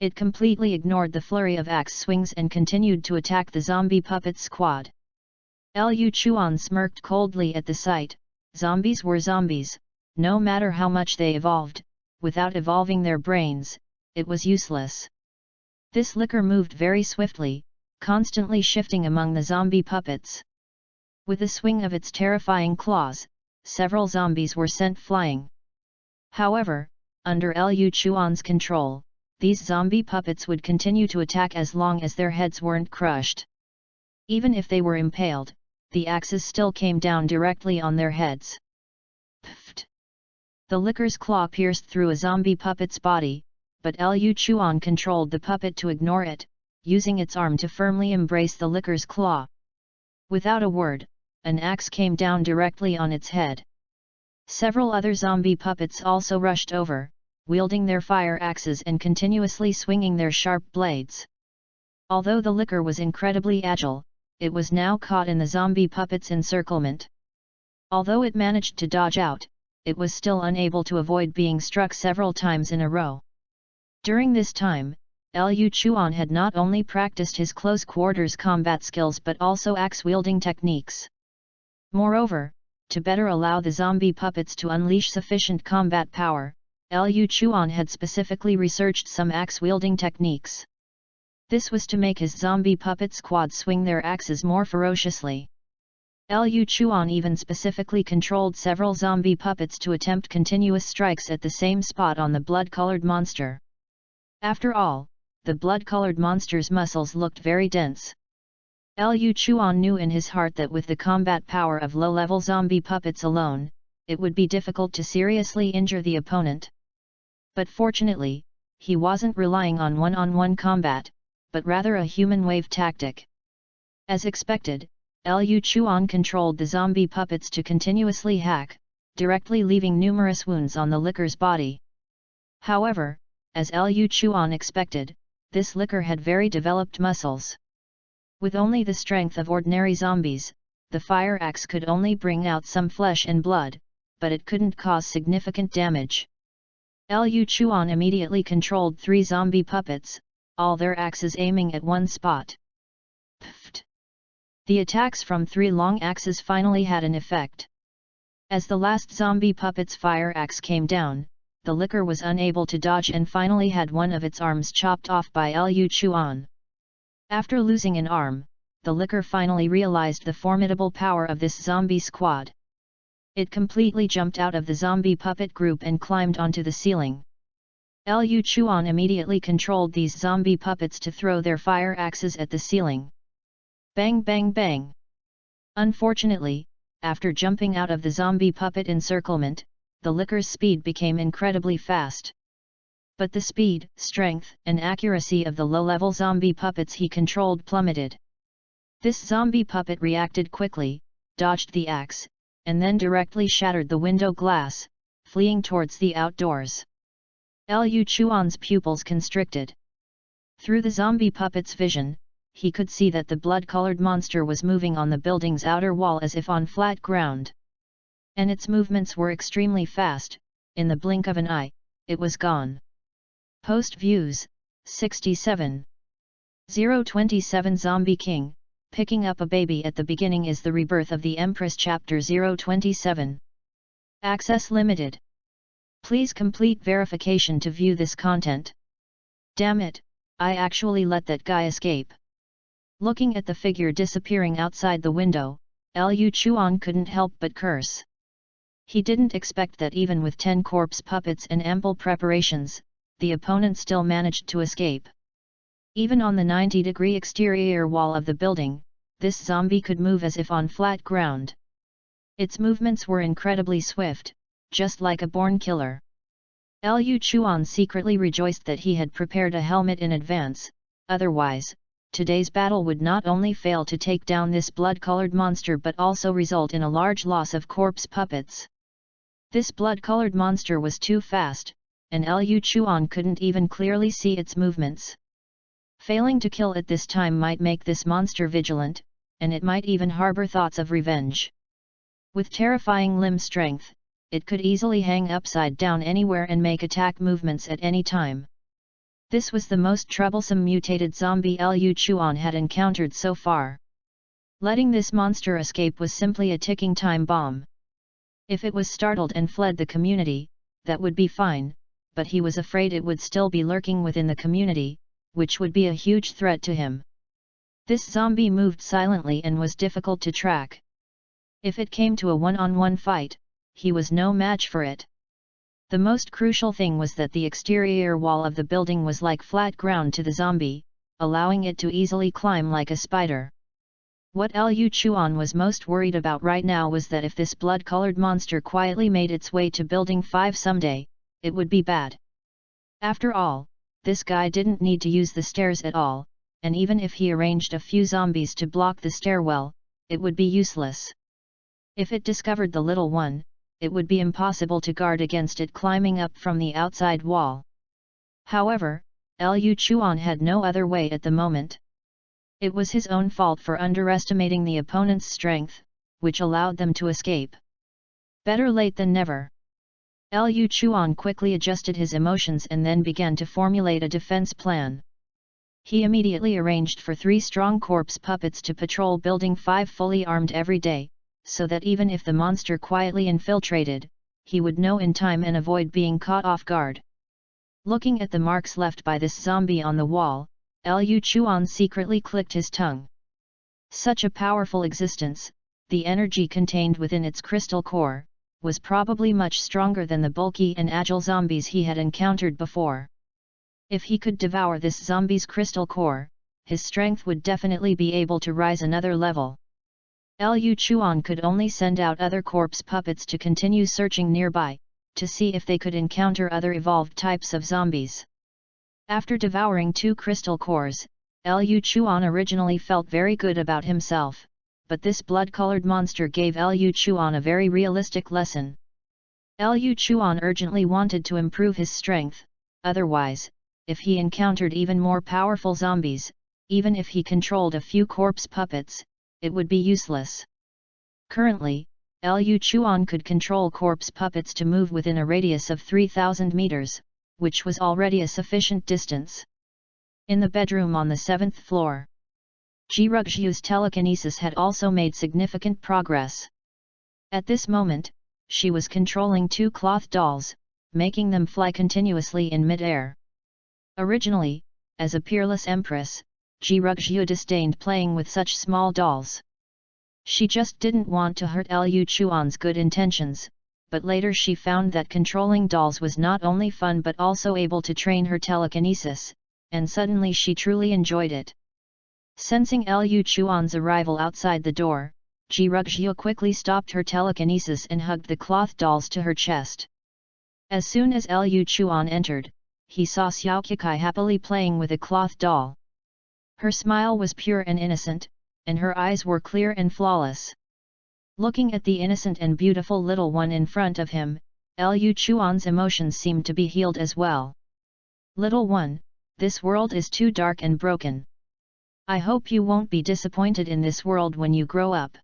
It completely ignored the flurry of axe swings and continued to attack the zombie puppet squad. Liu Chuan smirked coldly at the sight. Zombies were zombies, no matter how much they evolved, without evolving their brains, it was useless. This liquor moved very swiftly, constantly shifting among the zombie puppets. With a swing of its terrifying claws, several zombies were sent flying. However, under Liu Chuan's control, these zombie puppets would continue to attack as long as their heads weren't crushed. Even if they were impaled, the axes still came down directly on their heads. Pfft! The liquor's claw pierced through a zombie puppet's body, but Liu Chuan controlled the puppet to ignore it, using its arm to firmly embrace the liquor's claw. Without a word, an axe came down directly on its head. Several other zombie puppets also rushed over, wielding their fire axes and continuously swinging their sharp blades. Although the liquor was incredibly agile, it was now caught in the zombie puppet's encirclement. Although it managed to dodge out, it was still unable to avoid being struck several times in a row. During this time, Liu Chuan had not only practiced his close-quarters combat skills but also axe-wielding techniques. Moreover, to better allow the zombie puppets to unleash sufficient combat power, Liu Chuan had specifically researched some axe-wielding techniques. This was to make his zombie puppet squad swing their axes more ferociously. Liu Chuan even specifically controlled several zombie puppets to attempt continuous strikes at the same spot on the blood-colored monster. After all, the blood-colored monster's muscles looked very dense. Liu Chuan knew in his heart that with the combat power of low-level zombie puppets alone, it would be difficult to seriously injure the opponent. But fortunately, he wasn't relying on one-on-one combat, but rather a human wave tactic. As expected, Liu Chuan controlled the zombie puppets to continuously hack, directly leaving numerous wounds on the liquor's body. However, as Liu Chuan expected, this liquor had very developed muscles. With only the strength of ordinary zombies, the fire axe could only bring out some flesh and blood, but it couldn't cause significant damage. Liu Chuan immediately controlled 3 zombie puppets, all their axes aiming at one spot. Pfft! The attacks from 3 long axes finally had an effect. As the last zombie puppet's fire axe came down, the liquor was unable to dodge and finally had one of its arms chopped off by Liu Chuan. After losing an arm, the liquor finally realized the formidable power of this zombie squad. It completely jumped out of the zombie puppet group and climbed onto the ceiling. Liu Chuan immediately controlled these zombie puppets to throw their fire axes at the ceiling. Bang bang bang! Unfortunately, after jumping out of the zombie puppet encirclement, the liquor's speed became incredibly fast. But the speed, strength, and accuracy of the low-level zombie puppets he controlled plummeted. This zombie puppet reacted quickly, dodged the axe, and then directly shattered the window glass, fleeing towards the outdoors. Liu Chuan's pupils constricted. Through the zombie puppet's vision, he could see that the blood-colored monster was moving on the building's outer wall as if on flat ground. And its movements were extremely fast. In the blink of an eye, it was gone. Post Views, 67. 027 Zombie King, picking up a baby at the beginning is the rebirth of the Empress. Chapter 027. Access limited. Please complete verification to view this content. Damn it, I actually let that guy escape. Looking at the figure disappearing outside the window, Liu Chuan couldn't help but curse. He didn't expect that even with 10 corpse puppets and ample preparations, the opponent still managed to escape. Even on the 90-degree exterior wall of the building, this zombie could move as if on flat ground. Its movements were incredibly swift, just like a born killer. Liu Chuan secretly rejoiced that he had prepared a helmet in advance, otherwise, today's battle would not only fail to take down this blood-colored monster but also result in a large loss of corpse puppets. This blood-colored monster was too fast, and Lu Chuan couldn't even clearly see its movements. Failing to kill at this time might make this monster vigilant, and it might even harbor thoughts of revenge. With terrifying limb strength, it could easily hang upside down anywhere and make attack movements at any time. This was the most troublesome mutated zombie Lu Chuan had encountered so far. Letting this monster escape was simply a ticking time bomb. If it was startled and fled the community, that would be fine, but he was afraid it would still be lurking within the community, which would be a huge threat to him. This zombie moved silently and was difficult to track. If it came to a one-on-one fight, he was no match for it. The most crucial thing was that the exterior wall of the building was like flat ground to the zombie, allowing it to easily climb like a spider. What Lu Chuan was most worried about right now was that if this blood-colored monster quietly made its way to Building 5 someday, it would be bad. After all, this guy didn't need to use the stairs at all, and even if he arranged a few zombies to block the stairwell, it would be useless. If it discovered the little one, it would be impossible to guard against it climbing up from the outside wall. However, Lu Chuan had no other way at the moment. It was his own fault for underestimating the opponent's strength, which allowed them to escape. Better late than never. Lu Chuan quickly adjusted his emotions and then began to formulate a defense plan. He immediately arranged for 3 strong corpse puppets to patrol Building 5 fully armed every day, so that even if the monster quietly infiltrated, he would know in time and avoid being caught off guard. Looking at the marks left by this zombie on the wall, Lu Chuan secretly clicked his tongue. Such a powerful existence, the energy contained within its crystal core, was probably much stronger than the bulky and agile zombies he had encountered before. If he could devour this zombie's crystal core, his strength would definitely be able to rise another level. Lu Chuan could only send out other corpse puppets to continue searching nearby, to see if they could encounter other evolved types of zombies. After devouring 2 crystal cores, Lu Chuan originally felt very good about himself, but this blood-colored monster gave Lu Chuan a very realistic lesson. Lu Chuan urgently wanted to improve his strength, otherwise, if he encountered even more powerful zombies, even if he controlled a few corpse puppets, it would be useless. Currently, Lu Chuan could control corpse puppets to move within a radius of 3,000 meters, which was already a sufficient distance. In the bedroom on the 7th floor, Jirugzhu's telekinesis had also made significant progress. At this moment, she was controlling 2 cloth dolls, making them fly continuously in mid-air. Originally, as a peerless empress, Jirugzhu disdained playing with such small dolls. She just didn't want to hurt Lu Chuan's good intentions, but later she found that controlling dolls was not only fun but also able to train her telekinesis, and suddenly she truly enjoyed it. Sensing Lu Chuan's arrival outside the door, Jirugzhu quickly stopped her telekinesis and hugged the cloth dolls to her chest. As soon as Lu Chuan entered, he saw Xiao Qikai happily playing with a cloth doll. Her smile was pure and innocent, and her eyes were clear and flawless. Looking at the innocent and beautiful little one in front of him, Lu Chuan's emotions seemed to be healed as well. Little one, this world is too dark and broken. I hope you won't be disappointed in this world when you grow up.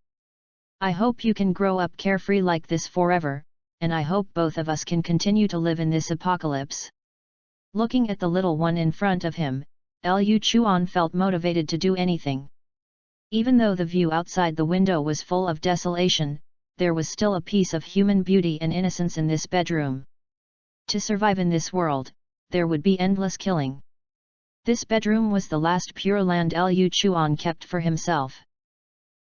I hope you can grow up carefree like this forever, and I hope both of us can continue to live in this apocalypse. Looking at the little one in front of him, Lu Chuan felt motivated to do anything. Even though the view outside the window was full of desolation, there was still a piece of human beauty and innocence in this bedroom. To survive in this world, there would be endless killing. This bedroom was the last pure land Lu Chuan kept for himself.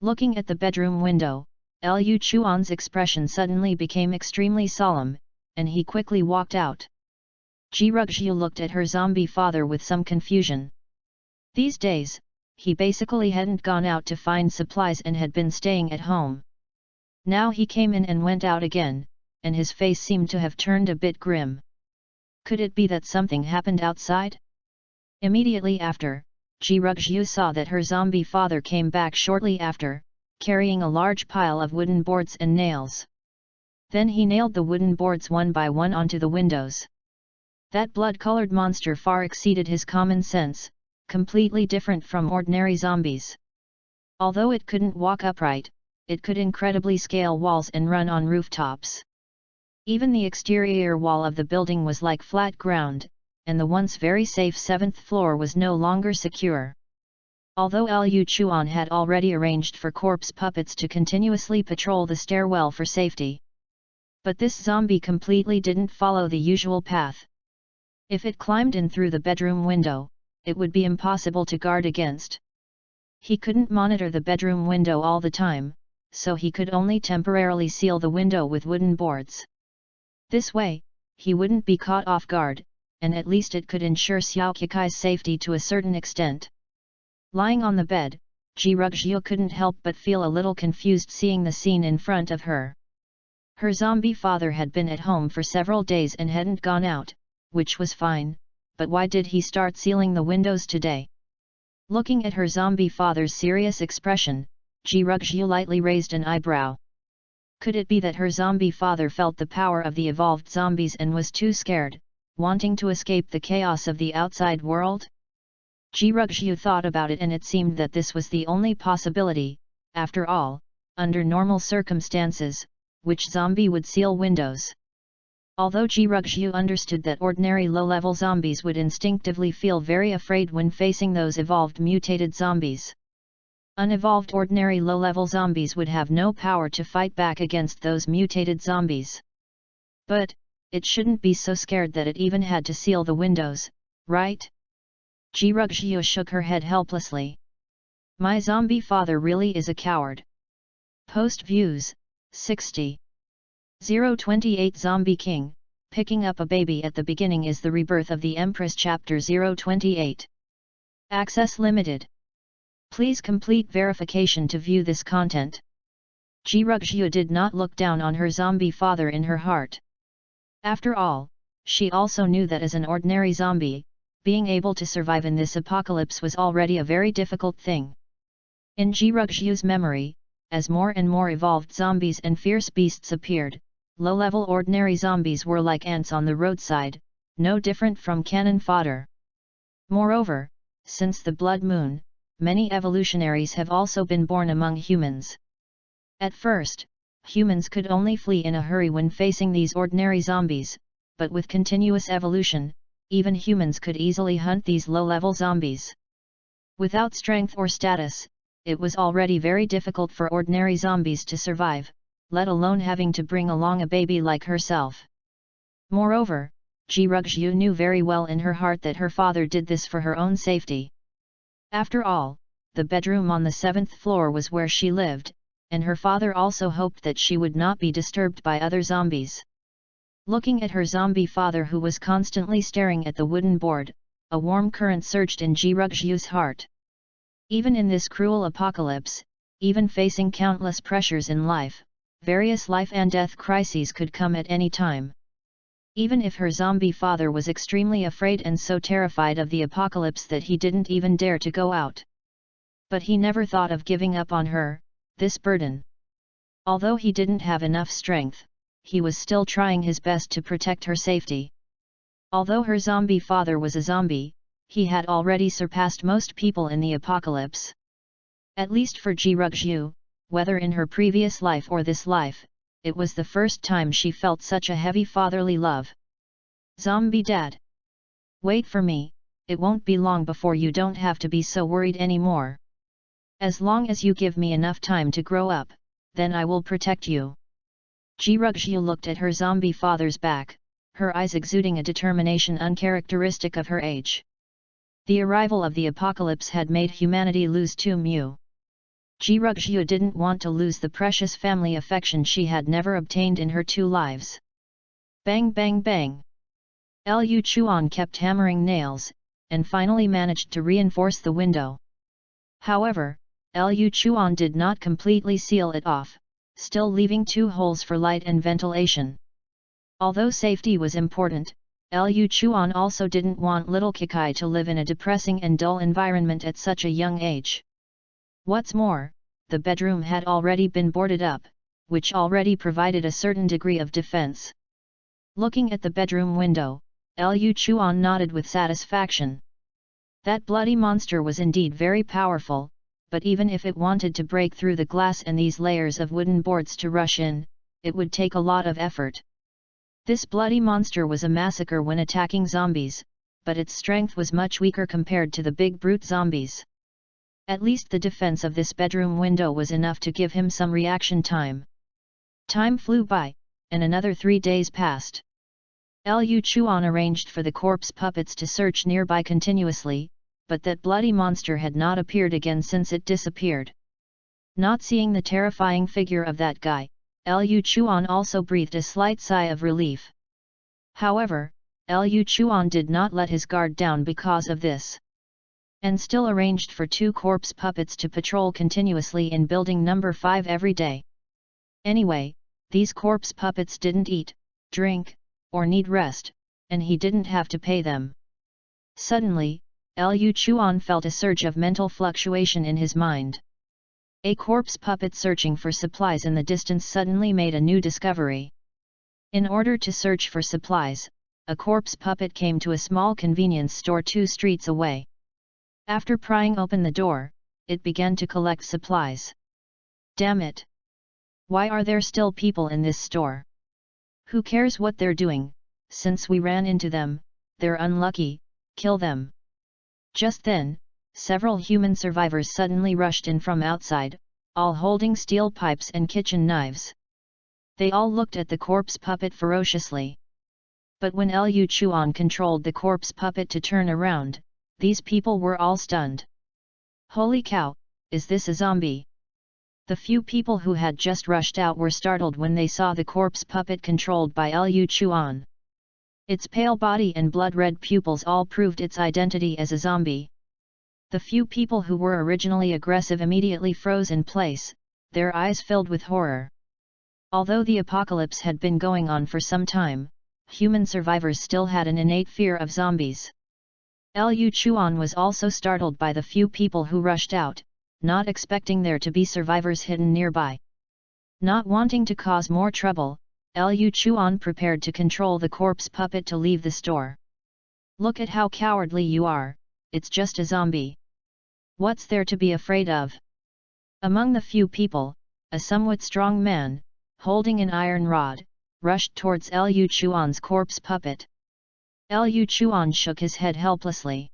Looking at the bedroom window, Lu Chuan's expression suddenly became extremely solemn, and he quickly walked out. Jirugzhu looked at her zombie father with some confusion. These days, he basically hadn't gone out to find supplies and had been staying at home. Now he came in and went out again, and his face seemed to have turned a bit grim. Could it be that something happened outside? Immediately after, Jirugzhu saw that her zombie father came back shortly after, carrying a large pile of wooden boards and nails. Then he nailed the wooden boards one by one onto the windows. That blood-colored monster far exceeded his common sense, completely different from ordinary zombies. Although it couldn't walk upright, it could incredibly scale walls and run on rooftops. Even the exterior wall of the building was like flat ground, and the once very safe 7th floor was no longer secure. Although Liu Chuan had already arranged for corpse puppets to continuously patrol the stairwell for safety. But this zombie completely didn't follow the usual path. If it climbed in through the bedroom window, it would be impossible to guard against. He couldn't monitor the bedroom window all the time, so he could only temporarily seal the window with wooden boards. This way, he wouldn't be caught off guard, and at least it could ensure Xiao Kikai's safety to a certain extent. Lying on the bed, Ji Rugxiu couldn't help but feel a little confused seeing the scene in front of her. Her zombie father had been at home for several days and hadn't gone out, which was fine, but why did he start sealing the windows today? Looking at her zombie father's serious expression, Ji Rugxiu lightly raised an eyebrow. Could it be that her zombie father felt the power of the evolved zombies and was too scared, wanting to escape the chaos of the outside world? Ji Rugxiu thought about it and it seemed that this was the only possibility. After all, under normal circumstances, which zombie would seal windows? Although Ji Rugxiu understood that ordinary low-level zombies would instinctively feel very afraid when facing those evolved mutated zombies. Unevolved ordinary low-level zombies would have no power to fight back against those mutated zombies. But, it shouldn't be so scared that it even had to seal the windows, right? Ji Rugxiu shook her head helplessly. My zombie father really is a coward. Post views, 60. 028 Zombie King, picking up a baby at the beginning is the rebirth of the Empress Chapter 028. Access limited. Please complete verification to view this content. Ji Rugxiu did not look down on her zombie father in her heart. After all, she also knew that as an ordinary zombie, being able to survive in this apocalypse was already a very difficult thing. In Ji Rugxiu's memory, as more and more evolved zombies and fierce beasts appeared, low-level ordinary zombies were like ants on the roadside, no different from cannon fodder. Moreover, since the Blood Moon, many evolutionaries have also been born among humans. At first, humans could only flee in a hurry when facing these ordinary zombies, but with continuous evolution, even humans could easily hunt these low-level zombies. Without strength or status, it was already very difficult for ordinary zombies to survive, let alone having to bring along a baby like herself. Moreover, Ji Rugxiu knew very well in her heart that her father did this for her own safety. After all, the bedroom on the 7th floor was where she lived, and her father also hoped that she would not be disturbed by other zombies. Looking at her zombie father who was constantly staring at the wooden board, a warm current surged in Ji Rugxiu's heart. Even in this cruel apocalypse, even facing countless pressures in life, various life and death crises could come at any time. Even if her zombie father was extremely afraid and so terrified of the apocalypse that he didn't even dare to go out. But he never thought of giving up on her, this burden. Although he didn't have enough strength, he was still trying his best to protect her safety. Although her zombie father was a zombie, he had already surpassed most people in the apocalypse. At least for Ji Rugxiu, whether in her previous life or this life, it was the first time she felt such a heavy fatherly love. Zombie Dad. Wait for me, it won't be long before you don't have to be so worried anymore. As long as you give me enough time to grow up, then I will protect you. Ji Rugxiu looked at her zombie father's back, her eyes exuding a determination uncharacteristic of her age. The arrival of the apocalypse had made humanity lose too mu. Ji Rugxiu didn't want to lose the precious family affection she had never obtained in her 2 lives. Bang bang bang. Liu Chuan kept hammering nails, and finally managed to reinforce the window. However, Liu Chuan did not completely seal it off, still leaving 2 holes for light and ventilation. Although safety was important, Liu Chuan also didn't want little Kikai to live in a depressing and dull environment at such a young age. What's more, the bedroom had already been boarded up, which already provided a certain degree of defense. Looking at the bedroom window, Lu Chuan nodded with satisfaction. That bloody monster was indeed very powerful, but even if it wanted to break through the glass and these layers of wooden boards to rush in, it would take a lot of effort. This bloody monster was a massacre when attacking zombies, but its strength was much weaker compared to the big brute zombies. At least the defense of this bedroom window was enough to give him some reaction time. Time flew by, and another 3 days passed. Lu Chuan arranged for the corpse puppets to search nearby continuously, but that bloody monster had not appeared again since it disappeared. Not seeing the terrifying figure of that guy, Lu Chuan also breathed a slight sigh of relief. However, Lu Chuan did not let his guard down because of this, and still arranged for 2 corpse puppets to patrol continuously in building number 5 every day. Anyway, these corpse puppets didn't eat, drink, or need rest, and he didn't have to pay them. Suddenly, Lu Chuan felt a surge of mental fluctuation in his mind. A corpse puppet searching for supplies in the distance suddenly made a new discovery. In order to search for supplies, a corpse puppet came to a small convenience store 2 streets away. After prying open the door, it began to collect supplies. Damn it! Why are there still people in this store? Who cares what they're doing? Since we ran into them, they're unlucky, kill them. Just then, several human survivors suddenly rushed in from outside, all holding steel pipes and kitchen knives. They all looked at the corpse puppet ferociously. But when Lu Chuan controlled the corpse puppet to turn around, these people were all stunned. Holy cow, is this a zombie? The few people who had just rushed out were startled when they saw the corpse puppet controlled by Lu Chuan. Its pale body and blood-red pupils all proved its identity as a zombie. The few people who were originally aggressive immediately froze in place, their eyes filled with horror. Although the apocalypse had been going on for some time, human survivors still had an innate fear of zombies. Lu Chuan was also startled by the few people who rushed out, not expecting there to be survivors hidden nearby. Not wanting to cause more trouble, Lu Chuan prepared to control the corpse puppet to leave the store. Look at how cowardly you are, it's just a zombie. What's there to be afraid of? Among the few people, a somewhat strong man, holding an iron rod, rushed towards Lu Chuan's corpse puppet. Lu Chuan shook his head helplessly.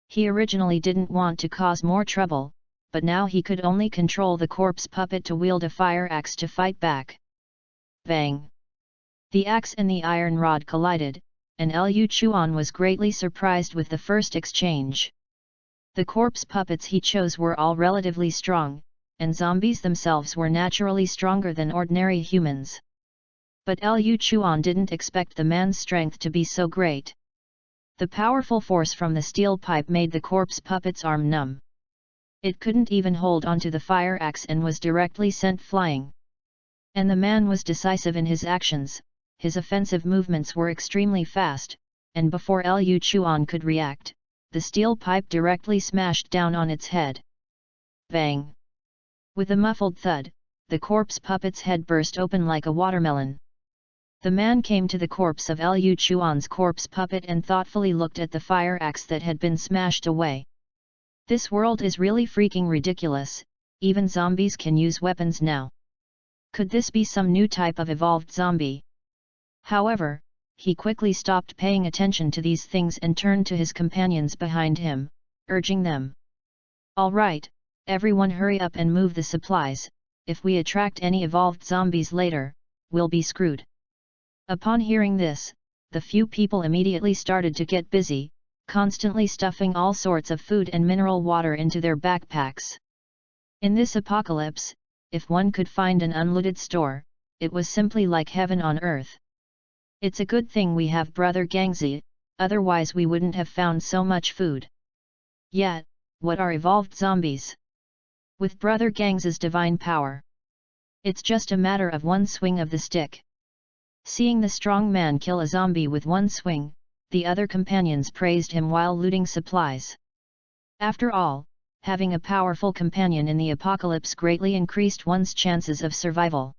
He originally didn't want to cause more trouble, but now he could only control the corpse puppet to wield a fire axe to fight back. Bang! The axe and the iron rod collided, and Lu Chuan was greatly surprised with the first exchange. The corpse puppets he chose were all relatively strong, and zombies themselves were naturally stronger than ordinary humans. But Lu Chuan didn't expect the man's strength to be so great. The powerful force from the steel pipe made the corpse puppet's arm numb. It couldn't even hold onto the fire axe and was directly sent flying. And the man was decisive in his actions, his offensive movements were extremely fast, and before Lu Chuan could react, the steel pipe directly smashed down on its head. Bang! With a muffled thud, the corpse puppet's head burst open like a watermelon. The man came to the corpse of Lu Chuan's corpse puppet and thoughtfully looked at the fire axe that had been smashed away. This world is really freaking ridiculous, even zombies can use weapons now. Could this be some new type of evolved zombie? However, he quickly stopped paying attention to these things and turned to his companions behind him, urging them. All right, everyone hurry up and move the supplies, if we attract any evolved zombies later, we'll be screwed. Upon hearing this, the few people immediately started to get busy, constantly stuffing all sorts of food and mineral water into their backpacks. In this apocalypse, if one could find an unlooted store, it was simply like heaven on earth. It's a good thing we have Brother Gangzi, otherwise we wouldn't have found so much food. Yet, what are evolved zombies? With Brother Gangzi's divine power, it's just a matter of one swing of the stick. Seeing the strong man kill a zombie with one swing, the other companions praised him while looting supplies. After all, having a powerful companion in the apocalypse greatly increased one's chances of survival.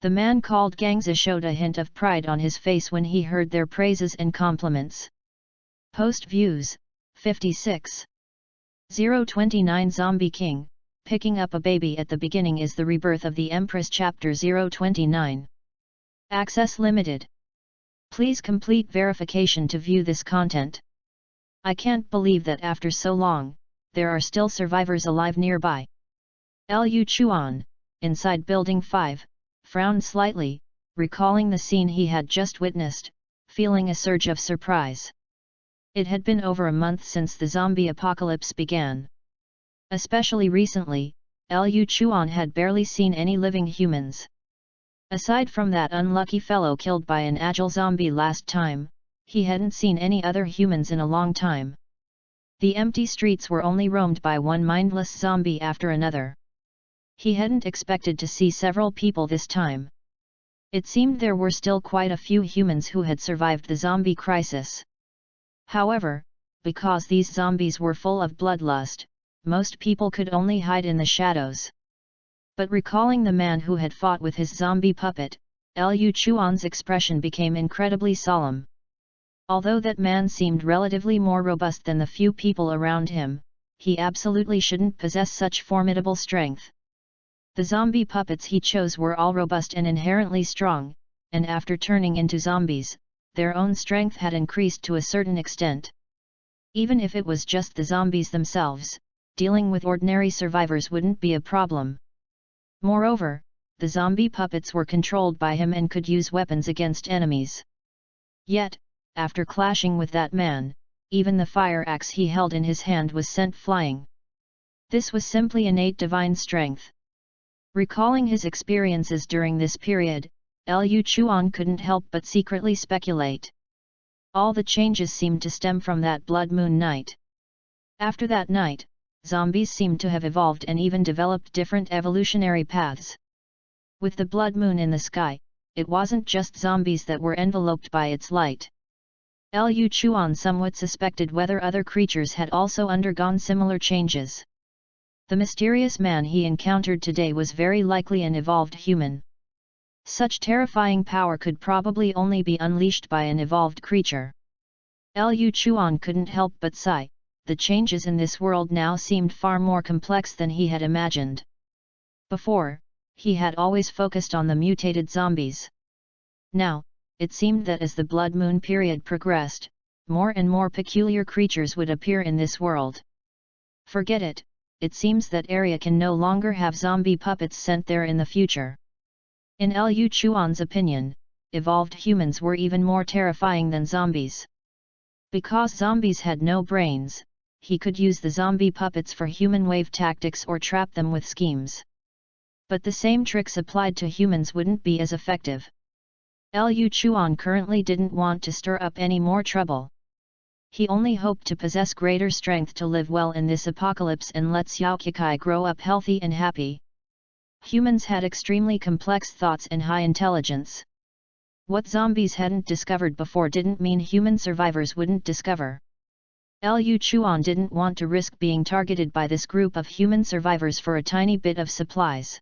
The man called Gangza showed a hint of pride on his face when he heard their praises and compliments. Post views, 56. 029 Zombie King, picking up a baby at the beginning is the rebirth of the Empress Chapter 029. Access limited. Please complete verification to view this content. I can't believe that after so long, there are still survivors alive nearby. Lu Chuan, inside Building 5, frowned slightly, recalling the scene he had just witnessed, feeling a surge of surprise. It had been over a month since the zombie apocalypse began. Especially recently, Lu Chuan had barely seen any living humans. Aside from that unlucky fellow killed by an agile zombie last time, he hadn't seen any other humans in a long time. The empty streets were only roamed by one mindless zombie after another. He hadn't expected to see several people this time. It seemed there were still quite a few humans who had survived the zombie crisis. However, because these zombies were full of bloodlust, most people could only hide in the shadows. But recalling the man who had fought with his zombie puppet, Lu Chuan's expression became incredibly solemn. Although that man seemed relatively more robust than the few people around him, he absolutely shouldn't possess such formidable strength. The zombie puppets he chose were all robust and inherently strong, and after turning into zombies, their own strength had increased to a certain extent. Even if it was just the zombies themselves, dealing with ordinary survivors wouldn't be a problem. Moreover, the zombie puppets were controlled by him and could use weapons against enemies. Yet, after clashing with that man, even the fire axe he held in his hand was sent flying. This was simply innate divine strength. Recalling his experiences during this period, Lu Chuan couldn't help but secretly speculate. All the changes seemed to stem from that blood moon night. After that night, zombies seemed to have evolved and even developed different evolutionary paths. With the blood moon in the sky, it wasn't just zombies that were enveloped by its light. Lu Chuan somewhat suspected whether other creatures had also undergone similar changes. The mysterious man he encountered today was very likely an evolved human. Such terrifying power could probably only be unleashed by an evolved creature. Lu Chuan couldn't help but sigh. The changes in this world now seemed far more complex than he had imagined. Before, he had always focused on the mutated zombies. Now, it seemed that as the blood moon period progressed, more and more peculiar creatures would appear in this world. Forget it, it seems that area can no longer have zombie puppets sent there in the future. In Lu Chuan's opinion, evolved humans were even more terrifying than zombies. Because zombies had no brains, he could use the zombie puppets for human wave tactics or trap them with schemes. But the same tricks applied to humans wouldn't be as effective. Lu Chuan currently didn't want to stir up any more trouble. He only hoped to possess greater strength to live well in this apocalypse and let Xiao Qikai grow up healthy and happy. Humans had extremely complex thoughts and high intelligence. What zombies hadn't discovered before didn't mean human survivors wouldn't discover. Lu Chuan didn't want to risk being targeted by this group of human survivors for a tiny bit of supplies.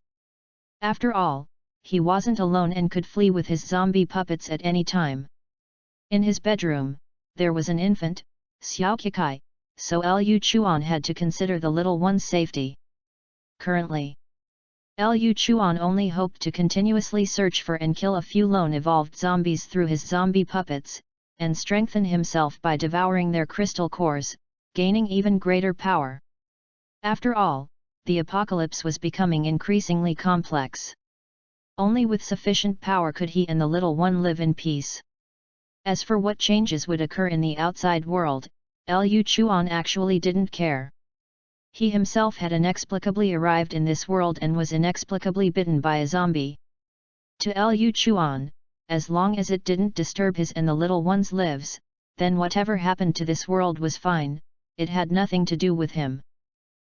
After all, he wasn't alone and could flee with his zombie puppets at any time. In his bedroom, there was an infant, Xiao Qikai, so Lu Chuan had to consider the little one's safety. Currently, Lu Chuan only hoped to continuously search for and kill a few lone evolved zombies through his zombie puppets, and strengthen himself by devouring their crystal cores, gaining even greater power. After all, the apocalypse was becoming increasingly complex. Only with sufficient power could he and the little one live in peace. As for what changes would occur in the outside world, Lu Chuan actually didn't care. He himself had inexplicably arrived in this world and was inexplicably bitten by a zombie. To Lu Chuan, as long as it didn't disturb his and the little one's lives, then whatever happened to this world was fine, it had nothing to do with him.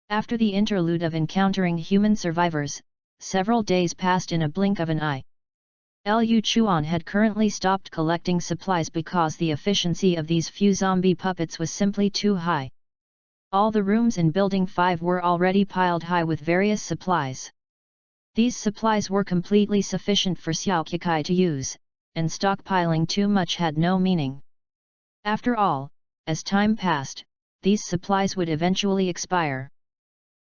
After the interlude of encountering human survivors, several days passed in a blink of an eye. Lu Chuan had currently stopped collecting supplies because the efficiency of these few zombie puppets was simply too high. All the rooms in Building 5 were already piled high with various supplies. These supplies were completely sufficient for Xiao Qikai to use, and stockpiling too much had no meaning. After all, as time passed, these supplies would eventually expire.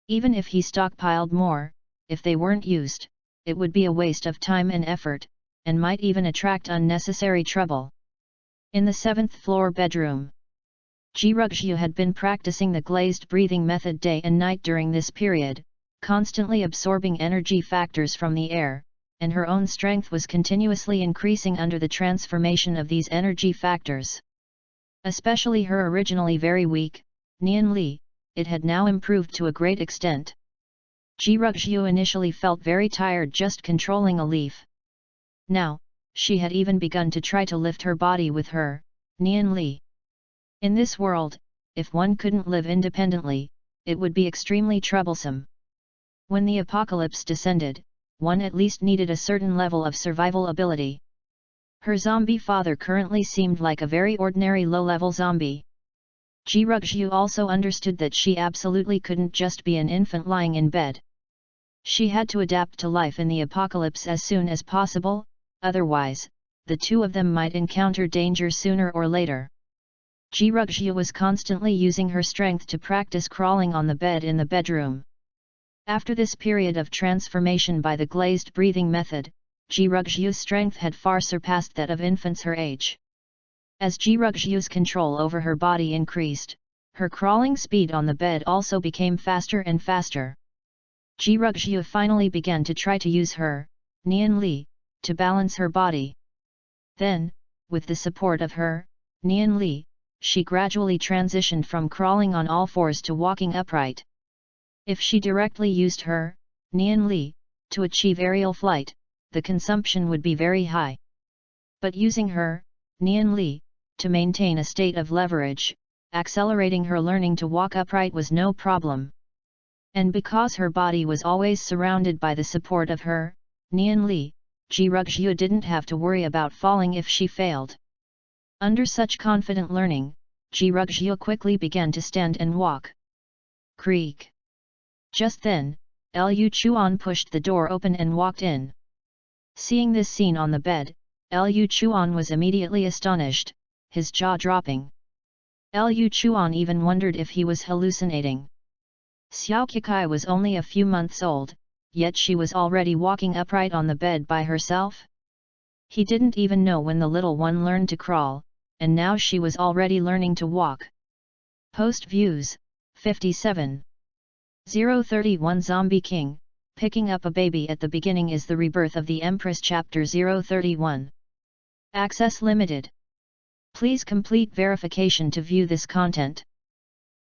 Even if he stockpiled more, if they weren't used, it would be a waste of time and effort, and might even attract unnecessary trouble. In the 7th floor bedroom, Ji Ruxiu had been practicing the glazed breathing method day and night during this period, constantly absorbing energy factors from the air, and her own strength was continuously increasing under the transformation of these energy factors. Especially her originally very weak, Nian Li, it had now improved to a great extent. Ji Ruxiu initially felt very tired just controlling a leaf. Now, she had even begun to try to lift her body with her, Nian Li. In this world, if one couldn't live independently, it would be extremely troublesome. When the apocalypse descended, one at least needed a certain level of survival ability. Her zombie father currently seemed like a very ordinary low-level zombie. Ji Ruxiu also understood that she absolutely couldn't just be an infant lying in bed. She had to adapt to life in the apocalypse as soon as possible, otherwise, the two of them might encounter danger sooner or later. Ji Ruxiu was constantly using her strength to practice crawling on the bed in the bedroom. After this period of transformation by the glazed breathing method, Ji Ruxiu's strength had far surpassed that of infants her age. As Ji Ruxiu's control over her body increased, her crawling speed on the bed also became faster and faster. Ji Ruxiu finally began to try to use her, Nian Li, to balance her body. Then, with the support of her, Nian Li, she gradually transitioned from crawling on all fours to walking upright. If she directly used her, Nian Li, to achieve aerial flight, the consumption would be very high. But using her, Nian Li, to maintain a state of leverage, accelerating her learning to walk upright was no problem. And because her body was always surrounded by the support of her, Nian Li, Ji Ruxiu didn't have to worry about falling if she failed. Under such confident learning, Ji Ruxiu quickly began to stand and walk. Creak! Just then, Liu Chuan pushed the door open and walked in. Seeing this scene on the bed, Liu Chuan was immediately astonished, his jaw dropping. Liu Chuan even wondered if he was hallucinating. Xiao Qikai was only a few months old, yet she was already walking upright on the bed by herself. He didn't even know when the little one learned to crawl, and now she was already learning to walk. Post Views, 57. 031 Zombie King, picking up a baby at the beginning is the rebirth of the Empress Chapter 031. Access limited. Please complete verification to view this content.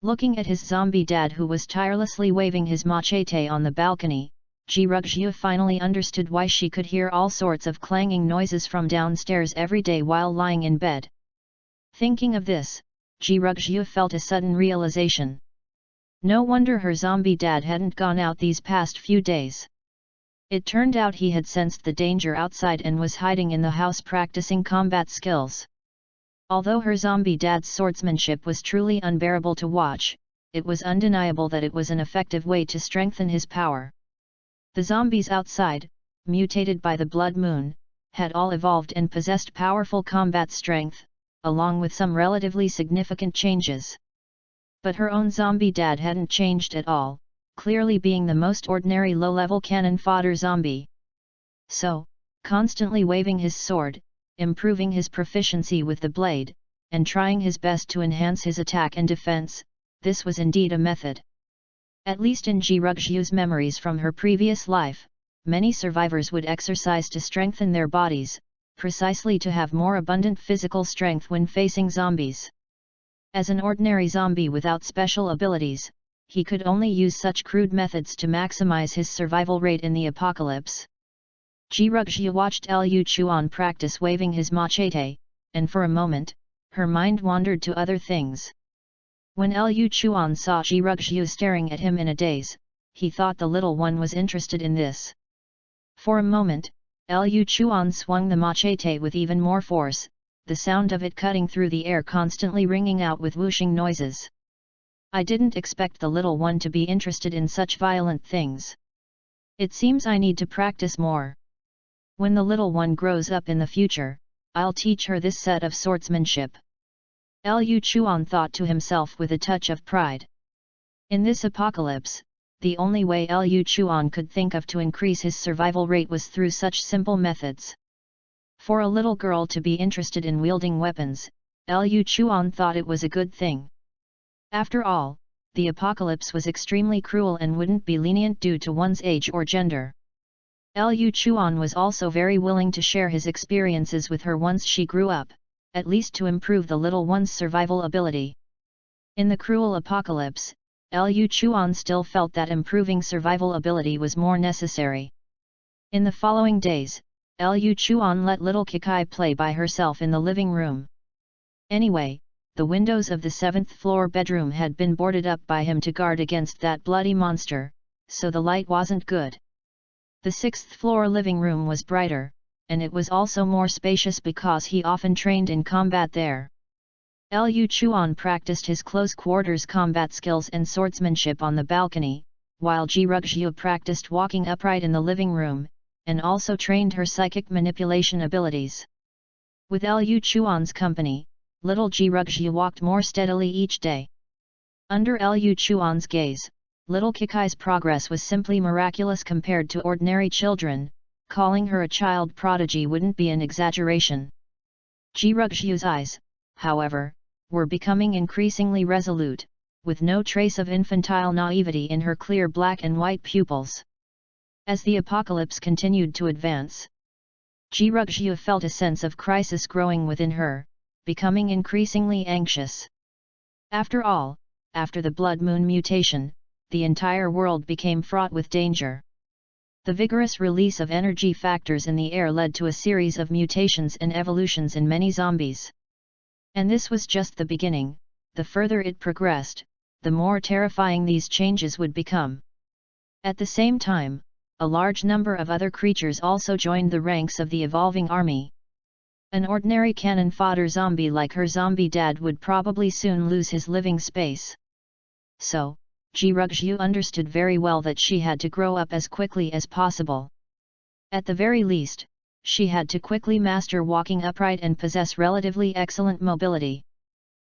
Looking at his zombie dad who was tirelessly waving his machete on the balcony, Ji Ruxiu finally understood why she could hear all sorts of clanging noises from downstairs every day while lying in bed. Thinking of this, Ji Ruxiu felt a sudden realization. No wonder her zombie dad hadn't gone out these past few days. It turned out he had sensed the danger outside and was hiding in the house practicing combat skills. Although her zombie dad's swordsmanship was truly unbearable to watch, it was undeniable that it was an effective way to strengthen his power. The zombies outside, mutated by the blood moon, had all evolved and possessed powerful combat strength, along with some relatively significant changes. But her own zombie dad hadn't changed at all, clearly being the most ordinary low-level cannon fodder zombie. So, constantly waving his sword, improving his proficiency with the blade, and trying his best to enhance his attack and defense, this was indeed a method. At least in Ji Ruxiu's memories from her previous life, many survivors would exercise to strengthen their bodies, precisely to have more abundant physical strength when facing zombies. As an ordinary zombie without special abilities, he could only use such crude methods to maximize his survival rate in the apocalypse. Ji Ruxiu watched Liu Chuan practice waving his machete, and for a moment, her mind wandered to other things. When Liu Chuan saw Ji Ruxiu staring at him in a daze, he thought the little one was interested in this. For a moment, Liu Chuan swung the machete with even more force, the sound of it cutting through the air constantly ringing out with whooshing noises. I didn't expect the little one to be interested in such violent things. It seems I need to practice more. When the little one grows up in the future, I'll teach her this set of swordsmanship. Liu Chuan thought to himself with a touch of pride. In this apocalypse, the only way Liu Chuan could think of to increase his survival rate was through such simple methods. For a little girl to be interested in wielding weapons, Liu Chuan thought it was a good thing. After all, the apocalypse was extremely cruel and wouldn't be lenient due to one's age or gender. Liu Chuan was also very willing to share his experiences with her once she grew up, at least to improve the little one's survival ability. In the cruel apocalypse, Liu Chuan still felt that improving survival ability was more necessary. In the following days, Liu Chuan let little Kikai play by herself in the living room. Anyway, the windows of the 7th floor bedroom had been boarded up by him to guard against that bloody monster, so the light wasn't good. The 6th floor living room was brighter, and it was also more spacious because he often trained in combat there. Liu Chuan practiced his close quarters combat skills and swordsmanship on the balcony, while Ji Ruxu practiced walking upright in the living room, and also trained her psychic manipulation abilities. With Liu Chuan's company, little Ji Ruxu walked more steadily each day. Under Liu Chuan's gaze, little Kikai's progress was simply miraculous compared to ordinary children. Calling her a child prodigy wouldn't be an exaggeration. Ji Ruxu's eyes, however, were becoming increasingly resolute, with no trace of infantile naivety in her clear black and white pupils. As the apocalypse continued to advance, Ji Ruxu felt a sense of crisis growing within her, becoming increasingly anxious. After all, after the blood moon mutation, the entire world became fraught with danger. The vigorous release of energy factors in the air led to a series of mutations and evolutions in many zombies. And this was just the beginning. The further it progressed, the more terrifying these changes would become. At the same time, a large number of other creatures also joined the ranks of the evolving army. An ordinary cannon fodder zombie like her zombie dad would probably soon lose his living space. So, Ji Ruxu understood very well that she had to grow up as quickly as possible. At the very least, she had to quickly master walking upright and possess relatively excellent mobility.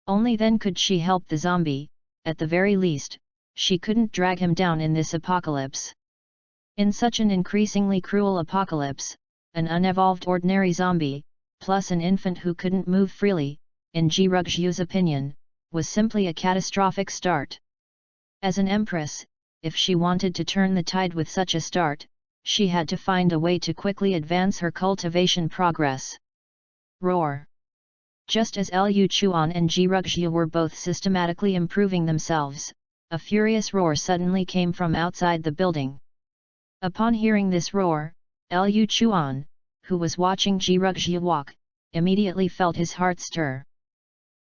Only then could she help the zombie. At the very least, she couldn't drag him down in this apocalypse. In such an increasingly cruel apocalypse, an unevolved ordinary zombie, plus an infant who couldn't move freely, in Ji Ruxu's opinion, was simply a catastrophic start. As an empress, if she wanted to turn the tide with such a start, she had to find a way to quickly advance her cultivation progress. Roar! Just as Liu Chuan and Ji Ruxu were both systematically improving themselves, a furious roar suddenly came from outside the building. Upon hearing this roar, Liu Chuan, who was watching Ji Ruxu walk, immediately felt his heart stir.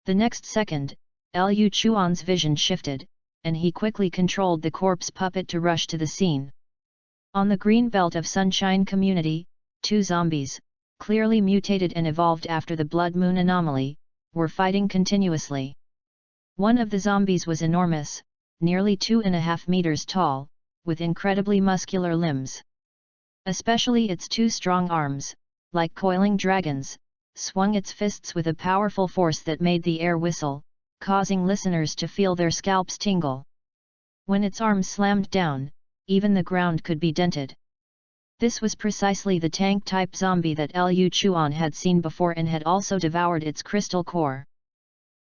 The next second, Liu Chuan's vision shifted, and he quickly controlled the corpse puppet to rush to the scene. On the green belt of Sunshine Community, 2 zombies, clearly mutated and evolved after the blood moon anomaly, were fighting continuously. One of the zombies was enormous, nearly 2.5 meters tall, with incredibly muscular limbs. Especially its 2 strong arms, like coiling dragons, swung its fists with a powerful force that made the air whistle, causing listeners to feel their scalps tingle. When its arms slammed down, even the ground could be dented. This was precisely the tank-type zombie that Liu Chuan had seen before and had also devoured its crystal core.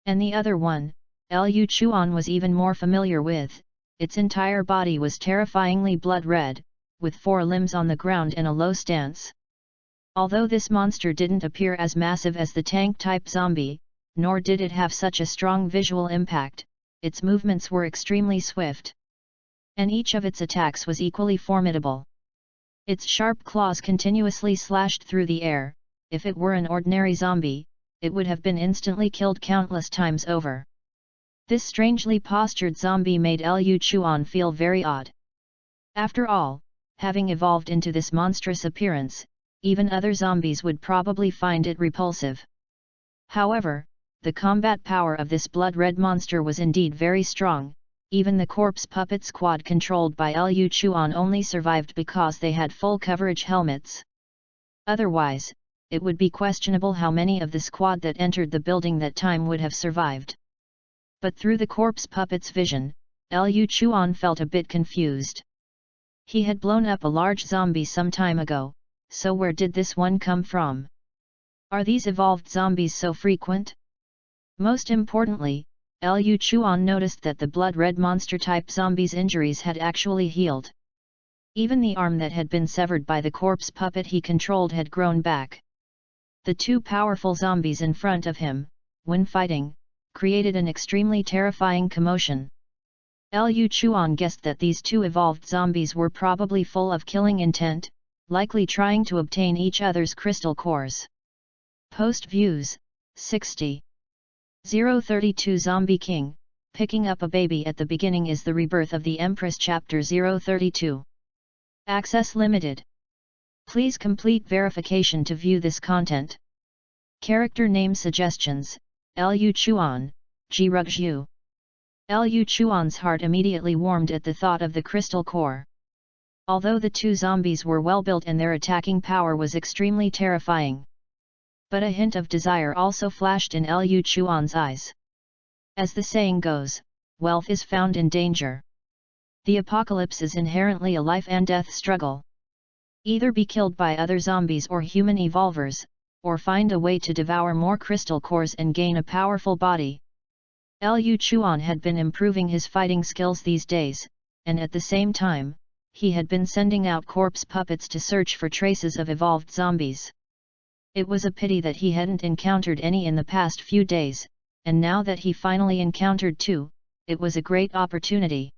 And the other one, Liu Chuan was even more familiar with. Its entire body was terrifyingly blood-red, with 4 limbs on the ground and a low stance. Although this monster didn't appear as massive as the tank-type zombie, nor did it have such a strong visual impact, its movements were extremely swift. And each of its attacks was equally formidable. Its sharp claws continuously slashed through the air. If it were an ordinary zombie, it would have been instantly killed countless times over. This strangely postured zombie made Liu Chuan feel very odd. After all, having evolved into this monstrous appearance, even other zombies would probably find it repulsive. However, the combat power of this blood-red monster was indeed very strong. even the corpse puppet squad controlled by Liu Chuan only survived because they had full coverage helmets. Otherwise, it would be questionable how many of the squad that entered the building that time would have survived. But through the corpse puppet's vision, Liu Chuan felt a bit confused. He had blown up a large zombie some time ago, so where did this one come from? Are these evolved zombies so frequent? Most importantly, Liu Chuan noticed that the blood-red monster-type zombies' injuries had actually healed. Even the arm that had been severed by the corpse puppet he controlled had grown back. The two powerful zombies in front of him, when fighting, created an extremely terrifying commotion. Liu Chuan guessed that these two evolved zombies were probably full of killing intent, likely trying to obtain each other's crystal cores. Post views, 60. 032 Zombie King, picking up a baby at the beginning is the rebirth of the Empress Chapter 032. Access limited. Please complete verification to view this content. Character name suggestions, Liu Chuan, Jirugzhu. Liu Chuan's heart immediately warmed at the thought of the crystal core. Although the two zombies were well built and their attacking power was extremely terrifying. But a hint of desire also flashed in Liu Chuan's eyes. As the saying goes, wealth is found in danger. The apocalypse is inherently a life and death struggle. Either be killed by other zombies or human evolvers, or find a way to devour more crystal cores and gain a powerful body. Liu Chuan had been improving his fighting skills these days, and at the same time, he had been sending out corpse puppets to search for traces of evolved zombies. It was a pity that he hadn't encountered any in the past few days, and now that he finally encountered two, it was a great opportunity.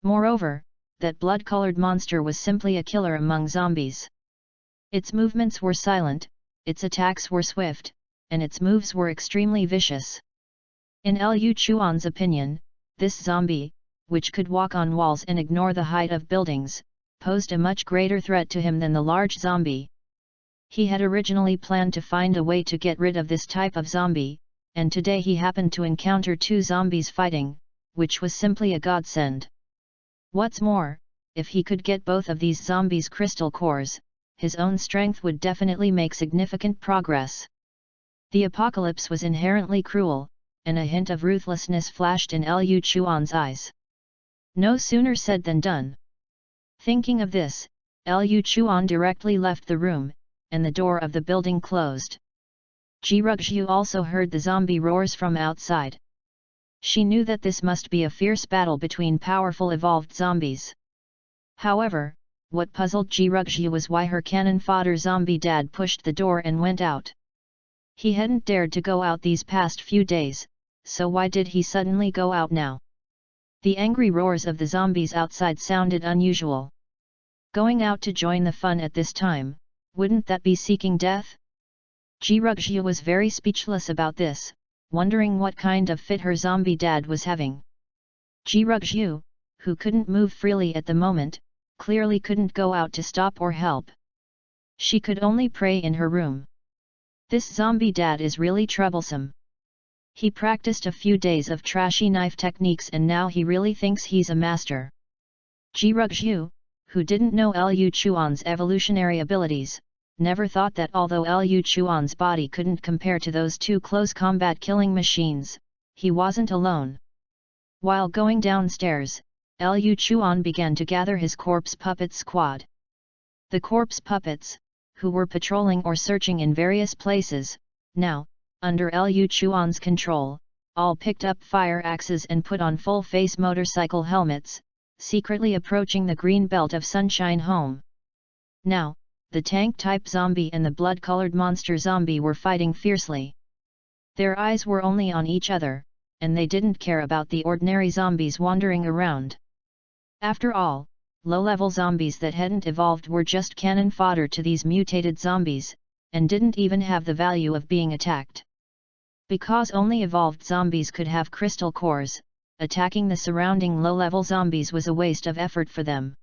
Moreover, that blood-colored monster was simply a killer among zombies. Its movements were silent, its attacks were swift, and its moves were extremely vicious. In Liu Chuan's opinion, this zombie, which could walk on walls and ignore the height of buildings, posed a much greater threat to him than the large zombie. He had originally planned to find a way to get rid of this type of zombie, and today he happened to encounter two zombies fighting, which was simply a godsend. What's more, if he could get both of these zombies' crystal cores, his own strength would definitely make significant progress. The apocalypse was inherently cruel, and a hint of ruthlessness flashed in Liu Chuan's eyes. No sooner said than done. Thinking of this, Liu Chuan directly left the room, and the door of the building closed. Jirugzhu also heard the zombie roars from outside. She knew that this must be a fierce battle between powerful evolved zombies. However, what puzzled Jirugzhu was why her cannon fodder zombie dad pushed the door and went out. He hadn't dared to go out these past few days, so why did he suddenly go out now? The angry roars of the zombies outside sounded unusual. Going out to join the fun at this time, wouldn't that be seeking death? Jirugzhu was very speechless about this, wondering what kind of fit her zombie dad was having. Jirugzhu, who couldn't move freely at the moment, clearly couldn't go out to stop or help. She could only pray in her room. This zombie dad is really troublesome. He practiced a few days of trashy knife techniques and now he really thinks he's a master. Jirugzhu, who didn't know Liu Chuan's evolutionary abilities, never thought that although Liu Chuan's body couldn't compare to those two close combat killing machines, he wasn't alone. While going downstairs, Liu Chuan began to gather his corpse puppet squad. The corpse puppets, who were patrolling or searching in various places, now, under Liu Chuan's control, all picked up fire axes and put on full-face motorcycle helmets, secretly approaching the green belt of Sunshine Home. Now, the tank-type zombie and the blood-colored monster zombie were fighting fiercely. Their eyes were only on each other, and they didn't care about the ordinary zombies wandering around. After all, low-level zombies that hadn't evolved were just cannon fodder to these mutated zombies, and didn't even have the value of being attacked. Because only evolved zombies could have crystal cores, attacking the surrounding low-level zombies was a waste of effort for them.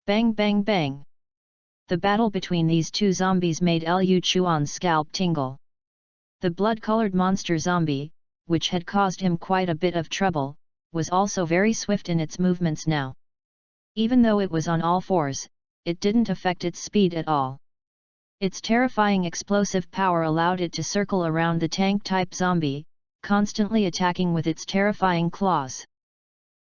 Bang bang bang! The battle between these two zombies made Liu Chuan's scalp tingle. The blood-colored monster zombie, which had caused him quite a bit of trouble, was also very swift in its movements now. Even though it was on all fours, it didn't affect its speed at all. Its terrifying explosive power allowed it to circle around the tank-type zombie, constantly attacking with its terrifying claws.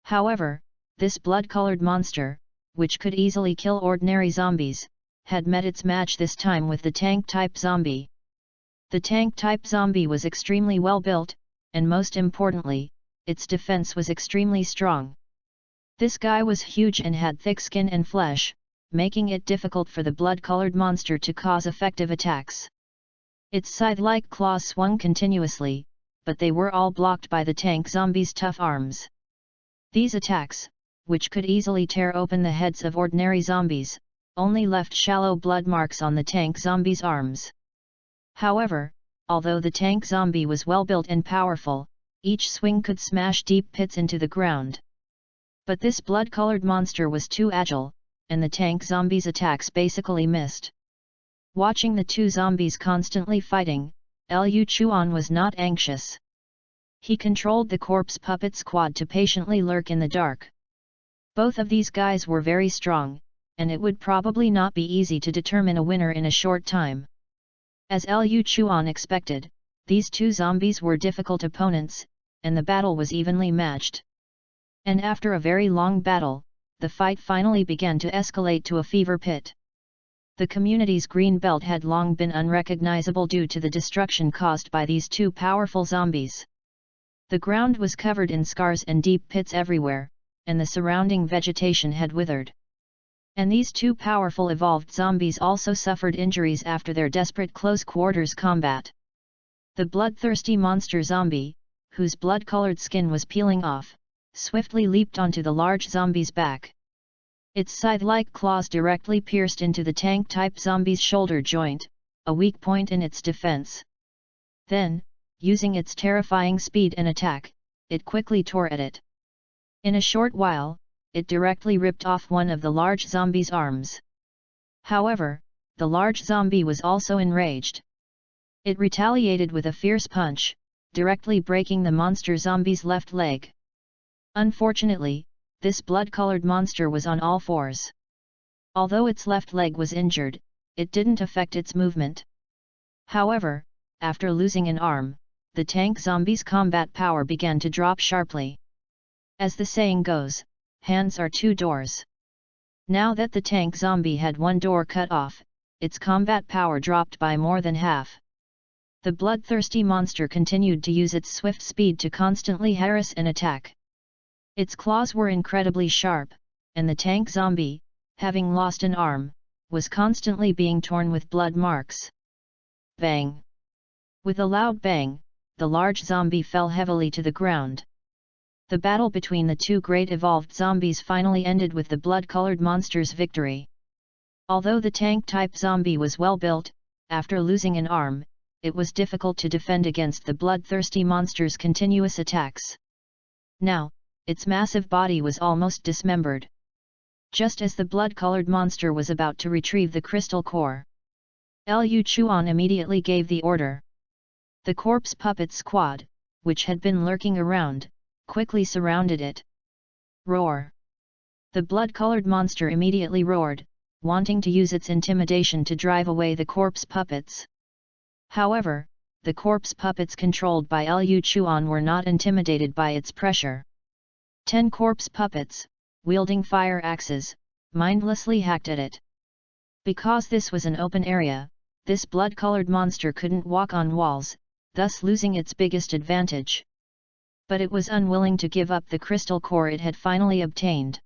However, this blood-colored monster, which could easily kill ordinary zombies, had met its match this time with the tank-type zombie. The tank-type zombie was extremely well built, and most importantly, its defense was extremely strong. This guy was huge and had thick skin and flesh, making it difficult for the blood-colored monster to cause effective attacks. Its scythe-like claws swung continuously, but they were all blocked by the tank zombie's tough arms. These attacks, which could easily tear open the heads of ordinary zombies, only left shallow blood marks on the tank zombie's arms. However, although the tank zombie was well built and powerful, each swing could smash deep pits into the ground. But this blood-colored monster was too agile, and the tank zombie's attacks basically missed. Watching the two zombies constantly fighting, Liu Chuan was not anxious. He controlled the corpse puppet squad to patiently lurk in the dark. Both of these guys were very strong, and it would probably not be easy to determine a winner in a short time. As Liu Chuan expected, these two zombies were difficult opponents, and the battle was evenly matched. And after a very long battle, the fight finally began to escalate to a fever pit. The community's green belt had long been unrecognizable due to the destruction caused by these two powerful zombies. The ground was covered in scars and deep pits everywhere, and the surrounding vegetation had withered. And these two powerful evolved zombies also suffered injuries after their desperate close-quarters combat. The bloodthirsty monster zombie, whose blood-colored skin was peeling off, swiftly leaped onto the large zombie's back. Its scythe-like claws directly pierced into the tank-type zombie's shoulder joint, a weak point in its defense. Then, using its terrifying speed and attack, it quickly tore at it. In a short while, it directly ripped off one of the large zombie's arms. However, the large zombie was also enraged. It retaliated with a fierce punch, directly breaking the monster zombie's left leg. Unfortunately, this blood-colored monster was on all fours. Although its left leg was injured, it didn't affect its movement. However, after losing an arm, the tank zombie's combat power began to drop sharply. As the saying goes, hands are two doors. Now that the tank zombie had one door cut off, its combat power dropped by more than half. The bloodthirsty monster continued to use its swift speed to constantly harass and attack. Its claws were incredibly sharp, and the tank zombie, having lost an arm, was constantly being torn with blood marks. Bang! With a loud bang, the large zombie fell heavily to the ground. The battle between the two great evolved zombies finally ended with the blood-colored monster's victory. Although the tank-type zombie was well built, after losing an arm, it was difficult to defend against the bloodthirsty monster's continuous attacks. Now, its massive body was almost dismembered. Just as the blood-colored monster was about to retrieve the crystal core, Liu Chuan immediately gave the order. The corpse puppet squad, which had been lurking around, quickly surrounded it. Roar! The blood-colored monster immediately roared, wanting to use its intimidation to drive away the corpse puppets. However, the corpse puppets controlled by Liu Chuan were not intimidated by its pressure. 10 corpse puppets, wielding fire axes, mindlessly hacked at it. Because this was an open area, this blood-colored monster couldn't walk on walls, thus losing its biggest advantage. But it was unwilling to give up the crystal core it had finally obtained.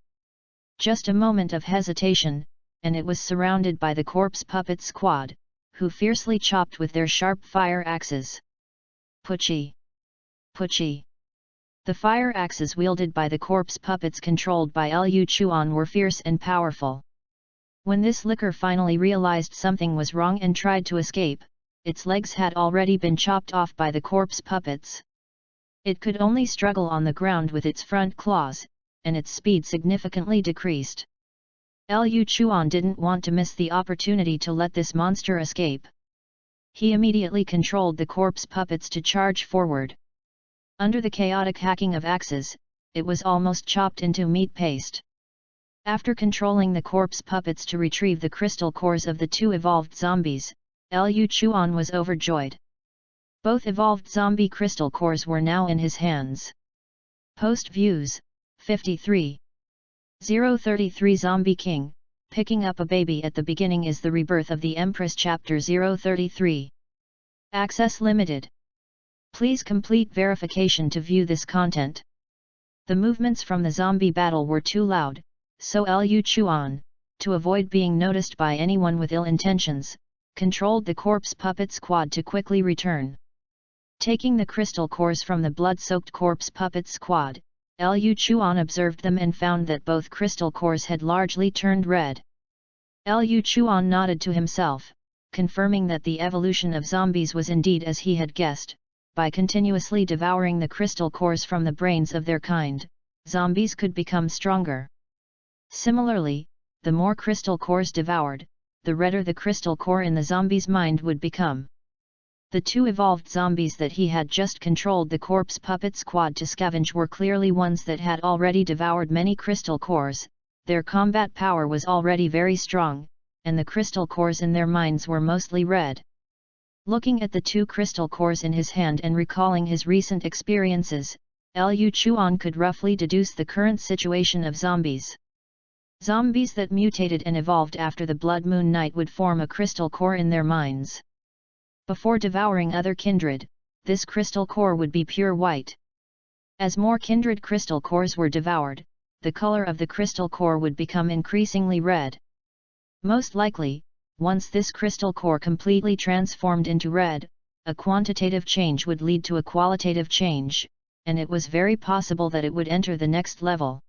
Just a moment of hesitation, and it was surrounded by the corpse puppet squad, who fiercely chopped with their sharp fire axes. Puchi! Puchi! The fire axes wielded by the corpse puppets controlled by Liu Chuan were fierce and powerful. When this licker finally realized something was wrong and tried to escape, its legs had already been chopped off by the corpse puppets. It could only struggle on the ground with its front claws, and its speed significantly decreased. Liu Chuan didn't want to miss the opportunity to let this monster escape. He immediately controlled the corpse puppets to charge forward. Under the chaotic hacking of axes, it was almost chopped into meat paste. After controlling the corpse puppets to retrieve the crystal cores of the two evolved zombies, Liu Chuan was overjoyed. Both evolved zombie crystal cores were now in his hands. Post views, 53. 033 Zombie King, picking up a baby at the beginning is the rebirth of the Empress Chapter 033. Access limited. Please complete verification to view this content. The movements from the zombie battle were too loud, so Liu Chuan, to avoid being noticed by anyone with ill intentions, controlled the corpse puppet squad to quickly return. Taking the crystal cores from the blood-soaked corpse puppet squad, Liu Chuan observed them and found that both crystal cores had largely turned red. Liu Chuan nodded to himself, confirming that the evolution of zombies was indeed as he had guessed. By continuously devouring the crystal cores from the brains of their kind, zombies could become stronger. Similarly, the more crystal cores devoured, the redder the crystal core in the zombie's mind would become. The two evolved zombies that he had just controlled the corpse puppet squad to scavenge were clearly ones that had already devoured many crystal cores. Their combat power was already very strong, and the crystal cores in their minds were mostly red. Looking at the two crystal cores in his hand and recalling his recent experiences, Liu Chuan could roughly deduce the current situation of zombies. Zombies that mutated and evolved after the Blood Moon Night would form a crystal core in their minds. Before devouring other kindred, this crystal core would be pure white. As more kindred crystal cores were devoured, the color of the crystal core would become increasingly red. Most likely, once this crystal core completely transformed into red, a quantitative change would lead to a qualitative change, and it was very possible that it would enter the next level.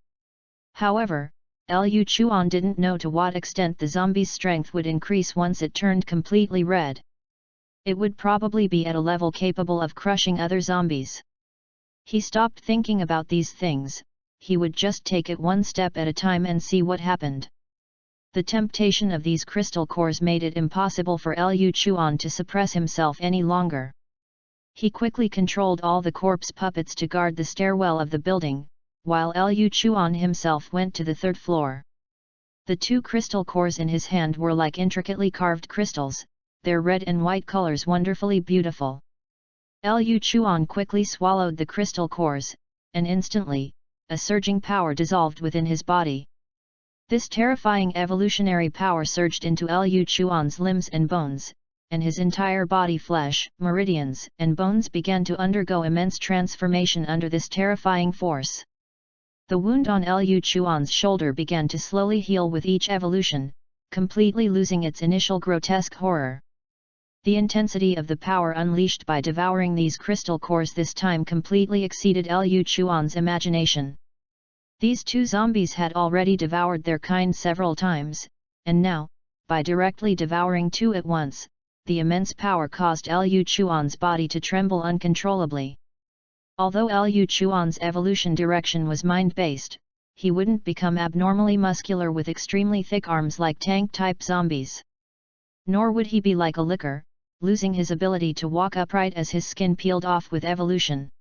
However, Liu Chuan didn't know to what extent the zombie's strength would increase once it turned completely red. It would probably be at a level capable of crushing other zombies. He stopped thinking about these things, he would just take it one step at a time and see what happened. The temptation of these crystal cores made it impossible for Liu Chuan to suppress himself any longer. He quickly controlled all the corpse puppets to guard the stairwell of the building, while Liu Chuan himself went to the third floor. The two crystal cores in his hand were like intricately carved crystals, their red and white colors wonderfully beautiful. Liu Chuan quickly swallowed the crystal cores, and instantly, a surging power dissolved within his body. This terrifying evolutionary power surged into Liu Chuan's limbs and bones, and his entire body flesh, meridians, and bones began to undergo immense transformation under this terrifying force. The wound on Liu Chuan's shoulder began to slowly heal with each evolution, completely losing its initial grotesque horror. The intensity of the power unleashed by devouring these crystal cores this time completely exceeded Liu Chuan's imagination. These two zombies had already devoured their kind several times, and now, by directly devouring two at once, the immense power caused Liu Chuan's body to tremble uncontrollably. Although Liu Chuan's evolution direction was mind-based, he wouldn't become abnormally muscular with extremely thick arms like tank-type zombies. Nor would he be like a licker, losing his ability to walk upright as his skin peeled off with evolution.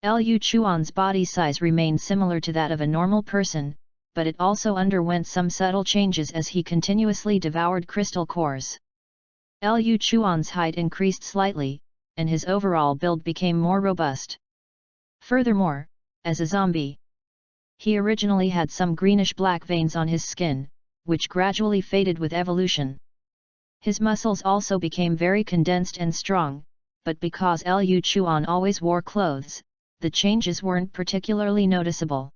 Liu Chuan's body size remained similar to that of a normal person, but it also underwent some subtle changes as he continuously devoured crystal cores. Liu Chuan's height increased slightly, and his overall build became more robust. Furthermore, as a zombie, he originally had some greenish-black veins on his skin, which gradually faded with evolution. His muscles also became very condensed and strong, but because Liu Chuan always wore clothes, the changes weren't particularly noticeable.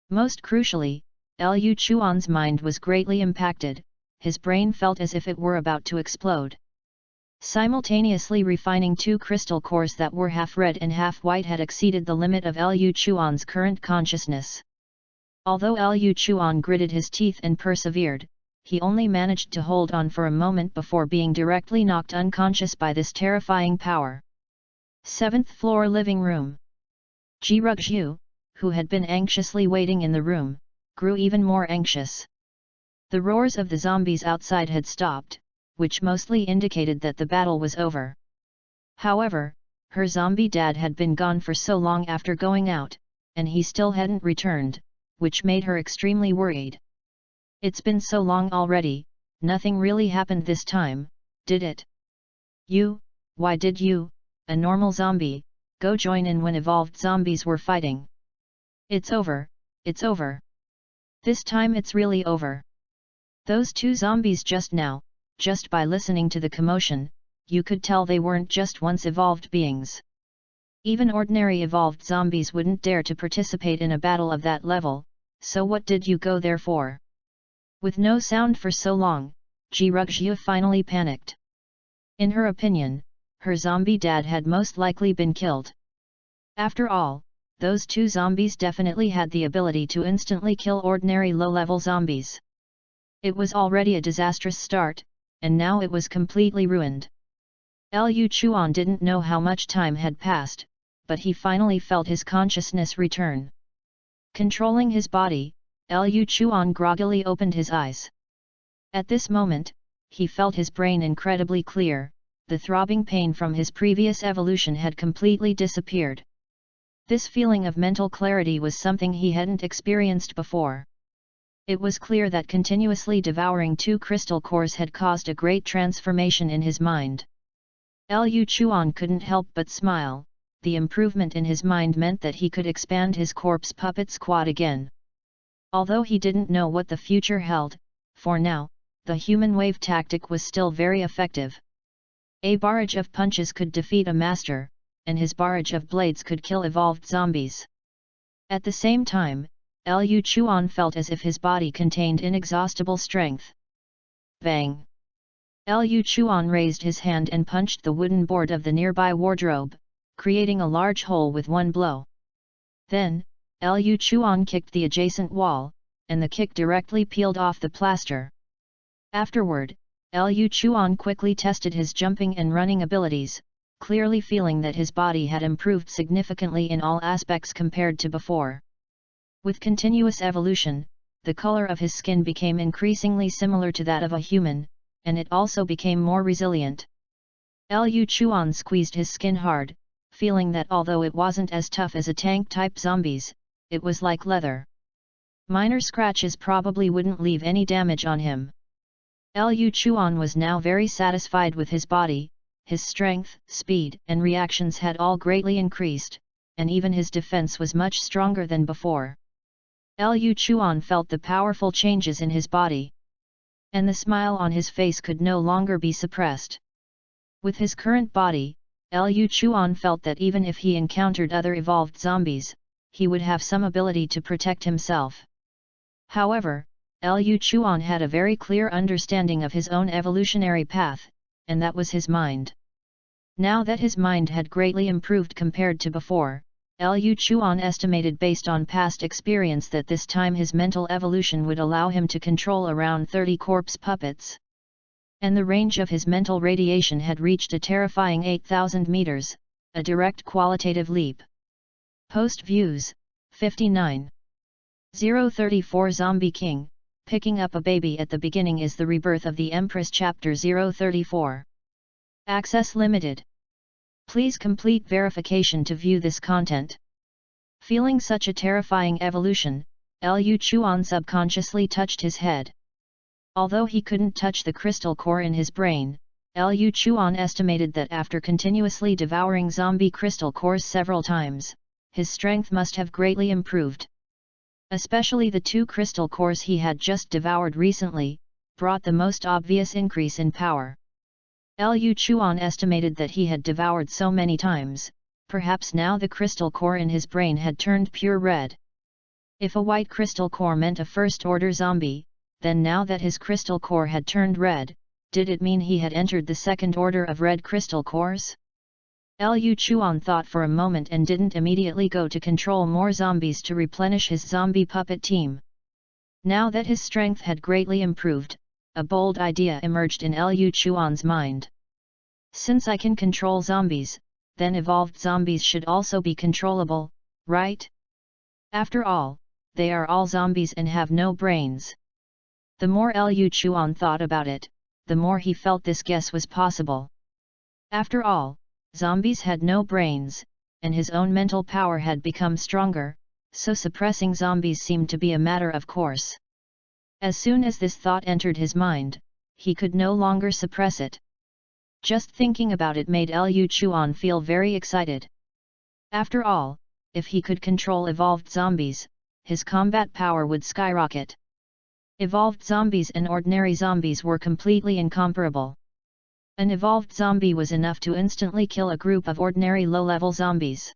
Most crucially, Liu Chuan's mind was greatly impacted, his brain felt as if it were about to explode. Simultaneously refining two crystal cores that were half red and half white had exceeded the limit of Liu Chuan's current consciousness. Although Liu Chuan gritted his teeth and persevered, he only managed to hold on for a moment before being directly knocked unconscious by this terrifying power. 7th floor living room. Ji Rugzhu, who had been anxiously waiting in the room, grew even more anxious. The roars of the zombies outside had stopped, which mostly indicated that the battle was over. However, her zombie dad had been gone for so long after going out, and he still hadn't returned, which made her extremely worried. It's been so long already, nothing really happened this time, did it? Why did you, a normal zombie, go join in when evolved zombies were fighting? It's over. This time it's really over. Those two zombies just now, just by listening to the commotion, you could tell they weren't just once evolved beings. Even ordinary evolved zombies wouldn't dare to participate in a battle of that level, so what did you go there for? With no sound for so long, Ji-Rugxia finally panicked. In her opinion, her zombie dad had most likely been killed. After all, those two zombies definitely had the ability to instantly kill ordinary low-level zombies. It was already a disastrous start, and now it was completely ruined. Liu Chuan didn't know how much time had passed, but he finally felt his consciousness return. Controlling his body, Liu Chuan groggily opened his eyes. At this moment, he felt his brain incredibly clear, the throbbing pain from his previous evolution had completely disappeared. This feeling of mental clarity was something he hadn't experienced before. It was clear that continuously devouring two crystal cores had caused a great transformation in his mind. Liu Chuan couldn't help but smile. The improvement in his mind meant that he could expand his corpse puppet squad again. Although he didn't know what the future held, for now, the human wave tactic was still very effective. A barrage of punches could defeat a master, and his barrage of blades could kill evolved zombies. At the same time, Liu Chuan felt as if his body contained inexhaustible strength. Bang! Liu Chuan raised his hand and punched the wooden board of the nearby wardrobe, creating a large hole with one blow. Then, Liu Chuan kicked the adjacent wall, and the kick directly peeled off the plaster. Afterward, Liu Chuan quickly tested his jumping and running abilities, clearly feeling that his body had improved significantly in all aspects compared to before. With continuous evolution, the color of his skin became increasingly similar to that of a human, and it also became more resilient. Liu Chuan squeezed his skin hard, feeling that although it wasn't as tough as a tank-type zombies, it was like leather. Minor scratches probably wouldn't leave any damage on him. Liu Chuan was now very satisfied with his body, his strength, speed, and reactions had all greatly increased, and even his defense was much stronger than before. Liu Chuan felt the powerful changes in his body. And the smile on his face could no longer be suppressed. With his current body, Liu Chuan felt that even if he encountered other evolved zombies, he would have some ability to protect himself. However, Liu Chuan had a very clear understanding of his own evolutionary path, and that was his mind. Now that his mind had greatly improved compared to before, Liu Chuan estimated based on past experience that this time his mental evolution would allow him to control around 30 corpse puppets. And the range of his mental radiation had reached a terrifying 8,000 meters, a direct qualitative leap. Post views, 59. 034 Zombie King, picking up a baby at the beginning is the rebirth of the Empress Chapter 034. Access limited. Please complete verification to view this content. Feeling such a terrifying evolution, Liu Chuan subconsciously touched his head. Although he couldn't touch the crystal core in his brain, Liu Chuan estimated that after continuously devouring zombie crystal cores several times, his strength must have greatly improved. Especially the two crystal cores he had just devoured recently, brought the most obvious increase in power. Liu Chuan estimated that he had devoured so many times, perhaps now the crystal core in his brain had turned pure red. If a white crystal core meant a first-order zombie, then now that his crystal core had turned red, did it mean he had entered the second order of red crystal cores? Liu Chuan thought for a moment and didn't immediately go to control more zombies to replenish his zombie puppet team. Now that his strength had greatly improved, a bold idea emerged in Liu Chuan's mind. Since I can control zombies, then evolved zombies should also be controllable, right? After all, they are all zombies and have no brains. The more Liu Chuan thought about it, the more he felt this guess was possible. After all, zombies had no brains, and his own mental power had become stronger, so suppressing zombies seemed to be a matter of course. As soon as this thought entered his mind, he could no longer suppress it. Just thinking about it made Liu Chuan feel very excited. After all, if he could control evolved zombies, his combat power would skyrocket. Evolved zombies and ordinary zombies were completely incomparable. An evolved zombie was enough to instantly kill a group of ordinary low-level zombies.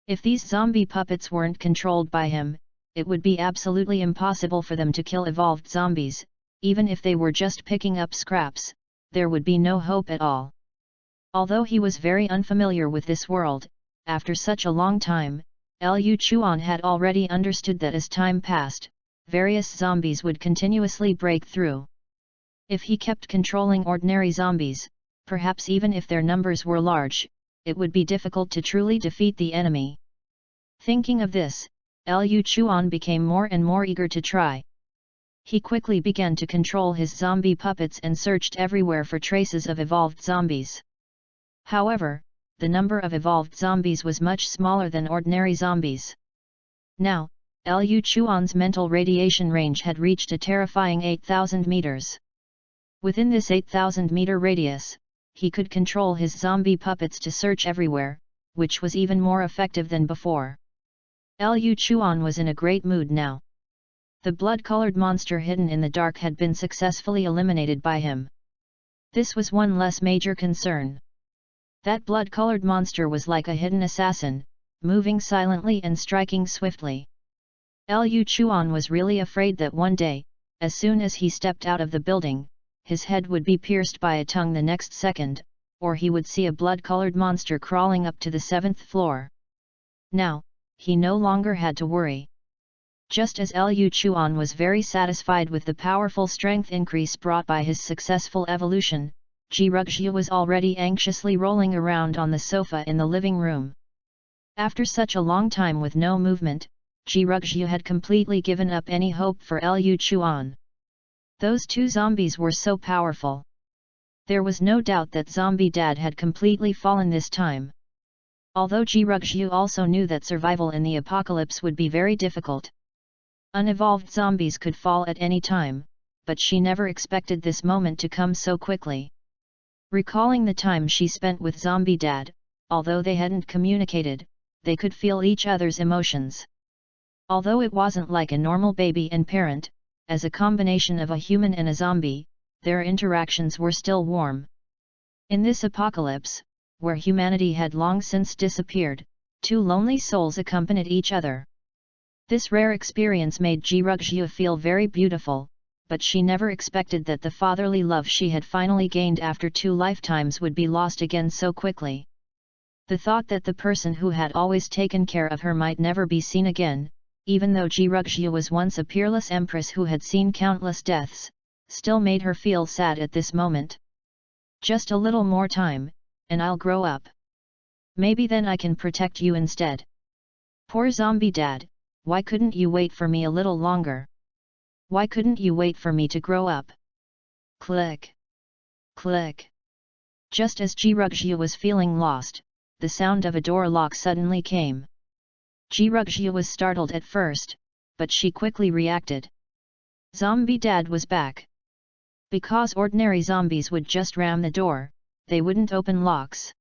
If these zombie puppets weren't controlled by him, it would be absolutely impossible for them to kill evolved zombies. Even if they were just picking up scraps, there would be no hope at all. Although he was very unfamiliar with this world, after such a long time, Liu Chuan had already understood that as time passed, various zombies would continuously break through. If he kept controlling ordinary zombies, perhaps even if their numbers were large, it would be difficult to truly defeat the enemy. Thinking of this, Liu Chuan became more and more eager to try. He quickly began to control his zombie puppets and searched everywhere for traces of evolved zombies. However, the number of evolved zombies was much smaller than ordinary zombies. Now, Liu Chuan's mental radiation range had reached a terrifying 8,000 meters. Within this 8,000-meter radius, he could control his zombie puppets to search everywhere, which was even more effective than before. Liu Chuan was in a great mood now. The blood-colored monster hidden in the dark had been successfully eliminated by him. This was one less major concern. That blood-colored monster was like a hidden assassin, moving silently and striking swiftly. Liu Chuan was really afraid that one day, as soon as he stepped out of the building, his head would be pierced by a tongue the next second, or he would see a blood-colored monster crawling up to the 7th floor. Now, he no longer had to worry. Just as Liu Chuan was very satisfied with the powerful strength increase brought by his successful evolution, Jirugzhu was already anxiously rolling around on the sofa in the living room. After such a long time with no movement, Jirugzhu had completely given up any hope for Liu Chuan. Those two zombies were so powerful. There was no doubt that Zombie Dad had completely fallen this time. Although Jirugzhu also knew that survival in the apocalypse would be very difficult. Unevolved zombies could fall at any time, but she never expected this moment to come so quickly. Recalling the time she spent with Zombie Dad, although they hadn't communicated, they could feel each other's emotions. Although it wasn't like a normal baby and parent, as a combination of a human and a zombie, their interactions were still warm. In this apocalypse, where humanity had long since disappeared, two lonely souls accompanied each other. This rare experience made Jirugzhu feel very beautiful, but she never expected that the fatherly love she had finally gained after 2 lifetimes would be lost again so quickly. The thought that the person who had always taken care of her might never be seen again, even though Jirugzhu was once a peerless empress who had seen countless deaths, still made her feel sad at this moment. Just a little more time, and I'll grow up. Maybe then I can protect you instead. Poor Zombie Dad, why couldn't you wait for me a little longer? Why couldn't you wait for me to grow up? Click. Click. Just as Jirugzhu was feeling lost, the sound of a door lock suddenly came. Jirugzhu was startled at first, but she quickly reacted. Zombie Dad was back. Because ordinary zombies would just ram the door, they wouldn't open locks.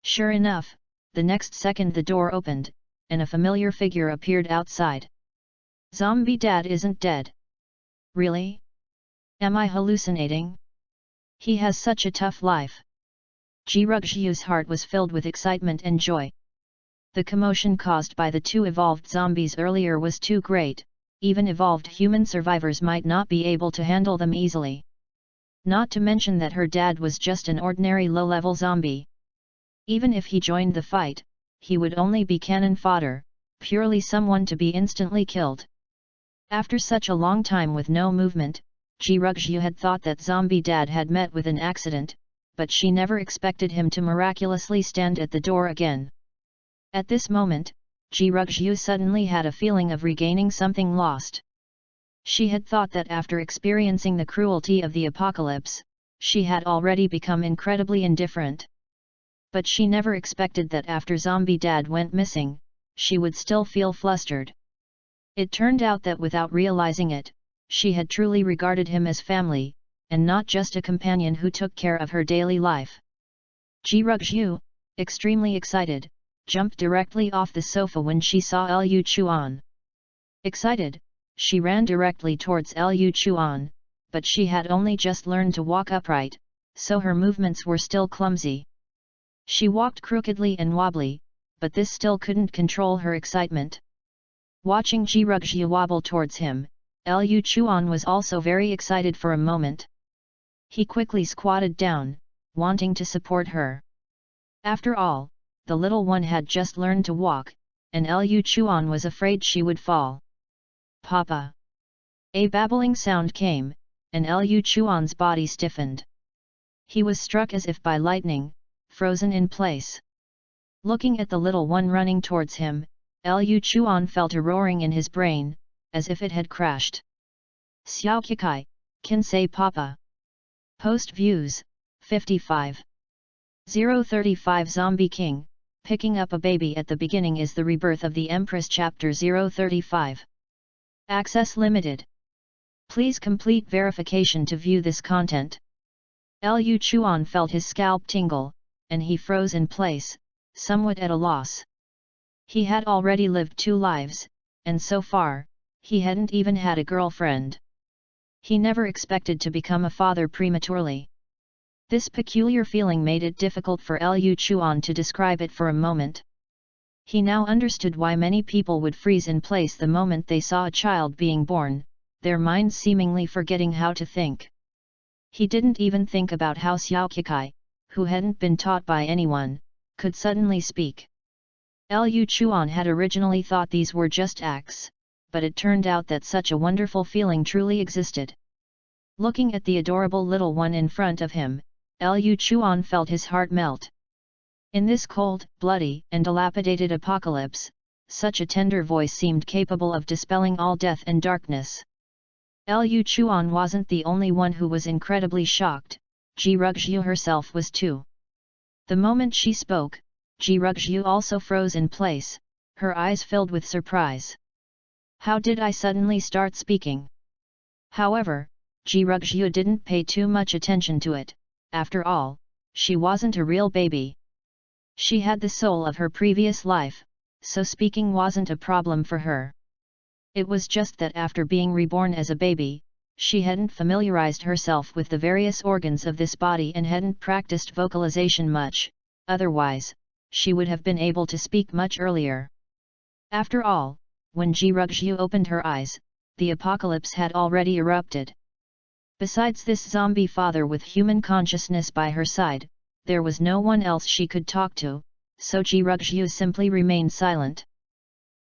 Sure enough, the next second the door opened, and a familiar figure appeared outside. Zombie Dad isn't dead. Really? Am I hallucinating? He has such a tough life. Jirugzhu's heart was filled with excitement and joy. The commotion caused by the 2 evolved zombies earlier was too great, even evolved human survivors might not be able to handle them easily. Not to mention that her dad was just an ordinary low-level zombie. Even if he joined the fight, he would only be cannon fodder, purely someone to be instantly killed. After such a long time with no movement, Jirugzhu had thought that Zombie Dad had met with an accident, but she never expected him to miraculously stand at the door again. At this moment, Jirugzhu suddenly had a feeling of regaining something lost. She had thought that after experiencing the cruelty of the apocalypse, she had already become incredibly indifferent. But she never expected that after Zombie Dad went missing, she would still feel flustered. It turned out that without realizing it, she had truly regarded him as family, and not just a companion who took care of her daily life. Ji Rugzhu, extremely excited, jumped directly off the sofa when she saw Liu Chuan. Excited, she ran directly towards Liu Chuan, but she had only just learned to walk upright, so her movements were still clumsy. She walked crookedly and wobbly, but this still couldn't control her excitement. Watching Ji Rugzhu wobble towards him, Liu Chuan was also very excited for a moment. He quickly squatted down, wanting to support her. After all, the little one had just learned to walk, and Liu Chuan was afraid she would fall. "Papa!" A babbling sound came, and Liu Chuan's body stiffened. He was struck as if by lightning, frozen in place. Looking at the little one running towards him, Liu Chuan felt a roaring in his brain, as if it had crashed. "Xiao Kikai, can say Papa." Post views, 55. 035 Zombie King, picking up a baby at the beginning is the rebirth of the Empress. Chapter 035. Access limited. Please complete verification to view this content. Liu Chuan felt his scalp tingle, and he froze in place, somewhat at a loss. He had already lived 2 lives, and so far, he hadn't even had a girlfriend. He never expected to become a father prematurely. This peculiar feeling made it difficult for Liu Chuan to describe it for a moment. He now understood why many people would freeze in place the moment they saw a child being born, their minds seemingly forgetting how to think. He didn't even think about how Xiao Kikai, who hadn't been taught by anyone, could suddenly speak. Liu Chuan had originally thought these were just acts, but it turned out that such a wonderful feeling truly existed. Looking at the adorable little one in front of him, Liu Chuan felt his heart melt. In this cold, bloody, and dilapidated apocalypse, such a tender voice seemed capable of dispelling all death and darkness. Liu Chuan wasn't the only one who was incredibly shocked, Ji Rugzhu herself was too. The moment she spoke, Ji Rugzhu also froze in place, her eyes filled with surprise. "How did I suddenly start speaking?" However, Ji Rugzhu didn't pay too much attention to it. After all, she wasn't a real baby. She had the soul of her previous life, so speaking wasn't a problem for her. It was just that after being reborn as a baby, she hadn't familiarized herself with the various organs of this body and hadn't practiced vocalization much, otherwise, she would have been able to speak much earlier. After all, when Ji Rugzhu opened her eyes, the apocalypse had already erupted. Besides this zombie father with human consciousness by her side, there was no one else she could talk to, so Ji Rugzhu simply remained silent.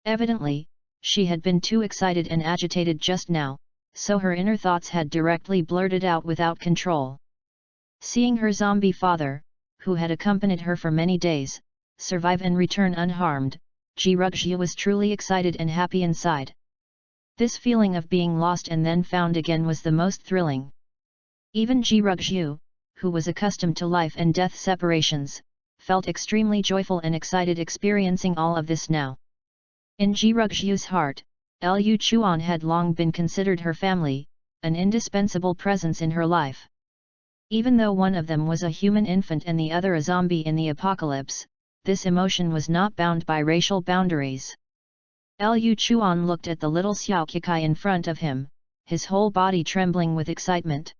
Evidently, she had been too excited and agitated just now, so her inner thoughts had directly blurted out without control. Seeing her zombie father, who had accompanied her for many days, survive and return unharmed, Ji Rugzhu was truly excited and happy inside. This feeling of being lost and then found again was the most thrilling. Even Ji Rugzhu, who was accustomed to life and death separations, felt extremely joyful and excited experiencing all of this now. In Ji Rugzhu's heart, Liu Chuan had long been considered her family, an indispensable presence in her life. Even though one of them was a human infant and the other a zombie in the apocalypse, this emotion was not bound by racial boundaries. Liu Chuan looked at the little Xiao Kikai in front of him, his whole body trembling with excitement.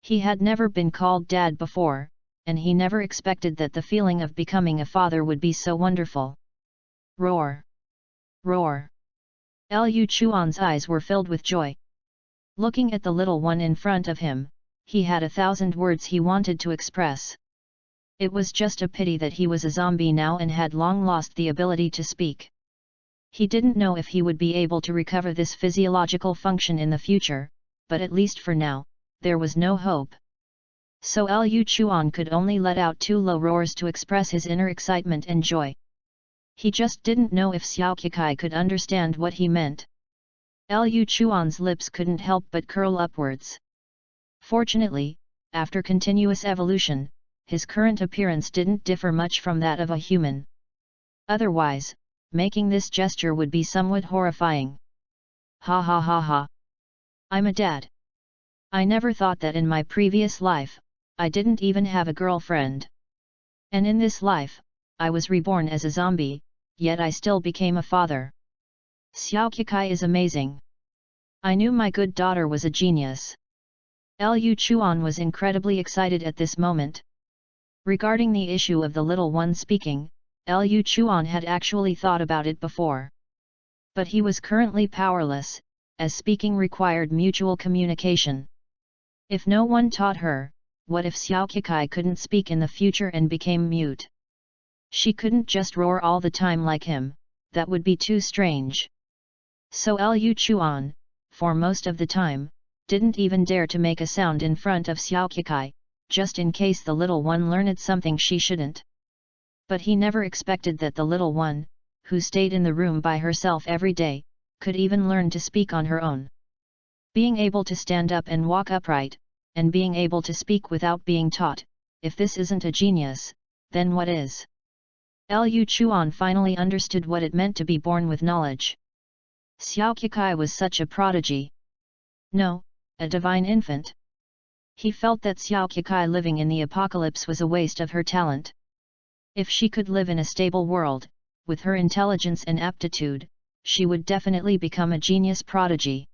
He had never been called dad before, and he never expected that the feeling of becoming a father would be so wonderful. Roar! Roar! Liu Chuan's eyes were filled with joy. Looking at the little one in front of him, he had 1,000 words he wanted to express. It was just a pity that he was a zombie now and had long lost the ability to speak. He didn't know if he would be able to recover this physiological function in the future, but at least for now, there was no hope. So Liu Chuan could only let out 2 low roars to express his inner excitement and joy. He just didn't know if Xiao Kikai could understand what he meant. Liu Chuan's lips couldn't help but curl upwards. Fortunately, after continuous evolution, his current appearance didn't differ much from that of a human. Otherwise, making this gesture would be somewhat horrifying. Ha ha ha ha. I'm a dad. I never thought that in my previous life, I didn't even have a girlfriend. And in this life, I was reborn as a zombie, yet I still became a father. Xiao Qikai is amazing. I knew my good daughter was a genius. Liu Chuan was incredibly excited at this moment. Regarding the issue of the little one speaking, Liu Chuan had actually thought about it before. But he was currently powerless, as speaking required mutual communication. If no one taught her, what if Xiao Qikai couldn't speak in the future and became mute? She couldn't just roar all the time like him, that would be too strange. So Liu Chuan, for most of the time, didn't even dare to make a sound in front of Xiao Qikai, just in case the little one learned something she shouldn't. But he never expected that the little one, who stayed in the room by herself every day, could even learn to speak on her own. Being able to stand up and walk upright, and being able to speak without being taught, if this isn't a genius, then what is? Liu Chuan finally understood what it meant to be born with knowledge. Xiao Qikai was such a prodigy. No, a divine infant. He felt that Xiao Qikai living in the apocalypse was a waste of her talent. If she could live in a stable world, with her intelligence and aptitude, she would definitely become a genius prodigy.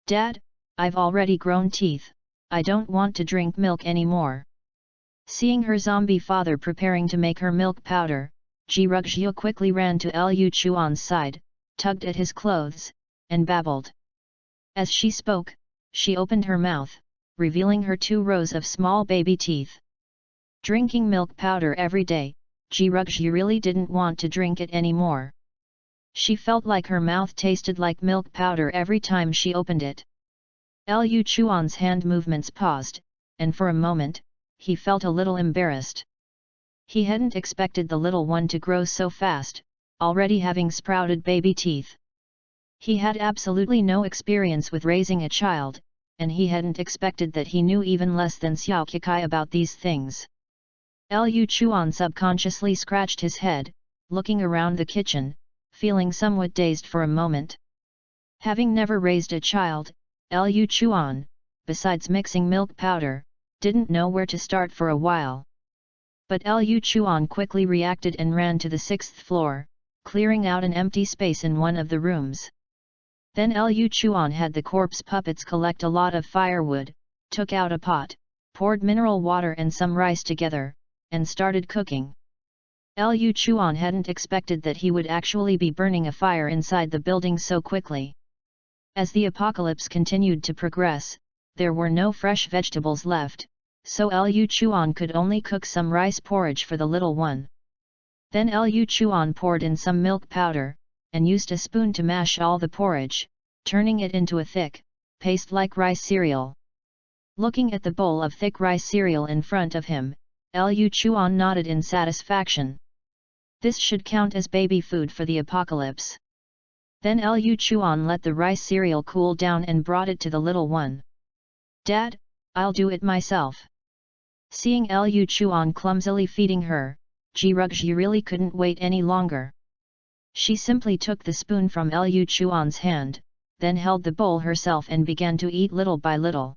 Dad, I've already grown teeth, I don't want to drink milk anymore. Seeing her zombie father preparing to make her milk powder, Ji Ruxia quickly ran to Liu Chuan's side, tugged at his clothes, and babbled. As she spoke, she opened her mouth, revealing her 2 rows of small baby teeth. Drinking milk powder every day, Ji Ruxia really didn't want to drink it anymore. She felt like her mouth tasted like milk powder every time she opened it. Liu Chuan's hand movements paused, and for a moment, he felt a little embarrassed. He hadn't expected the little one to grow so fast, already having sprouted baby teeth. He had absolutely no experience with raising a child, and he hadn't expected that he knew even less than Xiao Qikai about these things. Liu Chuan subconsciously scratched his head, looking around the kitchen, feeling somewhat dazed for a moment. Having never raised a child, Liu Chuan, besides mixing milk powder, didn't know where to start for a while. But Liu Chuan quickly reacted and ran to the 6th floor, clearing out an empty space in one of the rooms. Then Liu Chuan had the corpse puppets collect a lot of firewood, took out a pot, poured mineral water and some rice together, and started cooking. Liu Chuan hadn't expected that he would actually be burning a fire inside the building so quickly. As the apocalypse continued to progress, there were no fresh vegetables left, so Liu Chuan could only cook some rice porridge for the little one. Then Liu Chuan poured in some milk powder, and used a spoon to mash all the porridge, turning it into a thick, paste-like rice cereal. Looking at the bowl of thick rice cereal in front of him, Liu Chuan nodded in satisfaction. This should count as baby food for the apocalypse. Then Liu Chuan let the rice cereal cool down and brought it to the little one. Dad, I'll do it myself. Seeing Liu Chuan clumsily feeding her, Ji Ruxia really couldn't wait any longer. She simply took the spoon from Liu Chuan's hand, then held the bowl herself and began to eat little by little.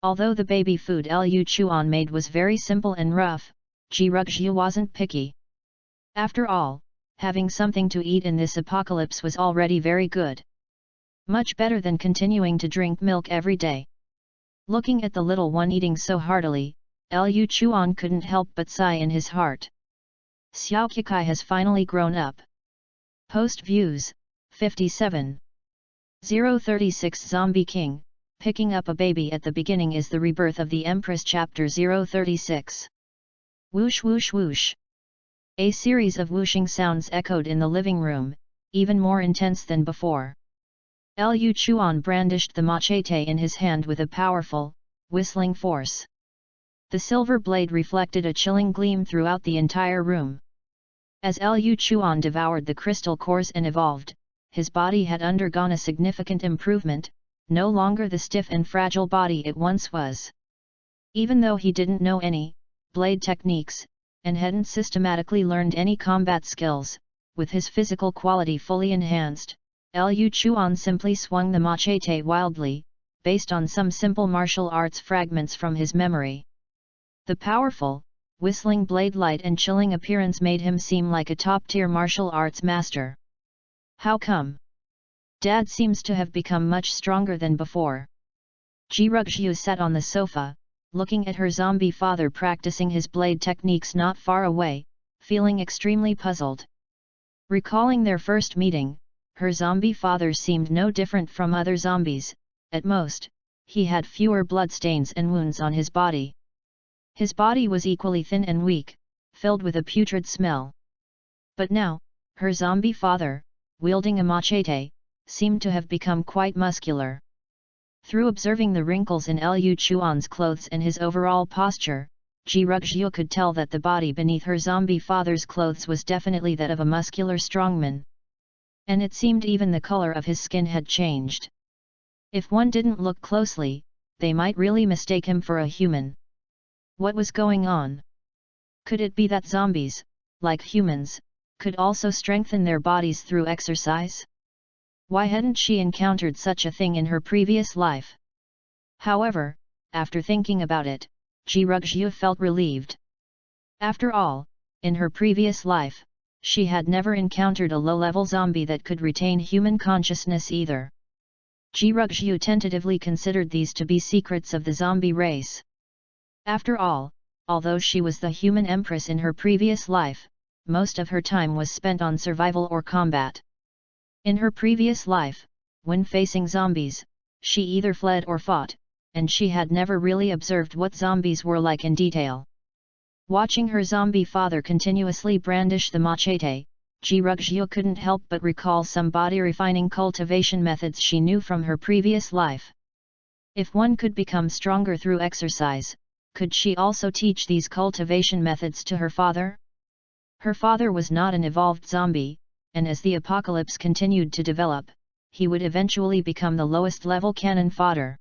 Although the baby food Liu Chuan made was very simple and rough, Ji Ruxia wasn't picky. After all, having something to eat in this apocalypse was already very good. Much better than continuing to drink milk every day. Looking at the little one eating so heartily, Liu Chuan couldn't help but sigh in his heart. Xiao Qikai has finally grown up. Post views, 57. 036 Zombie King, picking up a baby at the beginning is the rebirth of the Empress Chapter 036. Whoosh whoosh whoosh. A series of whooshing sounds echoed in the living room, even more intense than before. Liu Chuan brandished the machete in his hand with a powerful, whistling force. The silver blade reflected a chilling gleam throughout the entire room. As Liu Chuan devoured the crystal cores and evolved, his body had undergone a significant improvement, no longer the stiff and fragile body it once was. Even though he didn't know any blade techniques, and hadn't systematically learned any combat skills, with his physical quality fully enhanced, Liu Chuan simply swung the machete wildly, based on some simple martial arts fragments from his memory. The powerful, whistling blade light and chilling appearance made him seem like a top-tier martial arts master. How come? Dad seems to have become much stronger than before. Ji Rugxiu sat on the sofa, looking at her zombie father practicing his blade techniques not far away, feeling extremely puzzled. Recalling their first meeting, her zombie father seemed no different from other zombies. At most, he had fewer bloodstains and wounds on his body. His body was equally thin and weak, filled with a putrid smell. But now, her zombie father, wielding a machete, seemed to have become quite muscular. Through observing the wrinkles in Liu Chuan's clothes and his overall posture, Ji Rugxiu could tell that the body beneath her zombie father's clothes was definitely that of a muscular strongman. And it seemed even the color of his skin had changed. If one didn't look closely, they might really mistake him for a human. What was going on? Could it be that zombies, like humans, could also strengthen their bodies through exercise? Why hadn't she encountered such a thing in her previous life? However, after thinking about it, Ji Rugxiu felt relieved. After all, in her previous life, she had never encountered a low-level zombie that could retain human consciousness either. Ji Rugxiu tentatively considered these to be secrets of the zombie race. After all, although she was the human Empress in her previous life, most of her time was spent on survival or combat. In her previous life, when facing zombies, she either fled or fought, and she had never really observed what zombies were like in detail. Watching her zombie father continuously brandish the machete, Ji Rugxiu couldn't help but recall some body-refining cultivation methods she knew from her previous life. If one could become stronger through exercise, could she also teach these cultivation methods to her father? Her father was not an evolved zombie, and as the apocalypse continued to develop, he would eventually become the lowest-level cannon fodder.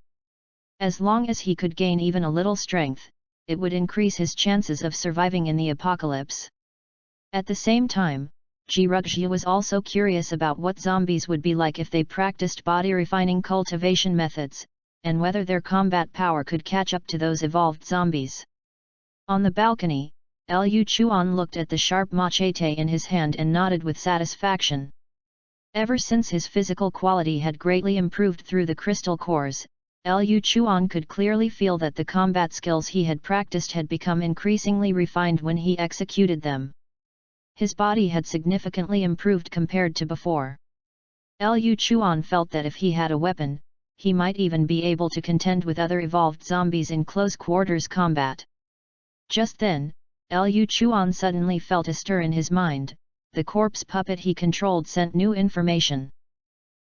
As long as he could gain even a little strength, it would increase his chances of surviving in the apocalypse. At the same time, Ji Rugxiu was also curious about what zombies would be like if they practiced body-refining cultivation methods, and whether their combat power could catch up to those evolved zombies. On the balcony, Liu Chuan looked at the sharp machete in his hand and nodded with satisfaction. Ever since his physical quality had greatly improved through the crystal cores, Liu Chuan could clearly feel that the combat skills he had practiced had become increasingly refined when he executed them. His body had significantly improved compared to before. Liu Chuan felt that if he had a weapon, he might even be able to contend with other evolved zombies in close-quarters combat. Just then, Liu Chuan suddenly felt a stir in his mind. The corpse puppet he controlled sent new information.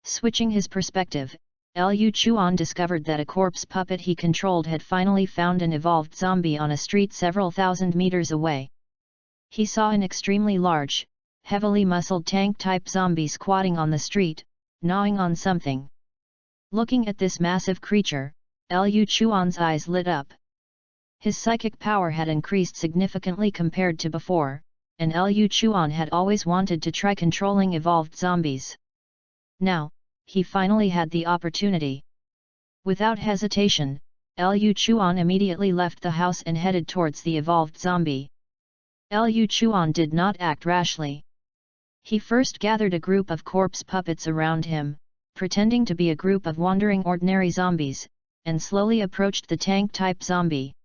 Switching his perspective, Liu Chuan discovered that a corpse puppet he controlled had finally found an evolved zombie on a street several thousand meters away. He saw an extremely large, heavily muscled tank-type zombie squatting on the street, gnawing on something. Looking at this massive creature, Liu Chuan's eyes lit up. His psychic power had increased significantly compared to before, and Liu Chuan had always wanted to try controlling evolved zombies. Now, he finally had the opportunity. Without hesitation, Liu Chuan immediately left the house and headed towards the evolved zombie. Liu Chuan did not act rashly. He first gathered a group of corpse puppets around him, pretending to be a group of wandering ordinary zombies, and slowly approached the tank-type zombie.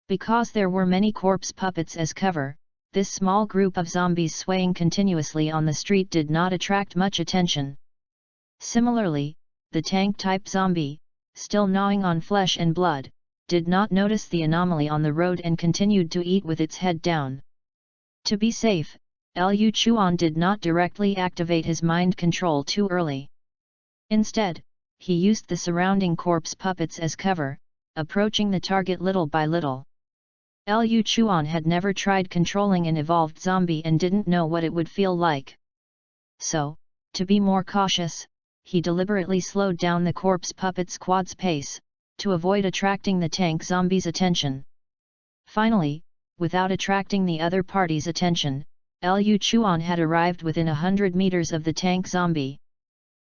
Because there were many corpse puppets as cover, this small group of zombies swaying continuously on the street did not attract much attention. Similarly, the tank-type zombie, still gnawing on flesh and blood, did not notice the anomaly on the road and continued to eat with its head down. To be safe, Liu Chuan did not directly activate his mind control too early. Instead, he used the surrounding corpse puppets as cover, approaching the target little by little. Liu Chuan had never tried controlling an evolved zombie and didn't know what it would feel like. So, to be more cautious, he deliberately slowed down the corpse puppet squad's pace, to avoid attracting the tank zombie's attention. Finally, without attracting the other party's attention, Liu Chuan had arrived within 100 meters of the tank zombie.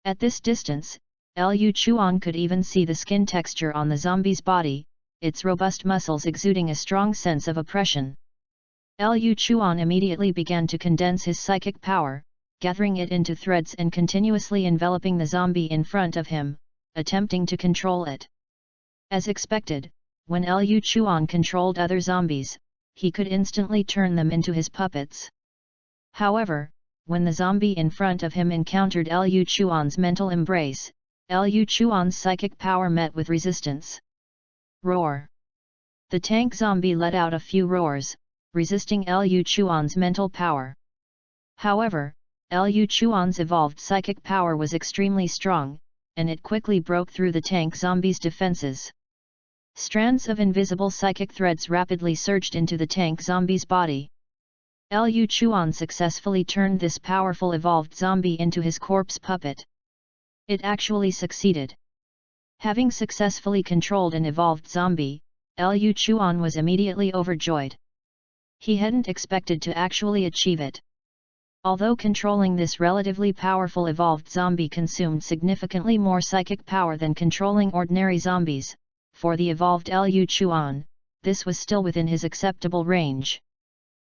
At this distance, Liu Chuan could even see the skin texture on the zombie's body, its robust muscles exuding a strong sense of oppression. Liu Chuan immediately began to condense his psychic power, gathering it into threads and continuously enveloping the zombie in front of him, attempting to control it. As expected, when Liu Chuan controlled other zombies, he could instantly turn them into his puppets. However, when the zombie in front of him encountered Liu Chuan's mental embrace, Liu Chuan's psychic power met with resistance. Roar! The tank zombie let out a few roars, resisting Liu Chuan's mental power. However, Liu Chuan's evolved psychic power was extremely strong, and it quickly broke through the tank zombie's defenses. Strands of invisible psychic threads rapidly surged into the tank zombie's body. Liu Chuan successfully turned this powerful evolved zombie into his corpse puppet. It actually succeeded. Having successfully controlled an evolved zombie, Liu Chuan was immediately overjoyed. He hadn't expected to actually achieve it. Although controlling this relatively powerful evolved zombie consumed significantly more psychic power than controlling ordinary zombies, for the evolved Liu Chuan, this was still within his acceptable range.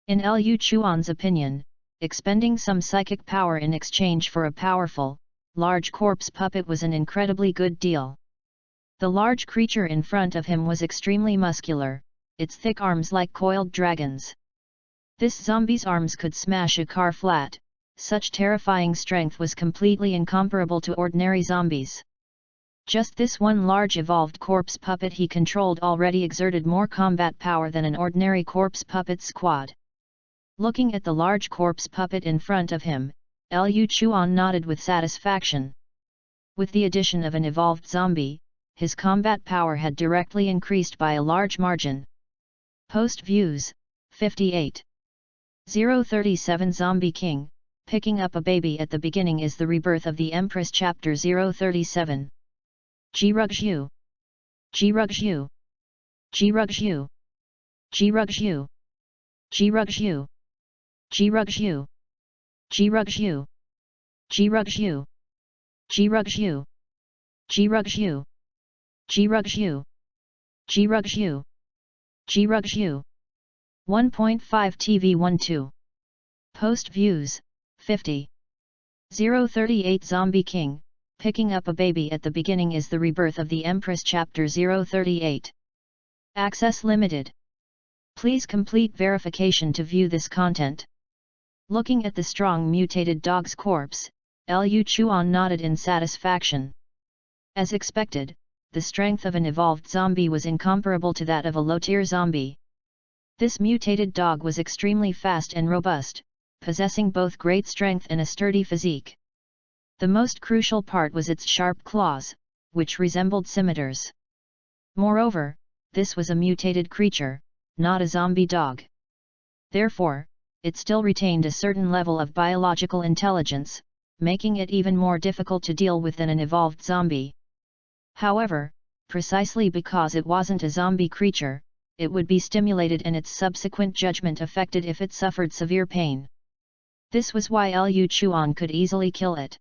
In Liu Chuan's opinion, expending some psychic power in exchange for a powerful, large corpse puppet was an incredibly good deal. The large creature in front of him was extremely muscular, its thick arms like coiled dragons. This zombie's arms could smash a car flat, such terrifying strength was completely incomparable to ordinary zombies. Just this one large evolved corpse puppet he controlled already exerted more combat power than an ordinary corpse puppet squad. Looking at the large corpse puppet in front of him, Liu Chuan nodded with satisfaction. With the addition of an evolved zombie, his combat power had directly increased by a large margin. Post views, 58. 037 Zombie King, picking up a baby at the beginning is the rebirth of the Empress Chapter 037. Jirugzhu. Jirugzhu. Jirugzhu. Jirugzhu. Jirugzhu. Jirugzhu. Jirugzhu. Jirugzhu. Jirugzhu. Jirugzhu. Jirugzhu. Jirugzhu. Jirugzhu. 1.5 TV12. Post views, 50. 038 Zombie King, picking up a baby at the beginning is the rebirth of the Empress Chapter 038. Access limited. Please complete verification to view this content. Looking at the strong mutated dog's corpse, Liu Chuan nodded in satisfaction. As expected, the strength of an evolved zombie was incomparable to that of a low-tier zombie. This mutated dog was extremely fast and robust, possessing both great strength and a sturdy physique. The most crucial part was its sharp claws, which resembled scimitars. Moreover, this was a mutated creature, not a zombie dog. Therefore, it still retained a certain level of biological intelligence, making it even more difficult to deal with than an evolved zombie. However, precisely because it wasn't a zombie creature, it would be stimulated and its subsequent judgment affected if it suffered severe pain. This was why Liu Chuan could easily kill it.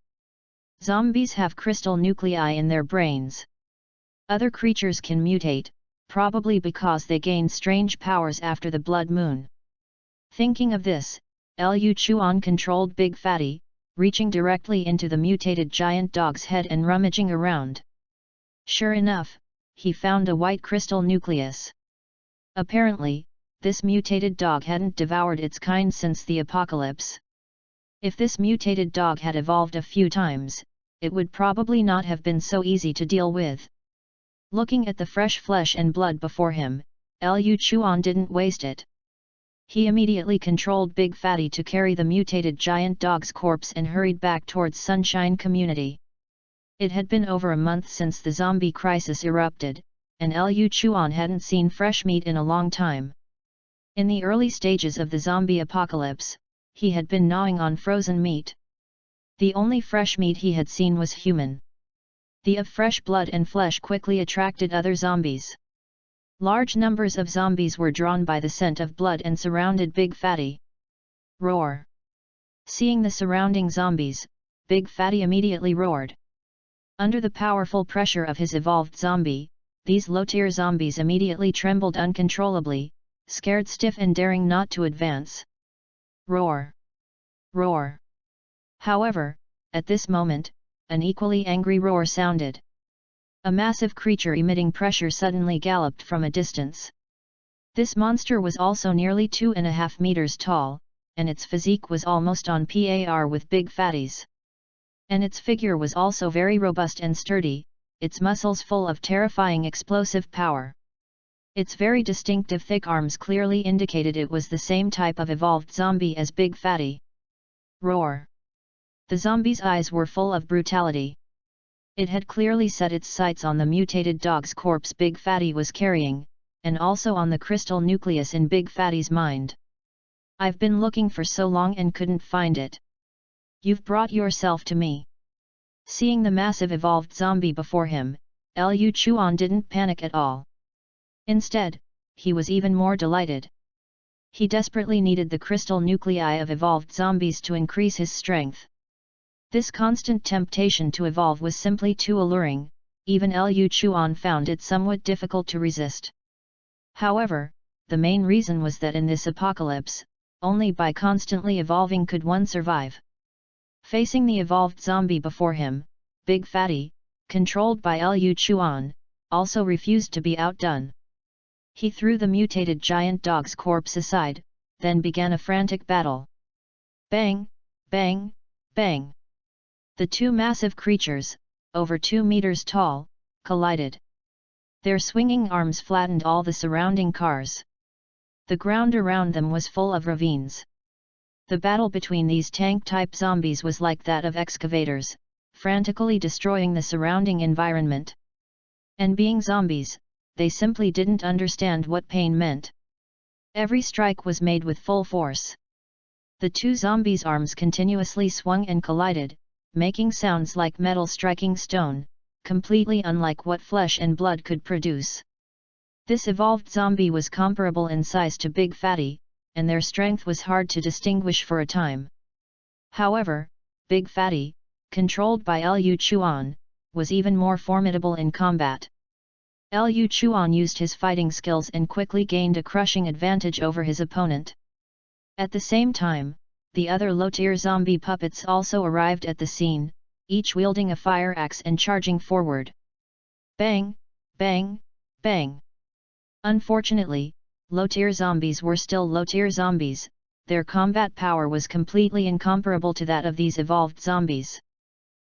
Zombies have crystal nuclei in their brains. Other creatures can mutate, probably because they gain strange powers after the blood moon. Thinking of this, Liu Chuan controlled Big Fatty, reaching directly into the mutated giant dog's head and rummaging around. Sure enough, he found a white crystal nucleus. Apparently, this mutated dog hadn't devoured its kind since the apocalypse. If this mutated dog had evolved a few times, it would probably not have been so easy to deal with. Looking at the fresh flesh and blood before him, Liu Chuan didn't waste it. He immediately controlled Big Fatty to carry the mutated giant dog's corpse and hurried back towards Sunshine Community. It had been over a month since the zombie crisis erupted, and Liu Chuan hadn't seen fresh meat in a long time. In the early stages of the zombie apocalypse, he had been gnawing on frozen meat. The only fresh meat he had seen was human. The of fresh blood and flesh quickly attracted other zombies. Large numbers of zombies were drawn by the scent of blood and surrounded Big Fatty. Roar! Seeing the surrounding zombies, Big Fatty immediately roared. Under the powerful pressure of his evolved zombie, these low-tier zombies immediately trembled uncontrollably, scared stiff and daring not to advance. Roar! Roar! However, at this moment, an equally angry roar sounded. A massive creature emitting pressure suddenly galloped from a distance. This monster was also nearly 2.5 meters tall, and its physique was almost on par with Big Fatty's. And its figure was also very robust and sturdy, its muscles full of terrifying explosive power. Its very distinctive thick arms clearly indicated it was the same type of evolved zombie as Big Fatty. Roar! The zombie's eyes were full of brutality. It had clearly set its sights on the mutated dog's corpse Big Fatty was carrying, and also on the crystal nucleus in Big Fatty's mind. "I've been looking for so long and couldn't find it. You've brought yourself to me." Seeing the massive evolved zombie before him, Liu Chuan didn't panic at all. Instead, he was even more delighted. He desperately needed the crystal nuclei of evolved zombies to increase his strength. This constant temptation to evolve was simply too alluring, even Liu Chuan found it somewhat difficult to resist. However, the main reason was that in this apocalypse, only by constantly evolving could one survive. Facing the evolved zombie before him, Big Fatty, controlled by Liu Chuan, also refused to be outdone. He threw the mutated giant dog's corpse aside, then began a frantic battle. Bang! Bang! Bang! The two massive creatures, over 2 meters tall, collided. Their swinging arms flattened all the surrounding cars. The ground around them was full of ravines. The battle between these tank-type zombies was like that of excavators, frantically destroying the surrounding environment. And being zombies, they simply didn't understand what pain meant. Every strike was made with full force. The two zombies' arms continuously swung and collided, making sounds like metal striking stone, completely unlike what flesh and blood could produce. This evolved zombie was comparable in size to Big Fatty, and their strength was hard to distinguish for a time. However, Big Fatty, controlled by Liu Chuan, was even more formidable in combat. Liu Chuan used his fighting skills and quickly gained a crushing advantage over his opponent. At the same time, the other low-tier zombie puppets also arrived at the scene, each wielding a fire axe and charging forward. Bang! Bang! Bang! Unfortunately, low-tier zombies were still low-tier zombies, their combat power was completely incomparable to that of these evolved zombies.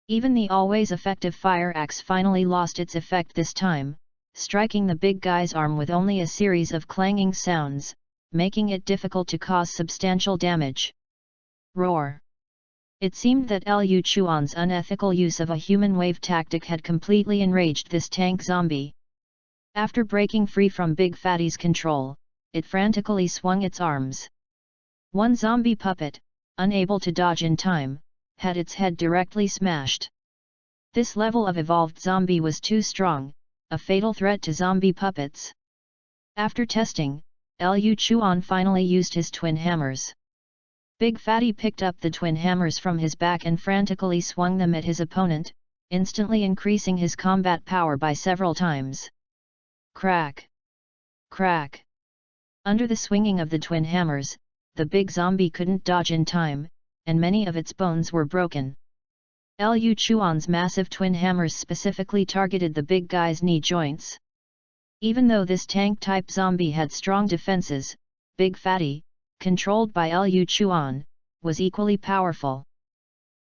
Even the always effective fire axe finally lost its effect this time, striking the big guy's arm with only a series of clanging sounds, making it difficult to cause substantial damage. Roar! It seemed that Liu Chuan's unethical use of a human wave tactic had completely enraged this tank zombie. After breaking free from Big Fatty's control, it frantically swung its arms. One zombie puppet, unable to dodge in time, had its head directly smashed. This level of evolved zombie was too strong, a fatal threat to zombie puppets. After testing, Liu Chuan finally used his twin hammers. Big Fatty picked up the twin hammers from his back and frantically swung them at his opponent, instantly increasing his combat power by several times. Crack! Crack! Under the swinging of the twin hammers, the big zombie couldn't dodge in time, and many of its bones were broken. Liu Chuan's massive twin hammers specifically targeted the big guy's knee joints. Even though this tank-type zombie had strong defenses, Big Fatty, controlled by Liu Chuan, was equally powerful.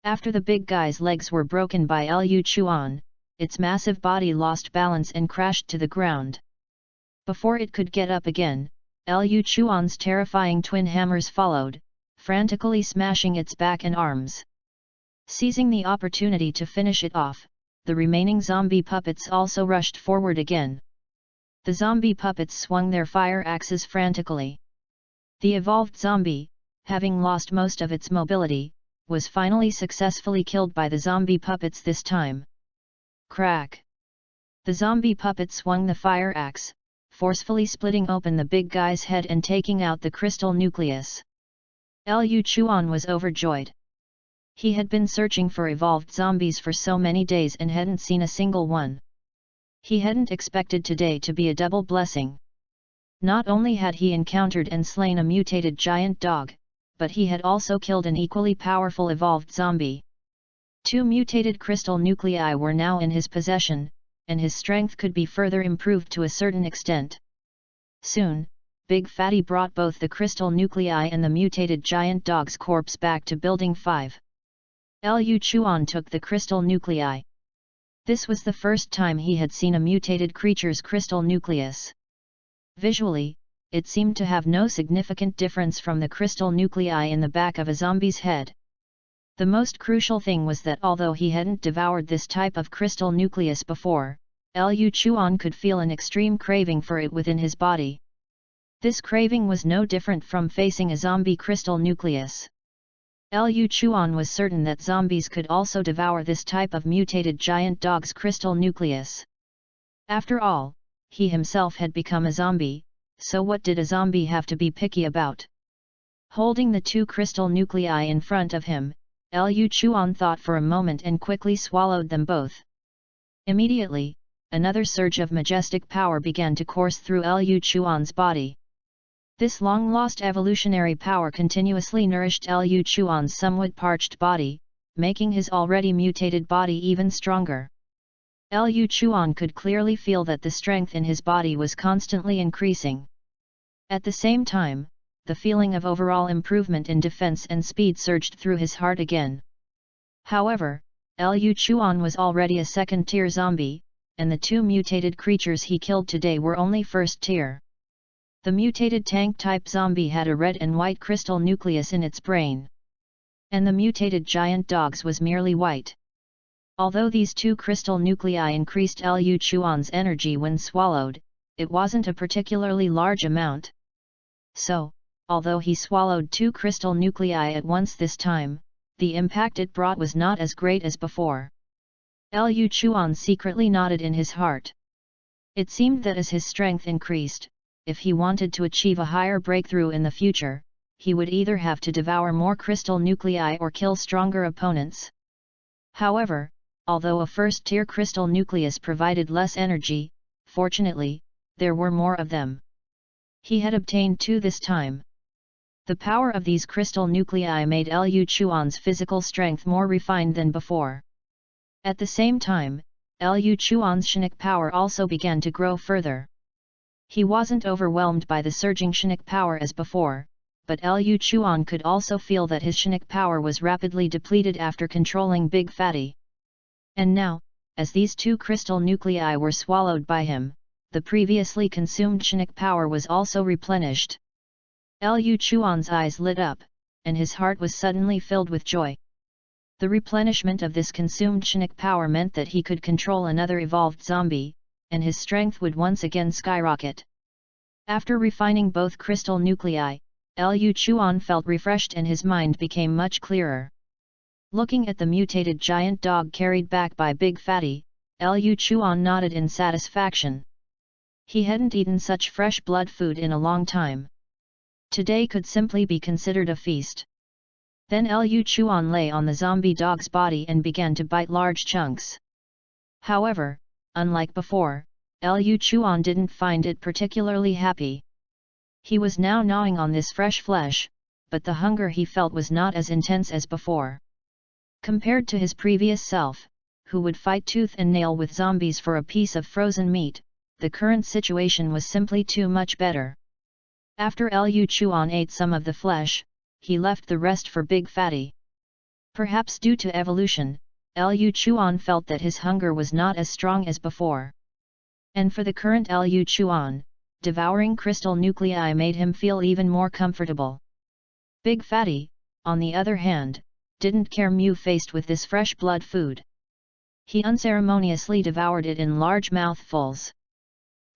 After the big guy's legs were broken by Liu Chuan, its massive body lost balance and crashed to the ground. Before it could get up again, Liu Chuan's terrifying twin hammers followed, frantically smashing its back and arms. Seizing the opportunity to finish it off, the remaining zombie puppets also rushed forward again. The zombie puppets swung their fire axes frantically. The evolved zombie, having lost most of its mobility, was finally successfully killed by the zombie puppets this time. Crack! The zombie puppet swung the fire axe, forcefully splitting open the big guy's head and taking out the crystal nucleus. Liu Chuan was overjoyed. He had been searching for evolved zombies for so many days and hadn't seen a single one. He hadn't expected today to be a double blessing. Not only had he encountered and slain a mutated giant dog, but he had also killed an equally powerful evolved zombie. 2 mutated crystal nuclei were now in his possession, and his strength could be further improved to a certain extent. Soon, Big Fatty brought both the crystal nuclei and the mutated giant dog's corpse back to Building 5. Liu Chuan took the crystal nuclei. This was the first time he had seen a mutated creature's crystal nucleus. Visually, it seemed to have no significant difference from the crystal nuclei in the back of a zombie's head. The most crucial thing was that although he hadn't devoured this type of crystal nucleus before, Liu Chuan could feel an extreme craving for it within his body. This craving was no different from facing a zombie crystal nucleus. Liu Chuan was certain that zombies could also devour this type of mutated giant dog's crystal nucleus. After all, he himself had become a zombie, so what did a zombie have to be picky about? Holding the 2 crystal nuclei in front of him, Liu Chuan thought for a moment and quickly swallowed them both. Immediately, another surge of majestic power began to course through Liu Chuan's body. This long-lost evolutionary power continuously nourished Liu Chuan's somewhat parched body, making his already mutated body even stronger. Liu Chuan could clearly feel that the strength in his body was constantly increasing. At the same time, the feeling of overall improvement in defense and speed surged through his heart again. However, Liu Chuan was already a second-tier zombie, and the 2 mutated creatures he killed today were only first-tier. The mutated tank-type zombie had a red and white crystal nucleus in its brain. And the mutated giant dog's was merely white. Although these 2 crystal nuclei increased Liu Chuan's energy when swallowed, it wasn't a particularly large amount. So, although he swallowed 2 crystal nuclei at once this time, the impact it brought was not as great as before. Liu Chuan secretly nodded in his heart. It seemed that as his strength increased, if he wanted to achieve a higher breakthrough in the future, he would either have to devour more crystal nuclei or kill stronger opponents. However, although a first-tier crystal nucleus provided less energy, fortunately, there were more of them. He had obtained 2 this time. The power of these crystal nuclei made Liu Chuan's physical strength more refined than before. At the same time, Liu Chuan's Shinik power also began to grow further. He wasn't overwhelmed by the surging Shinik power as before, but Liu Chuan could also feel that his Shinik power was rapidly depleted after controlling Big Fatty. And now, as these 2 crystal nuclei were swallowed by him, the previously consumed Shinik power was also replenished. Liu Chuan's eyes lit up, and his heart was suddenly filled with joy. The replenishment of this consumed Shinik power meant that he could control another evolved zombie, and his strength would once again skyrocket. After refining both crystal nuclei, Liu Chuan felt refreshed and his mind became much clearer. Looking at the mutated giant dog carried back by Big Fatty, Liu Chuan nodded in satisfaction. He hadn't eaten such fresh blood food in a long time. Today could simply be considered a feast. Then Liu Chuan lay on the zombie dog's body and began to bite large chunks. However, unlike before, Liu Chuan didn't find it particularly happy. He was now gnawing on this fresh flesh, but the hunger he felt was not as intense as before. Compared to his previous self, who would fight tooth and nail with zombies for a piece of frozen meat, the current situation was simply too much better. After Liu Chuan ate some of the flesh, he left the rest for Big Fatty. Perhaps due to evolution, Liu Chuan felt that his hunger was not as strong as before. And for the current Liu Chuan, devouring crystal nuclei made him feel even more comfortable. Big Fatty, on the other hand, didn't care faced with this fresh blood food. He unceremoniously devoured it in large mouthfuls.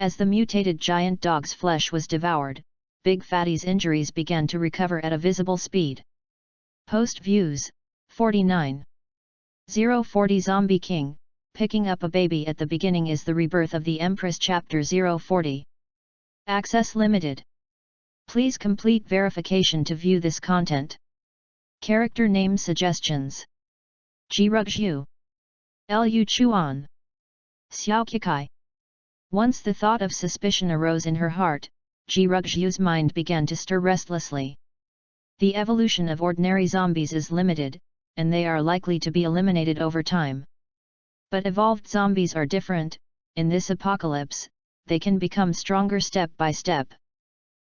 As the mutated giant dog's flesh was devoured, Big Fatty's injuries began to recover at a visible speed. Post views, 49. 040 Zombie King, picking up a baby at the beginning is the rebirth of the Empress Chapter 040. Access limited. Please complete verification to view this content. Character name suggestions. Jirugzhu, Lu Chuan, Xiao Kikai. Once the thought of suspicion arose in her heart, Jirugzhu's mind began to stir restlessly. The evolution of ordinary zombies is limited, and they are likely to be eliminated over time. But evolved zombies are different. In this apocalypse, they can become stronger step by step.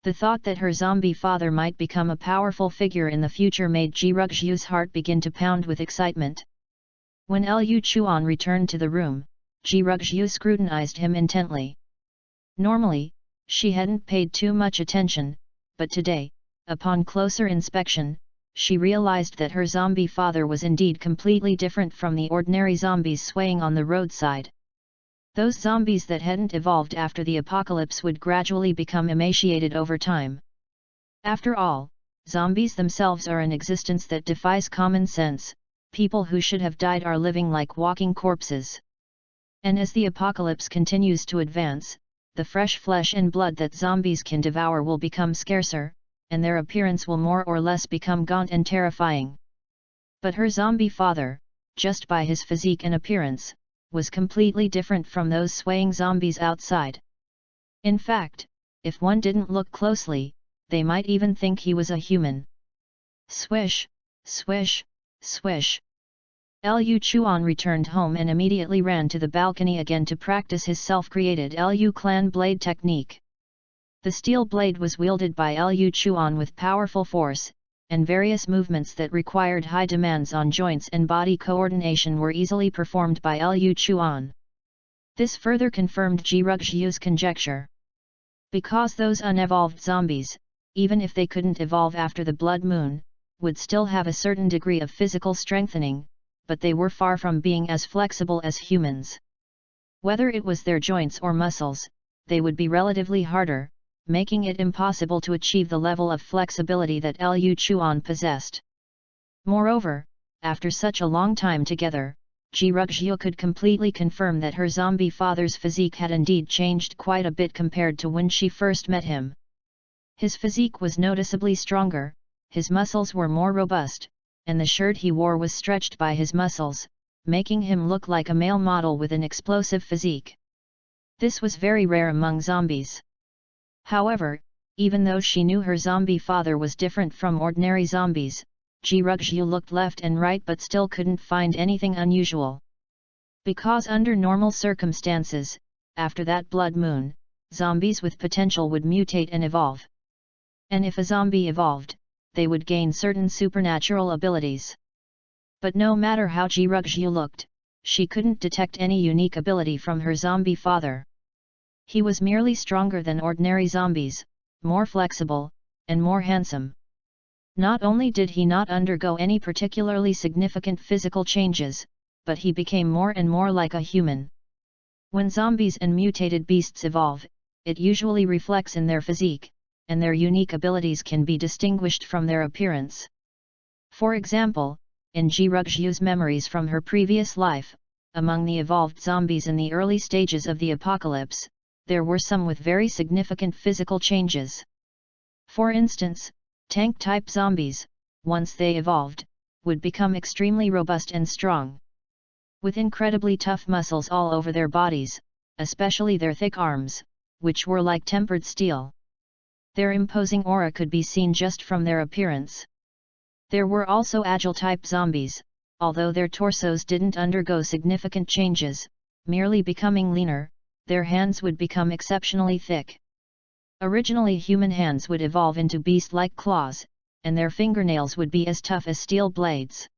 The thought that her zombie father might become a powerful figure in the future made Jirugzhu's heart begin to pound with excitement. When Lu Chuan returned to the room, Jirugzhu scrutinized him intently. Normally, she hadn't paid too much attention, but today, upon closer inspection, she realized that her zombie father was indeed completely different from the ordinary zombies swaying on the roadside. Those zombies that hadn't evolved after the apocalypse would gradually become emaciated over time. After all, zombies themselves are an existence that defies common sense. People who should have died are living like walking corpses. And as the apocalypse continues to advance, the fresh flesh and blood that zombies can devour will become scarcer, and their appearance will more or less become gaunt and terrifying. But her zombie father, just by his physique and appearance, was completely different from those swaying zombies outside. In fact, if one didn't look closely, they might even think he was a human. Swish, swish, swish. Lu Chuan returned home and immediately ran to the balcony again to practice his self-created Lu clan blade technique. The steel blade was wielded by Lu Chuan with powerful force, and various movements that required high demands on joints and body coordination were easily performed by Lu Chuan. This further confirmed Jirugzhu's conjecture. Because those unevolved zombies, even if they couldn't evolve after the blood moon, would still have a certain degree of physical strengthening, but they were far from being as flexible as humans. Whether it was their joints or muscles, they would be relatively harder, making it impossible to achieve the level of flexibility that Lu Chuan possessed. Moreover, after such a long time together, Jirugzhu could completely confirm that her zombie father's physique had indeed changed quite a bit compared to when she first met him. His physique was noticeably stronger, his muscles were more robust, and the shirt he wore was stretched by his muscles, making him look like a male model with an explosive physique. This was very rare among zombies. However, even though she knew her zombie father was different from ordinary zombies, Jirugzhu looked left and right but still couldn't find anything unusual. Because under normal circumstances, after that blood moon, zombies with potential would mutate and evolve. And if a zombie evolved, they would gain certain supernatural abilities. But no matter how Jirugzhu looked, she couldn't detect any unique ability from her zombie father. He was merely stronger than ordinary zombies, more flexible, and more handsome. Not only did he not undergo any particularly significant physical changes, but he became more and more like a human. When zombies and mutated beasts evolve, it usually reflects in their physique, and their unique abilities can be distinguished from their appearance. For example, in Jirugzhu's memories from her previous life, among the evolved zombies in the early stages of the apocalypse, there were some with very significant physical changes. For instance, tank-type zombies, once they evolved, would become extremely robust and strong. With incredibly tough muscles all over their bodies, especially their thick arms, which were like tempered steel. Their imposing aura could be seen just from their appearance. There were also agile-type zombies, although their torsos didn't undergo significant changes, merely becoming leaner, their hands would become exceptionally thick. Originally human hands would evolve into beast-like claws, and their fingernails would be as tough as steel blades.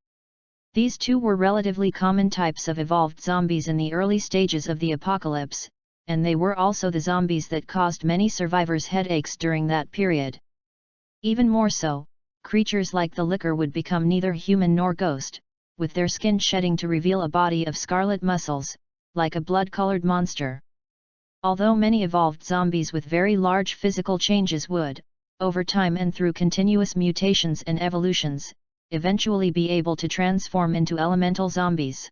These two were relatively common types of evolved zombies in the early stages of the apocalypse, and they were also the zombies that caused many survivors headaches during that period. Even more so, creatures like the Licker would become neither human nor ghost, with their skin shedding to reveal a body of scarlet muscles, like a blood-colored monster. Although many evolved zombies with very large physical changes would, over time and through continuous mutations and evolutions, eventually be able to transform into elemental zombies.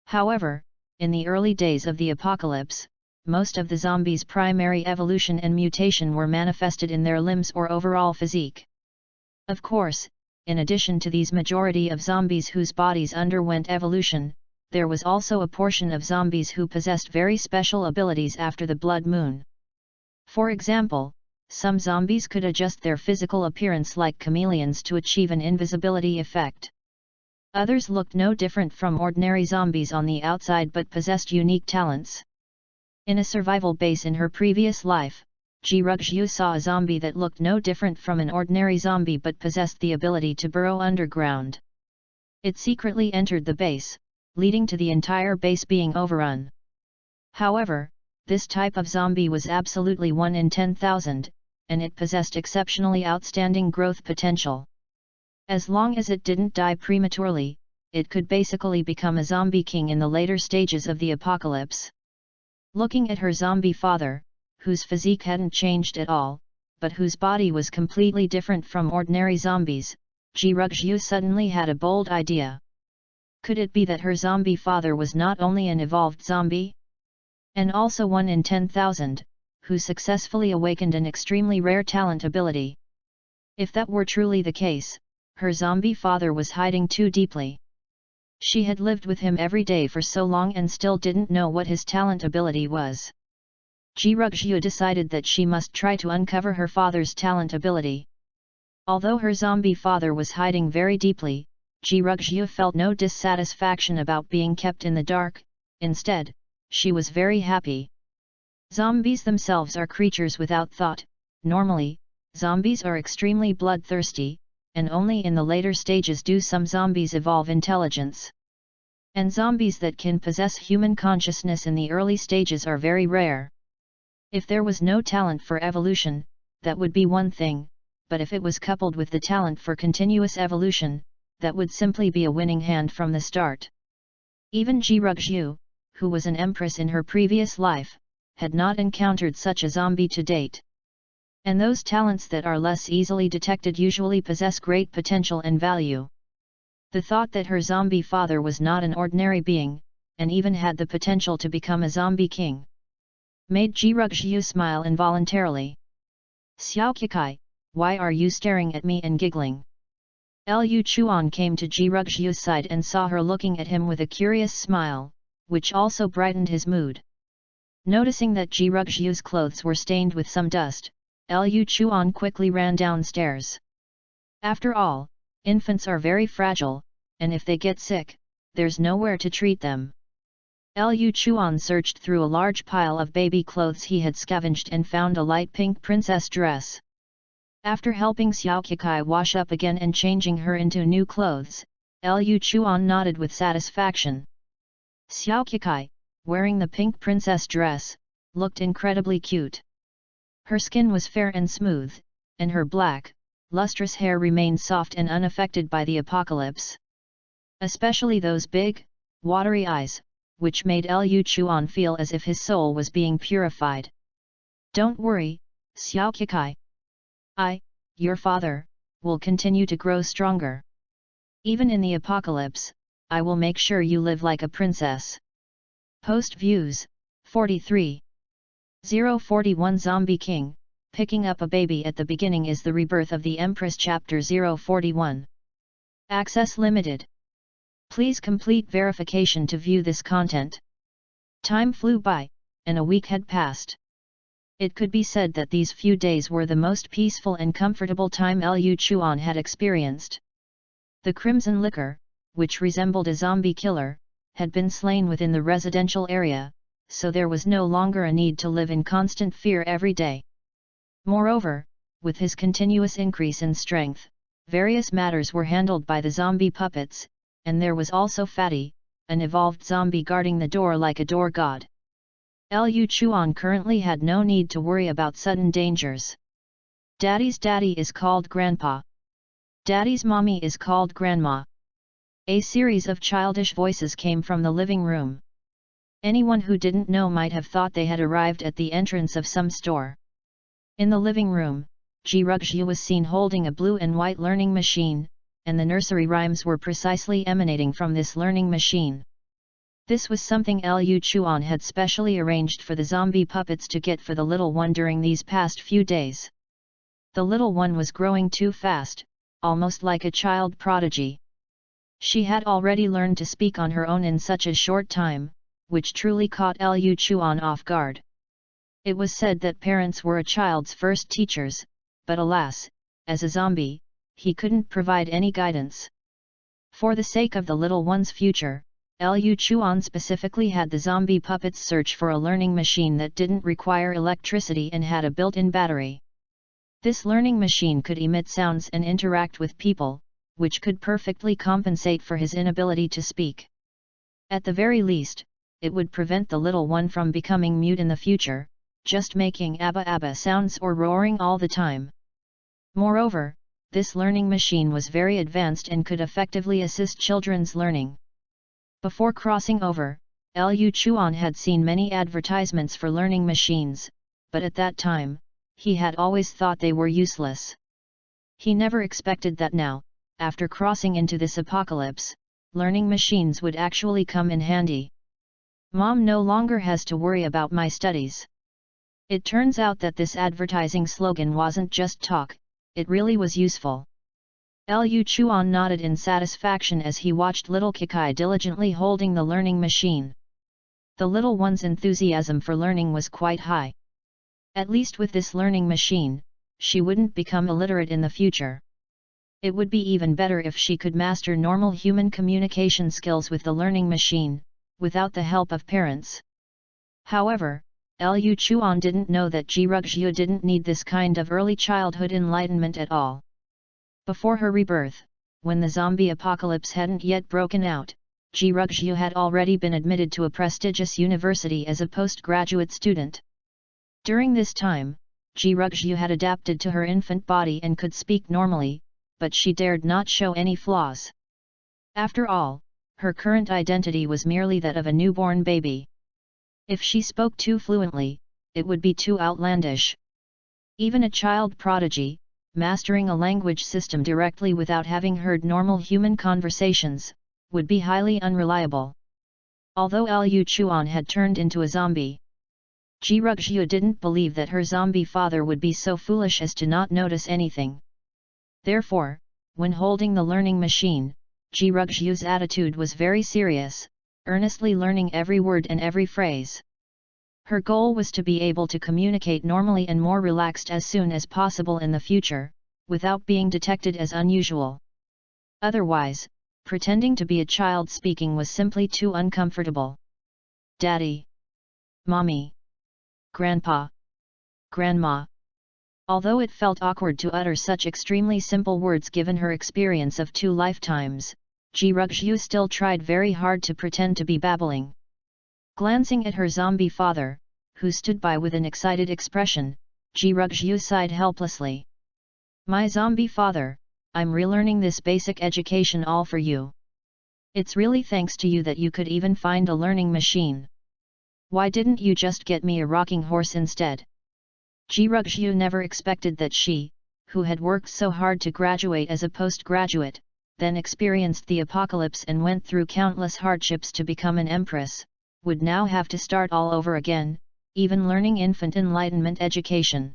However, in the early days of the apocalypse, most of the zombies' primary evolution and mutation were manifested in their limbs or overall physique. Of course, in addition to these majority of zombies whose bodies underwent evolution, there was also a portion of zombies who possessed very special abilities after the blood moon. For example, some zombies could adjust their physical appearance like chameleons to achieve an invisibility effect. Others looked no different from ordinary zombies on the outside but possessed unique talents. In a survival base in her previous life, Ji-Rugzhu saw a zombie that looked no different from an ordinary zombie but possessed the ability to burrow underground. It secretly entered the base, leading to the entire base being overrun. However, this type of zombie was absolutely 1 in 10,000, and it possessed exceptionally outstanding growth potential. As long as it didn't die prematurely, it could basically become a zombie king in the later stages of the apocalypse. Looking at her zombie father, whose physique hadn't changed at all, but whose body was completely different from ordinary zombies, Ji-Rugzhu suddenly had a bold idea. Could it be that her zombie father was not only an evolved zombie, and also 1 in 10,000, who successfully awakened an extremely rare talent ability? If that were truly the case, her zombie father was hiding too deeply. She had lived with him every day for so long and still didn't know what his talent ability was. Ji-Rugzhu decided that she must try to uncover her father's talent ability. Although her zombie father was hiding very deeply, Ji-Rugzhu felt no dissatisfaction about being kept in the dark. Instead, she was very happy. Zombies themselves are creatures without thought. Normally, zombies are extremely bloodthirsty, and only in the later stages do some zombies evolve intelligence. And zombies that can possess human consciousness in the early stages are very rare. If there was no talent for evolution, that would be one thing, but if it was coupled with the talent for continuous evolution, that would simply be a winning hand from the start. Even Ji-Rugzhu, who was an empress in her previous life, had not encountered such a zombie to date. And those talents that are less easily detected usually possess great potential and value. The thought that her zombie father was not an ordinary being, and even had the potential to become a zombie king, made Ji-Rugzhu smile involuntarily. "Xiao Qikai, why are you staring at me and giggling?" Liu Chuan came to Ji-Rugzhu's side and saw her looking at him with a curious smile, which also brightened his mood. Noticing that Ji-Rugzhu's clothes were stained with some dust, Liu Chuan quickly ran downstairs. After all, infants are very fragile, and if they get sick, there's nowhere to treat them. Liu Chuan searched through a large pile of baby clothes he had scavenged and found a light pink princess dress. After helping Xiao Qikai wash up again and changing her into new clothes, Liu Chuan nodded with satisfaction. Xiao Qikai, wearing the pink princess dress, looked incredibly cute. Her skin was fair and smooth, and her black, lustrous hair remained soft and unaffected by the apocalypse. Especially those big, watery eyes, which made Liu Chuan feel as if his soul was being purified. "Don't worry, Xiao Qikai. Your father, will continue to grow stronger. Even in the apocalypse, I will make sure you live like a princess." Post views, 43. 041 Zombie King, picking up a baby at the beginning is the rebirth of the Empress Chapter 041. Access limited. Please complete verification to view this content. Time flew by, and a week had passed. It could be said that these few days were the most peaceful and comfortable time Liu Chuan had experienced. The Crimson Liquor, which resembled a zombie killer, had been slain within the residential area, so there was no longer a need to live in constant fear every day. Moreover, with his continuous increase in strength, various matters were handled by the zombie puppets, and there was also Fatty, an evolved zombie guarding the door like a door god. Liu Chuan currently had no need to worry about sudden dangers. Daddy's daddy is called Grandpa. Daddy's mommy is called Grandma. A series of childish voices came from the living room. Anyone who didn't know might have thought they had arrived at the entrance of some store. In the living room, Ji-Rugzhu was seen holding a blue and white learning machine, and the nursery rhymes were precisely emanating from this learning machine. This was something Liu Chuan had specially arranged for the zombie puppets to get for the little one during these past few days. The little one was growing too fast, almost like a child prodigy. She had already learned to speak on her own in such a short time, which truly caught Liu Chuan off guard. It was said that parents were a child's first teachers, but alas, as a zombie, he couldn't provide any guidance. For the sake of the little one's future, Liu Chuan specifically had the zombie puppets search for a learning machine that didn't require electricity and had a built-in battery. This learning machine could emit sounds and interact with people, which could perfectly compensate for his inability to speak. At the very least, it would prevent the little one from becoming mute in the future, just making abba abba sounds or roaring all the time. Moreover, this learning machine was very advanced and could effectively assist children's learning. Before crossing over, Liu Chuan had seen many advertisements for learning machines, but at that time, he had always thought they were useless. He never expected that now, after crossing into this apocalypse, learning machines would actually come in handy. Mom no longer has to worry about my studies. It turns out that this advertising slogan wasn't just talk, it really was useful. Liu Chuan nodded in satisfaction as he watched little Kikai diligently holding the learning machine. The little one's enthusiasm for learning was quite high. At least with this learning machine, she wouldn't become illiterate in the future. It would be even better if she could master normal human communication skills with the learning machine, without the help of parents. However, Liu Chuan didn't know that Jirugzhu didn't need this kind of early childhood enlightenment at all. Before her rebirth, when the zombie apocalypse hadn't yet broken out, Jirugzhu had already been admitted to a prestigious university as a postgraduate student. During this time, Jirugzhu had adapted to her infant body and could speak normally, but she dared not show any flaws. After all, her current identity was merely that of a newborn baby. If she spoke too fluently, it would be too outlandish. Even a child prodigy, mastering a language system directly without having heard normal human conversations, would be highly unreliable. Although Liu Chuan had turned into a zombie, Jirugzhu didn't believe that her zombie father would be so foolish as to not notice anything. Therefore, when holding the learning machine, Jirugzhu's attitude was very serious, earnestly learning every word and every phrase. Her goal was to be able to communicate normally and more relaxed as soon as possible in the future, without being detected as unusual. Otherwise, pretending to be a child speaking was simply too uncomfortable. Daddy. Mommy. Grandpa. Grandma. Although it felt awkward to utter such extremely simple words given her experience of 2 lifetimes, Jirugzhu still tried very hard to pretend to be babbling. Glancing at her zombie father, who stood by with an excited expression, Jirugzhu sighed helplessly. My zombie father, I'm relearning this basic education all for you. It's really thanks to you that you could even find a learning machine. Why didn't you just get me a rocking horse instead? Jirugzhu never expected that she, who had worked so hard to graduate as a postgraduate, then experienced the apocalypse and went through countless hardships to become an empress, would now have to start all over again, even learning infant enlightenment education.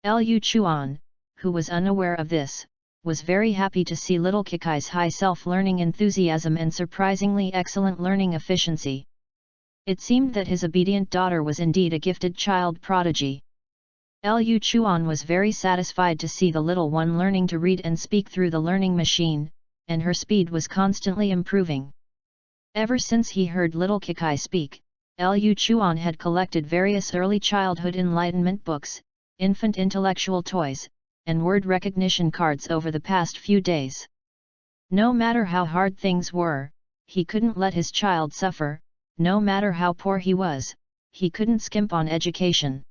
Liu Chuan, who was unaware of this, was very happy to see little Kikai's high self-learning enthusiasm and surprisingly excellent learning efficiency. It seemed that his obedient daughter was indeed a gifted child prodigy. Liu Chuan was very satisfied to see the little one learning to read and speak through the learning machine, and her speed was constantly improving. Ever since he heard little Kikai speak, Liu Chuan had collected various early childhood enlightenment books, infant intellectual toys, and word recognition cards over the past few days. No matter how hard things were, he couldn't let his child suffer, no matter how poor he was, he couldn't skimp on education.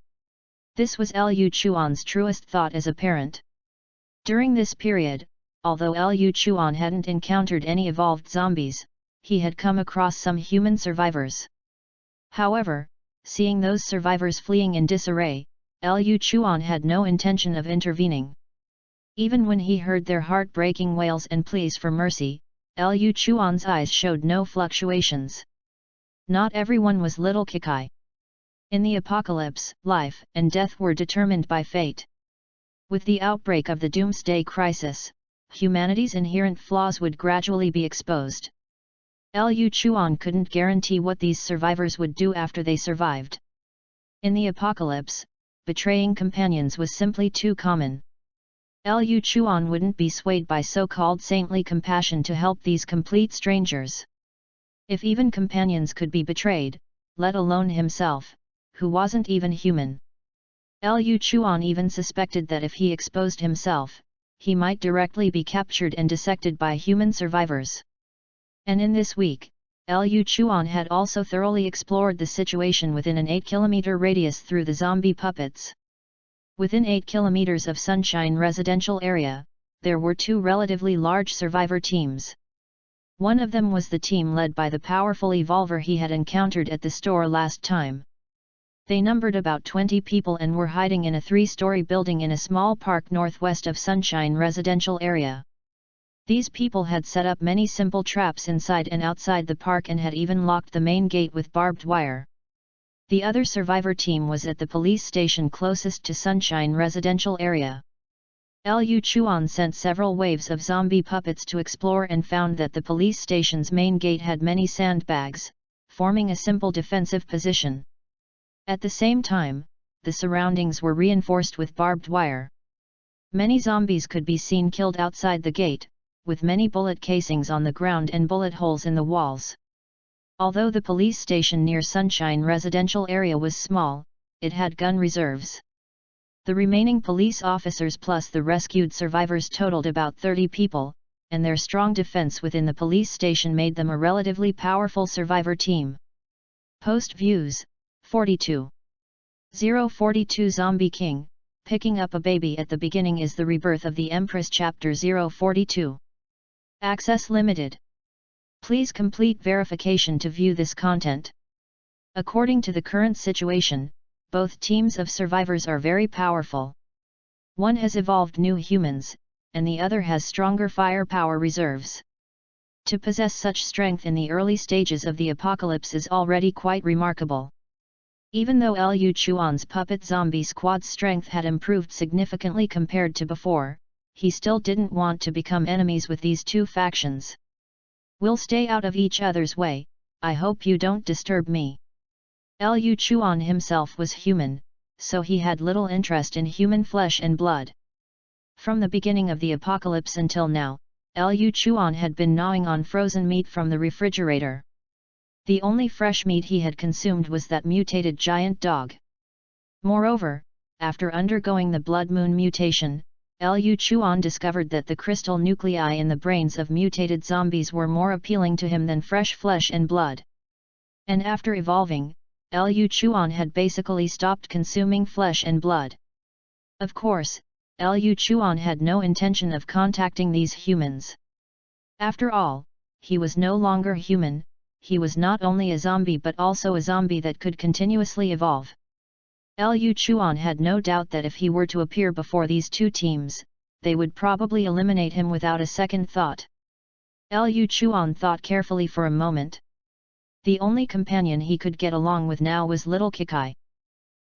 This was Liu Chuan's truest thought as a parent. During this period, although Liu Chuan hadn't encountered any evolved zombies, he had come across some human survivors. However, seeing those survivors fleeing in disarray, Liu Chuan had no intention of intervening. Even when he heard their heart-breaking wails and pleas for mercy, Liu Chuan's eyes showed no fluctuations. Not everyone was little Kikai. In the apocalypse, life and death were determined by fate. With the outbreak of the Doomsday Crisis, humanity's inherent flaws would gradually be exposed. Liu Chuan couldn't guarantee what these survivors would do after they survived. In the apocalypse, betraying companions was simply too common. Liu Chuan wouldn't be swayed by so-called saintly compassion to help these complete strangers. If even companions could be betrayed, let alone himself, who wasn't even human. Liu Chuan even suspected that if he exposed himself, he might directly be captured and dissected by human survivors. And in this week, Liu Chuan had also thoroughly explored the situation within an 8-kilometer radius through the zombie puppets. Within 8 kilometers of Sunshine residential area, there were 2 relatively large survivor teams. One of them was the team led by the powerful evolver he had encountered at the store last time. They numbered about 20 people and were hiding in a 3-story building in a small park northwest of Sunshine residential area. These people had set up many simple traps inside and outside the park and had even locked the main gate with barbed wire. The other survivor team was at the police station closest to Sunshine residential area. Liu Chuan sent several waves of zombie puppets to explore and found that the police station's main gate had many sandbags, forming a simple defensive position. At the same time, the surroundings were reinforced with barbed wire. Many zombies could be seen killed outside the gate, with many bullet casings on the ground and bullet holes in the walls. Although the police station near Sunshine residential area was small, it had gun reserves. The remaining police officers plus the rescued survivors totaled about 30 people, and their strong defense within the police station made them a relatively powerful survivor team. Post views, 42. 042 Zombie King, picking up a baby at the beginning is the rebirth of the Empress Chapter 042. Access limited. Please complete verification to view this content. According to the current situation, both teams of survivors are very powerful. One has evolved new humans, and the other has stronger firepower reserves. To possess such strength in the early stages of the apocalypse is already quite remarkable. Even though Liu Chuan's puppet zombie squad's strength had improved significantly compared to before, he still didn't want to become enemies with these 2 factions. We'll stay out of each other's way, I hope you don't disturb me. Liu Chuan himself was human, so he had little interest in human flesh and blood. From the beginning of the apocalypse until now, Liu Chuan had been gnawing on frozen meat from the refrigerator. The only fresh meat he had consumed was that mutated giant dog. Moreover, after undergoing the blood moon mutation, Liu Chuan discovered that the crystal nuclei in the brains of mutated zombies were more appealing to him than fresh flesh and blood. And after evolving, Liu Chuan had basically stopped consuming flesh and blood. Of course, Liu Chuan had no intention of contacting these humans. After all, he was no longer human. He was not only a zombie but also a zombie that could continuously evolve. Liu Chuan had no doubt that if he were to appear before these 2 teams, they would probably eliminate him without a second thought. Liu Chuan thought carefully for a moment. The only companion he could get along with now was little Kikai.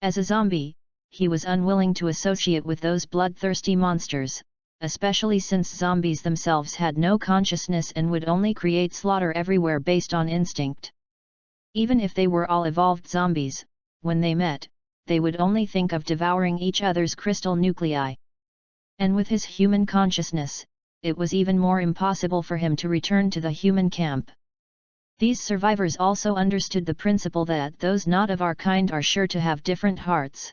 As a zombie, he was unwilling to associate with those bloodthirsty monsters, especially since zombies themselves had no consciousness and would only create slaughter everywhere based on instinct. Even if they were all evolved zombies, when they met, they would only think of devouring each other's crystal nuclei. And with his human consciousness, it was even more impossible for him to return to the human camp. These survivors also understood the principle that those not of our kind are sure to have different hearts.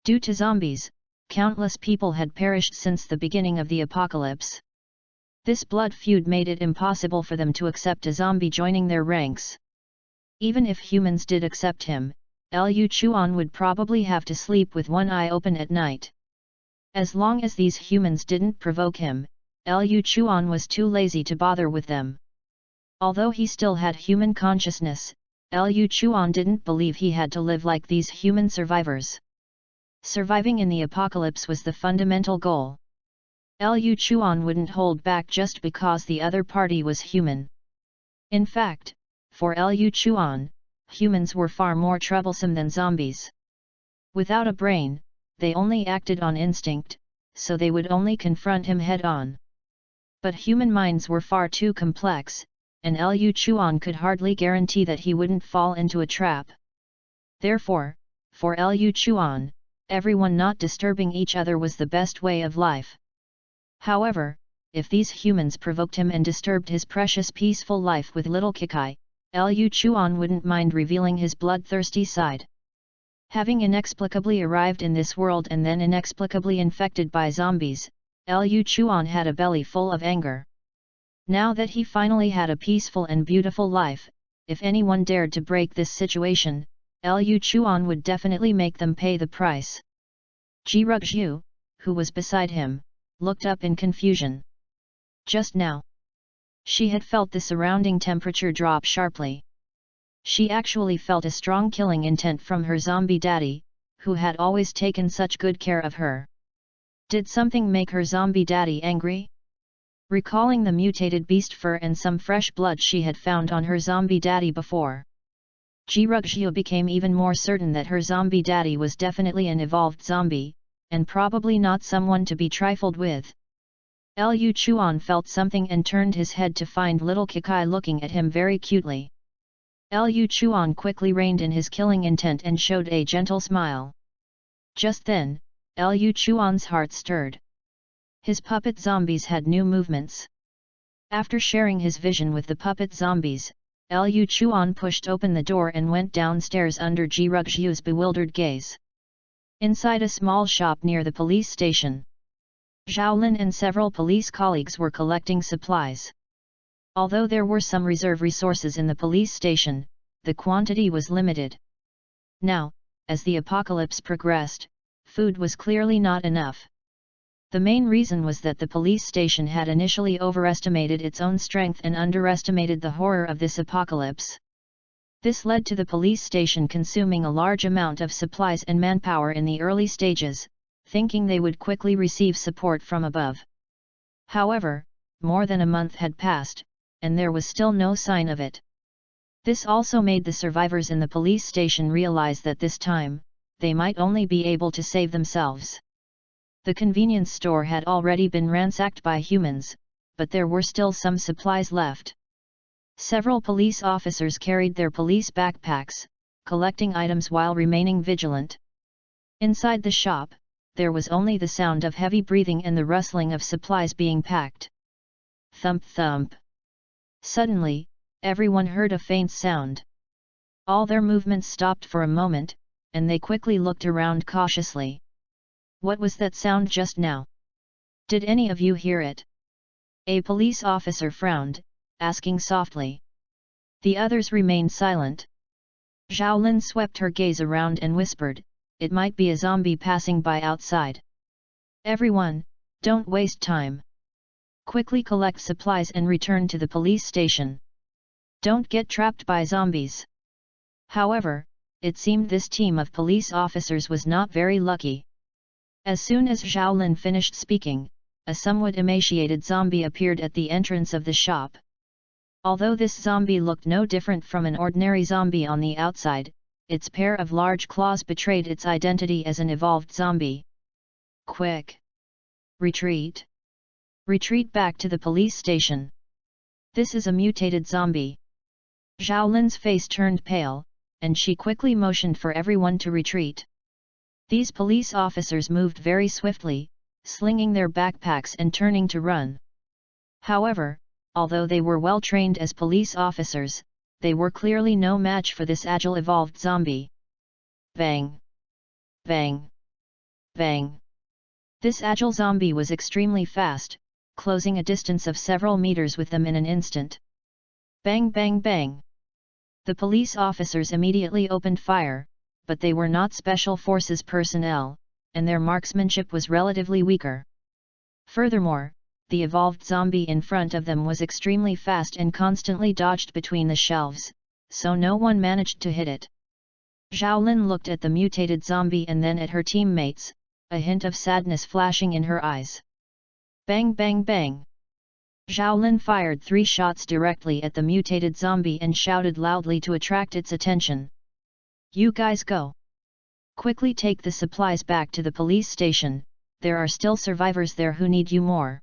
Due to zombies, countless people had perished since the beginning of the apocalypse. This blood feud made it impossible for them to accept a zombie joining their ranks. Even if humans did accept him, Liu Chuan would probably have to sleep with one eye open at night. As long as these humans didn't provoke him, Liu Chuan was too lazy to bother with them. Although he still had human consciousness, Liu Chuan didn't believe he had to live like these human survivors. Surviving in the apocalypse was the fundamental goal. Liu Chuan wouldn't hold back just because the other party was human. In fact, For Liu Chuan, humans were far more troublesome than zombies. Without a brain, they only acted on instinct, so they would only confront him head-on. But human minds were far too complex, and Liu Chuan could hardly guarantee that he wouldn't fall into a trap. Therefore, for Liu Chuan, everyone not disturbing each other was the best way of life. However, if these humans provoked him and disturbed his precious peaceful life with little kikai, Liu Chuan wouldn't mind revealing his bloodthirsty side. Having inexplicably arrived in this world and then inexplicably infected by zombies, Liu Chuan had a belly full of anger. Now that he finally had a peaceful and beautiful life, if anyone dared to break this situation, Liu Chuan would definitely make them pay the price. Ji Rugzhu, who was beside him, looked up in confusion. Just now, she had felt the surrounding temperature drop sharply. She actually felt a strong killing intent from her zombie daddy, who had always taken such good care of her. Did something make her zombie daddy angry? Recalling the mutated beast fur and some fresh blood she had found on her zombie daddy before, Ji Rugzhu became even more certain that her zombie daddy was definitely an evolved zombie, and probably not someone to be trifled with. Liu Chuan felt something and turned his head to find little Kikai looking at him very cutely. Liu Chuan quickly reined in his killing intent and showed a gentle smile. Just then, Liu Chuan's heart stirred. His puppet zombies had new movements. After sharing his vision with the puppet zombies, Liu Chuan pushed open the door and went downstairs under Ji Rugzhu's bewildered gaze. Inside a small shop near the police station, Zhaolin and several police colleagues were collecting supplies. Although there were some reserve resources in the police station, the quantity was limited. Now, as the apocalypse progressed, food was clearly not enough. The main reason was that the police station had initially overestimated its own strength and underestimated the horror of this apocalypse. This led to the police station consuming a large amount of supplies and manpower in the early stages, thinking they would quickly receive support from above. However, more than a month had passed, and there was still no sign of it. This also made the survivors in the police station realize that this time, they might only be able to save themselves. The convenience store had already been ransacked by humans, but there were still some supplies left. Several police officers carried their police backpacks, collecting items while remaining vigilant. Inside the shop, there was only the sound of heavy breathing and the rustling of supplies being packed. Thump thump. Suddenly, everyone heard a faint sound. All their movements stopped for a moment, and they quickly looked around cautiously. What was that sound just now? Did any of you hear it? A police officer frowned, asking softly. The others remained silent. Zhaolin swept her gaze around and whispered, "It might be a zombie passing by outside. Everyone, don't waste time. Quickly collect supplies and return to the police station. Don't get trapped by zombies." However, it seemed this team of police officers was not very lucky. As soon as Zhaolin finished speaking, a somewhat emaciated zombie appeared at the entrance of the shop. Although this zombie looked no different from an ordinary zombie on the outside, its pair of large claws betrayed its identity as an evolved zombie. Quick! Retreat! Retreat back to the police station. This is a mutated zombie. Zhaolin's face turned pale, and she quickly motioned for everyone to retreat. These police officers moved very swiftly, slinging their backpacks and turning to run. However, although they were well trained as police officers, they were clearly no match for this agile evolved zombie. Bang! Bang! Bang! This agile zombie was extremely fast, closing a distance of several meters with them in an instant. Bang bang bang! The police officers immediately opened fire, but they were not special forces personnel, and their marksmanship was relatively weaker. Furthermore, the evolved zombie in front of them was extremely fast and constantly dodged between the shelves, so no one managed to hit it. Zhaolin looked at the mutated zombie and then at her teammates, a hint of sadness flashing in her eyes. Bang bang bang! Xiaolin fired 3 shots directly at the mutated zombie and shouted loudly to attract its attention. "You guys go! Quickly take the supplies back to the police station, there are still survivors there who need you more."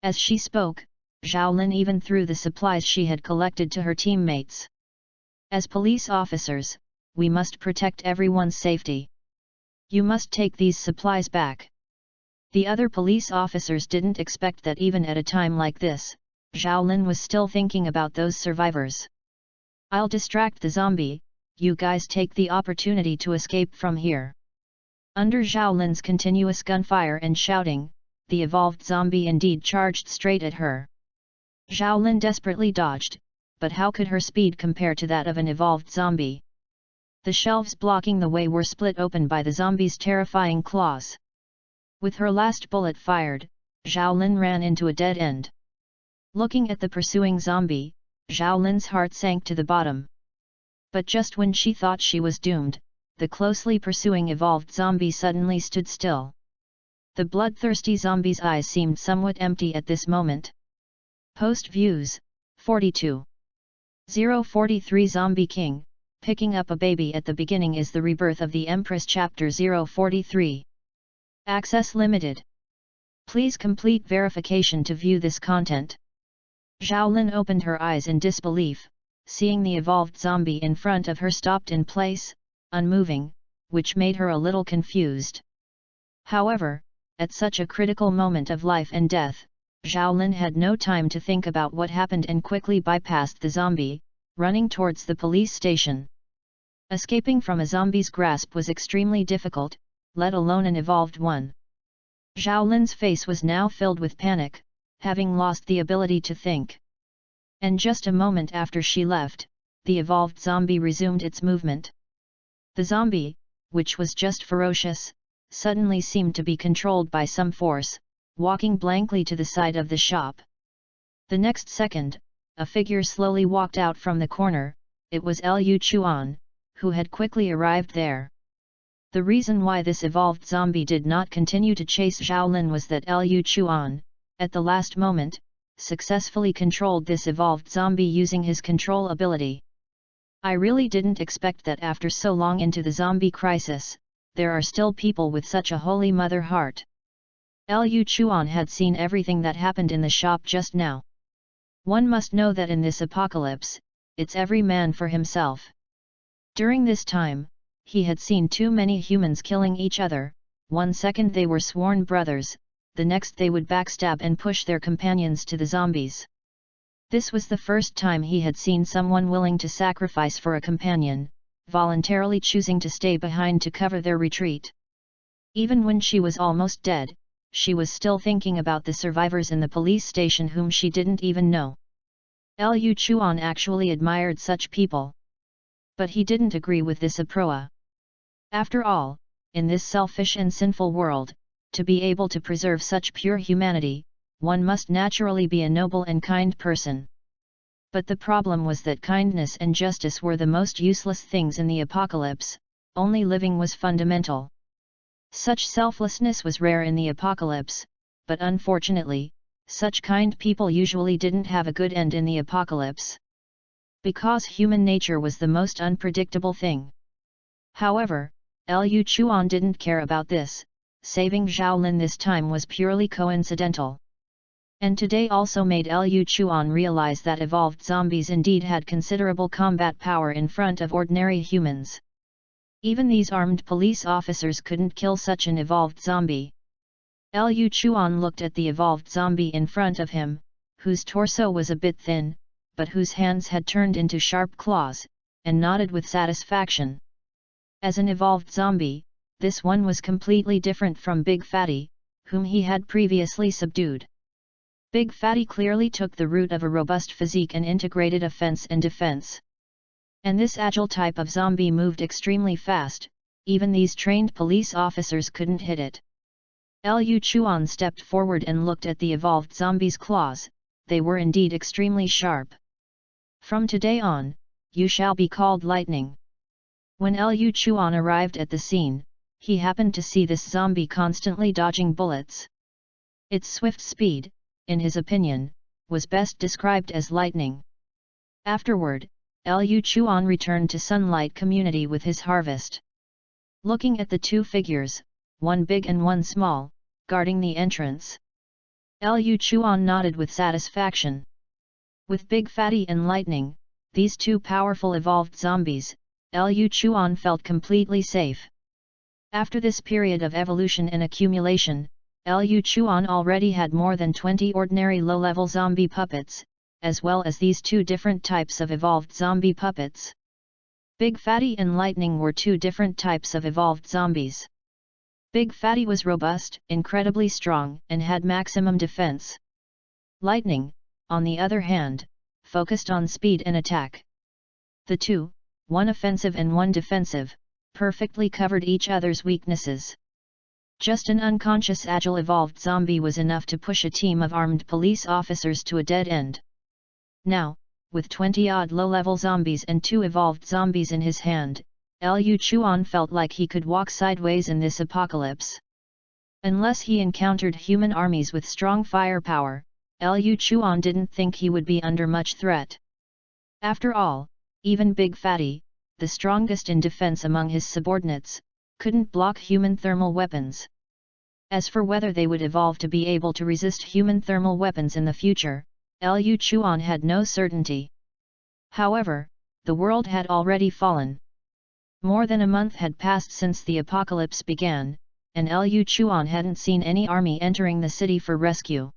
As she spoke, Xiaolin even threw the supplies she had collected to her teammates. "As police officers, we must protect everyone's safety. You must take these supplies back." The other police officers didn't expect that even at a time like this, Xiaolin was still thinking about those survivors. "I'll distract the zombie, you guys take the opportunity to escape from here." Under Xiaolin's continuous gunfire and shouting, the evolved zombie indeed charged straight at her. Xiaolin desperately dodged, but how could her speed compare to that of an evolved zombie? The shelves blocking the way were split open by the zombie's terrifying claws. With her last bullet fired, Xiaolin ran into a dead end. Looking at the pursuing zombie, Xiaolin's heart sank to the bottom. But just when she thought she was doomed, the closely pursuing evolved zombie suddenly stood still. The bloodthirsty zombie's eyes seemed somewhat empty at this moment. Post views, 42. 043 Zombie King, picking up a baby at the beginning is the rebirth of the Empress Chapter 043. Access limited. Please complete verification to view this content. Xiaolin opened her eyes in disbelief, seeing the evolved zombie in front of her stopped in place, unmoving, which made her a little confused. However, at such a critical moment of life and death, Xiaolin had no time to think about what happened and quickly bypassed the zombie, running towards the police station. Escaping from a zombie's grasp was extremely difficult, let alone an evolved one. Xiaolin's face was now filled with panic, having lost the ability to think. And just a moment after she left, the evolved zombie resumed its movement. The zombie, which was just ferocious, suddenly seemed to be controlled by some force, walking blankly to the side of the shop. The next second, a figure slowly walked out from the corner. It was Liu Chuan, who had quickly arrived there. The reason why this evolved zombie did not continue to chase Xiaolin was that Liu Chuan, at the last moment, successfully controlled this evolved zombie using his control ability. "I really didn't expect that after so long into the zombie crisis, there are still people with such a holy mother heart." Liu Chuan had seen everything that happened in the shop just now. One must know that in this apocalypse, it's every man for himself. During this time, he had seen too many humans killing each other. One second they were sworn brothers, the next they would backstab and push their companions to the zombies. This was the first time he had seen someone willing to sacrifice for a companion, voluntarily choosing to stay behind to cover their retreat. Even when she was almost dead, she was still thinking about the survivors in the police station whom she didn't even know. Liu Chuan actually admired such people. But he didn't agree with this approach. After all, in this selfish and sinful world, to be able to preserve such pure humanity, one must naturally be a noble and kind person. But the problem was that kindness and justice were the most useless things in the apocalypse, only living was fundamental. Such selflessness was rare in the apocalypse, but unfortunately, such kind people usually didn't have a good end in the apocalypse. Because human nature was the most unpredictable thing. However, Liu Chuan didn't care about this. Saving Xiaolin this time was purely coincidental. And today also made Liu Chuan realize that evolved zombies indeed had considerable combat power in front of ordinary humans. Even these armed police officers couldn't kill such an evolved zombie. Liu Chuan looked at the evolved zombie in front of him, whose torso was a bit thin, but whose hands had turned into sharp claws, and nodded with satisfaction. As an evolved zombie, this one was completely different from Big Fatty, whom he had previously subdued. Big Fatty clearly took the route of a robust physique and integrated offense and defense. And this agile type of zombie moved extremely fast, even these trained police officers couldn't hit it. Liu Chuan stepped forward and looked at the evolved zombie's claws. They were indeed extremely sharp. "From today on, you shall be called Lightning." When Liu Chuan arrived at the scene, he happened to see this zombie constantly dodging bullets. Its swift speed, in his opinion, was best described as lightning. Afterward, Liu Chuan returned to Sunlight Community with his harvest. Looking at the two figures, one big and one small, guarding the entrance, Liu Chuan nodded with satisfaction. With Big Fatty and Lightning, these two powerful evolved zombies, Liu Chuan felt completely safe. After this period of evolution and accumulation, Liu Chuan already had more than 20 ordinary low-level zombie puppets, as well as these two different types of evolved zombie puppets. Big Fatty and Lightning were two different types of evolved zombies. Big Fatty was robust, incredibly strong, and had maximum defense. Lightning, on the other hand, focused on speed and attack. The two, one offensive and one defensive, perfectly covered each other's weaknesses. Just an unconscious agile evolved zombie was enough to push a team of armed police officers to a dead end. Now, with 20-odd low-level zombies and 2 evolved zombies in his hand, Liu Chuan felt like he could walk sideways in this apocalypse. Unless he encountered human armies with strong firepower, Liu Chuan didn't think he would be under much threat. After all, even Big Fatty, the strongest in defense among his subordinates, couldn't block human thermal weapons. As for whether they would evolve to be able to resist human thermal weapons in the future, Liu Chuan had no certainty. However, the world had already fallen. More than a month had passed since the apocalypse began, and Liu Chuan hadn't seen any army entering the city for rescue.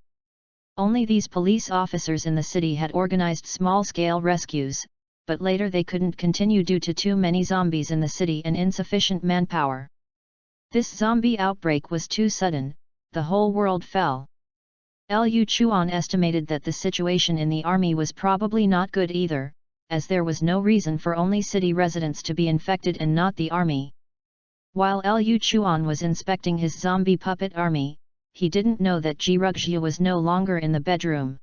Only these police officers in the city had organized small-scale rescues, but later they couldn't continue due to too many zombies in the city and insufficient manpower. This zombie outbreak was too sudden, the whole world fell. Liu Chuan estimated that the situation in the army was probably not good either, as there was no reason for only city residents to be infected and not the army. While Liu Chuan was inspecting his zombie puppet army, he didn't know that Jirugzhu was no longer in the bedroom.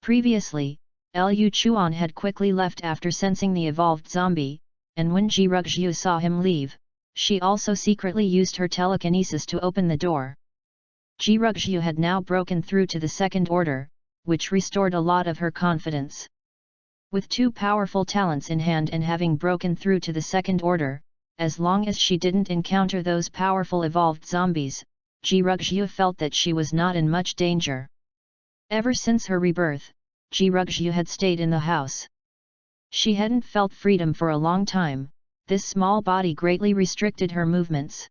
Previously, Liu Chuan had quickly left after sensing the evolved zombie, and when Jirugzhu saw him leave, she also secretly used her telekinesis to open the door. Jirugzhu had now broken through to the second order, which restored a lot of her confidence. With 2 powerful talents in hand and having broken through to the second order, as long as she didn't encounter those powerful evolved zombies, Jirugzhu felt that she was not in much danger. Ever since her rebirth, Jirugzhu had stayed in the house. She hadn't felt freedom for a long time, this small body greatly restricted her movements.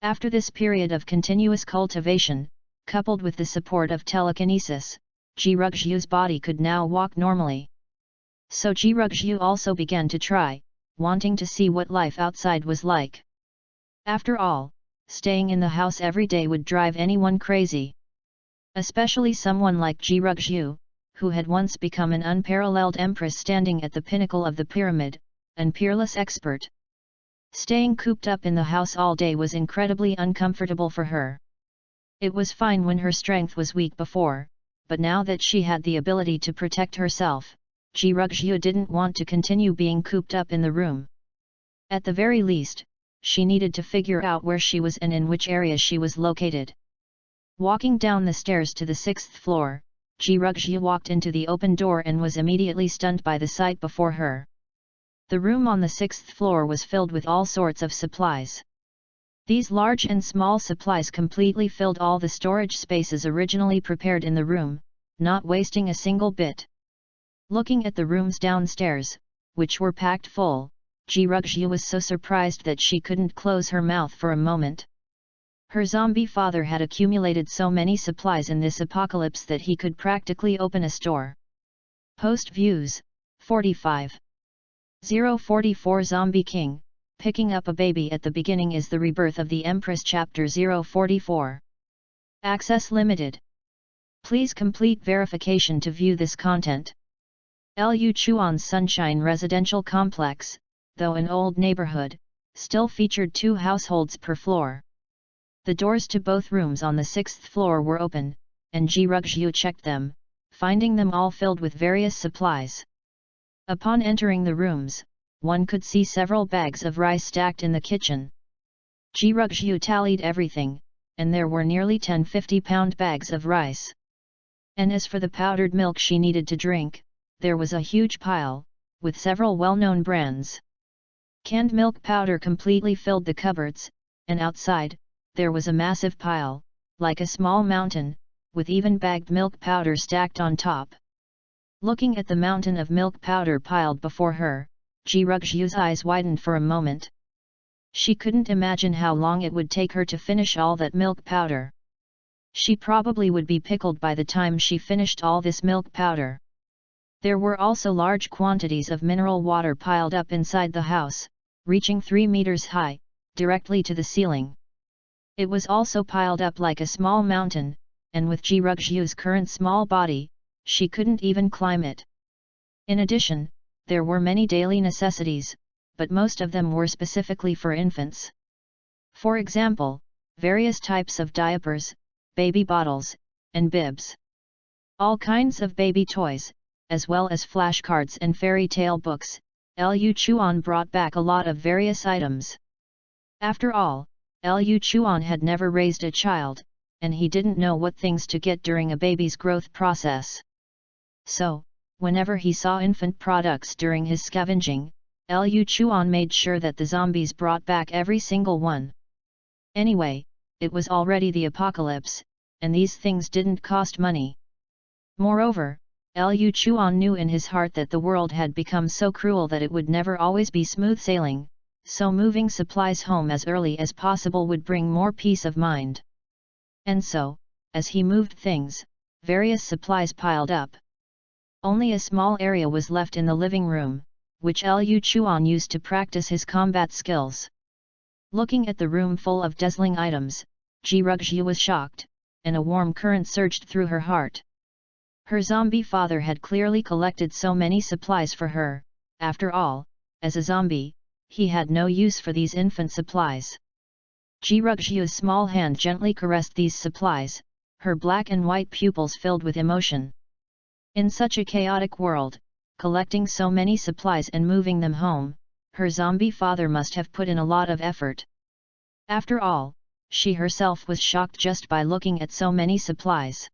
After this period of continuous cultivation, coupled with the support of telekinesis, Jirugzhu's body could now walk normally. So Jirugzhu also began to try, wanting to see what life outside was like. After all, staying in the house every day would drive anyone crazy. Especially someone like Jirugzhu, who had once become an unparalleled empress standing at the pinnacle of the pyramid, an peerless expert. Staying cooped up in the house all day was incredibly uncomfortable for her. It was fine when her strength was weak before, but now that she had the ability to protect herself, Jirugzhu didn't want to continue being cooped up in the room. At the very least, she needed to figure out where she was and in which area she was located. Walking down the stairs to the 6th floor, Jirugzhu walked into the open door and was immediately stunned by the sight before her. The room on the 6th floor was filled with all sorts of supplies. These large and small supplies completely filled all the storage spaces originally prepared in the room, not wasting a single bit. Looking at the rooms downstairs, which were packed full, Jirugzhu was so surprised that she couldn't close her mouth for a moment. Her zombie father had accumulated so many supplies in this apocalypse that he could practically open a store. Post views, 45. 044 Zombie King, picking up a baby at the beginning is the rebirth of the Empress Chapter 044. Access limited. Please complete verification to view this content. Liu Chuan's Sunshine Residential Complex, though an old neighborhood, still featured 2 households per floor. The doors to both rooms on the 6th floor were open, and Jirugzhu checked them, finding them all filled with various supplies. Upon entering the rooms, one could see several bags of rice stacked in the kitchen. Jirugzhu tallied everything, and there were nearly 10 50-pound bags of rice. And as for the powdered milk she needed to drink, there was a huge pile, with several well-known brands. Canned milk powder completely filled the cupboards, and outside, there was a massive pile, like a small mountain, with even bagged milk powder stacked on top. Looking at the mountain of milk powder piled before her, Ji-Rugju's eyes widened for a moment. She couldn't imagine how long it would take her to finish all that milk powder. She probably would be pickled by the time she finished all this milk powder. There were also large quantities of mineral water piled up inside the house, reaching 3 meters high, directly to the ceiling. It was also piled up like a small mountain, and with Ji-Rugju's current small body, she couldn't even climb it. In addition, there were many daily necessities, but most of them were specifically for infants. For example, various types of diapers, baby bottles, and bibs. All kinds of baby toys, as well as flashcards and fairy tale books. Lu Chuan brought back a lot of various items. After all, Lu Chuan had never raised a child, and he didn't know what things to get during a baby's growth process. So, whenever he saw infant products during his scavenging, Lu Chuan made sure that the zombies brought back every single one. Anyway, it was already the apocalypse, and these things didn't cost money. Moreover, Lu Chuan knew in his heart that the world had become so cruel that it would never always be smooth sailing, so moving supplies home as early as possible would bring more peace of mind. And so, as he moved things, various supplies piled up. Only a small area was left in the living room, which Lu Chuan used to practice his combat skills. Looking at the room full of dazzling items, Ji-Rugju was shocked, and a warm current surged through her heart. Her zombie father had clearly collected so many supplies for her. After all, as a zombie, he had no use for these infant supplies. Ji-Rugju's small hand gently caressed these supplies, her black and white pupils filled with emotion. In such a chaotic world, collecting so many supplies and moving them home, her zombie father must have put in a lot of effort. After all, she herself was shocked just by looking at so many supplies.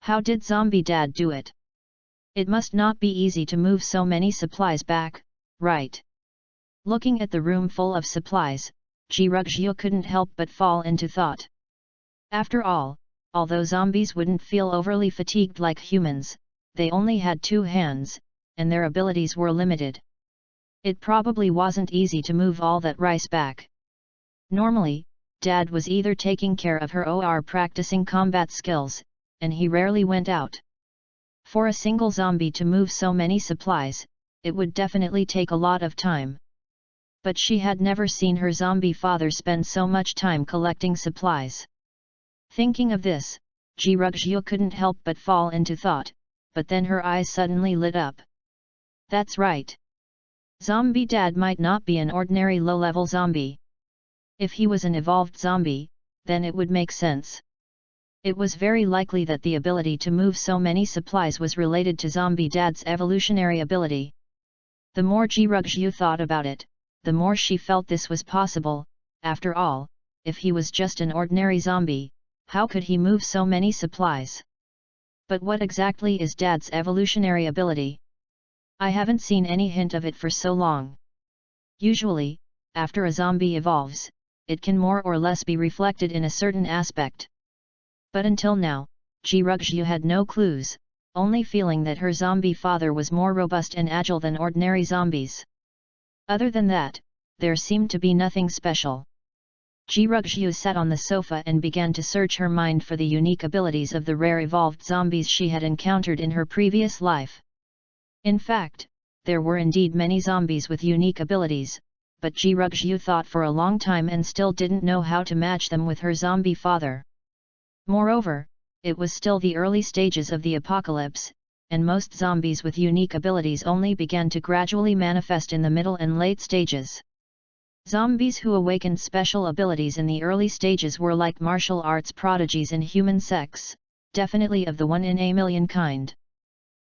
How did zombie dad do it? It must not be easy to move so many supplies back, right? Looking at the room full of supplies, Ji-Rugju couldn't help but fall into thought. After all, although zombies wouldn't feel overly fatigued like humans, they only had 2 hands, and their abilities were limited. It probably wasn't easy to move all that rice back. Normally, Dad was either taking care of her or practicing combat skills, and he rarely went out. For a single zombie to move so many supplies, it would definitely take a lot of time. But she had never seen her zombie father spend so much time collecting supplies. Thinking of this, Ji-Rugju couldn't help but fall into thought, but then her eyes suddenly lit up. That's right. Zombie Dad might not be an ordinary low-level zombie. If he was an evolved zombie, then it would make sense. It was very likely that the ability to move so many supplies was related to Zombie Dad's evolutionary ability. The more Ji-Rugju thought about it, the more she felt this was possible. After all, if he was just an ordinary zombie, how could he move so many supplies? But what exactly is Dad's evolutionary ability? I haven't seen any hint of it for so long. Usually, after a zombie evolves, it can more or less be reflected in a certain aspect. But until now, Ji-Rugju had no clues, only feeling that her zombie father was more robust and agile than ordinary zombies. Other than that, there seemed to be nothing special. Ji-Rugju sat on the sofa and began to search her mind for the unique abilities of the rare evolved zombies she had encountered in her previous life. In fact, there were indeed many zombies with unique abilities, but Ji-Rugju thought for a long time and still didn't know how to match them with her zombie father. Moreover, it was still the early stages of the apocalypse, and most zombies with unique abilities only began to gradually manifest in the middle and late stages. Zombies who awakened special abilities in the early stages were like martial arts prodigies in human sex, definitely of the 1 in a million kind.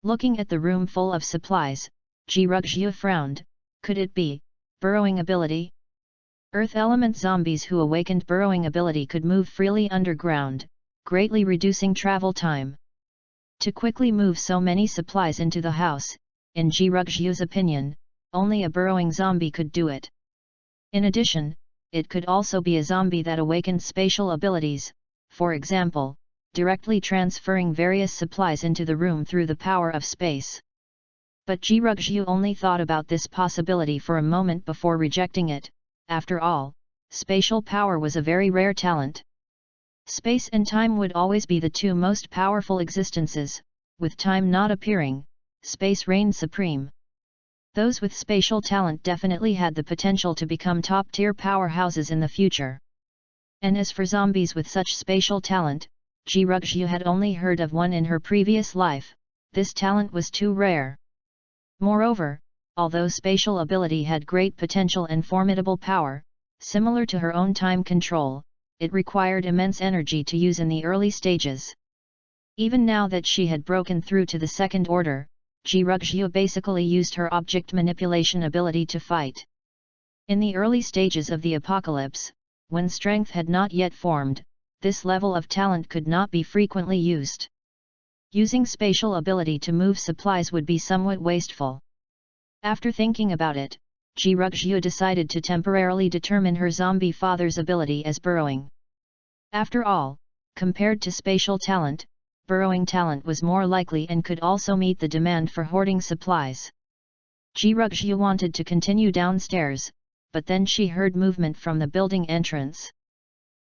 Looking at the room full of supplies, Ji-Rugju frowned. Could it be burrowing ability? Earth element zombies who awakened burrowing ability could move freely underground, greatly reducing travel time. To quickly move so many supplies into the house, in Ji Rugjiu's opinion, only a burrowing zombie could do it. In addition, it could also be a zombie that awakened spatial abilities, for example, directly transferring various supplies into the room through the power of space. But Ji Rugjiu only thought about this possibility for a moment before rejecting it. After all, spatial power was a very rare talent. Space and time would always be the two most powerful existences, with time not appearing, space reigned supreme. Those with spatial talent definitely had the potential to become top-tier powerhouses in the future. And as for zombies with such spatial talent, Ji Rugjiu had only heard of one in her previous life. This talent was too rare. Moreover, although spatial ability had great potential and formidable power, similar to her own time control, it required immense energy to use in the early stages. Even now that she had broken through to the second order, Ji Rugjiu basically used her object manipulation ability to fight. In the early stages of the apocalypse, when strength had not yet formed, this level of talent could not be frequently used. Using spatial ability to move supplies would be somewhat wasteful. After thinking about it, Ji Rugjiu decided to temporarily determine her zombie father's ability as burrowing. After all, compared to spatial talent, burrowing talent was more likely and could also meet the demand for hoarding supplies. Ji Rugjiu wanted to continue downstairs, but then she heard movement from the building entrance.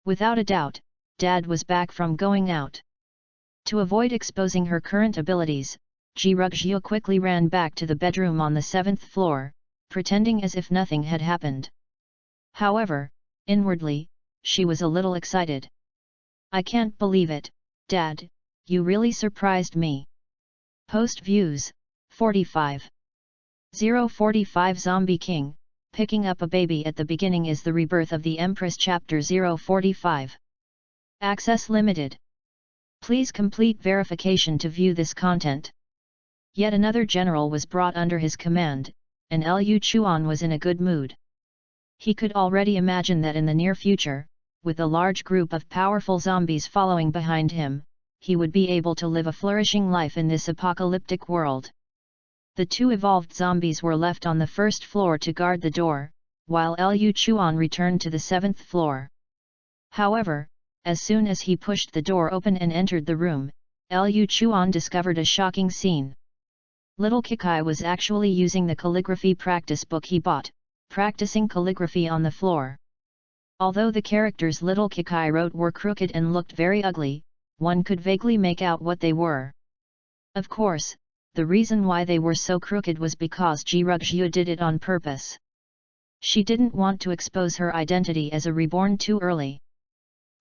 Without a doubt, Dad was back from going out. To avoid exposing her current abilities, Ji Rugjiu quickly ran back to the bedroom on the 7th floor, pretending as if nothing had happened. However, inwardly, she was a little excited. "I can't believe it, Dad, you really surprised me." Post views, 45. 045 Zombie King, picking up a baby at the beginning is the rebirth of the Empress Chapter 045. Access limited. Please complete verification to view this content. Yet another general was brought under his command, and Liu Chuan was in a good mood. He could already imagine that in the near future, with a large group of powerful zombies following behind him, he would be able to live a flourishing life in this apocalyptic world. The two evolved zombies were left on the first floor to guard the door, while Liu Chuan returned to the 7th floor. However, as soon as he pushed the door open and entered the room, Liu Chuan discovered a shocking scene. Little Kikai was actually using the calligraphy practice book he bought, practicing calligraphy on the floor. Although the characters Little Kikai wrote were crooked and looked very ugly, one could vaguely make out what they were. Of course, the reason why they were so crooked was because Ji Rugjiu did it on purpose. She didn't want to expose her identity as a reborn too early.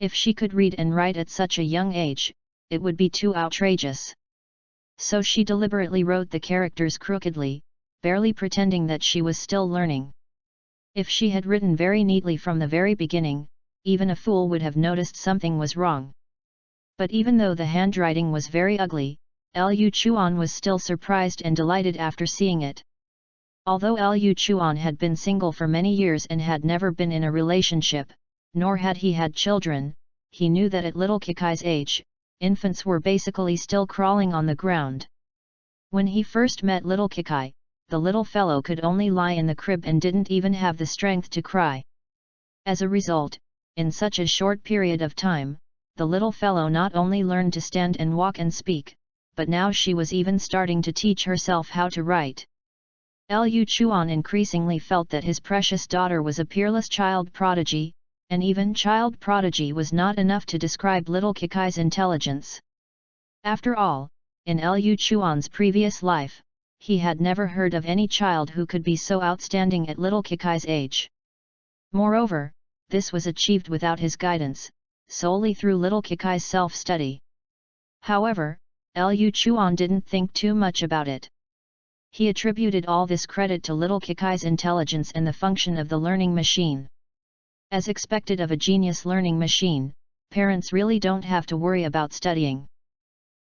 If she could read and write at such a young age, it would be too outrageous. So she deliberately wrote the characters crookedly, barely pretending that she was still learning. If she had written very neatly from the very beginning, even a fool would have noticed something was wrong. But even though the handwriting was very ugly, Liu Chuan was still surprised and delighted after seeing it. Although Liu Chuan had been single for many years and had never been in a relationship, nor had he had children, he knew that at Little Kikai's age, infants were basically still crawling on the ground. When he first met Little Kikai, the little fellow could only lie in the crib and didn't even have the strength to cry. As a result, in such a short period of time, the little fellow not only learned to stand and walk and speak, but now she was even starting to teach herself how to write. Liu Chuan increasingly felt that his precious daughter was a peerless child prodigy, and even child prodigy was not enough to describe Little Kikai's intelligence. After all, in Liu Chuan's previous life, he had never heard of any child who could be so outstanding at Little Kikai's age. Moreover, this was achieved without his guidance, solely through Little Kikai's self-study. However, Liu Chuan didn't think too much about it. He attributed all this credit to Little Kikai's intelligence and the function of the learning machine. As expected of a genius learning machine, parents really don't have to worry about studying.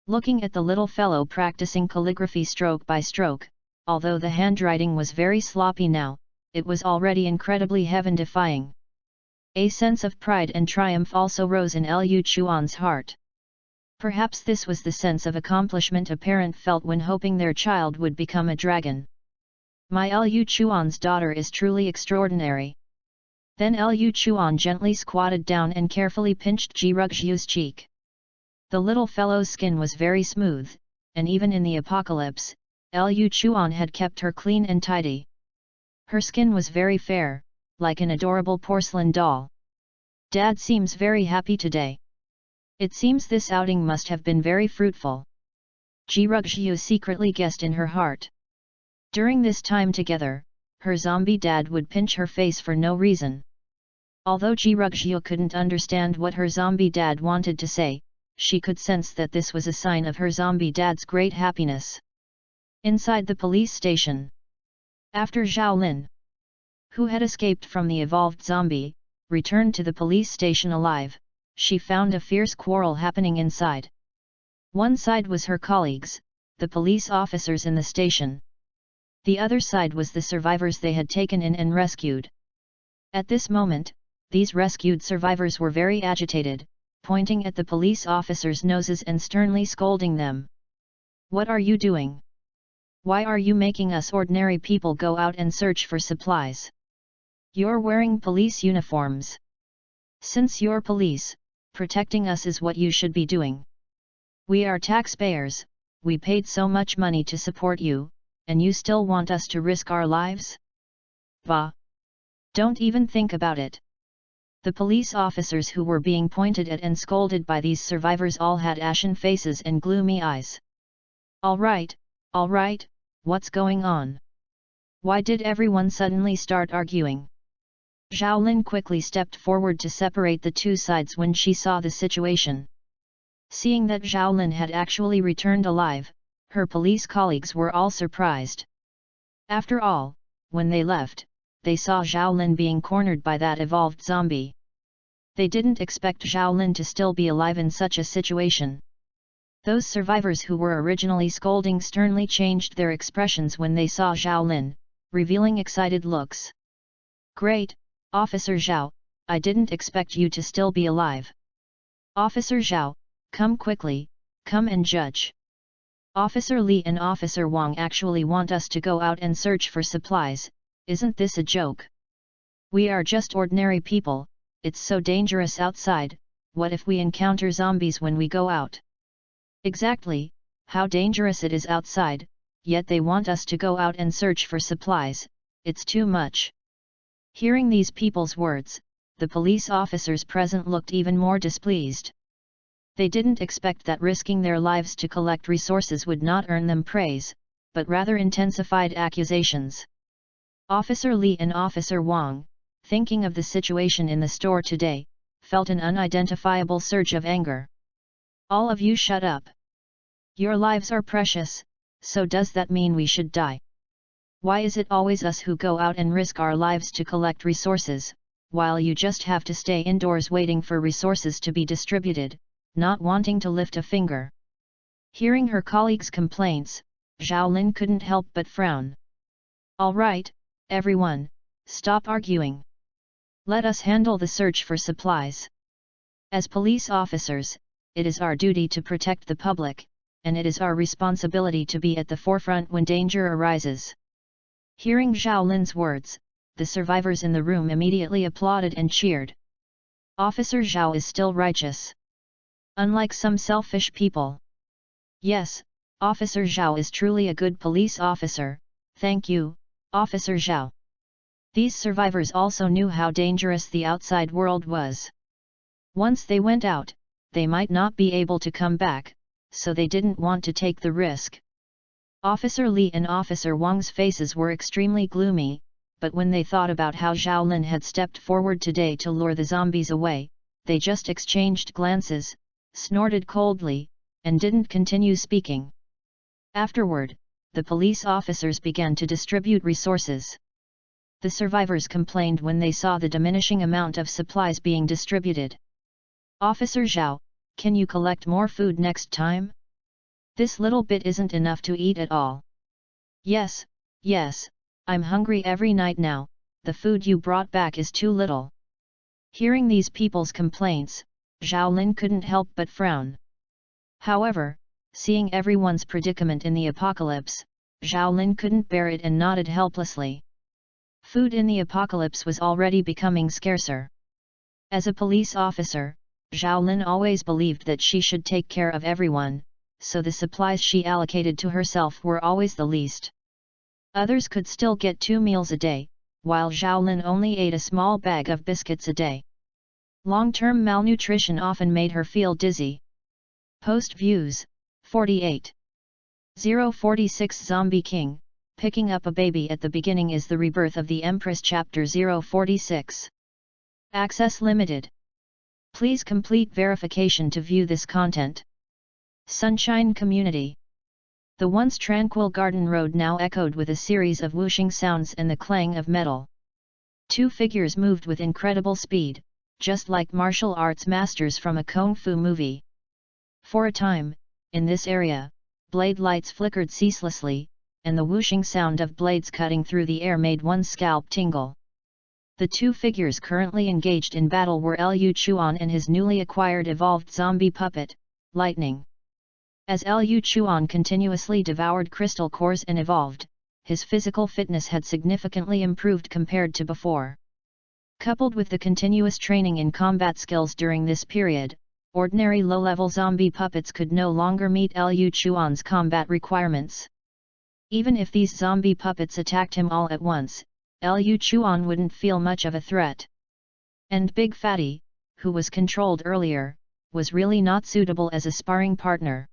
Looking at the little fellow practicing calligraphy stroke by stroke, although the handwriting was very sloppy now, it was already incredibly heaven-defying. A sense of pride and triumph also rose in Liu Chuan's heart. Perhaps this was the sense of accomplishment a parent felt when hoping their child would become a dragon. My Lu Chuan's daughter is truly extraordinary. Then Lu Chuan gently squatted down and carefully pinched Ji Rugxiu's cheek. The little fellow's skin was very smooth, and even in the apocalypse, Lu Chuan had kept her clean and tidy. Her skin was very fair, like an adorable porcelain doll. Dad seems very happy today. It seems this outing must have been very fruitful. Ji Rugxiu secretly guessed in her heart. During this time together, her zombie dad would pinch her face for no reason. Although Ji Rugxiu couldn't understand what her zombie dad wanted to say, she could sense that this was a sign of her zombie dad's great happiness. Inside the police station. After Zhao Lin, who had escaped from the evolved zombie, returned to the police station alive, she found a fierce quarrel happening inside. One side was her colleagues, the police officers in the station. The other side was the survivors they had taken in and rescued. At this moment, these rescued survivors were very agitated, pointing at the police officers' noses and sternly scolding them. "What are you doing? Why are you making us ordinary people go out and search for supplies? You're wearing police uniforms. Since you're police, protecting us is what you should be doing. We are taxpayers, we paid so much money to support you, and you still want us to risk our lives? Bah! Don't even think about it." The police officers who were being pointed at and scolded by these survivors all had ashen faces and gloomy eyes. All right, what's going on? Why did everyone suddenly start arguing?" Zhao Lin quickly stepped forward to separate the two sides when she saw the situation. Seeing that Zhao Lin had actually returned alive, her police colleagues were all surprised. After all, when they left, they saw Zhao Lin being cornered by that evolved zombie. They didn't expect Zhao Lin to still be alive in such a situation. Those survivors who were originally scolding sternly changed their expressions when they saw Zhao Lin, revealing excited looks. "Great, Officer Zhao, I didn't expect you to still be alive. Officer Zhao, come quickly, come and judge. Officer Li and Officer Wang actually want us to go out and search for supplies, isn't this a joke? We are just ordinary people, it's so dangerous outside, what if we encounter zombies when we go out? Exactly, how dangerous it is outside, yet they want us to go out and search for supplies, it's too much." Hearing these people's words, the police officers present looked even more displeased. They didn't expect that risking their lives to collect resources would not earn them praise, but rather intensified accusations. Officer Li and Officer Wang, thinking of the situation in the store today, felt an unidentifiable surge of anger. "All of you shut up. Your lives are precious, so does that mean we should die? Why is it always us who go out and risk our lives to collect resources, while you just have to stay indoors waiting for resources to be distributed, not wanting to lift a finger?" Hearing her colleagues' complaints, Zhao Lin couldn't help but frown. "All right, everyone, stop arguing. Let us handle the search for supplies. As police officers, it is our duty to protect the public, and it is our responsibility to be at the forefront when danger arises." Hearing Zhao Lin's words, the survivors in the room immediately applauded and cheered. Officer Zhao is still righteous. Unlike some selfish people. Yes, Officer Zhao is truly a good police officer, thank you, Officer Zhao. These survivors also knew how dangerous the outside world was. Once they went out, they might not be able to come back, so they didn't want to take the risk. Officer Li and Officer Wang's faces were extremely gloomy, but when they thought about how Zhao Lin had stepped forward today to lure the zombies away, they just exchanged glances, snorted coldly, and didn't continue speaking. Afterward, the police officers began to distribute resources. The survivors complained when they saw the diminishing amount of supplies being distributed. "Officer Zhao, can you collect more food next time? This little bit isn't enough to eat at all." Yes, I'm hungry every night now, the food you brought back is too little." Hearing these people's complaints, Zhao Lin couldn't help but frown. However, seeing everyone's predicament in the apocalypse, Zhao Lin couldn't bear it and nodded helplessly. Food in the apocalypse was already becoming scarcer. As a police officer, Zhao Lin always believed that she should take care of everyone, so the supplies she allocated to herself were always the least. Others could still get 2 meals a day, while Zhao Lin only ate a small bag of biscuits a day. Long-term malnutrition often made her feel dizzy. Post views, 48. 046 Zombie King, picking up a baby at the beginning is the rebirth of the Empress. Chapter 046. Access limited. Please complete verification to view this content. Sunshine Community. The once tranquil garden road now echoed with a series of whooshing sounds and the clang of metal. 2 figures moved with incredible speed, just like martial arts masters from a kung fu movie. For a time, in this area, blade lights flickered ceaselessly, and the whooshing sound of blades cutting through the air made one's scalp tingle. The 2 figures currently engaged in battle were Liu Chuan and his newly acquired evolved zombie puppet, Lightning. As Liu Chuan continuously devoured crystal cores and evolved, his physical fitness had significantly improved compared to before. Coupled with the continuous training in combat skills during this period, ordinary low-level zombie puppets could no longer meet Liu Chuan's combat requirements. Even if these zombie puppets attacked him all at once, Liu Chuan wouldn't feel much of a threat. And Big Fatty, who was controlled earlier, was really not suitable as a sparring partner.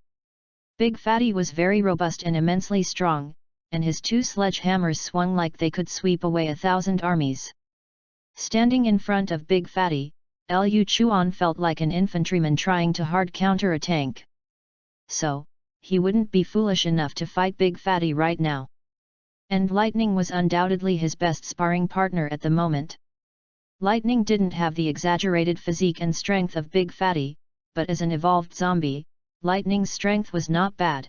Big Fatty was very robust and immensely strong, and his 2 sledgehammers swung like they could sweep away 1,000 armies. Standing in front of Big Fatty, Liu Chuan felt like an infantryman trying to hard counter a tank. So, he wouldn't be foolish enough to fight Big Fatty right now. And Lightning was undoubtedly his best sparring partner at the moment. Lightning didn't have the exaggerated physique and strength of Big Fatty, but as an evolved zombie, Lightning's strength was not bad.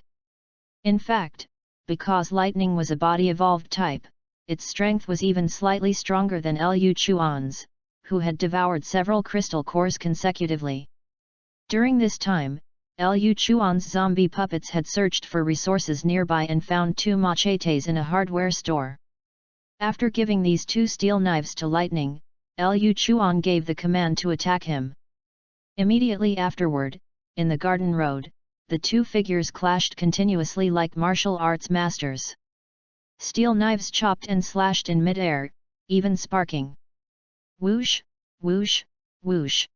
In fact, because Lightning was a body-evolved type, its strength was even slightly stronger than Liu Chuan's, who had devoured several crystal cores consecutively. During this time, Liu Chuan's zombie puppets had searched for resources nearby and found 2 machetes in a hardware store. After giving these 2 steel knives to Lightning, Liu Chuan gave the command to attack him. Immediately afterward, in the garden road, the 2 figures clashed continuously like martial arts masters. Steel knives chopped and slashed in mid-air, even sparking. Whoosh, whoosh, whoosh.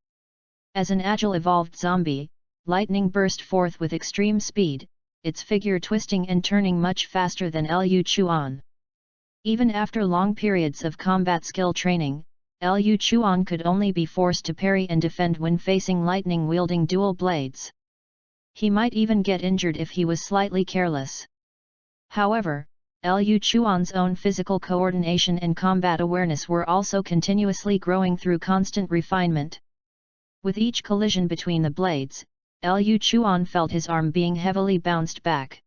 As an agile evolved zombie, Lightning burst forth with extreme speed, its figure twisting and turning much faster than Liu Chuan. Even after long periods of combat skill training, Liu Chuan could only be forced to parry and defend when facing Lightning wielding dual blades. He might even get injured if he was slightly careless. However, Liu Chuan's own physical coordination and combat awareness were also continuously growing through constant refinement. With each collision between the blades, Liu Chuan felt his arm being heavily bounced back.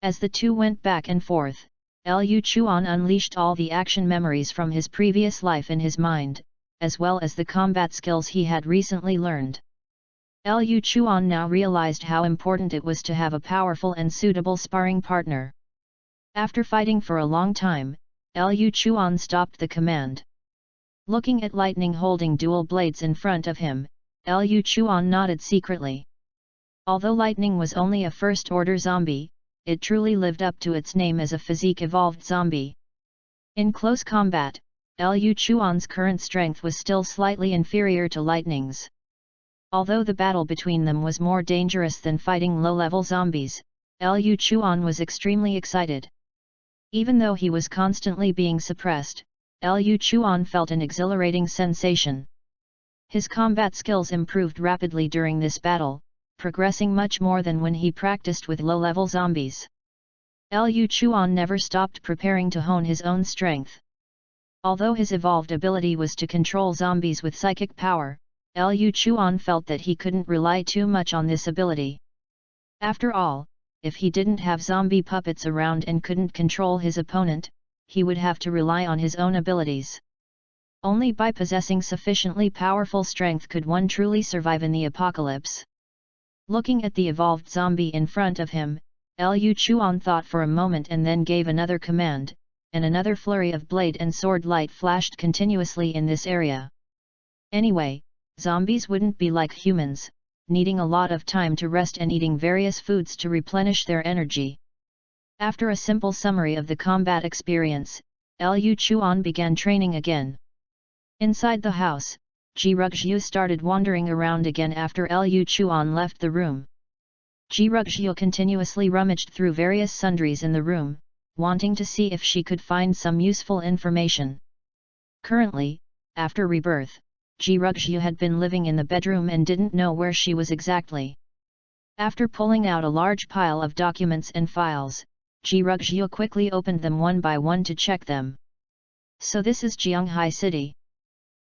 As the 2 went back and forth, Liu Chuan unleashed all the action memories from his previous life in his mind, as well as the combat skills he had recently learned. Liu Chuan now realized how important it was to have a powerful and suitable sparring partner. After fighting for a long time, Liu Chuan stopped the command. Looking at Lightning holding dual blades in front of him, Liu Chuan nodded secretly. Although Lightning was only a first-order zombie, it truly lived up to its name as a physique-evolved zombie. In close combat, Liu Chuan's current strength was still slightly inferior to Lightning's. Although the battle between them was more dangerous than fighting low-level zombies, Liu Chuan was extremely excited. Even though he was constantly being suppressed, Liu Chuan felt an exhilarating sensation. His combat skills improved rapidly during this battle, progressing much more than when he practiced with low-level zombies. Liu Chuan never stopped preparing to hone his own strength. Although his evolved ability was to control zombies with psychic power, Liu Chuan felt that he couldn't rely too much on this ability. After all, if he didn't have zombie puppets around and couldn't control his opponent, he would have to rely on his own abilities. Only by possessing sufficiently powerful strength could one truly survive in the apocalypse. Looking at the evolved zombie in front of him, Liu Chuan thought for a moment and then gave another command, and another flurry of blade and sword light flashed continuously in this area. Anyway, zombies wouldn't be like humans, needing a lot of time to rest and eating various foods to replenish their energy. After a simple summary of the combat experience, Liu Chuan began training again. Inside the house, Ji Rugxiu started wandering around again after Liu Chuan left the room. Ji Rugxiu continuously rummaged through various sundries in the room, wanting to see if she could find some useful information. Currently, after rebirth, Ji Rugxiu had been living in the bedroom and didn't know where she was exactly. After pulling out a large pile of documents and files, Ji Rugxiu quickly opened them one by one to check them. So this is Jianghai City.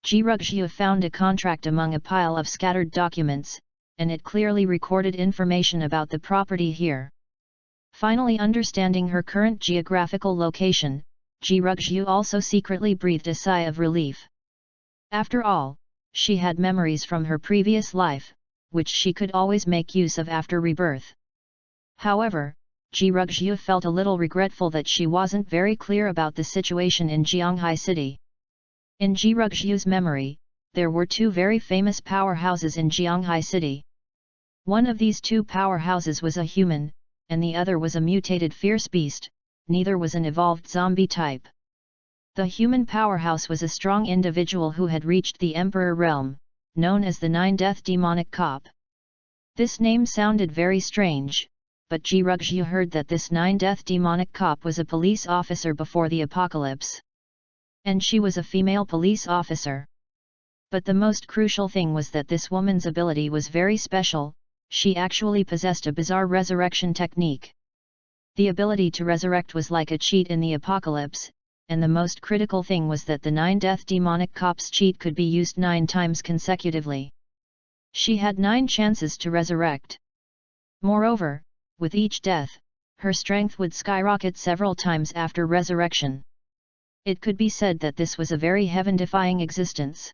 Ji Rugxiu found a contract among a pile of scattered documents, and it clearly recorded information about the property here. Finally understanding her current geographical location, Ji Rugxiu also secretly breathed a sigh of relief. After all, she had memories from her previous life, which she could always make use of after rebirth. However, Ji Rugxiu felt a little regretful that she wasn't very clear about the situation in Jianghai City. In Ji Rugxiu's memory, there were two very famous powerhouses in Jianghai City. One of these two powerhouses was a human, and the other was a mutated fierce beast, neither was an evolved zombie type. The human powerhouse was a strong individual who had reached the Emperor realm, known as the Nine-Death Demonic Cop. This name sounded very strange, but Ji Rugxiu heard that this Nine-Death Demonic Cop was a police officer before the apocalypse. And she was a female police officer. But the most crucial thing was that this woman's ability was very special. She actually possessed a bizarre resurrection technique. The ability to resurrect was like a cheat in the apocalypse, and the most critical thing was that the Nine-Death Demonic Cop's cheat could be used 9 times consecutively. She had 9 chances to resurrect. Moreover, with each death, her strength would skyrocket several times after resurrection. It could be said that this was a very heaven-defying existence.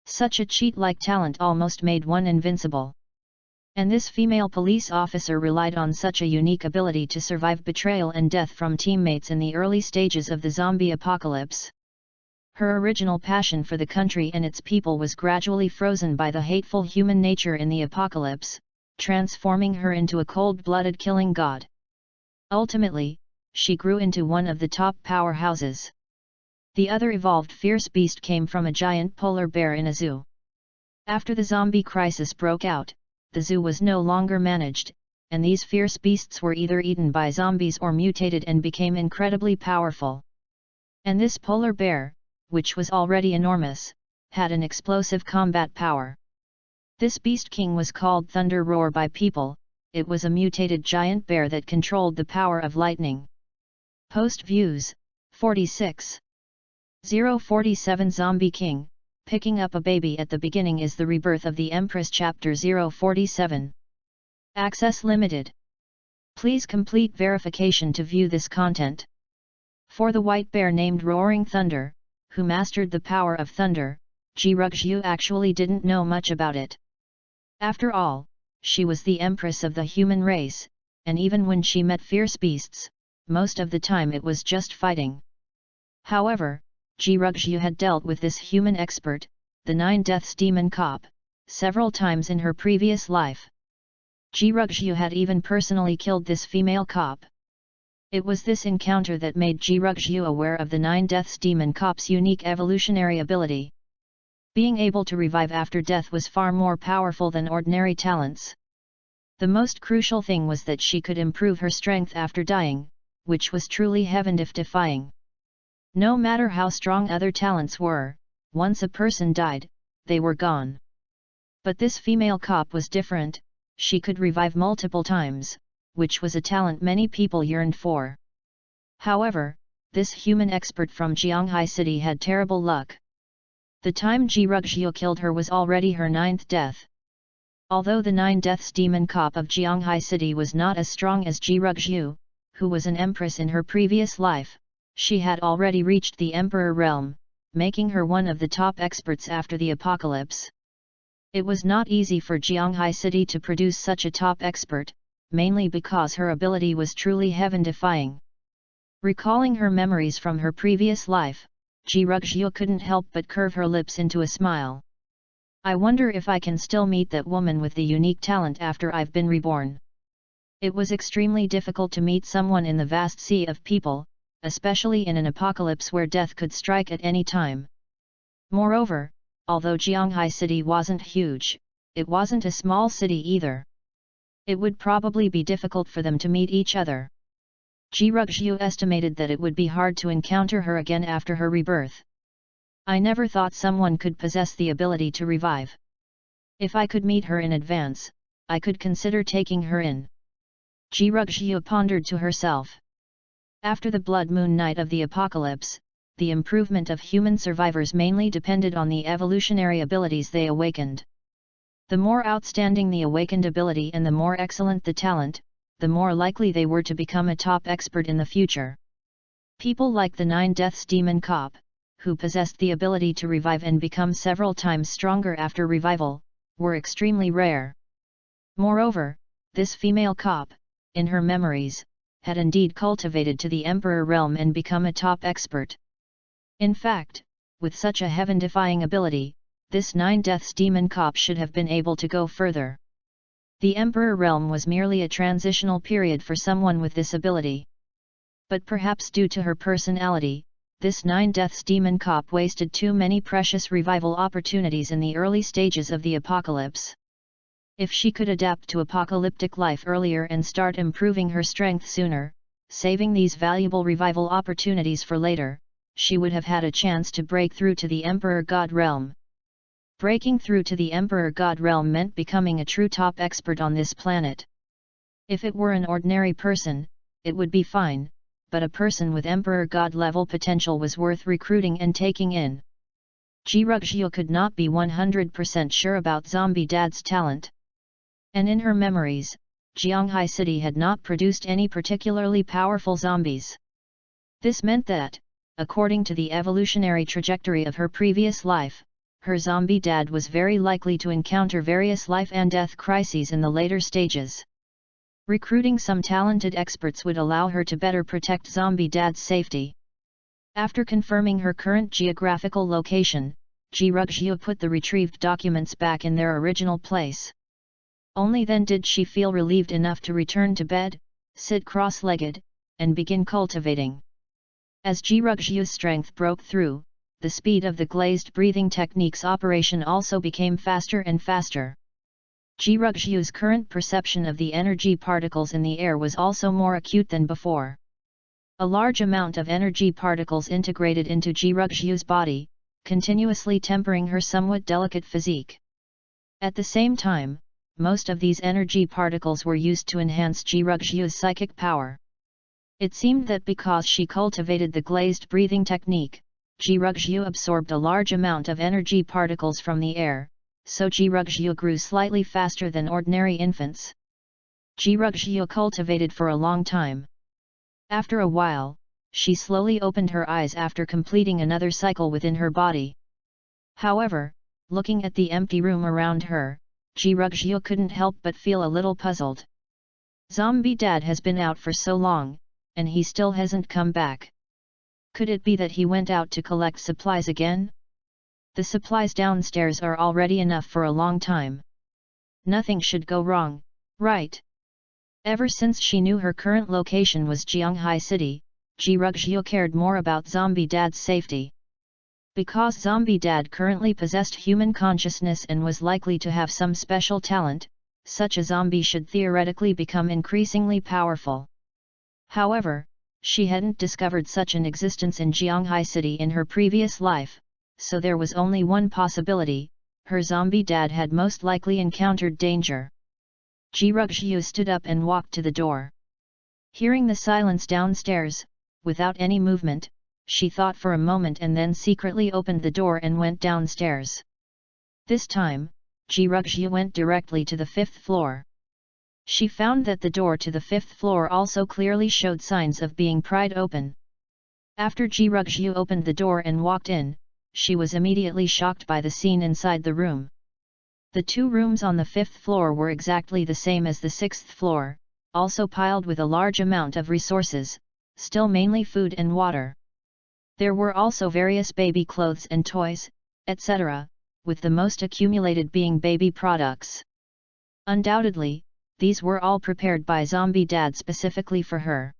Such a cheat-like talent almost made one invincible. And this female police officer relied on such a unique ability to survive betrayal and death from teammates in the early stages of the zombie apocalypse. Her original passion for the country and its people was gradually frozen by the hateful human nature in the apocalypse, transforming her into a cold-blooded killing god. Ultimately, she grew into one of the top powerhouses. The other evolved fierce beast came from a giant polar bear in a zoo. After the zombie crisis broke out, the zoo was no longer managed, and these fierce beasts were either eaten by zombies or mutated and became incredibly powerful. And this polar bear, which was already enormous, had an explosive combat power. This beast king was called Thunder Roar by people. It was a mutated giant bear that controlled the power of lightning. Post views, 46. 047 Zombie King, picking up a baby at the beginning is the rebirth of the Empress Chapter 047. Access limited. Please complete verification to view this content. For the white bear named Roaring Thunder, who mastered the power of thunder, Ji Rugxiu actually didn't know much about it. After all, she was the empress of the human race, and even when she met fierce beasts, most of the time it was just fighting. However, Ji Rugxiu had dealt with this human expert, the Nine Deaths Demon Cop, several times in her previous life. Ji Rugxiu had even personally killed this female cop. It was this encounter that made Ji Rugxiu aware of the Nine Deaths Demon Cop's unique evolutionary ability. Being able to revive after death was far more powerful than ordinary talents. The most crucial thing was that she could improve her strength after dying, which was truly heaven-defying. No matter how strong other talents were, once a person died, they were gone. But this female cop was different. She could revive multiple times, which was a talent many people yearned for. However, this human expert from Jianghai City had terrible luck. The time Ji Rugxiu killed her was already her 9th death. Although the Nine Deaths Demon Cop of Jianghai City was not as strong as Ji Rugxiu, who was an empress in her previous life, she had already reached the Emperor realm, making her one of the top experts after the apocalypse. It was not easy for Jianghai City to produce such a top expert, mainly because her ability was truly heaven-defying. Recalling her memories from her previous life, Ji Ruxiu couldn't help but curve her lips into a smile. I wonder if I can still meet that woman with the unique talent after I've been reborn. It was extremely difficult to meet someone in the vast sea of people, especially in an apocalypse where death could strike at any time. Moreover, although Jianghai City wasn't huge, it wasn't a small city either. It would probably be difficult for them to meet each other. Ji Ruxiu estimated that it would be hard to encounter her again after her rebirth. I never thought someone could possess the ability to revive. If I could meet her in advance, I could consider taking her in. Ji Ruxiu pondered to herself. After the blood moon night of the apocalypse, the improvement of human survivors mainly depended on the evolutionary abilities they awakened. The more outstanding the awakened ability and the more excellent the talent, the more likely they were to become a top expert in the future. People like the 9 Deaths Demon Cop, who possessed the ability to revive and become several times stronger after revival, were extremely rare. Moreover, this female cop, in her memories, had indeed cultivated to the Emperor realm and become a top expert. In fact, with such a heaven-defying ability, this 9 Deaths Demon Cop should have been able to go further. The Emperor realm was merely a transitional period for someone with this ability. But perhaps due to her personality, this 9 Deaths Demon Cop wasted too many precious revival opportunities in the early stages of the apocalypse. If she could adapt to apocalyptic life earlier and start improving her strength sooner, saving these valuable revival opportunities for later, she would have had a chance to break through to the Emperor God realm. Breaking through to the Emperor God realm meant becoming a true top expert on this planet. If it were an ordinary person, it would be fine, but a person with Emperor God level potential was worth recruiting and taking in. Ji Ruxiu could not be 100% sure about Zombie Dad's talent. And in her memories, Jianghai City had not produced any particularly powerful zombies. This meant that, according to the evolutionary trajectory of her previous life, her zombie dad was very likely to encounter various life and death crises in the later stages. Recruiting some talented experts would allow her to better protect zombie dad's safety. After confirming her current geographical location, Ji Ruxiu put the retrieved documents back in their original place. Only then did she feel relieved enough to return to bed, sit cross-legged, and begin cultivating. As Ji Ruxiu's strength broke through, the speed of the glazed breathing technique's operation also became faster and faster. Ji Ruxiu's current perception of the energy particles in the air was also more acute than before. A large amount of energy particles integrated into Ji Ruxiu's body, continuously tempering her somewhat delicate physique. At the same time, most of these energy particles were used to enhance Ji Ruxiu's psychic power. It seemed that because she cultivated the glazed breathing technique, Ji Ruxiu absorbed a large amount of energy particles from the air, so Ji Ruxiu grew slightly faster than ordinary infants. Ji Ruxiu cultivated for a long time. After a while, she slowly opened her eyes after completing another cycle within her body. However, looking at the empty room around her, Ji Ruxiu couldn't help but feel a little puzzled. Zombie Dad has been out for so long, and he still hasn't come back. Could it be that he went out to collect supplies again? The supplies downstairs are already enough for a long time. Nothing should go wrong, right? Ever since she knew her current location was Jianghai City, Ji Ruxiu cared more about Zombie Dad's safety. Because Zombie Dad currently possessed human consciousness and was likely to have some special talent, such a zombie should theoretically become increasingly powerful. However, she hadn't discovered such an existence in Jianghai City in her previous life, so there was only one possibility: her zombie dad had most likely encountered danger. Ji Ruxiu stood up and walked to the door. Hearing the silence downstairs, without any movement, she thought for a moment and then secretly opened the door and went downstairs. This time, Ji Ruxiu went directly to the 5th floor. She found that the door to the 5th floor also clearly showed signs of being pried open. After Ji Ruxiu opened the door and walked in, she was immediately shocked by the scene inside the room. The 2 rooms on the 5th floor were exactly the same as the 6th floor, also piled with a large amount of resources, still mainly food and water. There were also various baby clothes and toys, etc., with the most accumulated being baby products. Undoubtedly, these were all prepared by Zombie Dad specifically for her.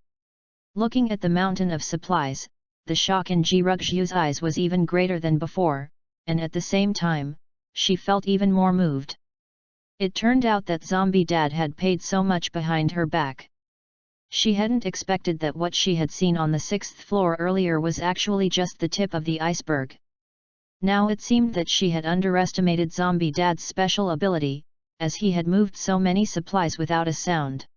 Looking at the mountain of supplies, the shock in Ji Ruxu's eyes was even greater than before, and at the same time, she felt even more moved. It turned out that Zombie Dad had paid so much behind her back. She hadn't expected that what she had seen on the 6th floor earlier was actually just the tip of the iceberg. Now it seemed that she had underestimated Zombie Dad's special ability, as he had moved so many supplies without a sound.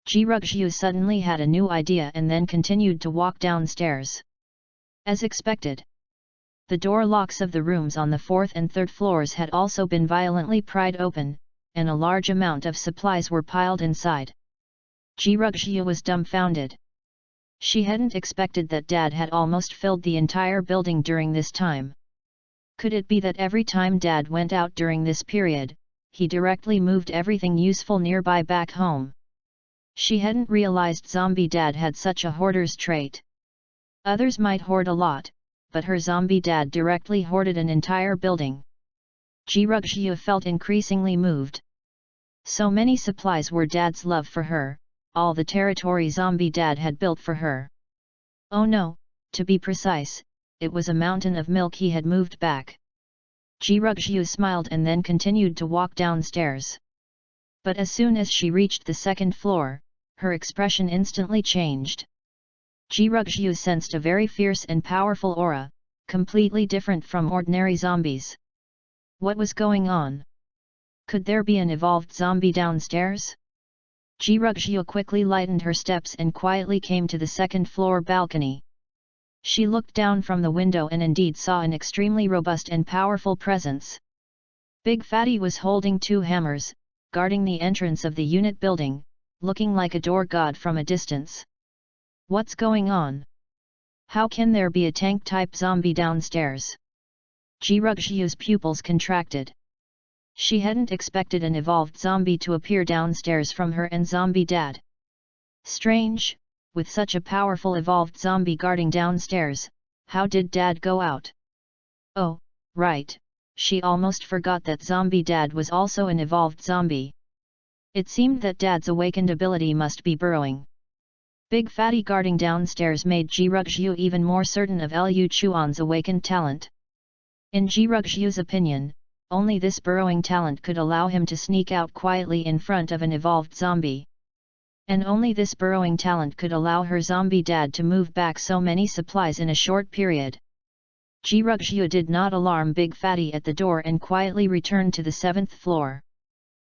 Ji Ruxu suddenly had a new idea and then continued to walk downstairs. As expected, the door locks of the rooms on the 4th and 3rd floors had also been violently pried open, and a large amount of supplies were piled inside. Ji Ruxu was dumbfounded. She hadn't expected that Dad had almost filled the entire building during this time. Could it be that every time Dad went out during this period, he directly moved everything useful nearby back home? She hadn't realized Zombie Dad had such a hoarder's trait. Others might hoard a lot, but her Zombie Dad directly hoarded an entire building. Ji Ruxu felt increasingly moved. So many supplies were Dad's love for her, all the territory Zombie Dad had built for her. Oh no, to be precise, it was a mountain of milk he had moved back. Ji Ruxu smiled and then continued to walk downstairs. But as soon as she reached the 2nd floor, her expression instantly changed. Ji Ruxu sensed a very fierce and powerful aura, completely different from ordinary zombies. What was going on? Could there be an evolved zombie downstairs? Ji Ruxu quickly lightened her steps and quietly came to the 2nd floor balcony. She looked down from the window and indeed saw an extremely robust and powerful presence. Big Fatty was holding 2 hammers, guarding the entrance of the unit building, looking like a door god from a distance. What's going on? How can there be a tank-type zombie downstairs? Ji Ruxu's pupils contracted. She hadn't expected an evolved zombie to appear downstairs from her and Zombie Dad. Strange, with such a powerful evolved zombie guarding downstairs, how did Dad go out? Oh, right, she almost forgot that Zombie Dad was also an evolved zombie. It seemed that Dad's awakened ability must be burrowing. Big Fatty guarding downstairs made Ji Ruxu even more certain of Liu Chuan's awakened talent. In Ji Ruxu's opinion, only this burrowing talent could allow him to sneak out quietly in front of an evolved zombie. And only this burrowing talent could allow her Zombie Dad to move back so many supplies in a short period. Ji Ruxu did not alarm Big Fatty at the door and quietly returned to the 7th floor.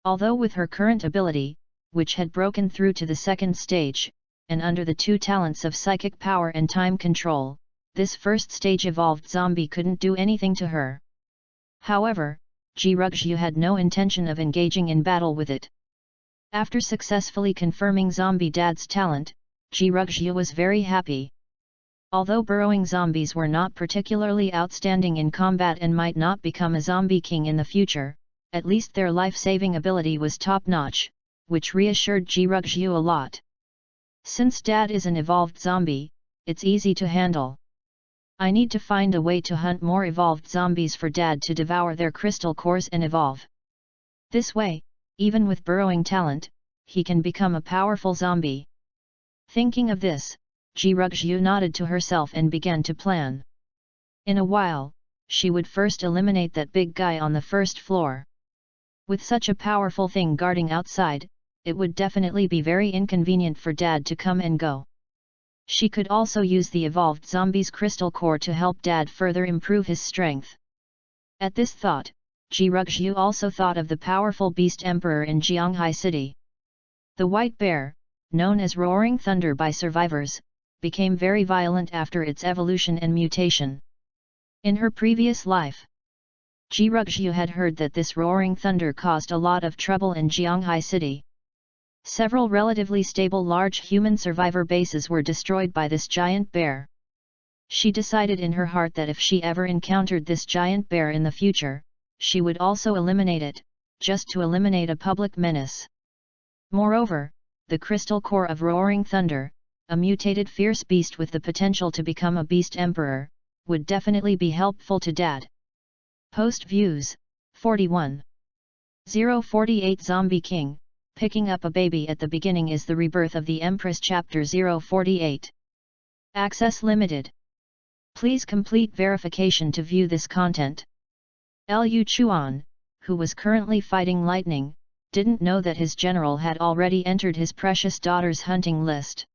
Although with her current ability, which had broken through to the 2nd stage, and under the 2 talents of psychic power and time control, this 1st stage evolved zombie couldn't do anything to her. However, Ji Ruxu had no intention of engaging in battle with it. After successfully confirming Zombie Dad's talent, Ji Ruxu was very happy. Although burrowing zombies were not particularly outstanding in combat and might not become a zombie king in the future, at least their life-saving ability was top-notch, which reassured Ji Ruxu a lot. Since Dad is an evolved zombie, it's easy to handle. I need to find a way to hunt more evolved zombies for Dad to devour their crystal cores and evolve. This way, even with burrowing talent, he can become a powerful zombie. Thinking of this, Ji Ruxu nodded to herself and began to plan. In a while, she would first eliminate that big guy on the 1st floor. With such a powerful thing guarding outside, it would definitely be very inconvenient for Dad to come and go. She could also use the evolved zombie's crystal core to help Dad further improve his strength. At this thought, Ji Ruxu also thought of the powerful beast emperor in Jianghai City. The white bear, known as Roaring Thunder by survivors, became very violent after its evolution and mutation. In her previous life, Ji Ruxu had heard that this Roaring Thunder caused a lot of trouble in Jianghai City. Several relatively stable large human survivor bases were destroyed by this giant bear. She decided in her heart that if she ever encountered this giant bear in the future, she would also eliminate it, just to eliminate a public menace. Moreover, the crystal core of Roaring Thunder, a mutated fierce beast with the potential to become a beast emperor, would definitely be helpful to Dad. Post views, 41. 048 Zombie King, picking up a baby at the beginning is the rebirth of the Empress Chapter 048. Access limited. Please complete verification to view this content. Liu Chuan, who was currently fighting lightning, didn't know that his general had already entered his precious daughter's hunting list.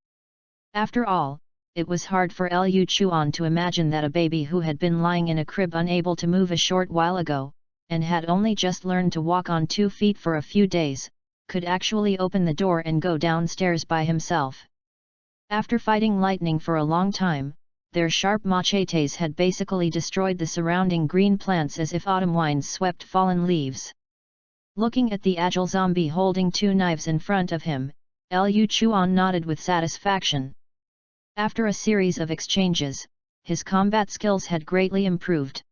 After all, it was hard for Liu Chuan to imagine that a baby who had been lying in a crib unable to move a short while ago, and had only just learned to walk on 2 feet for a few days, could actually open the door and go downstairs by himself. After fighting lightning for a long time, their sharp machetes had basically destroyed the surrounding green plants as if autumn winds swept fallen leaves. Looking at the agile zombie holding 2 knives in front of him, Liu Chuan nodded with satisfaction. After a series of exchanges, his combat skills had greatly improved.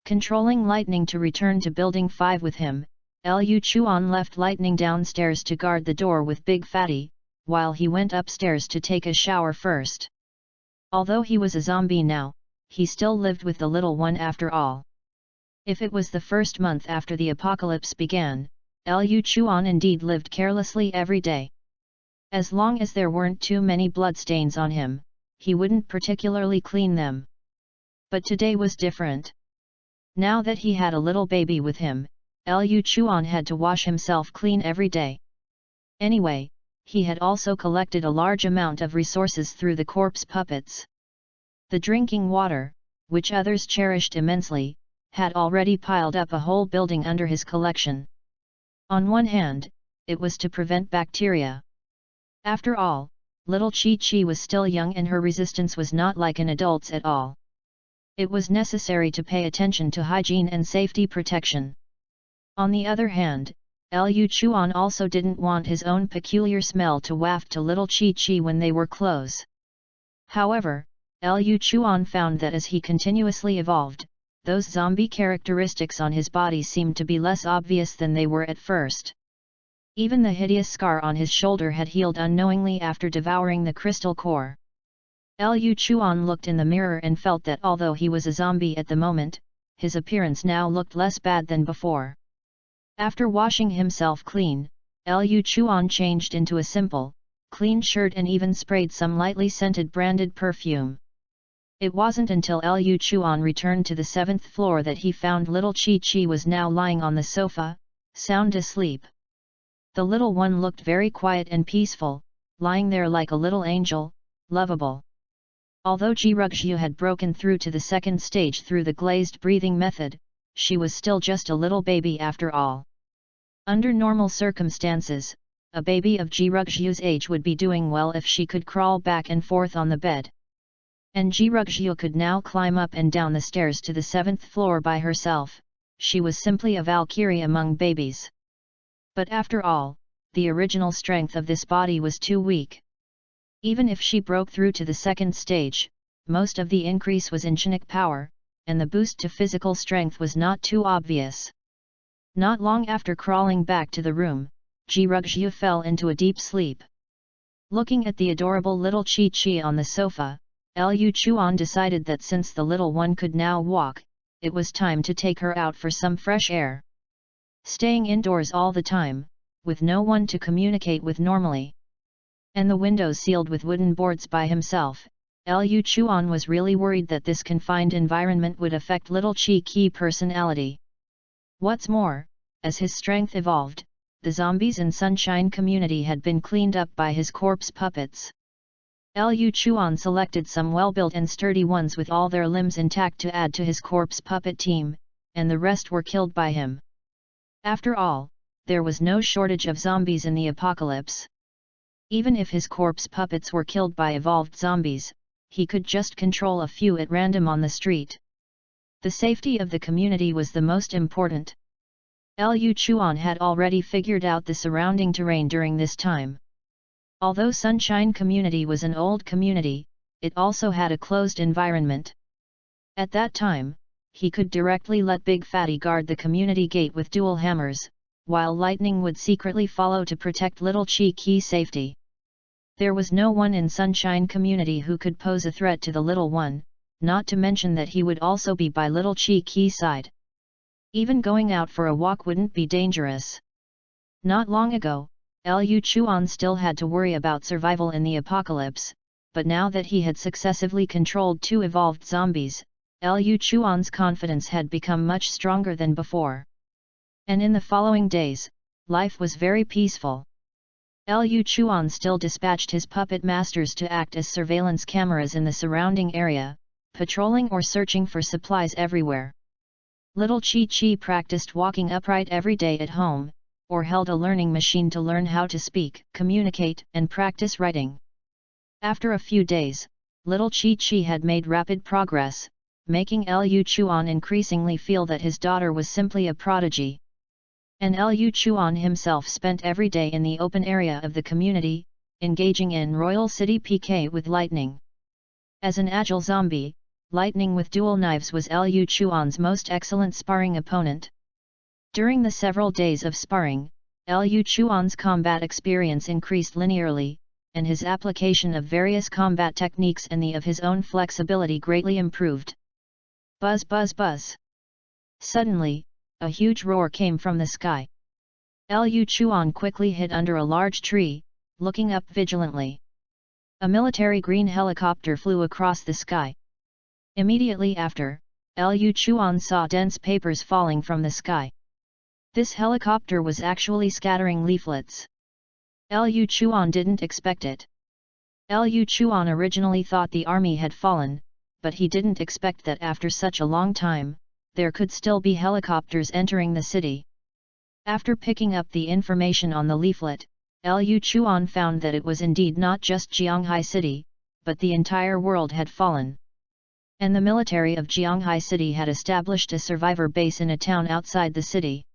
Controlling Lightning to return to Building 5 with him, Liu Chuan left Lightning downstairs to guard the door with Big Fatty, while he went upstairs to take a shower first. Although he was a zombie now, he still lived with the little one after all. If it was the first month after the apocalypse began, Liu Chuan indeed lived carelessly every day. As long as there weren't too many bloodstains on him, he wouldn't particularly clean them. But today was different. Now that he had a little baby with him, Liu Chuan had to wash himself clean every day. Anyway, he had also collected a large amount of resources through the corpse puppets. The drinking water, which others cherished immensely, had already piled up a whole building under his collection. On one hand, it was to prevent bacteria. After all, little Chi-Chi was still young and her resistance was not like an adult's at all. It was necessary to pay attention to hygiene and safety protection. On the other hand, Liu Chuan also didn't want his own peculiar smell to waft to little Chi-Chi when they were close. However, Liu Chuan found that as he continuously evolved, those zombie characteristics on his body seemed to be less obvious than they were at first. Even the hideous scar on his shoulder had healed unknowingly after devouring the crystal core. Liu Chuan looked in the mirror and felt that although he was a zombie at the moment, his appearance now looked less bad than before. After washing himself clean, Liu Chuan changed into a simple, clean shirt and even sprayed some lightly scented branded perfume. It wasn't until Liu Chuan returned to the 7th floor that he found little Chi-Chi was now lying on the sofa, sound asleep. The little one looked very quiet and peaceful, lying there like a little angel, lovable. Although Jirugzhu had broken through to the 2nd stage through the glazed breathing method, she was still just a little baby after all. Under normal circumstances, a baby of Jirugzhu's age would be doing well if she could crawl back and forth on the bed. And Jirugzhu could now climb up and down the stairs to the 7th floor by herself. She was simply a Valkyrie among babies. But after all, the original strength of this body was too weak. Even if she broke through to the 2nd stage, most of the increase was in chinic power, and the boost to physical strength was not too obvious. Not long after crawling back to the room, Jirugzhu fell into a deep sleep. Looking at the adorable little Chi-Chi on the sofa, Liu Chuan decided that since the little one could now walk, it was time to take her out for some fresh air. Staying indoors all the time, with no one to communicate with normally, and the windows sealed with wooden boards by himself, Liu Chuan was really worried that this confined environment would affect little Chi-Chi's personality. What's more, as his strength evolved, the zombies and sunshine community had been cleaned up by his corpse puppets. Liu Chuan selected some well-built and sturdy ones with all their limbs intact to add to his corpse puppet team, and the rest were killed by him. After all, there was no shortage of zombies in the apocalypse. Even if his corpse puppets were killed by evolved zombies, he could just control a few at random on the street. The safety of the community was the most important. Liu Chuan had already figured out the surrounding terrain during this time. Although Sunshine Community was an old community, it also had a closed environment. At that time, he could directly let Big Fatty guard the community gate with dual hammers, while Lightning would secretly follow to protect Little Cheeky's safety. There was no one in Sunshine Community who could pose a threat to the little one, not to mention that he would also be by Little Cheeky's side. Even going out for a walk wouldn't be dangerous. Not long ago, Lu Chuan still had to worry about survival in the apocalypse, but now that he had successively controlled 2 evolved zombies, Lu Chuan's confidence had become much stronger than before. And in the following days, life was very peaceful. Lu Chuan still dispatched his puppet masters to act as surveillance cameras in the surrounding area, patrolling or searching for supplies everywhere. Little Chi practiced walking upright every day at home, or held a learning machine to learn how to speak, communicate, and practice writing. After a few days, Little Chi had made rapid progress, making Lu Chuan increasingly feel that his daughter was simply a prodigy. And Lu Chuan himself spent every day in the open area of the community, engaging in Royal City PK with Lightning. As an agile zombie, Lightning with dual knives was Lu Chuan's most excellent sparring opponent. During the several days of sparring, Lu Chuan's combat experience increased linearly, and his application of various combat techniques and the of his own flexibility greatly improved. Buzz buzz buzz. Suddenly, a huge roar came from the sky. Lu Chuan quickly hid under a large tree, looking up vigilantly. A military green helicopter flew across the sky. Immediately after, Lu Chuan saw dense papers falling from the sky. This helicopter was actually scattering leaflets. Lu Chuan didn't expect it. Lu Chuan originally thought the army had fallen, but he didn't expect that after such a long time, there could still be helicopters entering the city. After picking up the information on the leaflet, Lu Chuan found that it was indeed not just Jianghai City, but the entire world had fallen. And the military of Jianghai City had established a survivor base in a town outside the city.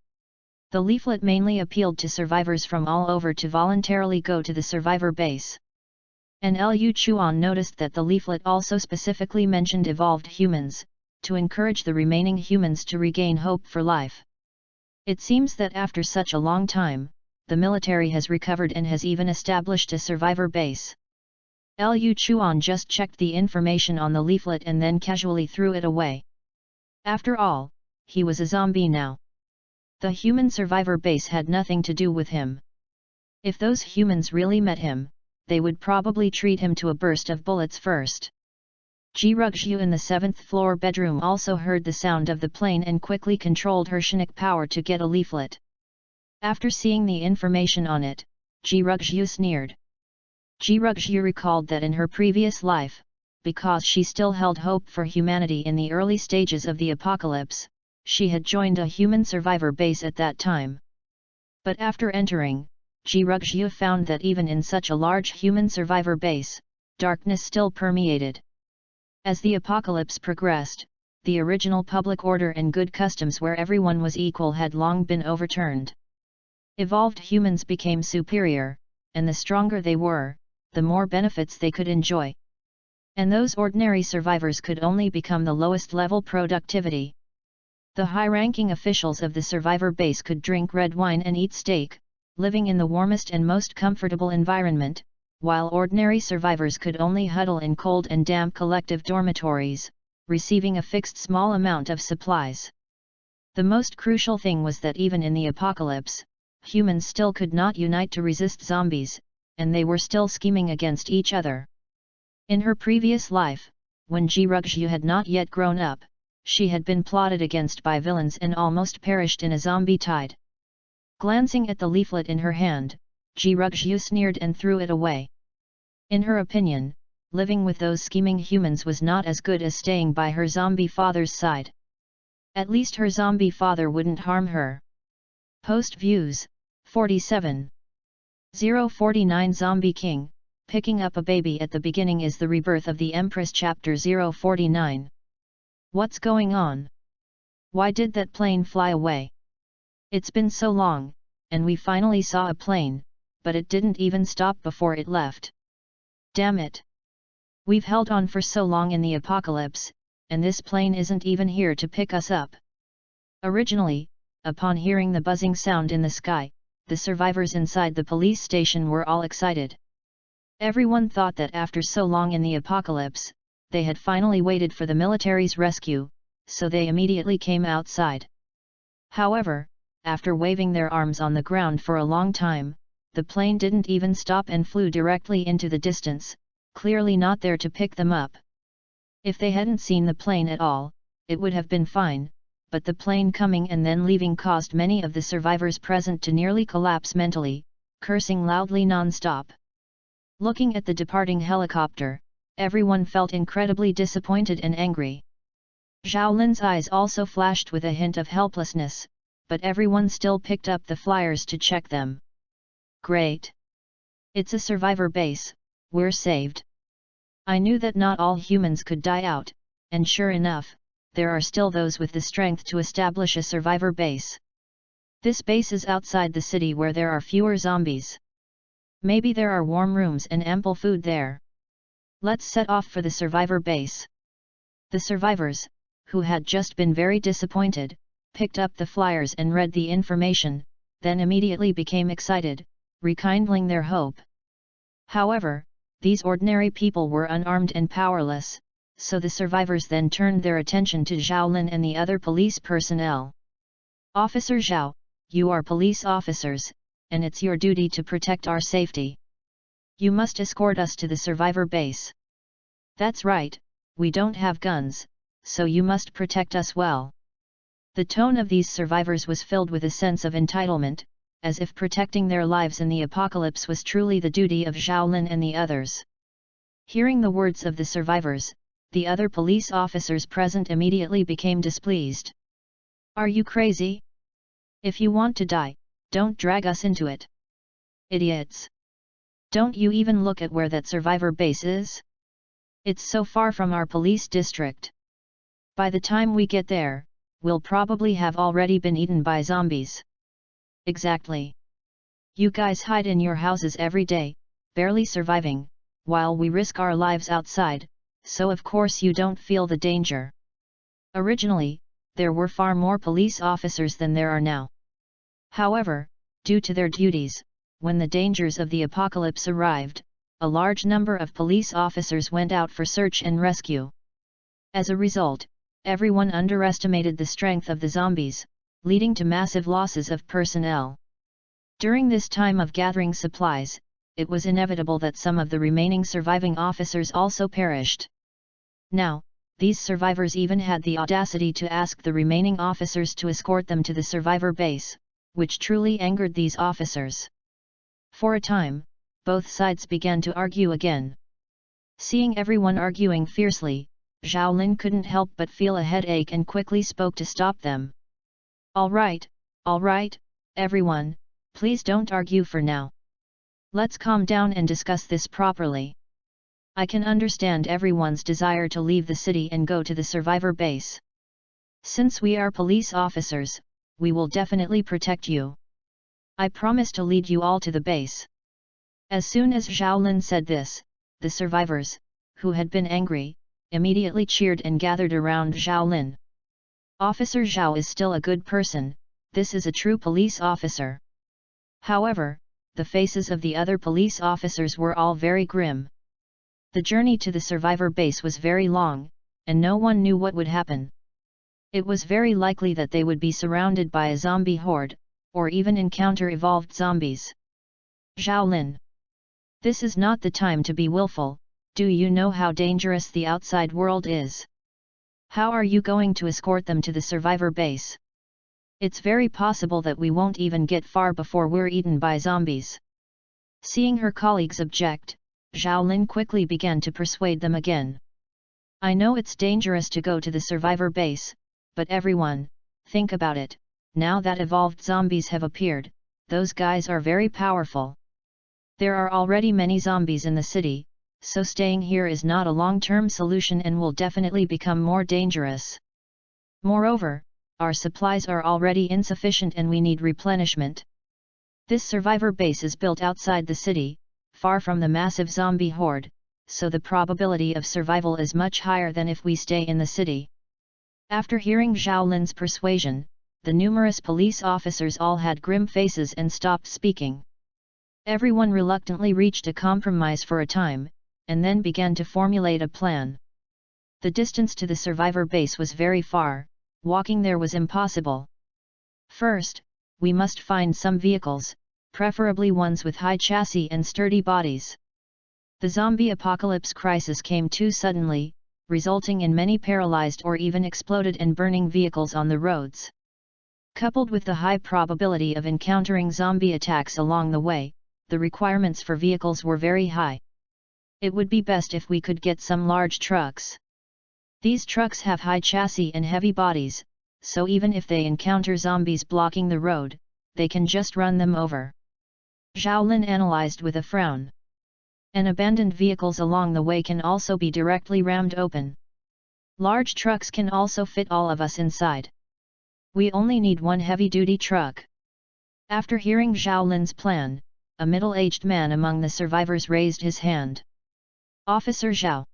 The leaflet mainly appealed to survivors from all over to voluntarily go to the survivor base. And Lu Chuan noticed that the leaflet also specifically mentioned evolved humans, to encourage the remaining humans to regain hope for life. It seems that after such a long time, the military has recovered and has even established a survivor base. Lu Chuan just checked the information on the leaflet and then casually threw it away. After all, he was a zombie now. The human survivor base had nothing to do with him. If those humans really met him, they would probably treat him to a burst of bullets first. Ji Rugzhu in the 7th floor bedroom also heard the sound of the plane and quickly controlled her Shinik power to get a leaflet. After seeing the information on it, Ji Rugzhu sneered. Ji Rugzhu recalled that in her previous life, because she still held hope for humanity in the early stages of the apocalypse, she had joined a human survivor base at that time. But after entering, Ji Rugzhu found that even in such a large human survivor base, darkness still permeated. As the apocalypse progressed, the original public order and good customs where everyone was equal had long been overturned. Evolved humans became superior, and the stronger they were, the more benefits they could enjoy. And those ordinary survivors could only become the lowest level productivity. The high-ranking officials of the survivor base could drink red wine and eat steak, living in the warmest and most comfortable environment, while ordinary survivors could only huddle in cold and damp collective dormitories, receiving a fixed small amount of supplies. The most crucial thing was that even in the apocalypse, humans still could not unite to resist zombies, and they were still scheming against each other. In her previous life, when Ji Rugzhu had not yet grown up, she had been plotted against by villains and almost perished in a zombie tide. Glancing at the leaflet in her hand, Ji Rugzhu sneered and threw it away. In her opinion, living with those scheming humans was not as good as staying by her zombie father's side. At least her zombie father wouldn't harm her. Post views, 47. 049 Zombie King, picking up a baby at the beginning is the rebirth of the Empress Chapter 049. What's going on? Why did that plane fly away? It's been so long, and we finally saw a plane, but it didn't even stop before it left. Damn it! We've held on for so long in the apocalypse, and this plane isn't even here to pick us up." Originally, upon hearing the buzzing sound in the sky, the survivors inside the police station were all excited. Everyone thought that after so long in the apocalypse, they had finally waited for the military's rescue, so they immediately came outside. However, after waving their arms on the ground for a long time, the plane didn't even stop and flew directly into the distance, clearly not there to pick them up. If they hadn't seen the plane at all, it would have been fine, but the plane coming and then leaving caused many of the survivors present to nearly collapse mentally, cursing loudly non-stop. Looking at the departing helicopter, everyone felt incredibly disappointed and angry. Zhao Lin's eyes also flashed with a hint of helplessness, but everyone still picked up the flyers to check them. "Great! It's a survivor base, we're saved." I knew that not all humans could die out, and sure enough, there are still those with the strength to establish a survivor base. This base is outside the city where there are fewer zombies. Maybe there are warm rooms and ample food there. Let's set off for the survivor base. The survivors, who had just been very disappointed, picked up the flyers and read the information, then immediately became excited, rekindling their hope. However, these ordinary people were unarmed and powerless, so the survivors then turned their attention to Zhao Lin and the other police personnel. "Officer Zhao, you are police officers, and it's your duty to protect our safety. You must escort us to the survivor base." "That's right, we don't have guns, so you must protect us well." The tone of these survivors was filled with a sense of entitlement, as if protecting their lives in the apocalypse was truly the duty of Zhao Lin and the others. Hearing the words of the survivors, the other police officers present immediately became displeased. "Are you crazy? If you want to die, don't drag us into it. Idiots! Don't you even look at where that survivor base is? It's so far from our police district. By the time we get there, we'll probably have already been eaten by zombies." "Exactly. You guys hide in your houses every day, barely surviving, while we risk our lives outside, so of course you don't feel the danger." Originally, there were far more police officers than there are now. However, due to their duties, when the dangers of the apocalypse arrived, a large number of police officers went out for search and rescue. As a result, everyone underestimated the strength of the zombies, leading to massive losses of personnel. During this time of gathering supplies, it was inevitable that some of the remaining surviving officers also perished. Now, these survivors even had the audacity to ask the remaining officers to escort them to the survivor base, which truly angered these officers. For a time, both sides began to argue again. Seeing everyone arguing fiercely, Zhao Lin couldn't help but feel a headache and quickly spoke to stop them. All right, everyone, please don't argue for now. Let's calm down and discuss this properly. I can understand everyone's desire to leave the city and go to the survivor base. Since we are police officers, we will definitely protect you. I promise to lead you all to the base." As soon as Zhao Lin said this, the survivors, who had been angry, immediately cheered and gathered around Zhao Lin. "Officer Zhao is still a good person, this is a true police officer." However, the faces of the other police officers were all very grim. The journey to the survivor base was very long, and no one knew what would happen. It was very likely that they would be surrounded by a zombie horde, or even encounter evolved zombies. "Zhao Lin, this is not the time to be willful. Do you know how dangerous the outside world is? How are you going to escort them to the survivor base? It's very possible that we won't even get far before we're eaten by zombies." Seeing her colleagues object, Zhao Lin quickly began to persuade them again. "I know it's dangerous to go to the survivor base, but everyone, think about it, now that evolved zombies have appeared, those guys are very powerful. There are already many zombies in the city, so staying here is not a long-term solution and will definitely become more dangerous. Moreover, our supplies are already insufficient and we need replenishment. This survivor base is built outside the city, far from the massive zombie horde, so the probability of survival is much higher than if we stay in the city. After hearing Zhao Lin's persuasion, the numerous police officers all had grim faces and stopped speaking. Everyone reluctantly reached a compromise for a time, and then began to formulate a plan. The distance to the survivor base was very far, walking there was impossible. First, we must find some vehicles, preferably ones with high chassis and sturdy bodies. The zombie apocalypse crisis came too suddenly, resulting in many paralyzed or even exploded and burning vehicles on the roads. Coupled with the high probability of encountering zombie attacks along the way, the requirements for vehicles were very high. It would be best if we could get some large trucks. These trucks have high chassis and heavy bodies, so even if they encounter zombies blocking the road, they can just run them over. Zhao Lin analyzed with a frown. And abandoned vehicles along the way can also be directly rammed open. Large trucks can also fit all of us inside. We only need one heavy-duty truck. After hearing Zhao Lin's plan, a middle-aged man among the survivors raised his hand. Officer Zhao.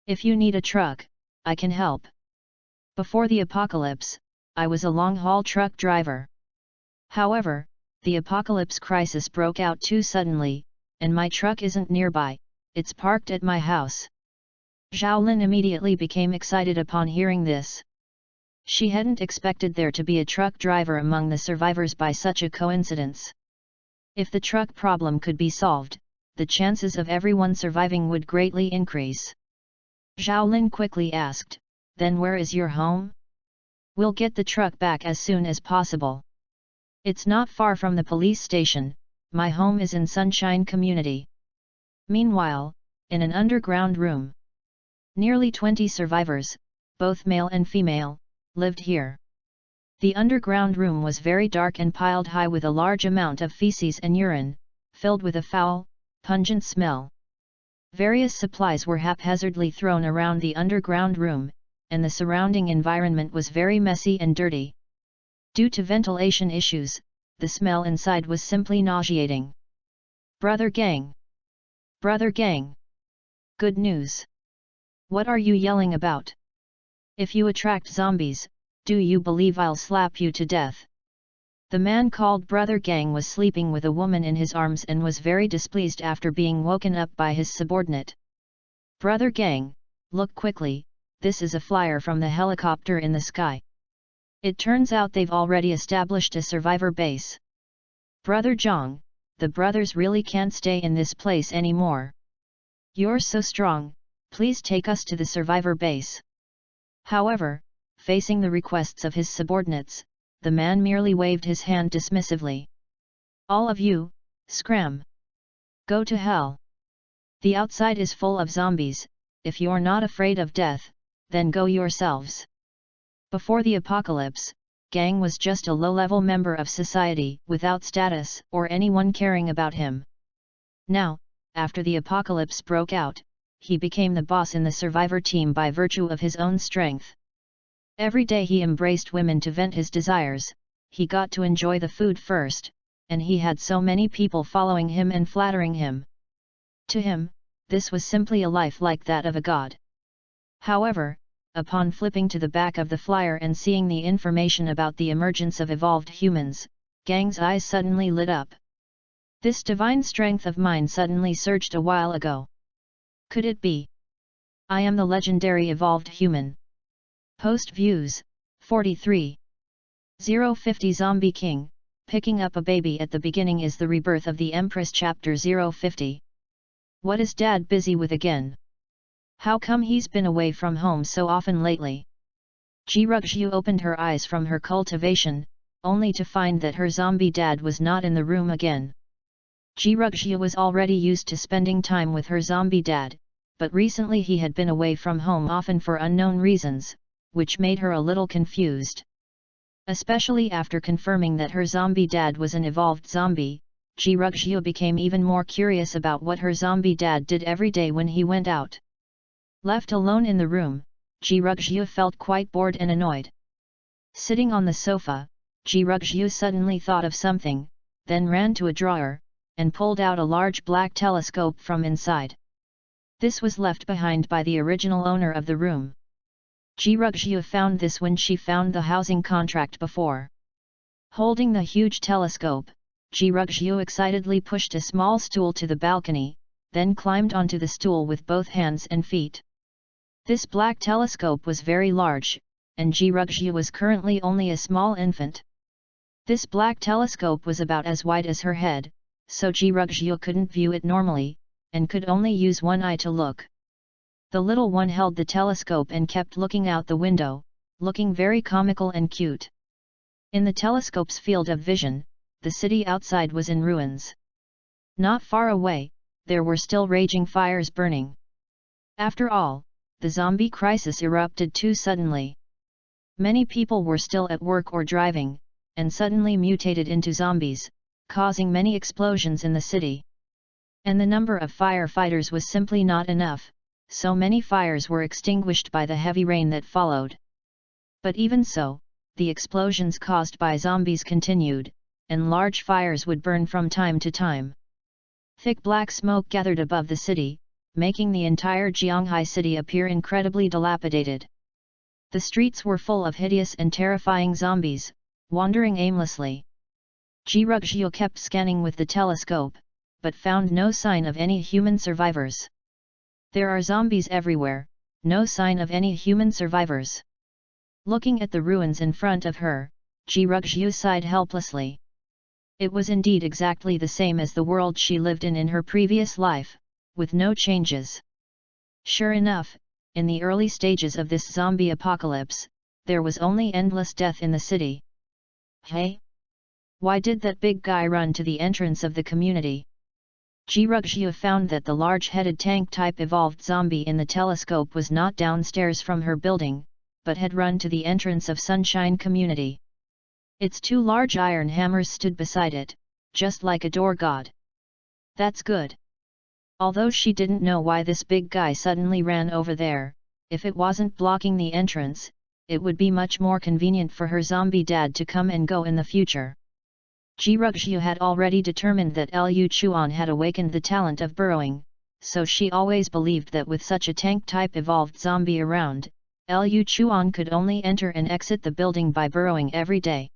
If you need a truck, I can help. Before the apocalypse, I was a long-haul truck driver. However, the apocalypse crisis broke out too suddenly, and my truck isn't nearby, it's parked at my house. Zhao Lin immediately became excited upon hearing this. She hadn't expected there to be a truck driver among the survivors by such a coincidence. If the truck problem could be solved, the chances of everyone surviving would greatly increase. Zhao Lin quickly asked, "Then where is your home?" "We'll get the truck back as soon as possible. It's not far from the police station, my home is in Sunshine Community." Meanwhile, in an underground room, nearly 20 survivors, both male and female, lived here. The underground room was very dark and piled high with a large amount of feces and urine, filled with a foul, pungent smell. Various supplies were haphazardly thrown around the underground room, and the surrounding environment was very messy and dirty. Due to ventilation issues, the smell inside was simply nauseating. "Brother Gang! Brother Gang! Good news! What are you yelling about? If you attract zombies, do you believe I'll slap you to death?" The man called Brother Gang was sleeping with a woman in his arms and was very displeased after being woken up by his subordinate. "Brother Gang, look quickly, this is a flyer from the helicopter in the sky. It turns out they've already established a survivor base. Brother Zhang, the brothers really can't stay in this place anymore. You're so strong, please take us to the survivor base." However, facing the requests of his subordinates, the man merely waved his hand dismissively. "All of you, scram! Go to hell! The outside is full of zombies, if you're not afraid of death, then go yourselves." Before the apocalypse, Gang was just a low-level member of society without status or anyone caring about him. Now, after the apocalypse broke out, he became the boss in the survivor team by virtue of his own strength. Every day he embraced women to vent his desires, he got to enjoy the food first, and he had so many people following him and flattering him. To him, this was simply a life like that of a god. However, upon flipping to the back of the flyer and seeing the information about the emergence of evolved humans, Gang's eyes suddenly lit up. This divine strength of mine suddenly surged a while ago. Could it be? I am the legendary evolved human. Post views, 43. 050 Zombie King, picking up a baby at the beginning is the rebirth of the Empress Chapter 050. What is Dad busy with again? How come he's been away from home so often lately? Jirugzhu opened her eyes from her cultivation, only to find that her zombie dad was not in the room again. Jirugzhu was already used to spending time with her zombie dad, but recently he had been away from home often for unknown reasons, which made her a little confused. Especially after confirming that her zombie dad was an evolved zombie, Jirugzhu became even more curious about what her zombie dad did every day when he went out. Left alone in the room, Jirugzhu felt quite bored and annoyed. Sitting on the sofa, Jirugzhu suddenly thought of something, then ran to a drawer, and pulled out a large black telescope from inside. This was left behind by the original owner of the room. Ji Rugxiu found this when she found the housing contract before. Holding the huge telescope, Ji Rugxiu excitedly pushed a small stool to the balcony, then climbed onto the stool with both hands and feet. This black telescope was very large, and Ji Rugxiu was currently only a small infant. This black telescope was about as wide as her head, so Ji Rugxiu couldn't view it normally, and could only use one eye to look. The little one held the telescope and kept looking out the window, looking very comical and cute. In the telescope's field of vision, the city outside was in ruins. Not far away, there were still raging fires burning. After all, the zombie crisis erupted too suddenly. Many people were still at work or driving, and suddenly mutated into zombies, causing many explosions in the city. And the number of firefighters was simply not enough, so many fires were extinguished by the heavy rain that followed. But even so, the explosions caused by zombies continued, and large fires would burn from time to time. Thick black smoke gathered above the city, making the entire Jianghai city appear incredibly dilapidated. The streets were full of hideous and terrifying zombies, wandering aimlessly. Ji Rugxiu kept scanning with the telescope, but found no sign of any human survivors. There are zombies everywhere, no sign of any human survivors. Looking at the ruins in front of her, Ji Rugxiu sighed helplessly. It was indeed exactly the same as the world she lived in her previous life, with no changes. Sure enough, in the early stages of this zombie apocalypse, there was only endless death in the city. Hey? Why did that big guy run to the entrance of the community? Ji Rugxiu found that the large-headed tank-type evolved zombie in the telescope was not downstairs from her building, but had run to the entrance of Sunshine Community. Its two large iron hammers stood beside it, just like a door god. That's good. Although she didn't know why this big guy suddenly ran over there, if it wasn't blocking the entrance, it would be much more convenient for her zombie dad to come and go in the future. Ji Rugxiu had already determined that Liu Chuan had awakened the talent of burrowing, so she always believed that with such a tank-type evolved zombie around, Liu Chuan could only enter and exit the building by burrowing every day.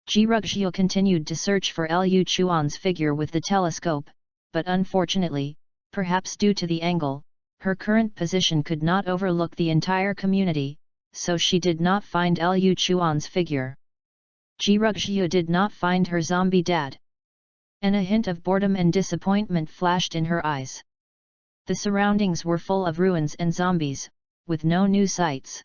Ji Rugxiu continued to search for Liu Chuan's figure with the telescope, but unfortunately, perhaps due to the angle, her current position could not overlook the entire community, so she did not find Liu Chuan's figure. Ji Rugxiu did not find her zombie dad. And a hint of boredom and disappointment flashed in her eyes. The surroundings were full of ruins and zombies, with no new sights.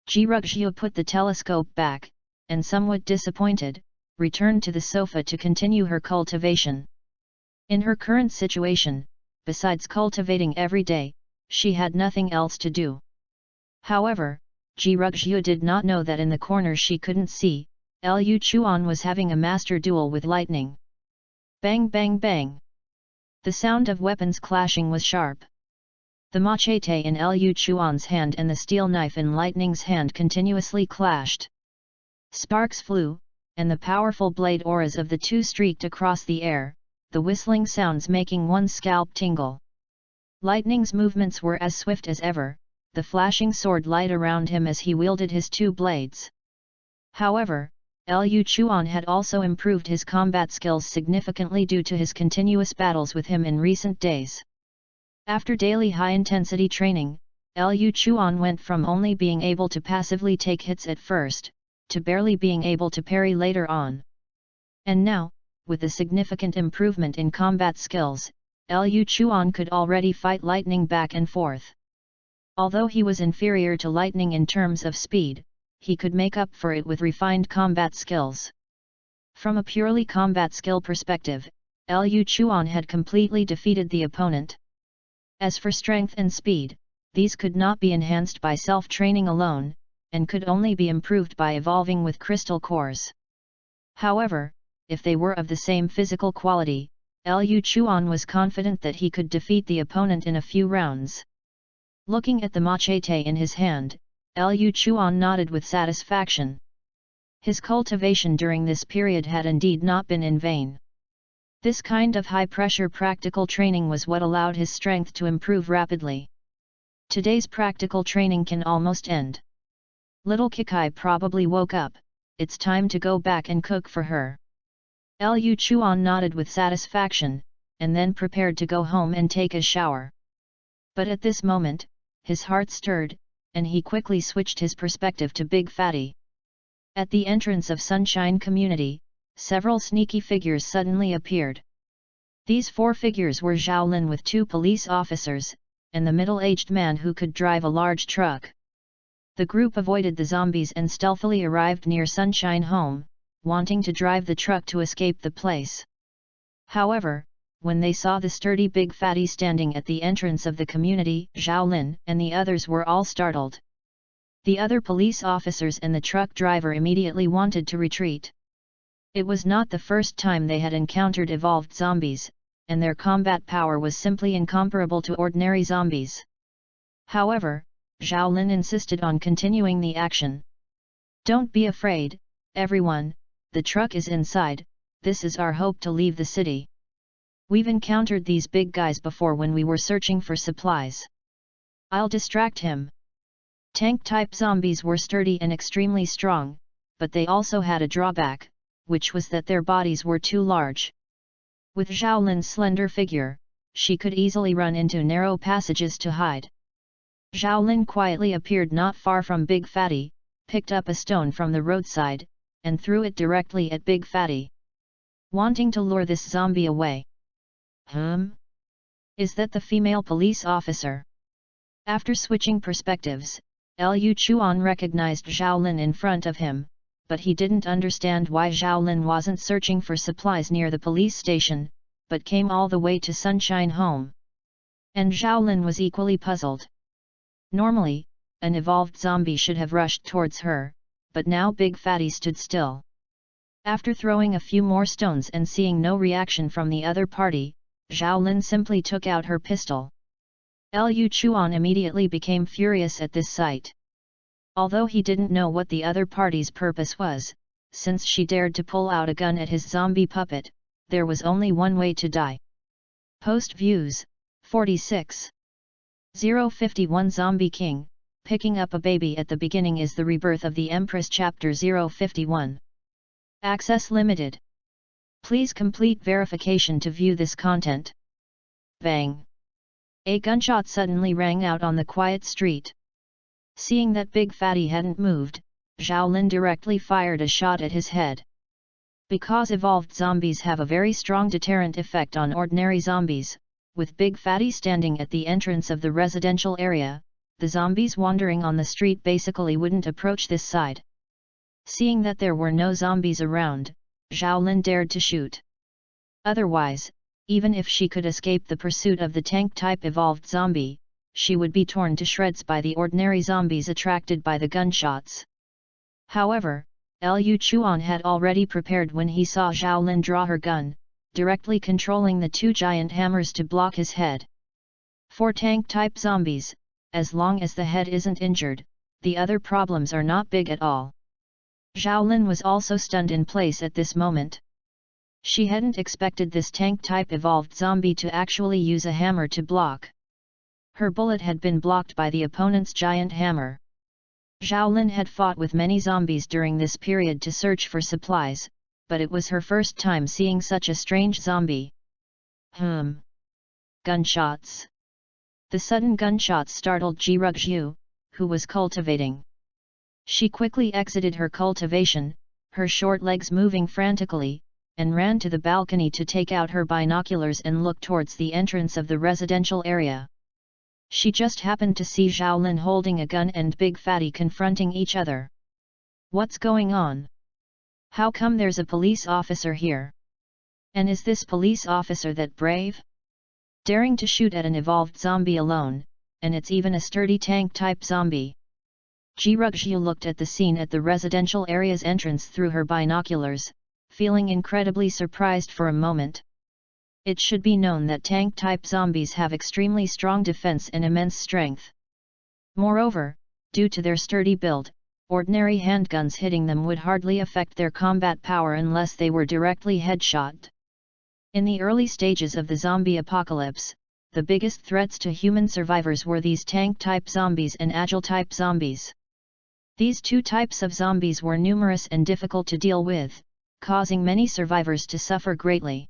Ji Rugxiu put the telescope back, and somewhat disappointed, returned to the sofa to continue her cultivation. In her current situation, besides cultivating every day, she had nothing else to do. However, Ji Rugxiu did not know that in the corner she couldn't see, Liu Chuan was having a master duel with lightning. Bang bang bang! The sound of weapons clashing was sharp. The machete in Liu Chuan's hand and the steel knife in Lightning's hand continuously clashed. Sparks flew, and the powerful blade auras of the two streaked across the air, the whistling sounds making one's scalp tingle. Lightning's movements were as swift as ever, the flashing sword light around him as he wielded his two blades. However, Liu Chuan had also improved his combat skills significantly due to his continuous battles with him in recent days. After daily high-intensity training, Liu Chuan went from only being able to passively take hits at first, to barely being able to parry later on. And now, with a significant improvement in combat skills, Liu Chuan could already fight Lightning back and forth. Although he was inferior to Lightning in terms of speed, he could make up for it with refined combat skills. From a purely combat skill perspective, Liu Chuan had completely defeated the opponent. As for strength and speed, these could not be enhanced by self-training alone, and could only be improved by evolving with crystal cores. However, if they were of the same physical quality, Liu Chuan was confident that he could defeat the opponent in a few rounds. Looking at the machete in his hand, Liu Chuan nodded with satisfaction. His cultivation during this period had indeed not been in vain. This kind of high-pressure practical training was what allowed his strength to improve rapidly. Today's practical training can almost end. Little Kikai probably woke up. It's time to go back and cook for her. Lu Chuan nodded with satisfaction, and then prepared to go home and take a shower. But at this moment, his heart stirred, and he quickly switched his perspective to Big Fatty. At the entrance of Sunshine Community, several sneaky figures suddenly appeared. These 4 figures were Zhaolin with 2 police officers, and the middle-aged man who could drive a large truck. The group avoided the zombies and stealthily arrived near Sunshine Home, wanting to drive the truck to escape the place. However, when they saw the sturdy Big Fatty standing at the entrance of the community, Zhaolin and the others were all startled. The other police officers and the truck driver immediately wanted to retreat. It was not the first time they had encountered evolved zombies, and their combat power was simply incomparable to ordinary zombies. However, Zhaolin insisted on continuing the action. "Don't be afraid, everyone, the truck is inside, this is our hope to leave the city. We've encountered these big guys before when we were searching for supplies. I'll distract him." Tank-type zombies were sturdy and extremely strong, but they also had a drawback, which was that their bodies were too large. With Zhaolin's slender figure, she could easily run into narrow passages to hide. Zhaolin quietly appeared not far from Big Fatty, picked up a stone from the roadside, and threw it directly at Big Fatty. Wanting to lure this zombie away. Is that the female police officer? After switching perspectives, Lu Chuan recognized Zhaolin in front of him, but he didn't understand why Zhaolin wasn't searching for supplies near the police station, but came all the way to Sunshine Home. And Zhaolin was equally puzzled. Normally, an evolved zombie should have rushed towards her, but now Big Fatty stood still. After throwing a few more stones and seeing no reaction from the other party, Zhaolin simply took out her pistol. Lu Chuan immediately became furious at this sight. Although he didn't know what the other party's purpose was, since she dared to pull out a gun at his zombie puppet, there was only one way to die. Post views, 46. 051 Zombie King, picking up a baby at the beginning is the rebirth of the Empress Chapter 051. Access limited. Please complete verification to view this content. Bang! A gunshot suddenly rang out on the quiet street. Seeing that Big Fatty hadn't moved, Zhaolin directly fired a shot at his head. Because evolved zombies have a very strong deterrent effect on ordinary zombies, with Big Fatty standing at the entrance of the residential area, the zombies wandering on the street basically wouldn't approach this side. Seeing that there were no zombies around, Zhaolin dared to shoot. Otherwise, even if she could escape the pursuit of the tank-type evolved zombie, she would be torn to shreds by the ordinary zombies attracted by the gunshots. However, Lu Chuan had already prepared when he saw Zhaolin draw her gun, directly controlling the 2 giant hammers to block his head. For tank-type zombies, as long as the head isn't injured, the other problems are not big at all. Zhaolin was also stunned in place at this moment. She hadn't expected this tank-type evolved zombie to actually use a hammer to block. Her bullet had been blocked by the opponent's giant hammer. Zhaolin had fought with many zombies during this period to search for supplies, but it was her first time seeing such a strange zombie. Gunshots. The sudden gunshots startled Jirugzhu, who was cultivating. She quickly exited her cultivation, her short legs moving frantically, and ran to the balcony to take out her binoculars and look towards the entrance of the residential area. She just happened to see Zhaolin holding a gun and Big Fatty confronting each other. What's going on? How come there's a police officer here? And is this police officer that brave? Daring to shoot at an evolved zombie alone, and it's even a sturdy tank-type zombie. Jirugzhu looked at the scene at the residential area's entrance through her binoculars, feeling incredibly surprised for a moment. It should be known that tank-type zombies have extremely strong defense and immense strength. Moreover, due to their sturdy build, ordinary handguns hitting them would hardly affect their combat power unless they were directly headshot. In the early stages of the zombie apocalypse, the biggest threats to human survivors were these tank-type zombies and agile-type zombies. These two types of zombies were numerous and difficult to deal with, causing many survivors to suffer greatly.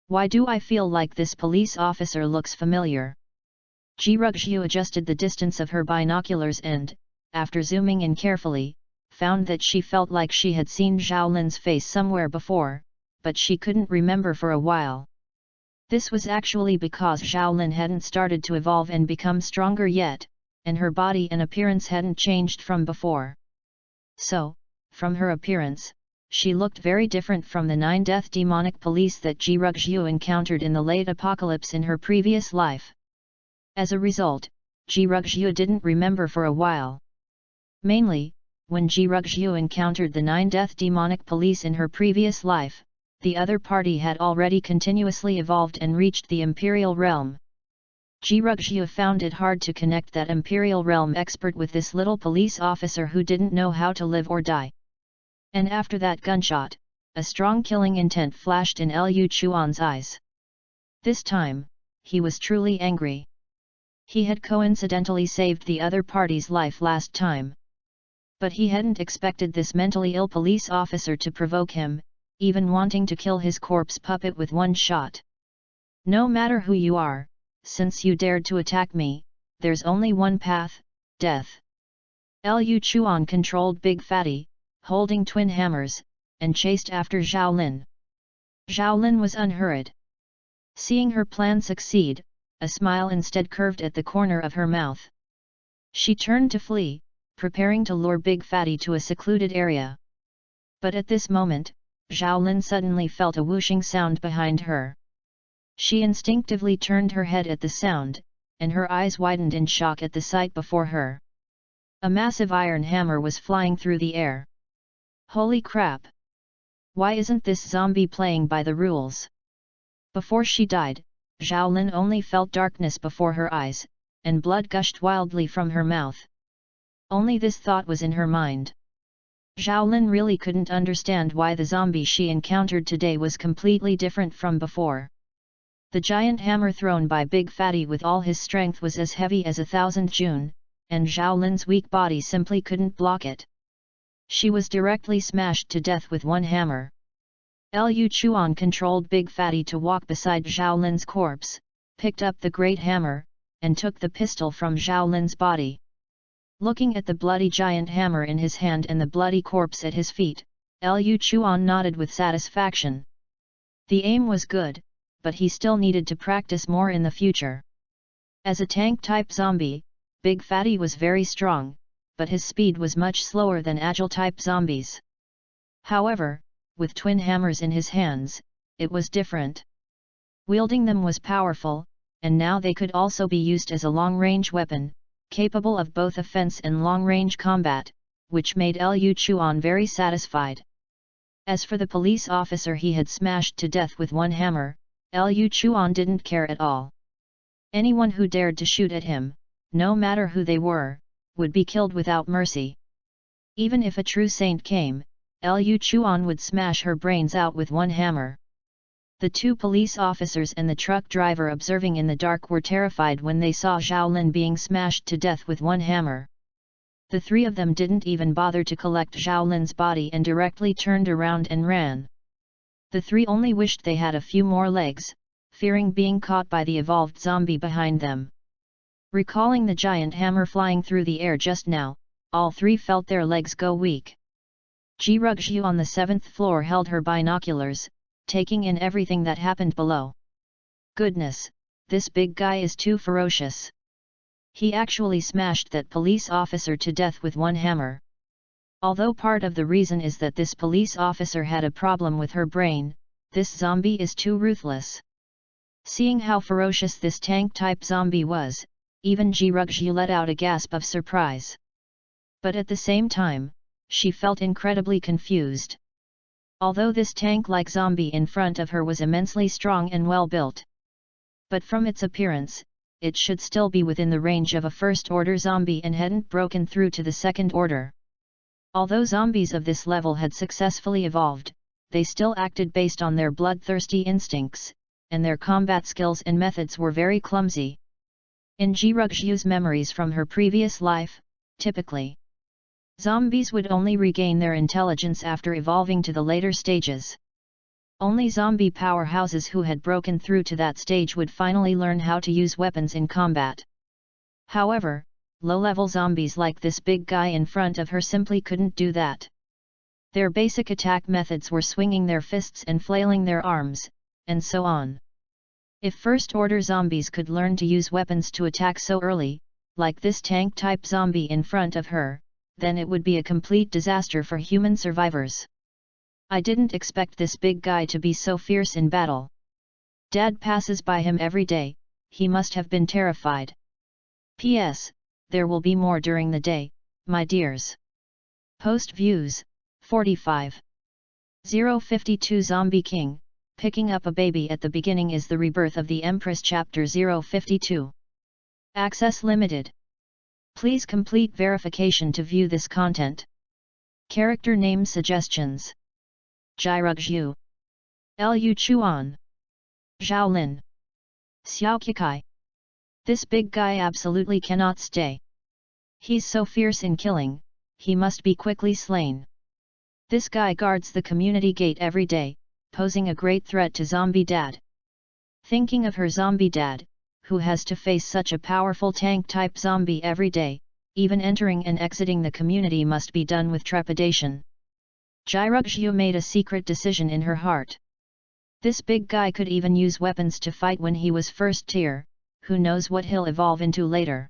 Why do I feel like this police officer looks familiar? Ji Rugxiu adjusted the distance of her binoculars and, after zooming in carefully, found that she felt like she had seen Zhao Lin's face somewhere before, but she couldn't remember for a while. This was actually because Zhao Lin hadn't started to evolve and become stronger yet, and her body and appearance hadn't changed from before. So, from her appearance, she looked very different from the 9 death demonic police that Ji Rugxiu encountered in the late apocalypse in her previous life. As a result, Ji Rugxiu didn't remember for a while. Mainly, when Ji Rugxiu encountered the 9 death demonic police in her previous life, the other party had already continuously evolved and reached the Imperial Realm. Ji Rugxiu found it hard to connect that Imperial Realm expert with this little police officer who didn't know how to live or die. And after that gunshot, a strong killing intent flashed in Liu Chuan's eyes. This time, he was truly angry. He had coincidentally saved the other party's life last time. But he hadn't expected this mentally ill police officer to provoke him, even wanting to kill his corpse puppet with one shot. No matter who you are, since you dared to attack me, there's only one path, death. Liu Chuan controlled Big Fatty, holding twin hammers, and chased after Zhao Lin. Zhao Lin was unhurried. Seeing her plan succeed, a smile instead curved at the corner of her mouth. She turned to flee, preparing to lure Big Fatty to a secluded area. But at this moment, Zhao Lin suddenly felt a whooshing sound behind her. She instinctively turned her head at the sound, and her eyes widened in shock at the sight before her. A massive iron hammer was flying through the air. Holy crap! Why isn't this zombie playing by the rules? Before she died, Zhao Lin only felt darkness before her eyes, and blood gushed wildly from her mouth. Only this thought was in her mind. Zhao Lin really couldn't understand why the zombie she encountered today was completely different from before. The giant hammer thrown by Big Fatty with all his strength was as heavy as 1,000 Jun, and Zhao Lin's weak body simply couldn't block it. She was directly smashed to death with one hammer. Liu Chuan controlled Big Fatty to walk beside Zhao Lin's corpse, picked up the great hammer, and took the pistol from Zhao Lin's body. Looking at the bloody giant hammer in his hand and the bloody corpse at his feet, Liu Chuan nodded with satisfaction. The aim was good, but he still needed to practice more in the future. As a tank-type zombie, Big Fatty was very strong, but his speed was much slower than agile-type zombies. However, with twin hammers in his hands, it was different. Wielding them was powerful, and now they could also be used as a long-range weapon, capable of both offense and long-range combat, which made Liu Chuan very satisfied. As for the police officer he had smashed to death with one hammer, Liu Chuan didn't care at all. Anyone who dared to shoot at him, no matter who they were, would be killed without mercy. Even if a true saint came, Liu Chuan would smash her brains out with one hammer. The two police officers and the truck driver observing in the dark were terrified when they saw Zhao Lin being smashed to death with one hammer. The three of them didn't even bother to collect Zhao Lin's body and directly turned around and ran. The three only wished they had a few more legs, fearing being caught by the evolved zombie behind them. Recalling the giant hammer flying through the air just now, all three felt their legs go weak. Ji Rugxiu on the 7th floor held her binoculars, taking in everything that happened below. Goodness, this big guy is too ferocious. He actually smashed that police officer to death with one hammer. Although part of the reason is that this police officer had a problem with her brain, this zombie is too ruthless. Seeing how ferocious this tank-type zombie was, even Ji Rugxiu let out a gasp of surprise. But at the same time, she felt incredibly confused. Although this tank-like zombie in front of her was immensely strong and well-built. But from its appearance, it should still be within the range of a first-order zombie and hadn't broken through to the second order. Although zombies of this level had successfully evolved, they still acted based on their bloodthirsty instincts, and their combat skills and methods were very clumsy. In Jirugju's memories from her previous life, typically, zombies would only regain their intelligence after evolving to the later stages. Only zombie powerhouses who had broken through to that stage would finally learn how to use weapons in combat. However, low-level zombies like this big guy in front of her simply couldn't do that. Their basic attack methods were swinging their fists and flailing their arms, and so on. If first-order zombies could learn to use weapons to attack so early, like this tank-type zombie in front of her, then it would be a complete disaster for human survivors. I didn't expect this big guy to be so fierce in battle. Dad passes by him every day, he must have been terrified. P.S. There will be more during the day, my dears. Post views, 45. 052 Zombie King, picking up a baby at the beginning is the rebirth of the Empress Chapter 052. Access limited. Please complete verification to view this content. Character name suggestions. Jirugju, Lu Chuan, Zhao Lin, Xiao Qikai. This big guy absolutely cannot stay. He's so fierce in killing, he must be quickly slain. This guy guards the community gate every day, posing a great threat to Zombie Dad. Thinking of her Zombie Dad, who has to face such a powerful tank-type zombie every day, even entering and exiting the community must be done with trepidation. Jirugju made a secret decision in her heart. This big guy could even use weapons to fight when he was first tier, who knows what he'll evolve into later.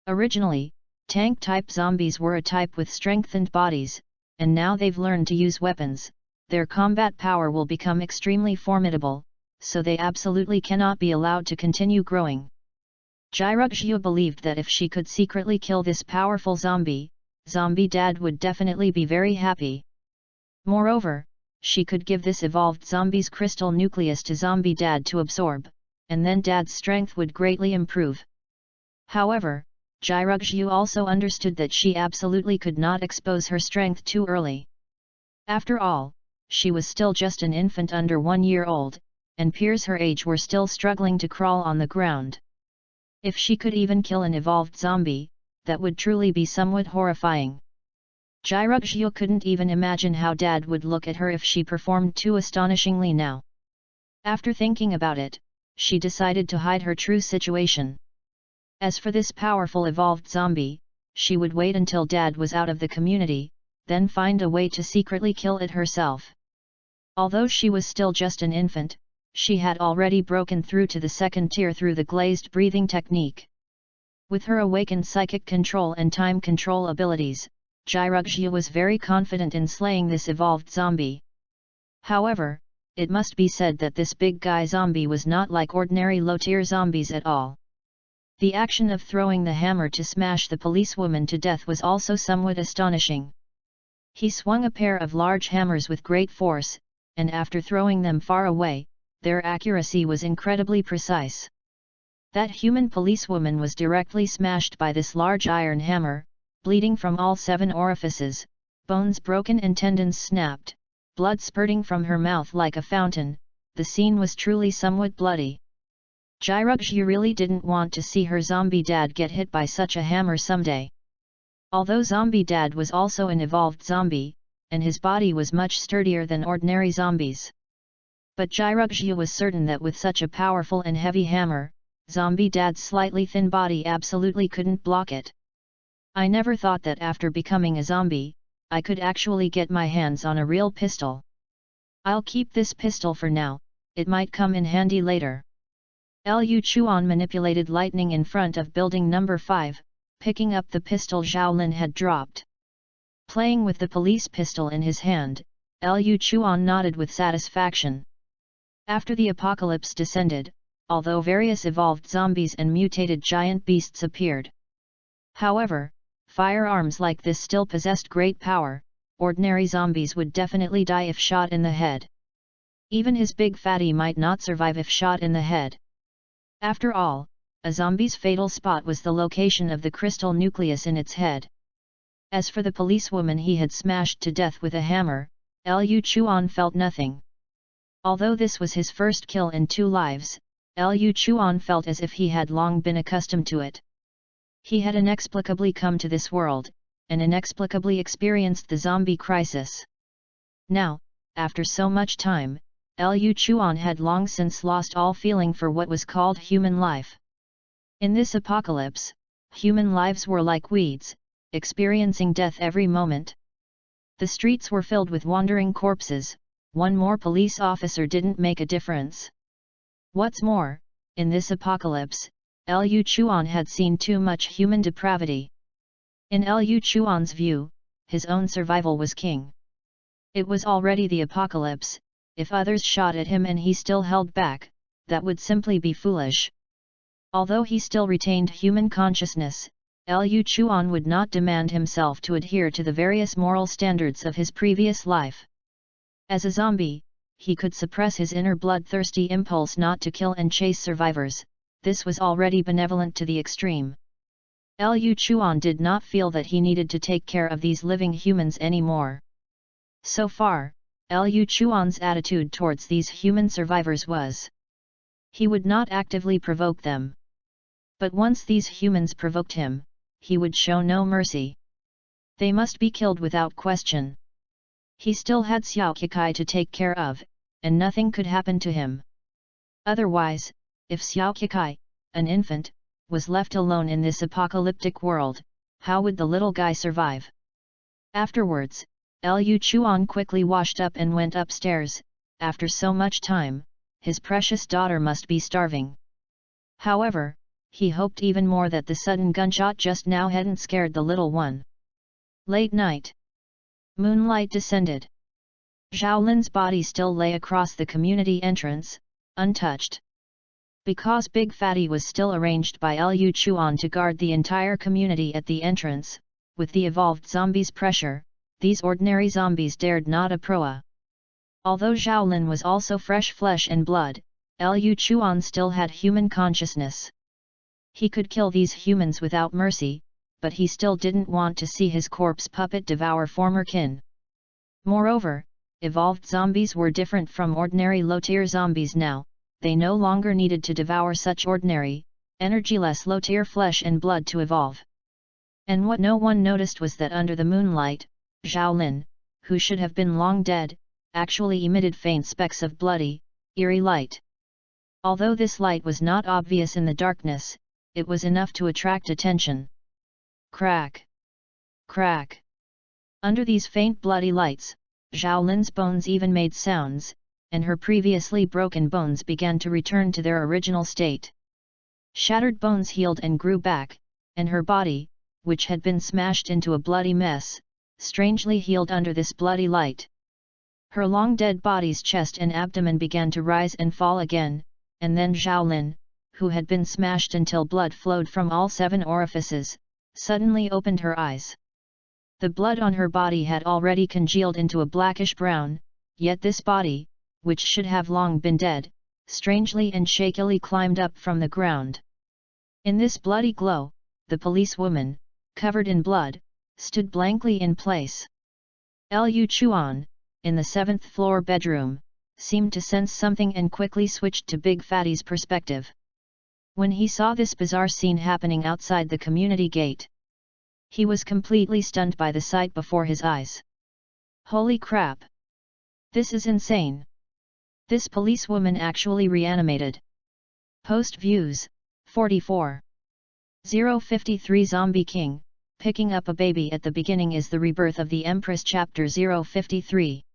Originally, tank-type zombies were a type with strengthened bodies, and now they've learned to use weapons, their combat power will become extremely formidable, so they absolutely cannot be allowed to continue growing. Jirugju believed that if she could secretly kill this powerful zombie, Zombie Dad would definitely be very happy. Moreover, she could give this evolved zombie's crystal nucleus to Zombie Dad to absorb, and then Dad's strength would greatly improve. However, Jirugju also understood that she absolutely could not expose her strength too early. After all, she was still just an infant under 1 year old, and peers her age were still struggling to crawl on the ground. If she could even kill an evolved zombie, that would truly be somewhat horrifying. Jirugju couldn't even imagine how Dad would look at her if she performed too astonishingly now. After thinking about it, she decided to hide her true situation. As for this powerful evolved zombie, she would wait until Dad was out of the community, then find a way to secretly kill it herself. Although she was still just an infant, she had already broken through to the second tier through the glazed breathing technique. With her awakened psychic control and time control abilities, Jirugju was very confident in slaying this evolved zombie. However, it must be said that this big guy zombie was not like ordinary low-tier zombies at all. The action of throwing the hammer to smash the policewoman to death was also somewhat astonishing. He swung a pair of large hammers with great force, and after throwing them far away, their accuracy was incredibly precise. That human policewoman was directly smashed by this large iron hammer, bleeding from all 7 orifices, bones broken and tendons snapped, blood spurting from her mouth like a fountain. The scene was truly somewhat bloody. Jirugju really didn't want to see her Zombie Dad get hit by such a hammer someday. Although Zombie Dad was also an evolved zombie, and his body was much sturdier than ordinary zombies. But Jirugju was certain that with such a powerful and heavy hammer, Zombie Dad's slightly thin body absolutely couldn't block it. I never thought that after becoming a zombie, I could actually get my hands on a real pistol. I'll keep this pistol for now, it might come in handy later. Lu Chuan manipulated lightning in front of building number 5, picking up the pistol Zhao Lin had dropped. Playing with the police pistol in his hand, Lu Chuan nodded with satisfaction. After the apocalypse descended, although various evolved zombies and mutated giant beasts appeared. However, firearms like this still possessed great power. Ordinary zombies would definitely die if shot in the head. Even his big fatty might not survive if shot in the head. After all, a zombie's fatal spot was the location of the crystal nucleus in its head. As for the policewoman he had smashed to death with a hammer, Lu Chuan felt nothing. Although this was his first kill in 2 lives, Lu Chuan felt as if he had long been accustomed to it. He had inexplicably come to this world, and inexplicably experienced the zombie crisis. Now, after so much time, Lu Chuan had long since lost all feeling for what was called human life. In this apocalypse, human lives were like weeds, experiencing death every moment. The streets were filled with wandering corpses. One more police officer didn't make a difference. What's more, in this apocalypse, Lu Chuan had seen too much human depravity. In Lu Chuan's view, his own survival was king. It was already the apocalypse. If others shot at him and he still held back, that would simply be foolish. Although he still retained human consciousness, Lu Chuan would not demand himself to adhere to the various moral standards of his previous life. As a zombie, he could suppress his inner bloodthirsty impulse not to kill and chase survivors. This was already benevolent to the extreme. Lu Chuan did not feel that he needed to take care of these living humans anymore. So far, Lu Chuan's attitude towards these human survivors was, he would not actively provoke them. But once these humans provoked him, he would show no mercy. They must be killed without question. He still had Xiao Kekai to take care of, and nothing could happen to him. Otherwise, if Xiao Kekai, an infant, was left alone in this apocalyptic world, how would the little guy survive? Afterwards, Lu Chuan quickly washed up and went upstairs. After so much time, his precious daughter must be starving. However, he hoped even more that the sudden gunshot just now hadn't scared the little one. Late night. Moonlight descended. Xiaolin's body still lay across the community entrance, untouched. Because Big Fatty was still arranged by Lu Chuan to guard the entire community at the entrance, with the evolved zombies' pressure, these ordinary zombies dared not approach. Although Xiaolin was also fresh flesh and blood, Lu Chuan still had human consciousness. He could kill these humans without mercy, but he still didn't want to see his corpse puppet devour former kin. Moreover, evolved zombies were different from ordinary low-tier zombies now. They no longer needed to devour such ordinary, energyless low-tier flesh and blood to evolve. And what no one noticed was that under the moonlight, Xiaolin, who should have been long dead, actually emitted faint specks of bloody, eerie light. Although this light was not obvious in the darkness, it was enough to attract attention. Crack! Crack! Under these faint bloody lights, Xiaolin's bones even made sounds, and her previously broken bones began to return to their original state. Shattered bones healed and grew back, and her body, which had been smashed into a bloody mess, strangely healed under this bloody light. Her long dead body's chest and abdomen began to rise and fall again, and then Xiaolin, who had been smashed until blood flowed from all 7 orifices, suddenly opened her eyes. The blood on her body had already congealed into a blackish brown, yet this body, which should have long been dead, strangely and shakily climbed up from the ground. In this bloody glow, the policewoman, covered in blood, stood blankly in place. Lu Chuan, in the 7th floor bedroom, seemed to sense something and quickly switched to Big Fatty's perspective. When he saw this bizarre scene happening outside the community gate, he was completely stunned by the sight before his eyes. Holy crap! This is insane! This policewoman actually reanimated. Post views, 44. 053 Zombie King, picking up a baby at the beginning is the rebirth of the Empress Chapter 053.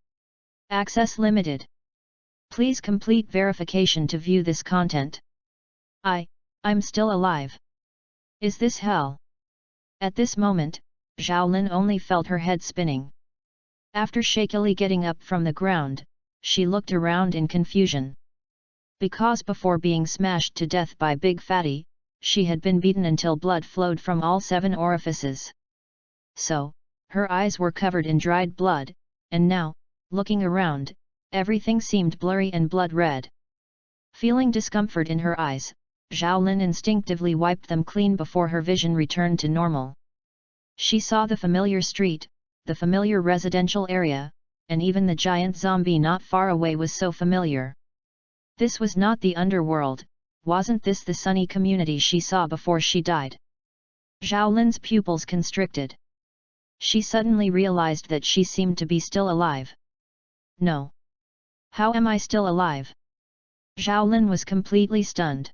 Access limited. Please complete verification to view this content. I'm still alive. Is this hell? At this moment, Xiaolin only felt her head spinning. After shakily getting up from the ground, she looked around in confusion. Because before being smashed to death by Big Fatty, she had been beaten until blood flowed from all 7 orifices. So, her eyes were covered in dried blood, and now, looking around, everything seemed blurry and blood red. Feeling discomfort in her eyes, Xiaolin instinctively wiped them clean before her vision returned to normal. She saw the familiar street, the familiar residential area, and even the giant zombie not far away was so familiar. This was not the underworld, wasn't this the sunny community she saw before she died? Zhao Lin's pupils constricted. She suddenly realized that she seemed to be still alive. No. How am I still alive? Zhao Lin was completely stunned.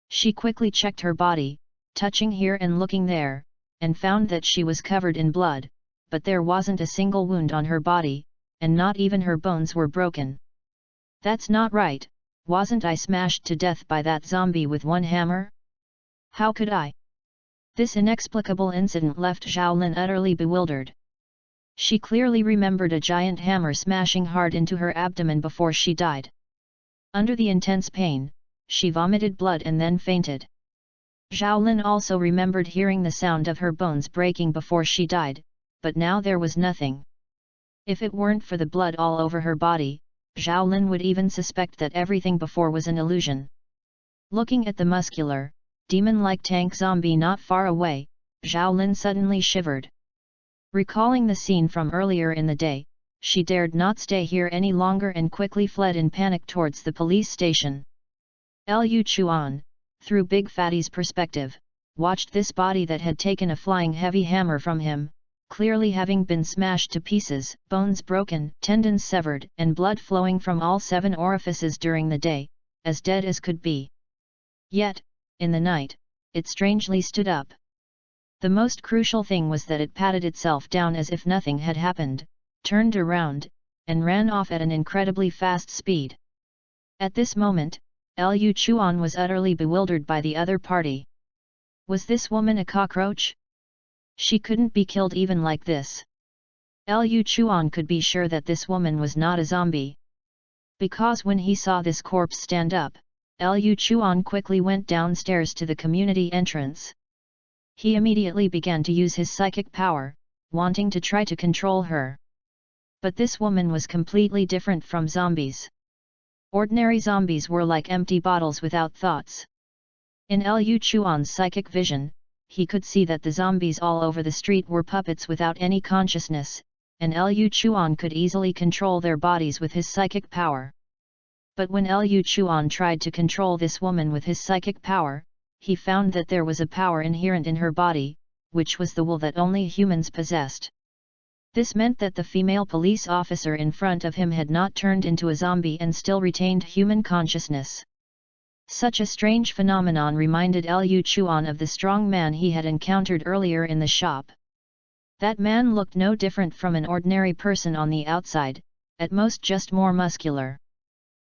She quickly checked her body, touching here and looking there, and found that she was covered in blood, but there wasn't a single wound on her body, and not even her bones were broken. That's not right, wasn't I smashed to death by that zombie with one hammer? How could I? This inexplicable incident left Zhao Lin utterly bewildered. She clearly remembered a giant hammer smashing hard into her abdomen before she died. Under the intense pain, she vomited blood and then fainted. Zhao Lin also remembered hearing the sound of her bones breaking before she died, but now there was nothing. If it weren't for the blood all over her body, Zhao Lin would even suspect that everything before was an illusion. Looking at the muscular, demon-like tank zombie not far away, Zhao Lin suddenly shivered. Recalling the scene from earlier in the day, she dared not stay here any longer and quickly fled in panic towards the police station. Liu Chuan, through Big Fatty's perspective, watched this body that had taken a flying heavy hammer from him, clearly having been smashed to pieces, bones broken, tendons severed, and blood flowing from all 7 orifices during the day, as dead as could be. Yet, in the night, it strangely stood up. The most crucial thing was that it patted itself down as if nothing had happened, turned around, and ran off at an incredibly fast speed. At this moment, Liu Chuan was utterly bewildered by the other party. Was this woman a cockroach? She couldn't be killed even like this. Liu Chuan could be sure that this woman was not a zombie. Because when he saw this corpse stand up, Liu Chuan quickly went downstairs to the community entrance. He immediately began to use his psychic power, wanting to try to control her. But this woman was completely different from zombies. Ordinary zombies were like empty bottles without thoughts. In Liu Chuan's psychic vision, he could see that the zombies all over the street were puppets without any consciousness, and Liu Chuan could easily control their bodies with his psychic power. But when Liu Chuan tried to control this woman with his psychic power, he found that there was a power inherent in her body, which was the will that only humans possessed. This meant that the female police officer in front of him had not turned into a zombie and still retained human consciousness. Such a strange phenomenon reminded Liu Chuan of the strong man he had encountered earlier in the shop. That man looked no different from an ordinary person on the outside, at most just more muscular.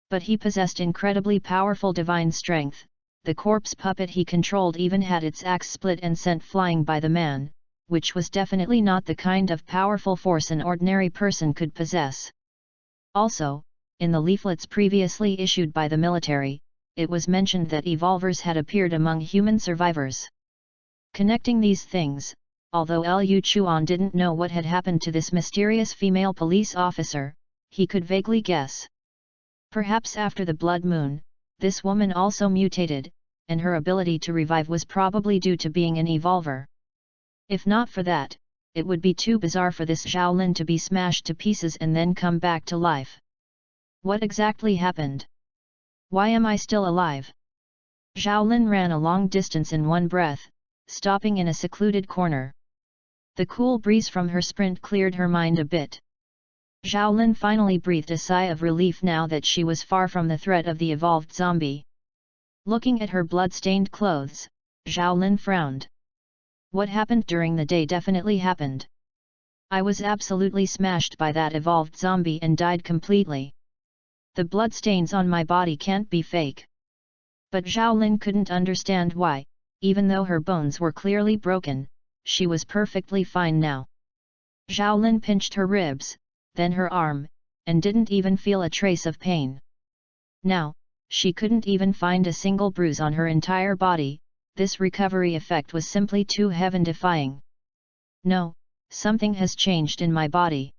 But he possessed incredibly powerful divine strength. The corpse puppet he controlled even had its axe split and sent flying by the man, which was definitely not the kind of powerful force an ordinary person could possess. Also, in the leaflets previously issued by the military, it was mentioned that evolvers had appeared among human survivors. Connecting these things, although Liu Chuan didn't know what had happened to this mysterious female police officer, he could vaguely guess. Perhaps after the blood moon, this woman also mutated, and her ability to revive was probably due to being an evolver. If not for that, it would be too bizarre for this Zhao Lin to be smashed to pieces and then come back to life. What exactly happened? Why am I still alive? Zhao Lin ran a long distance in one breath, stopping in a secluded corner. The cool breeze from her sprint cleared her mind a bit. Zhao Lin finally breathed a sigh of relief now that she was far from the threat of the evolved zombie. Looking at her blood-stained clothes, Zhao Lin frowned. What happened during the day definitely happened. I was absolutely smashed by that evolved zombie and died completely. The bloodstains on my body can't be fake. But Zhao Lin couldn't understand why, even though her bones were clearly broken, she was perfectly fine now. Zhao Lin pinched her ribs, then her arm, and didn't even feel a trace of pain. Now, she couldn't even find a single bruise on her entire body. This recovery effect was simply too heaven-defying. No, something has changed in my body.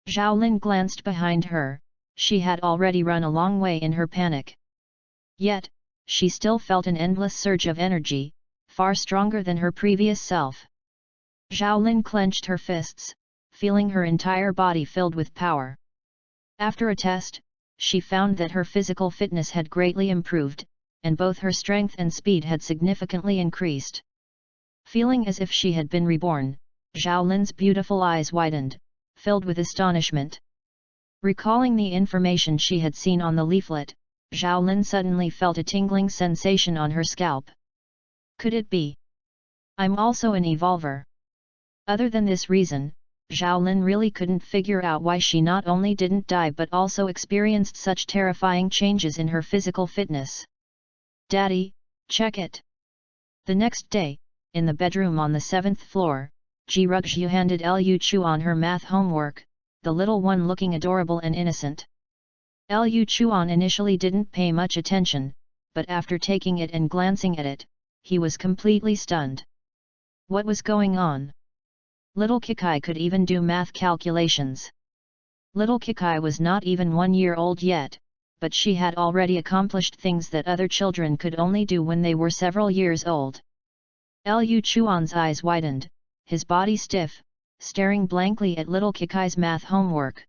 Zhao Lin glanced behind her. She had already run a long way in her panic. Yet, she still felt an endless surge of energy, far stronger than her previous self. Zhao Lin clenched her fists, feeling her entire body filled with power. After a test, she found that her physical fitness had greatly improved, and both her strength and speed had significantly increased. Feeling as if she had been reborn, Zhao Lin's beautiful eyes widened, filled with astonishment. Recalling the information she had seen on the leaflet, Zhao Lin suddenly felt a tingling sensation on her scalp. Could it be? I'm also an evolver. Other than this reason, Zhao Lin really couldn't figure out why she not only didn't die but also experienced such terrifying changes in her physical fitness. Daddy, check it. The next day, in the bedroom on the 7th floor, Ji Ruxu handed Lu Chuan her math homework, the little one looking adorable and innocent. Lu Chuan initially didn't pay much attention, but after taking it and glancing at it, he was completely stunned. What was going on? Little Kikai could even do math calculations. Little Kikai was not even 1 year old yet, but she had already accomplished things that other children could only do when they were several years old. Lu Chuan's eyes widened, his body stiff, staring blankly at little Kikai's math homework.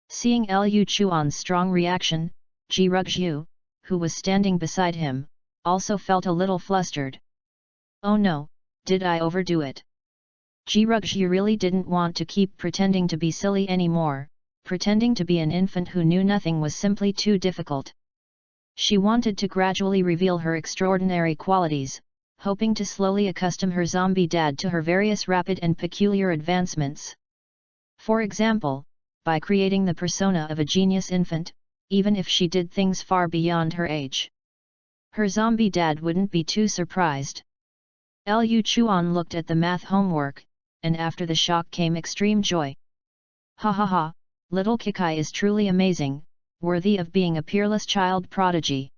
Seeing Lu Chuan's strong reaction, Ji Ruxu, who was standing beside him, also felt a little flustered. Oh no, did I overdo it? Ji Ruxu really didn't want to keep pretending to be silly anymore. Pretending to be an infant who knew nothing was simply too difficult. She wanted to gradually reveal her extraordinary qualities, hoping to slowly accustom her zombie dad to her various rapid and peculiar advancements. For example, by creating the persona of a genius infant, even if she did things far beyond her age. Her zombie dad wouldn't be too surprised. Lu Chuan looked at the math homework, and after the shock came extreme joy. Ha ha ha, little Kikai is truly amazing, worthy of being a peerless child prodigy.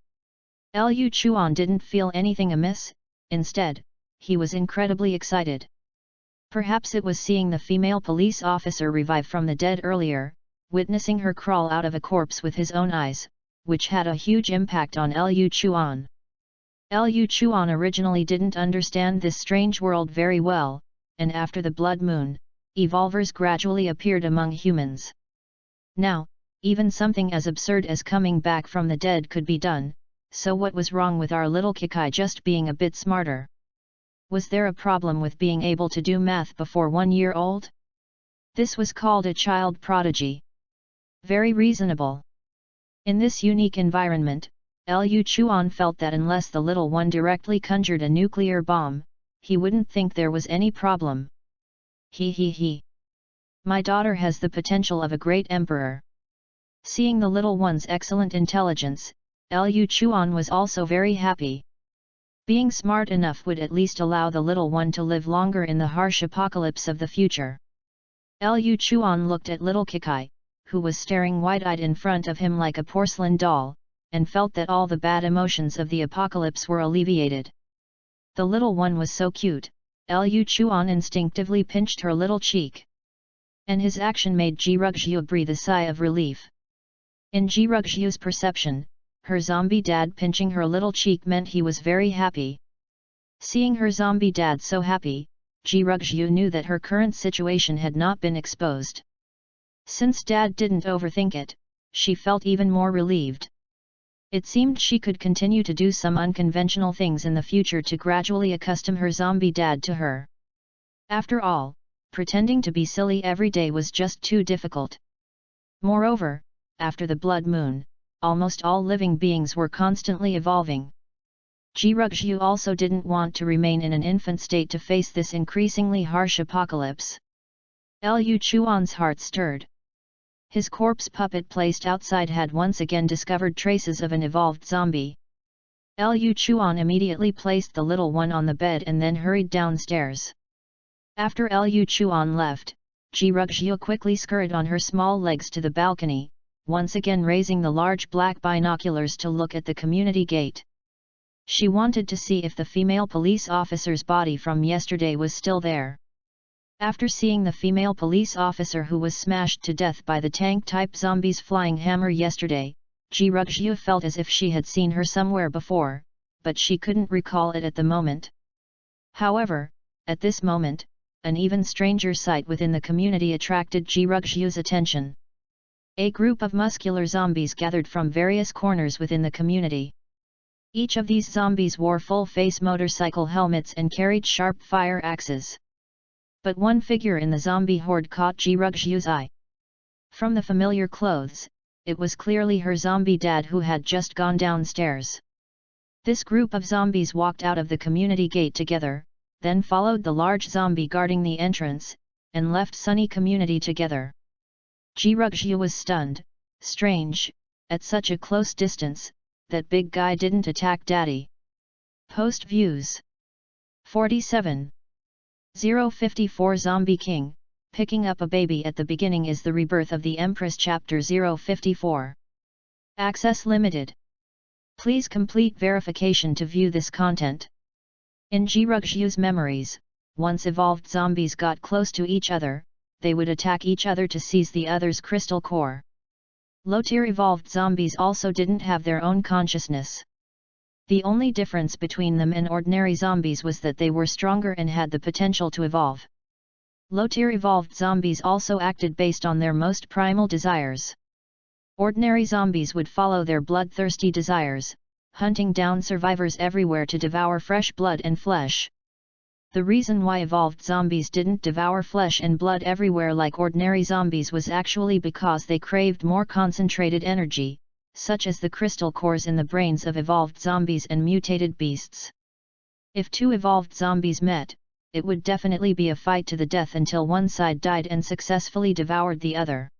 Lu Chuan didn't feel anything amiss, instead, he was incredibly excited. Perhaps it was seeing the female police officer revive from the dead earlier, witnessing her crawl out of a corpse with his own eyes, which had a huge impact on Lu Chuan. Lu Chuan originally didn't understand this strange world very well, and after the blood moon, evolvers gradually appeared among humans. Now, even something as absurd as coming back from the dead could be done, so what was wrong with our little Kikai just being a bit smarter? Was there a problem with being able to do math before 1 year old? This was called a child prodigy. Very reasonable. In this unique environment, Lu Chuan felt that unless the little one directly conjured a nuclear bomb, he wouldn't think there was any problem. He. My daughter has the potential of a great emperor. Seeing the little one's excellent intelligence, Lu Chuan was also very happy. Being smart enough would at least allow the little one to live longer in the harsh apocalypse of the future. Lu Chuan looked at little Kikai, who was staring wide-eyed in front of him like a porcelain doll, and felt that all the bad emotions of the apocalypse were alleviated. The little one was so cute, Lu Chuan instinctively pinched her little cheek. And his action made Ji Ruxu breathe a sigh of relief. In Ji Ruxu's perception, her zombie dad pinching her little cheek meant he was very happy. Seeing her zombie dad so happy, Ji Ruxu knew that her current situation had not been exposed. Since dad didn't overthink it, she felt even more relieved. It seemed she could continue to do some unconventional things in the future to gradually accustom her zombie dad to her. After all, pretending to be silly every day was just too difficult. Moreover, after the blood moon, almost all living beings were constantly evolving. Ji Ruxu also didn't want to remain in an infant state to face this increasingly harsh apocalypse. Lu Chuan's heart stirred. His corpse puppet placed outside had once again discovered traces of an evolved zombie. Lu Chuan immediately placed the little one on the bed and then hurried downstairs. After Lu Chuan left, Ji Ruxu quickly scurried on her small legs to the balcony, once again raising the large black binoculars to look at the community gate. She wanted to see if the female police officer's body from yesterday was still there. After seeing the female police officer who was smashed to death by the tank-type zombies flying hammer yesterday, Ji Ruxu felt as if she had seen her somewhere before, but she couldn't recall it at the moment. However, at this moment, an even stranger sight within the community attracted Jirugzhu's attention. A group of muscular zombies gathered from various corners within the community. Each of these zombies wore full-face motorcycle helmets and carried sharp fire axes. But one figure in the zombie horde caught Jirugzhu's eye. From the familiar clothes, it was clearly her zombie dad who had just gone downstairs. This group of zombies walked out of the community gate together, then followed the large zombie guarding the entrance, and left Sunny community together. Jirugzhu was stunned. Strange, at such a close distance, that big guy didn't attack daddy. Post views 47. 054 Zombie King, picking up a baby at the beginning is the rebirth of the Empress Chapter 054. Access limited. Please complete verification to view this content. In Jirugzhu's memories, once evolved zombies got close to each other, they would attack each other to seize the other's crystal core. Low-tier evolved zombies also didn't have their own consciousness. The only difference between them and ordinary zombies was that they were stronger and had the potential to evolve. Low-tier evolved zombies also acted based on their most primal desires. Ordinary zombies would follow their bloodthirsty desires, hunting down survivors everywhere to devour fresh blood and flesh. The reason why evolved zombies didn't devour flesh and blood everywhere like ordinary zombies was actually because they craved more concentrated energy, such as the crystal cores in the brains of evolved zombies and mutated beasts. If two evolved zombies met, it would definitely be a fight to the death until one side died and successfully devoured the other.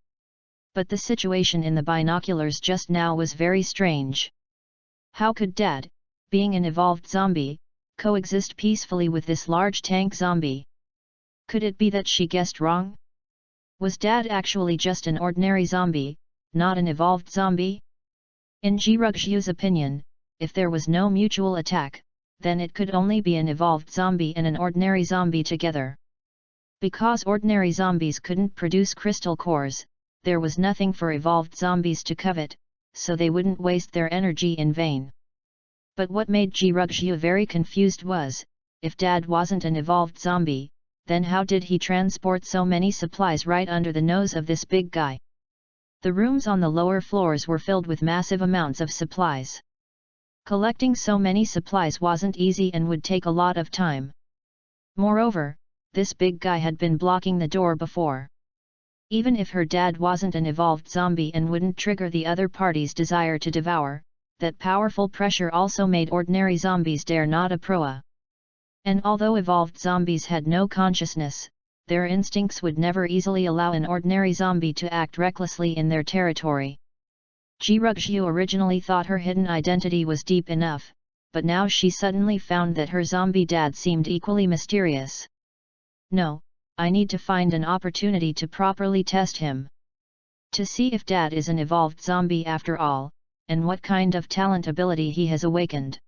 But the situation in the binoculars just now was very strange. How could Dad, being an evolved zombie, coexist peacefully with this large tank zombie? Could it be that she guessed wrong? Was Dad actually just an ordinary zombie, not an evolved zombie? In Jirugzhu's opinion, if there was no mutual attack, then it could only be an evolved zombie and an ordinary zombie together. Because ordinary zombies couldn't produce crystal cores, there was nothing for evolved zombies to covet, so they wouldn't waste their energy in vain. But what made Jirugzhu very confused was, if Dad wasn't an evolved zombie, then how did he transport so many supplies right under the nose of this big guy? The rooms on the lower floors were filled with massive amounts of supplies. Collecting so many supplies wasn't easy and would take a lot of time. Moreover, this big guy had been blocking the door before. Even if her dad wasn't an evolved zombie and wouldn't trigger the other party's desire to devour, that powerful pressure also made ordinary zombies dare not approach. And although evolved zombies had no consciousness, their instincts would never easily allow an ordinary zombie to act recklessly in their territory. Jirugzhu originally thought her hidden identity was deep enough, but now she suddenly found that her zombie dad seemed equally mysterious. No, I need to find an opportunity to properly test him. To see if Dad is an evolved zombie after all, and what kind of talent ability he has awakened.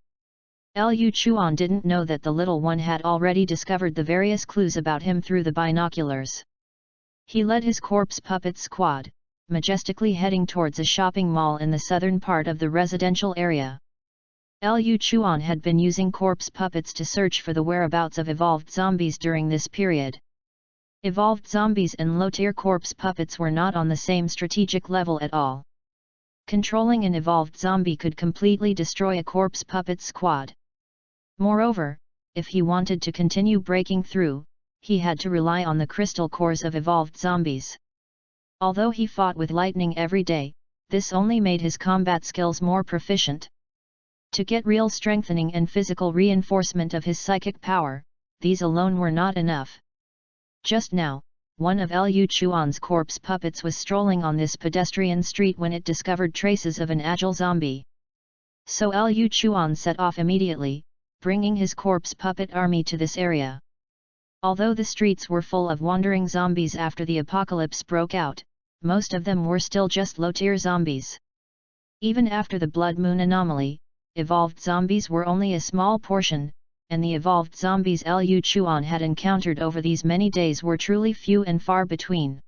Liu Chuan didn't know that the little one had already discovered the various clues about him through the binoculars. He led his corpse puppet squad, majestically heading towards a shopping mall in the southern part of the residential area. Liu Chuan had been using corpse puppets to search for the whereabouts of evolved zombies during this period. Evolved zombies and low-tier corpse puppets were not on the same strategic level at all. Controlling an evolved zombie could completely destroy a corpse puppet squad. Moreover, if he wanted to continue breaking through, he had to rely on the crystal cores of evolved zombies. Although he fought with lightning every day, this only made his combat skills more proficient. To get real strengthening and physical reinforcement of his psychic power, these alone were not enough. Just now, one of Liu Chuan's corpse puppets was strolling on this pedestrian street when it discovered traces of an agile zombie. So Liu Chuan set off immediately, bringing his corpse puppet army to this area. Although the streets were full of wandering zombies after the apocalypse broke out, most of them were still just low-tier zombies. Even after the Blood Moon anomaly, evolved zombies were only a small portion, and the evolved zombies Liu Chuan had encountered over these many days were truly few and far between.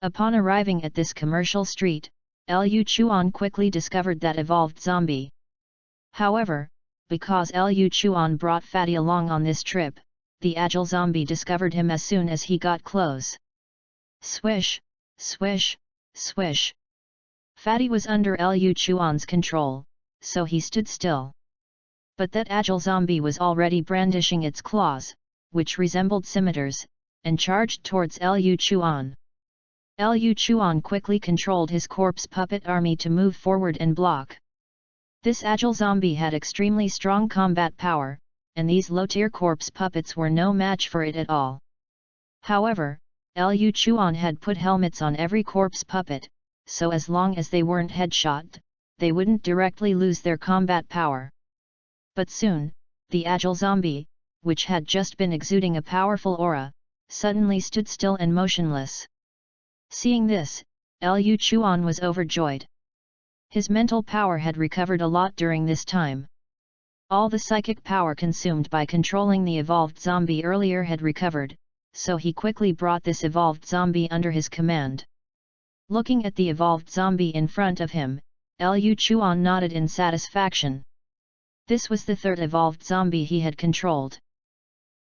Upon arriving at this commercial street, Liu Chuan quickly discovered that evolved zombie. However, because Liu Chuan brought Fatty along on this trip, the agile zombie discovered him as soon as he got close. Swish, swish, swish. Fatty was under Lu Chuan's control, so he stood still. But that agile zombie was already brandishing its claws, which resembled scimitars, and charged towards Lu Chuan. Lu Chuan quickly controlled his corpse puppet army to move forward and block. This agile zombie had extremely strong combat power, and these low-tier corpse puppets were no match for it at all. However, Lu Chuan had put helmets on every corpse puppet, so as long as they weren't headshot, they wouldn't directly lose their combat power. But soon, the agile zombie, which had just been exuding a powerful aura, suddenly stood still and motionless. Seeing this, Lu Chuan was overjoyed. His mental power had recovered a lot during this time. All the psychic power consumed by controlling the evolved zombie earlier had recovered, so he quickly brought this evolved zombie under his command. Looking at the evolved zombie in front of him, Lu Chuan nodded in satisfaction. This was the third evolved zombie he had controlled.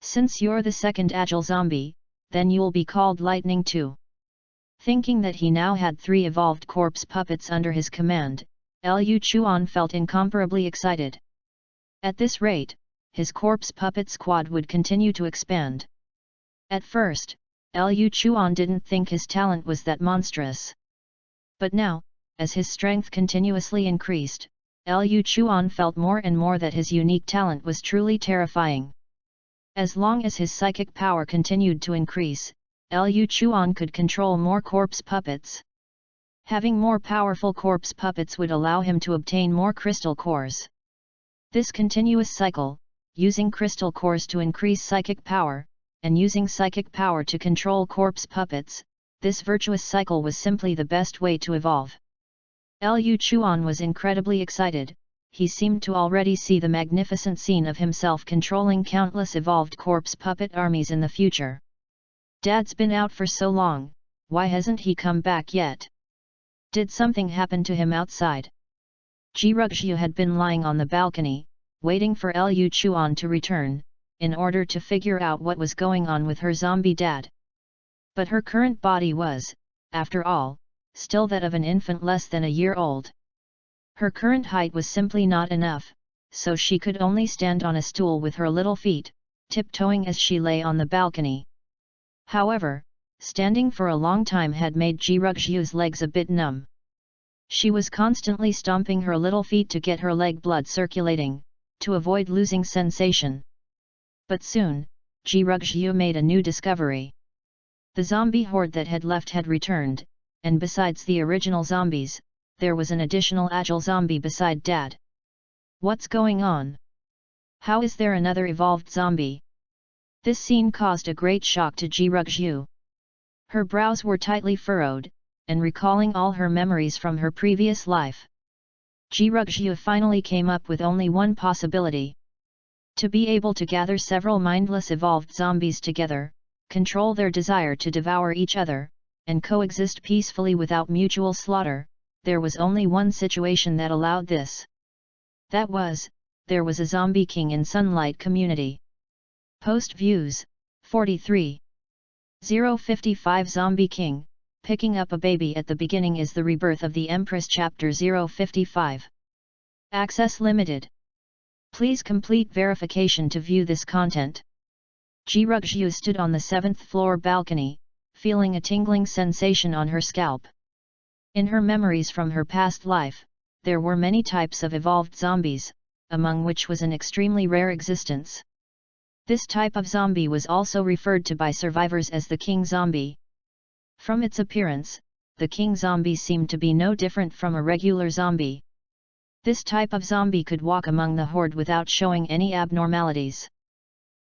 Since you're the second agile zombie, then you'll be called Lightning too. Thinking that he now had 3 evolved corpse puppets under his command, Lu Chuan felt incomparably excited. At this rate, his corpse puppet squad would continue to expand. At first, Lu Chuan didn't think his talent was that monstrous. But now, as his strength continuously increased, Lu Chuan felt more and more that his unique talent was truly terrifying. As long as his psychic power continued to increase, Lu Chuan could control more corpse puppets. Having more powerful corpse puppets would allow him to obtain more crystal cores. This continuous cycle, using crystal cores to increase psychic power, and using psychic power to control corpse puppets, this virtuous cycle was simply the best way to evolve. Lu Chuan was incredibly excited. He seemed to already see the magnificent scene of himself controlling countless evolved corpse puppet armies in the future. Dad's been out for so long, why hasn't he come back yet? Did something happen to him outside? Jirugzhu had been lying on the balcony, waiting for Lu Chuan to return, in order to figure out what was going on with her zombie dad. But her current body was, after all, still that of an infant less than a year old. Her current height was simply not enough, so she could only stand on a stool with her little feet, tiptoeing as she lay on the balcony. However, standing for a long time had made Jirugzhu's legs a bit numb. She was constantly stomping her little feet to get her leg blood circulating, to avoid losing sensation. But soon, Jirugzhu made a new discovery. The zombie horde that had left had returned, and besides the original zombies, there was an additional agile zombie beside Dad. What's going on? How is there another evolved zombie? This scene caused a great shock to Jirugzhu. Her brows were tightly furrowed, and recalling all her memories from her previous life. Jirugzhu finally came up with only one possibility. To be able to gather several mindless evolved zombies together, control their desire to devour each other, and coexist peacefully without mutual slaughter, there was only one situation that allowed this. That was, there was a zombie king in Sunlight community. Post views, 43. 055 Zombie King, picking up a baby at the beginning is the rebirth of the Empress Chapter 055. Access limited. Please complete verification to view this content. Jirugzhu stood on the 7th floor balcony, feeling a tingling sensation on her scalp. In her memories from her past life, there were many types of evolved zombies, among which was an extremely rare existence. This type of zombie was also referred to by survivors as the king zombie. From its appearance, the king zombie seemed to be no different from a regular zombie. This type of zombie could walk among the horde without showing any abnormalities.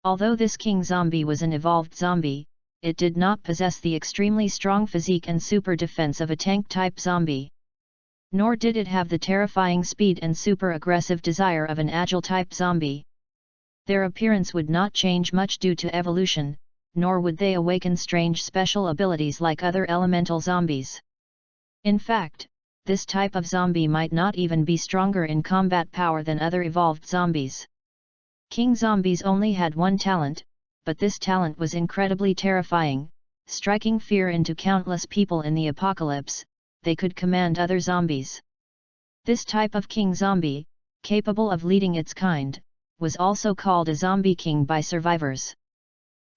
Although this king zombie was an evolved zombie, it did not possess the extremely strong physique and super defense of a tank-type zombie. Nor did it have the terrifying speed and super aggressive desire of an agile-type zombie. Their appearance would not change much due to evolution, nor would they awaken strange special abilities like other elemental zombies. In fact, this type of zombie might not even be stronger in combat power than other evolved zombies. King zombies only had one talent, but this talent was incredibly terrifying, striking fear into countless people in the apocalypse. They could command other zombies. This type of king zombie, capable of leading its kind, was also called a zombie king by survivors.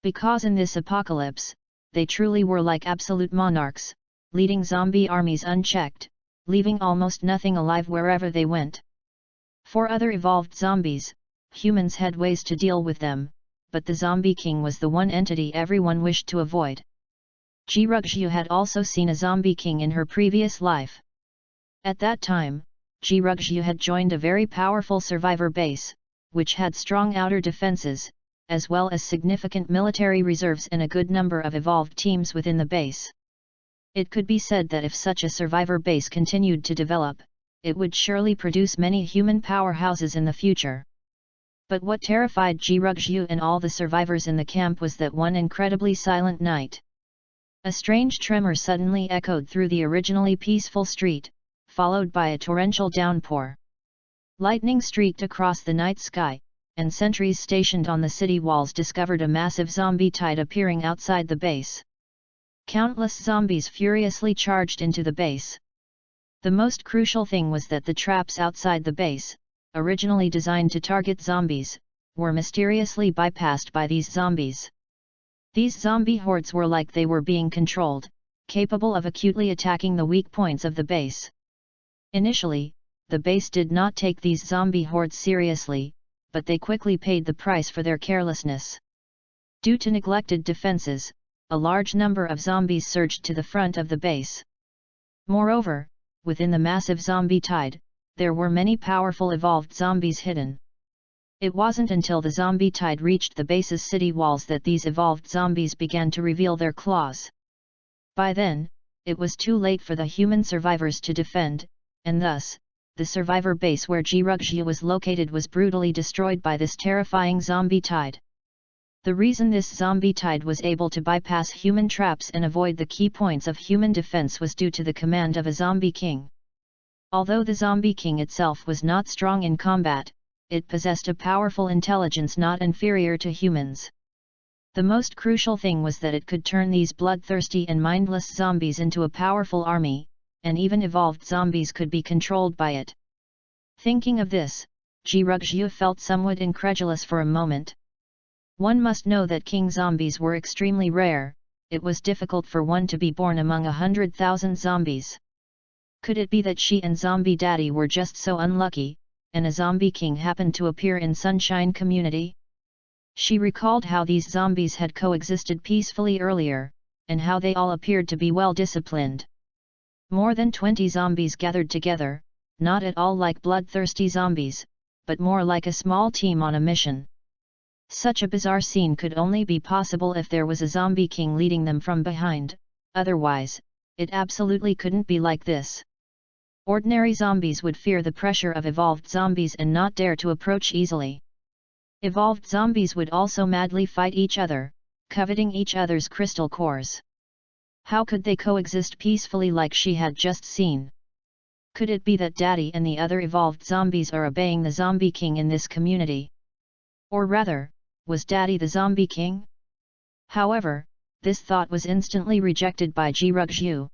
Because in this apocalypse, they truly were like absolute monarchs, leading zombie armies unchecked, leaving almost nothing alive wherever they went. For other evolved zombies, humans had ways to deal with them, but the zombie king was the one entity everyone wished to avoid. Ji-Rugzhu had also seen a zombie king in her previous life. At that time, Ji-Rugzhu had joined a very powerful survivor base, which had strong outer defenses, as well as significant military reserves and a good number of evolved teams within the base. It could be said that if such a survivor base continued to develop, it would surely produce many human powerhouses in the future. But what terrified Ji-Rugzhu and all the survivors in the camp was that one incredibly silent night. A strange tremor suddenly echoed through the originally peaceful street, followed by a torrential downpour. Lightning streaked across the night sky, and sentries stationed on the city walls discovered a massive zombie tide appearing outside the base. Countless zombies furiously charged into the base. The most crucial thing was that the traps outside the base, originally designed to target zombies, were mysteriously bypassed by these zombies. These zombie hordes were like they were being controlled, capable of acutely attacking the weak points of the base. Initially, the base did not take these zombie hordes seriously, but they quickly paid the price for their carelessness. Due to neglected defenses, a large number of zombies surged to the front of the base. Moreover, within the massive zombie tide, there were many powerful evolved zombies hidden. It wasn't until the zombie tide reached the base's city walls that these evolved zombies began to reveal their claws. By then, it was too late for the human survivors to defend, and thus, the survivor base where Ji-Rugzhu was located was brutally destroyed by this terrifying zombie tide. The reason this zombie tide was able to bypass human traps and avoid the key points of human defense was due to the command of a zombie king. Although the zombie king itself was not strong in combat, it possessed a powerful intelligence not inferior to humans. The most crucial thing was that it could turn these bloodthirsty and mindless zombies into a powerful army, and even evolved zombies could be controlled by it. Thinking of this, Ji-Rugzhu felt somewhat incredulous for a moment. One must know that king zombies were extremely rare. It was difficult for one to be born among 100,000 zombies. Could it be that she and Zombie Daddy were just so unlucky, and a zombie king happened to appear in Sunshine Community? She recalled how these zombies had coexisted peacefully earlier, and how they all appeared to be well disciplined. More than 20 zombies gathered together, not at all like bloodthirsty zombies, but more like a small team on a mission. Such a bizarre scene could only be possible if there was a zombie king leading them from behind, otherwise, it absolutely couldn't be like this. Ordinary zombies would fear the pressure of evolved zombies and not dare to approach easily. Evolved zombies would also madly fight each other, coveting each other's crystal cores. How could they coexist peacefully like she had just seen? Could it be that Daddy and the other evolved zombies are obeying the zombie king in this community? Or rather, was Daddy the zombie king? However, this thought was instantly rejected by Ji-Rugzhu.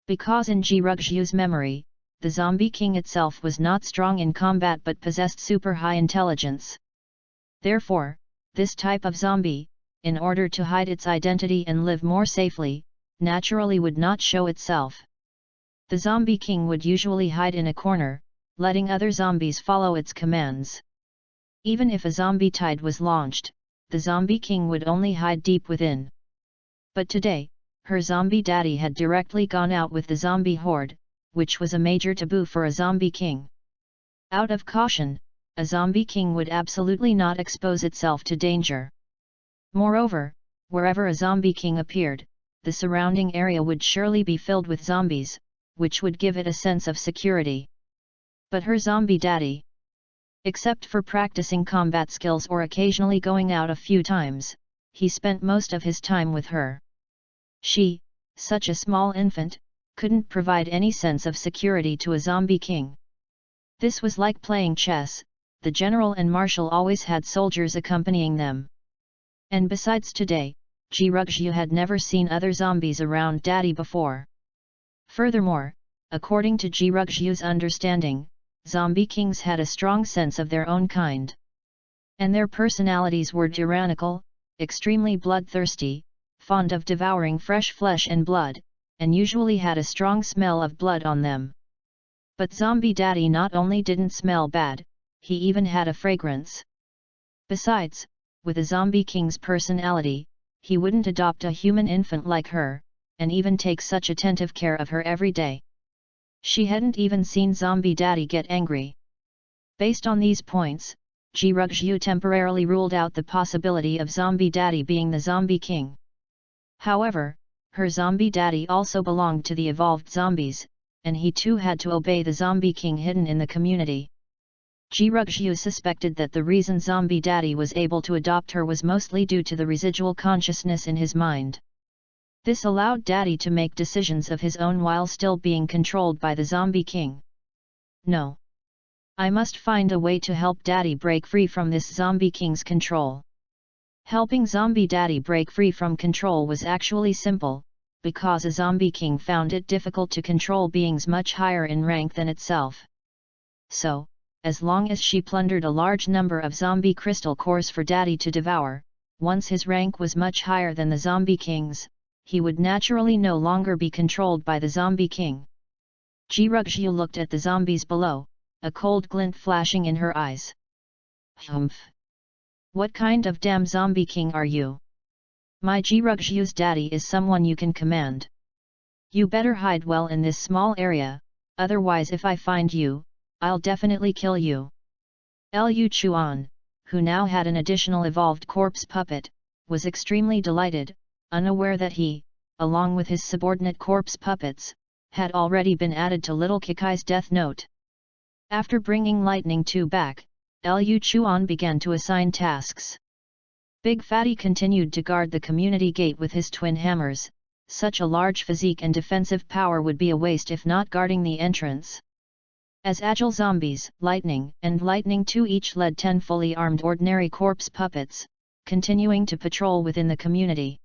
Because in Ji-Rugzhu's memory, the zombie king itself was not strong in combat but possessed super high intelligence. Therefore, this type of zombie, in order to hide its identity and live more safely, naturally would not show itself. The zombie king would usually hide in a corner, letting other zombies follow its commands. Even if a zombie tide was launched, the zombie king would only hide deep within. But today, her zombie daddy had directly gone out with the zombie horde, which was a major taboo for a zombie king. Out of caution, a zombie king would absolutely not expose itself to danger. Moreover, wherever a zombie king appeared, the surrounding area would surely be filled with zombies, which would give it a sense of security. But her zombie daddy, except for practicing combat skills or occasionally going out a few times, he spent most of his time with her. She, such a small infant, couldn't provide any sense of security to a zombie king. This was like playing chess. The general and marshal always had soldiers accompanying them. And besides today, Jirugzhu had never seen other zombies around Daddy before. Furthermore, according to Jirugzhu's understanding, zombie kings had a strong sense of their own kind. And their personalities were tyrannical, extremely bloodthirsty, fond of devouring fresh flesh and blood, and usually had a strong smell of blood on them. But Zombie Daddy not only didn't smell bad, he even had a fragrance. Besides, with a zombie king's personality, he wouldn't adopt a human infant like her, and even take such attentive care of her every day. She hadn't even seen Zombie Daddy get angry. Based on these points, Jirugzhu temporarily ruled out the possibility of Zombie Daddy being the zombie king. However, her Zombie Daddy also belonged to the evolved zombies, and he too had to obey the zombie king hidden in the community. Jirugzhu suspected that the reason Zombie Daddy was able to adopt her was mostly due to the residual consciousness in his mind. This allowed Daddy to make decisions of his own while still being controlled by the zombie king. No. I must find a way to help Daddy break free from this zombie king's control. Helping Zombie Daddy break free from control was actually simple, because a zombie king found it difficult to control beings much higher in rank than itself. So, as long as she plundered a large number of zombie crystal cores for Daddy to devour, once his rank was much higher than the zombie king's, he would naturally no longer be controlled by the zombie king. Jirugzhu looked at the zombies below, a cold glint flashing in her eyes. Humph! What kind of damn zombie king are you? My Jirugzhu's daddy is someone you can command. You better hide well in this small area, otherwise if I find you, I'll definitely kill you. Liu Chuan, who now had an additional evolved corpse puppet, was extremely delighted, unaware that he, along with his subordinate corpse puppets, had already been added to Little Kikai's death note. After bringing Lightning 2 back, Liu Chuan began to assign tasks. Big Fatty continued to guard the community gate with his twin hammers. Such a large physique and defensive power would be a waste if not guarding the entrance. As agile zombies, Lightning and Lightning 2 each led 10 fully armed ordinary corpse puppets, continuing to patrol within the community.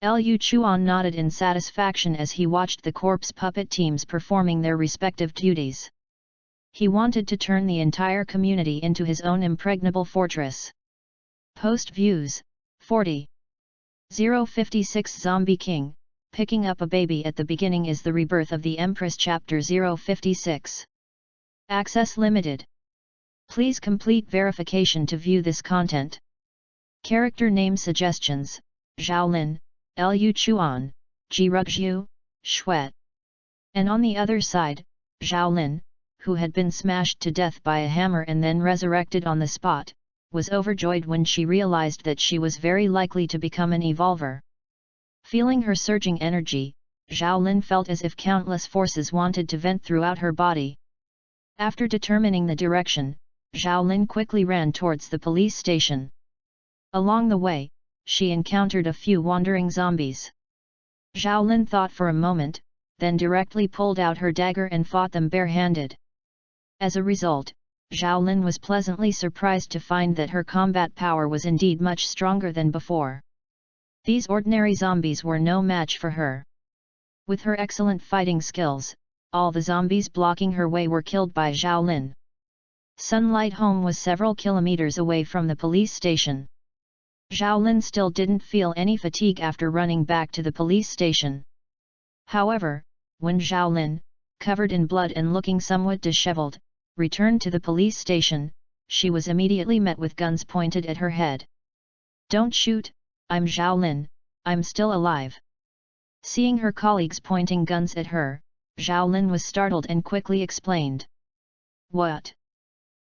Liu Chuan nodded in satisfaction as he watched the corpse puppet teams performing their respective duties. He wanted to turn the entire community into his own impregnable fortress. Post views, 40. 056 Zombie King, picking up a baby at the beginning is the rebirth of the Empress Chapter 056. Access limited. Please complete verification to view this content. Character name suggestions, Zhaolin, Liu Chuan, Jirugzhu, Shuet. And on the other side, Zhaolin, who had been smashed to death by a hammer and then resurrected on the spot, was overjoyed when she realized that she was very likely to become an evolver. Feeling her surging energy, Zhaolin felt as if countless forces wanted to vent throughout her body. After determining the direction, Zhaolin quickly ran towards the police station. Along the way, she encountered a few wandering zombies. Zhaolin thought for a moment, then directly pulled out her dagger and fought them barehanded. As a result, Zhaolin was pleasantly surprised to find that her combat power was indeed much stronger than before. These ordinary zombies were no match for her. With her excellent fighting skills, all the zombies blocking her way were killed by Zhaolin. Sunlight Home was several kilometers away from the police station. Zhaolin still didn't feel any fatigue after running back to the police station. However, when Zhaolin, covered in blood and looking somewhat disheveled, returned to the police station, she was immediately met with guns pointed at her head. "Don't shoot, I'm Zhaolin, I'm still alive." Seeing her colleagues pointing guns at her, Zhaolin was startled and quickly explained. "What?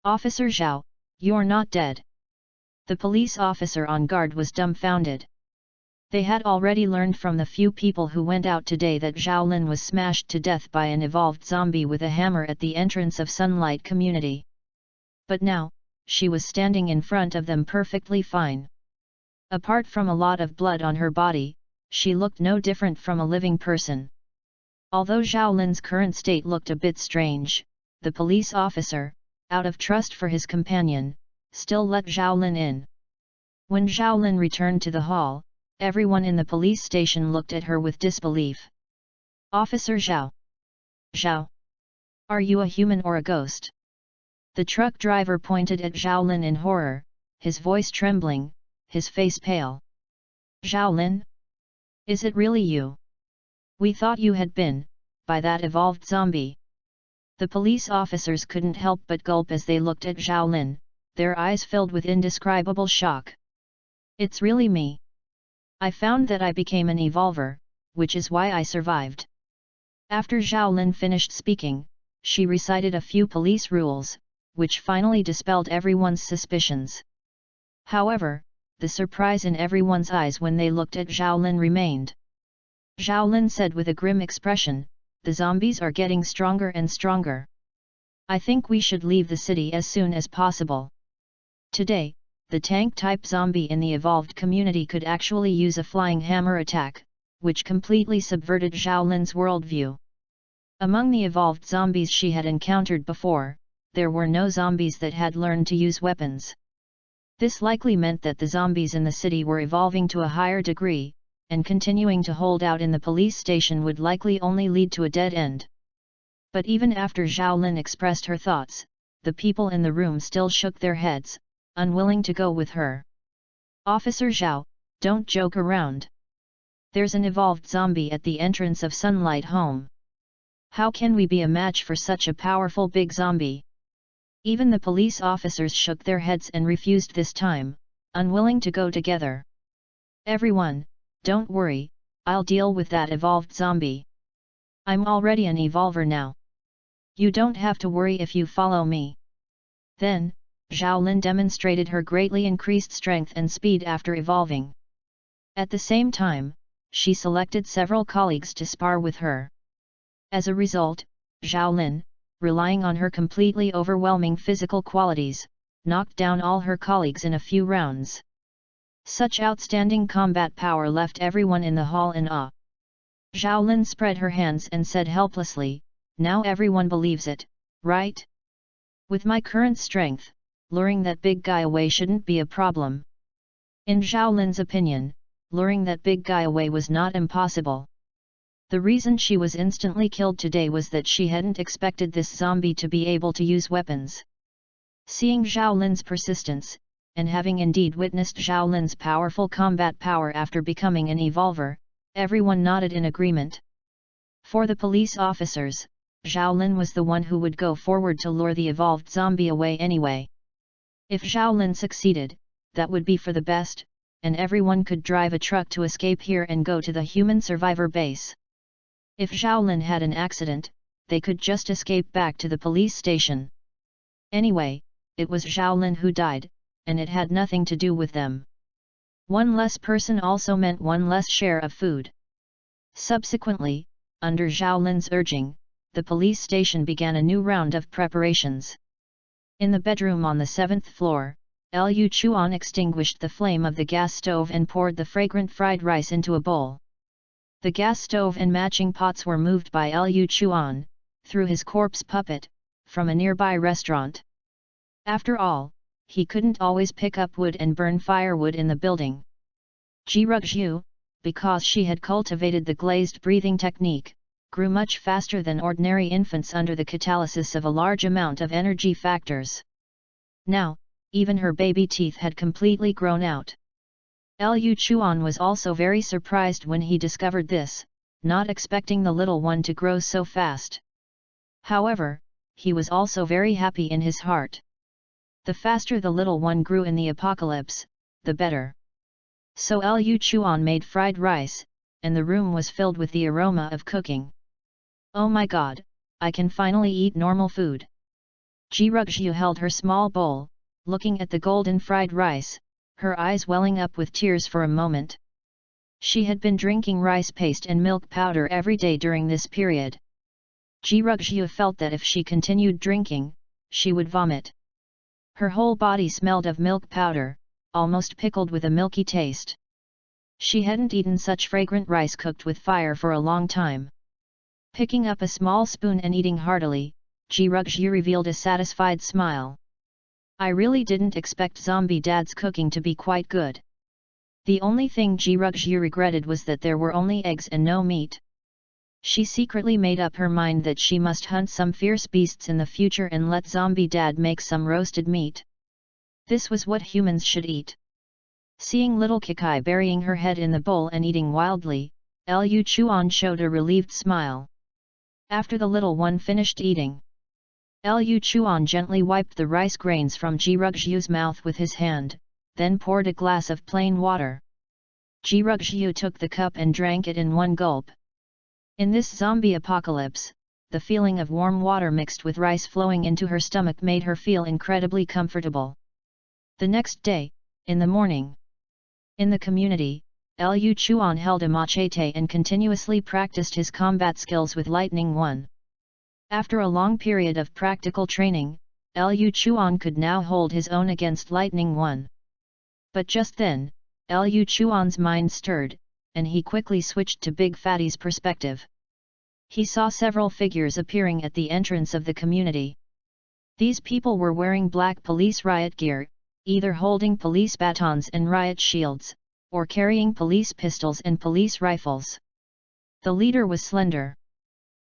Officer Zhao, you're not dead." The police officer on guard was dumbfounded. They had already learned from the few people who went out today that Zhaolin was smashed to death by an evolved zombie with a hammer at the entrance of Sunlight Community. But now, she was standing in front of them perfectly fine. Apart from a lot of blood on her body, she looked no different from a living person. Although Zhaolin's current state looked a bit strange, the police officer, out of trust for his companion, still let Zhaolin in. When Xiaolin returned to the hall, everyone in the police station looked at her with disbelief. Officer Zhao. Zhao. Are you a human or a ghost? The truck driver pointed at Xiaolin in horror, his voice trembling, his face pale. Xiaolin? Is it really you? We thought you had been, by that evolved zombie. The police officers couldn't help but gulp as they looked at Xiaolin, their eyes filled with indescribable shock. It's really me. I found that I became an evolver, which is why I survived. After Xiaolin finished speaking, she recited a few police rules, which finally dispelled everyone's suspicions. However, the surprise in everyone's eyes when they looked at Xiaolin remained. Xiaolin said with a grim expression, "The zombies are getting stronger and stronger. I think we should leave the city as soon as possible." Today, the tank-type zombie in the evolved community could actually use a flying hammer attack, which completely subverted Xiaolin's worldview. Among the evolved zombies she had encountered before, there were no zombies that had learned to use weapons. This likely meant that the zombies in the city were evolving to a higher degree, and continuing to hold out in the police station would likely only lead to a dead end. But even after Xiaolin expressed her thoughts, the people in the room still shook their heads, unwilling to go with her. "Officer Zhao, don't joke around. There's an evolved zombie at the entrance of Sunlight Home. How can we be a match for such a powerful big zombie?" Even the police officers shook their heads and refused this time, unwilling to go together. "Everyone, don't worry, I'll deal with that evolved zombie. I'm already an evolver now. You don't have to worry if you follow me." Then, Xiaolin demonstrated her greatly increased strength and speed after evolving. At the same time, she selected several colleagues to spar with her. As a result, Xiaolin, relying on her completely overwhelming physical qualities, knocked down all her colleagues in a few rounds. Such outstanding combat power left everyone in the hall in awe. Xiaolin spread her hands and said helplessly, "Now everyone believes it, right? With my current strength, luring that big guy away shouldn't be a problem." In Xiaolin's opinion, luring that big guy away was not impossible. The reason she was instantly killed today was that she hadn't expected this zombie to be able to use weapons. Seeing Xiaolin's persistence, and having indeed witnessed Xiaolin's powerful combat power after becoming an evolver, everyone nodded in agreement. For the police officers, Xiaolin was the one who would go forward to lure the evolved zombie away anyway. If Xiaolin succeeded, that would be for the best, and everyone could drive a truck to escape here and go to the human survivor base. If Xiaolin had an accident, they could just escape back to the police station. Anyway, it was Xiaolin who died, and it had nothing to do with them. One less person also meant one less share of food. Subsequently, under Xiaolin's urging, the police station began a new round of preparations. In the bedroom on the 7th floor, Liu Chuan extinguished the flame of the gas stove and poured the fragrant fried rice into a bowl. The gas stove and matching pots were moved by Liu Chuan, through his corpse puppet, from a nearby restaurant. After all, he couldn't always pick up wood and burn firewood in the building. Jirugzhu, because she had cultivated the glazed breathing technique, grew much faster than ordinary infants under the catalysis of a large amount of energy factors. Now, even her baby teeth had completely grown out. Liu Chuan was also very surprised when he discovered this, not expecting the little one to grow so fast. However, he was also very happy in his heart. The faster the little one grew in the apocalypse, the better. So Liu Chuan made fried rice, and the room was filled with the aroma of cooking. "Oh my god, I can finally eat normal food." Jirugzhu held her small bowl, looking at the golden fried rice, her eyes welling up with tears for a moment. She had been drinking rice paste and milk powder every day during this period. Jirugzhu felt that if she continued drinking, she would vomit. Her whole body smelled of milk powder, almost pickled with a milky taste. She hadn't eaten such fragrant rice cooked with fire for a long time. Picking up a small spoon and eating heartily, Jirugzhu revealed a satisfied smile. I really didn't expect Zombie Dad's cooking to be quite good. The only thing Jirugju regretted was that there were only eggs and no meat. She secretly made up her mind that she must hunt some fierce beasts in the future and let Zombie Dad make some roasted meat. This was what humans should eat. Seeing little Kikai burying her head in the bowl and eating wildly, Lu Chuan showed a relieved smile. After the little one finished eating, Lu Chuan gently wiped the rice grains from Jirugju's mouth with his hand, then poured a glass of plain water. Jirugju took the cup and drank it in one gulp. In this zombie apocalypse, the feeling of warm water mixed with rice flowing into her stomach made her feel incredibly comfortable. The next day, in the morning, in the community, Lu Chuan held a machete and continuously practiced his combat skills with Lightning One. After a long period of practical training, Lu Chuan could now hold his own against Lightning One. But just then, Lu Chuan's mind stirred, and he quickly switched to Big Fatty's perspective. He saw several figures appearing at the entrance of the community. These people were wearing black police riot gear, either holding police batons and riot shields, or carrying police pistols and police rifles. The leader was slender.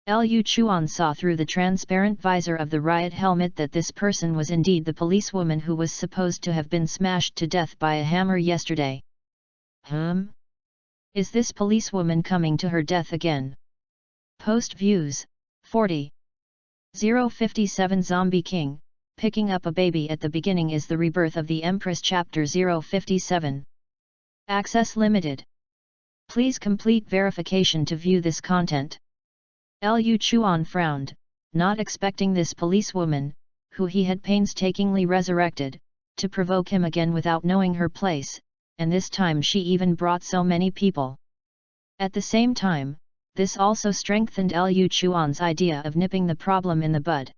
Lu Chuan saw through the transparent visor of the riot helmet that this person was indeed the policewoman who was supposed to have been smashed to death by a hammer yesterday. Is this policewoman coming to her death again? Post views, 40. 057 Zombie King, picking up a baby at the beginning is the rebirth of the Empress Chapter 057. Access limited. Please complete verification to view this content. Lu Chuan frowned, not expecting this policewoman, who he had painstakingly resurrected, to provoke him again without knowing her place, and this time she even brought so many people. At the same time, this also strengthened Lu Chuan's idea of nipping the problem in the bud.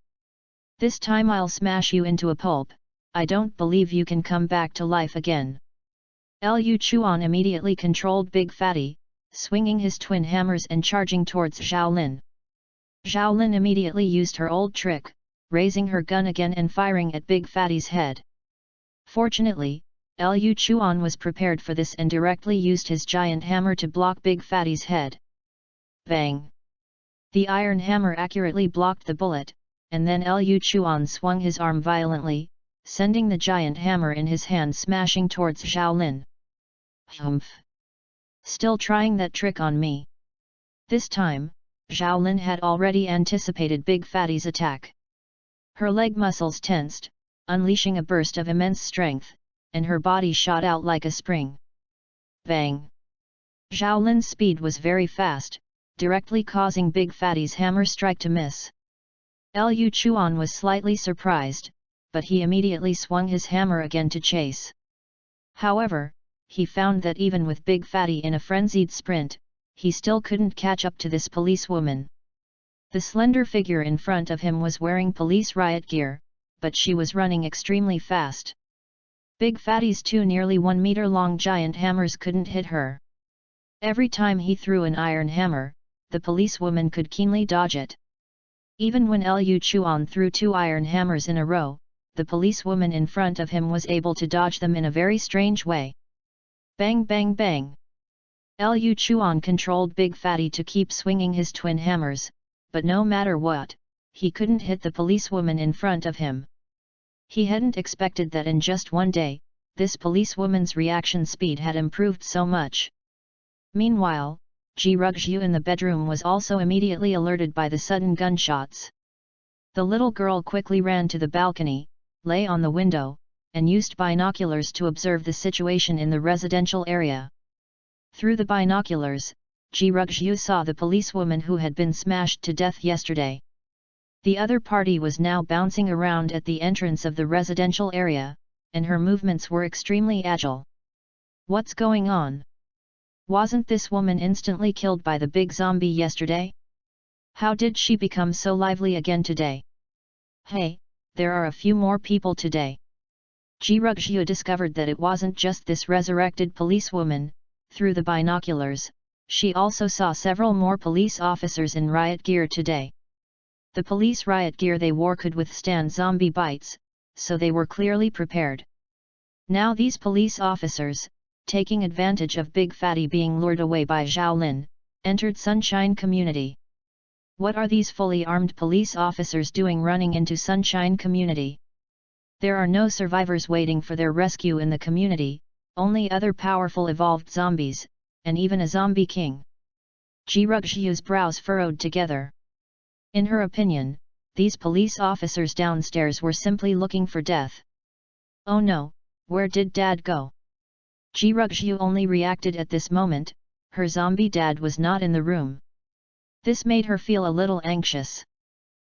This time I'll smash you into a pulp, I don't believe you can come back to life again. Lu Chuan immediately controlled Big Fatty, swinging his twin hammers and charging towards Xiaolin. Xiaolin immediately used her old trick, raising her gun again and firing at Big Fatty's head. Fortunately, Lu Chuan was prepared for this and directly used his giant hammer to block Big Fatty's head. Bang! The iron hammer accurately blocked the bullet, and then Lu Chuan swung his arm violently, sending the giant hammer in his hand smashing towards Xiaolin. Humph! Still trying that trick on me. This time, Xiaolin had already anticipated Big Fatty's attack. Her leg muscles tensed, unleashing a burst of immense strength, and her body shot out like a spring. Bang! Xiaolin's speed was very fast, directly causing Big Fatty's hammer strike to miss. Lu Chuan was slightly surprised, but he immediately swung his hammer again to chase. However, he found that even with Big Fatty in a frenzied sprint, he still couldn't catch up to this policewoman. The slender figure in front of him was wearing police riot gear, but she was running extremely fast. Big Fatty's two nearly 1 meter long giant hammers couldn't hit her. Every time he threw an iron hammer, the policewoman could keenly dodge it. Even when Lu Chuan threw 2 iron hammers in a row, the policewoman in front of him was able to dodge them in a very strange way. Bang bang bang! Lu Chuan controlled Big Fatty to keep swinging his twin hammers, but no matter what, he couldn't hit the policewoman in front of him. He hadn't expected that in just one day, this policewoman's reaction speed had improved so much. Meanwhile, Jirugju in the bedroom was also immediately alerted by the sudden gunshots. The little girl quickly ran to the balcony, lay on the window, and used binoculars to observe the situation in the residential area. Through the binoculars, Jirugju saw the policewoman who had been smashed to death yesterday. The other party was now bouncing around at the entrance of the residential area, and her movements were extremely agile. What's going on? Wasn't this woman instantly killed by the big zombie yesterday? How did she become so lively again today? Hey, there are a few more people today. Jirugju discovered that it wasn't just this resurrected policewoman. Through the binoculars, she also saw several more police officers in riot gear today. The police riot gear they wore could withstand zombie bites, so they were clearly prepared. Now these police officers, taking advantage of Big Fatty being lured away by Zhao Lin, entered Sunshine Community. What are these fully armed police officers doing running into Sunshine Community? There are no survivors waiting for their rescue in the community, only other powerful evolved zombies, and even a zombie king. Ji Ruxu's brows furrowed together. In her opinion, these police officers downstairs were simply looking for death. Oh no, where did Dad go? Ji Ruxu only reacted at this moment, her zombie dad was not in the room. This made her feel a little anxious.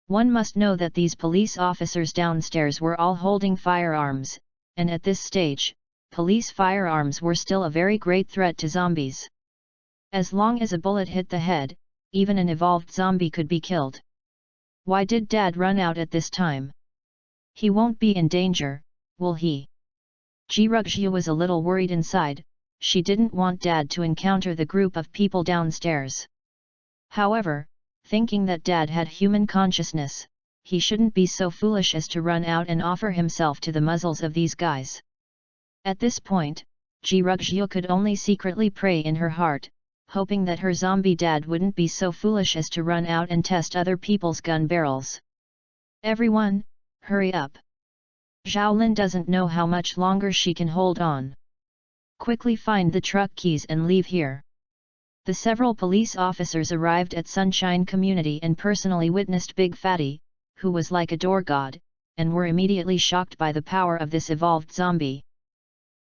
One must know that these police officers downstairs were all holding firearms, and at this stage, police firearms were still a very great threat to zombies. As long as a bullet hit the head, even an evolved zombie could be killed. Why did Dad run out at this time? He won't be in danger, will he? Ji Ruxu was a little worried inside, she didn't want Dad to encounter the group of people downstairs. However, thinking that Dad had human consciousness, he shouldn't be so foolish as to run out and offer himself to the muzzles of these guys. At this point, Ji Ruxu could only secretly pray in her heart, hoping that her zombie dad wouldn't be so foolish as to run out and test other people's gun barrels. Everyone, hurry up! Zhao Lin doesn't know how much longer she can hold on. Quickly find the truck keys and leave here. The several police officers arrived at Sunshine Community and personally witnessed Big Fatty, who was like a door god, and were immediately shocked by the power of this evolved zombie.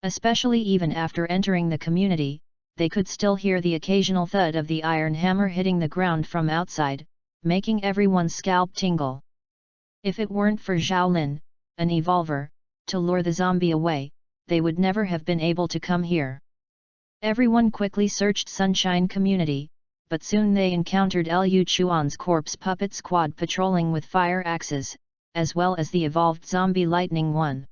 Especially even after entering the community, they could still hear the occasional thud of the iron hammer hitting the ground from outside, making everyone's scalp tingle. If it weren't for Zhao Lin, an evolver, to lure the zombie away, they would never have been able to come here. Everyone quickly searched Sunshine Community, but soon they encountered Liu Chuan's corpse puppet squad patrolling with fire axes, as well as the evolved zombie Lightning One.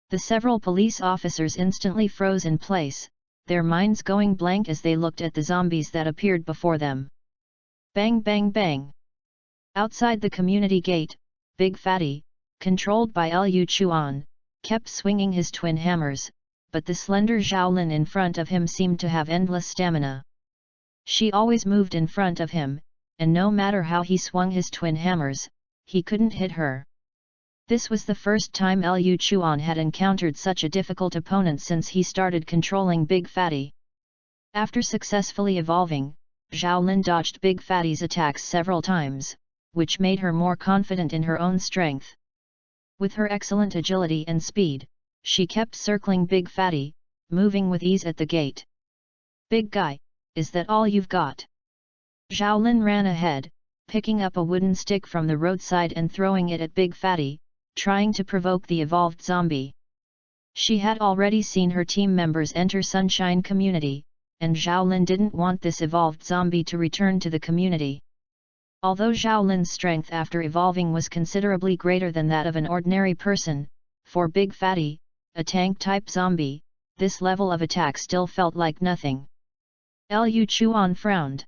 The several police officers instantly froze in place, their minds going blank as they looked at the zombies that appeared before them. Bang bang bang! Outside the community gate, Big Fatty, controlled by Liu Chuan, kept swinging his twin hammers, but the slender Zhao Lin in front of him seemed to have endless stamina. She always moved in front of him, and no matter how he swung his twin hammers, he couldn't hit her. This was the first time Liu Chuan had encountered such a difficult opponent since he started controlling Big Fatty. After successfully evolving, Zhao Lin dodged Big Fatty's attacks several times, which made her more confident in her own strength. With her excellent agility and speed, she kept circling Big Fatty, moving with ease at the gate. "Big guy, is that all you've got?" Zhao Lin ran ahead, picking up a wooden stick from the roadside and throwing it at Big Fatty, trying to provoke the evolved zombie. She had already seen her team members enter Sunshine Community, and Zhao Lin didn't want this evolved zombie to return to the community. Although Zhao Lin's strength after evolving was considerably greater than that of an ordinary person, for Big Fatty, a tank-type zombie, this level of attack still felt like nothing. Liu Chuan frowned.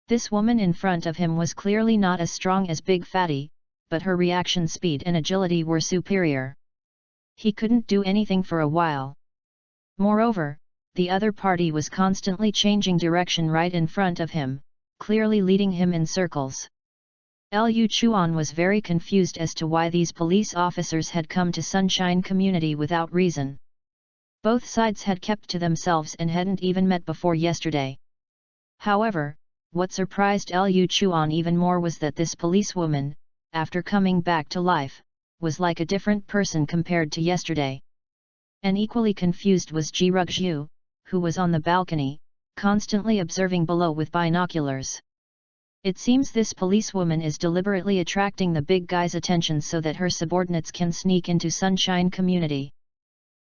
This woman in front of him was clearly not as strong as Big Fatty, but her reaction speed and agility were superior. He couldn't do anything for a while. Moreover, the other party was constantly changing direction right in front of him, clearly leading him in circles. Liu Chuan was very confused as to why these police officers had come to Sunshine Community without reason. Both sides had kept to themselves and hadn't even met before yesterday. However, what surprised Liu Chuan even more was that this policewoman, after coming back to life, was like a different person compared to yesterday. And equally confused was Ji Ruxu, who was on the balcony, constantly observing below with binoculars. It seems this policewoman is deliberately attracting the big guy's attention so that her subordinates can sneak into Sunshine Community.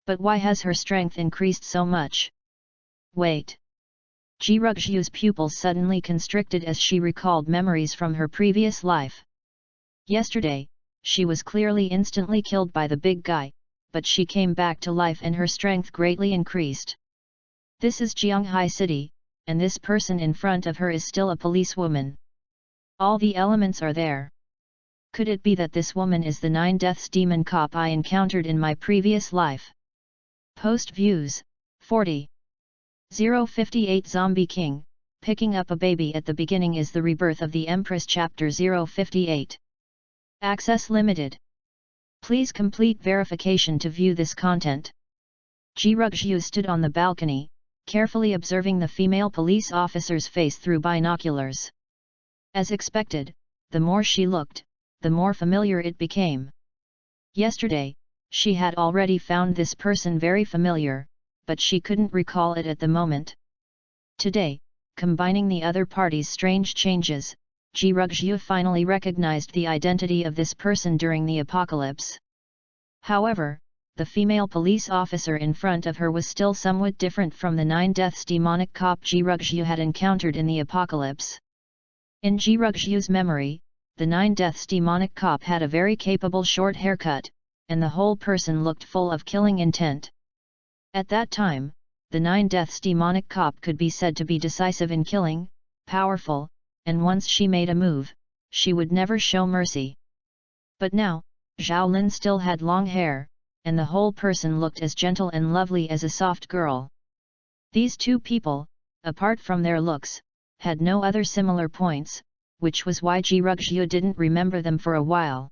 But why has her strength increased so much? Wait! Ji Ruxu's pupils suddenly constricted as she recalled memories from her previous life. Yesterday, she was clearly instantly killed by the big guy, but she came back to life and her strength greatly increased. This is Jianghai City, and this person in front of her is still a policewoman. All the elements are there. Could it be that this woman is the 9 Deaths demon cop I encountered in my previous life? Post views, 40. 058 Zombie King, picking up a baby at the beginning is the rebirth of the Empress Chapter 058. Access limited. Please complete verification to view this content. Ji Rugjiu stood on the balcony, carefully observing the female police officer's face through binoculars. As expected, the more she looked, the more familiar it became. Yesterday, she had already found this person very familiar, but she couldn't recall it at the moment. Today, combining the other party's strange changes, Ji Rugjiu finally recognized the identity of this person during the apocalypse. However, the female police officer in front of her was still somewhat different from the 9 Deaths demonic cop Ji Rugjiu had encountered in the apocalypse. In Ji Rugjiu's memory, the 9 Deaths demonic cop had a very capable short haircut, and the whole person looked full of killing intent. At that time, the 9 Deaths demonic cop could be said to be decisive in killing, powerful, and once she made a move, she would never show mercy. But now, Zhao Lin still had long hair, and the whole person looked as gentle and lovely as a soft girl. These two people, apart from their looks, had no other similar points, which was why Ji Rugjiu didn't remember them for a while.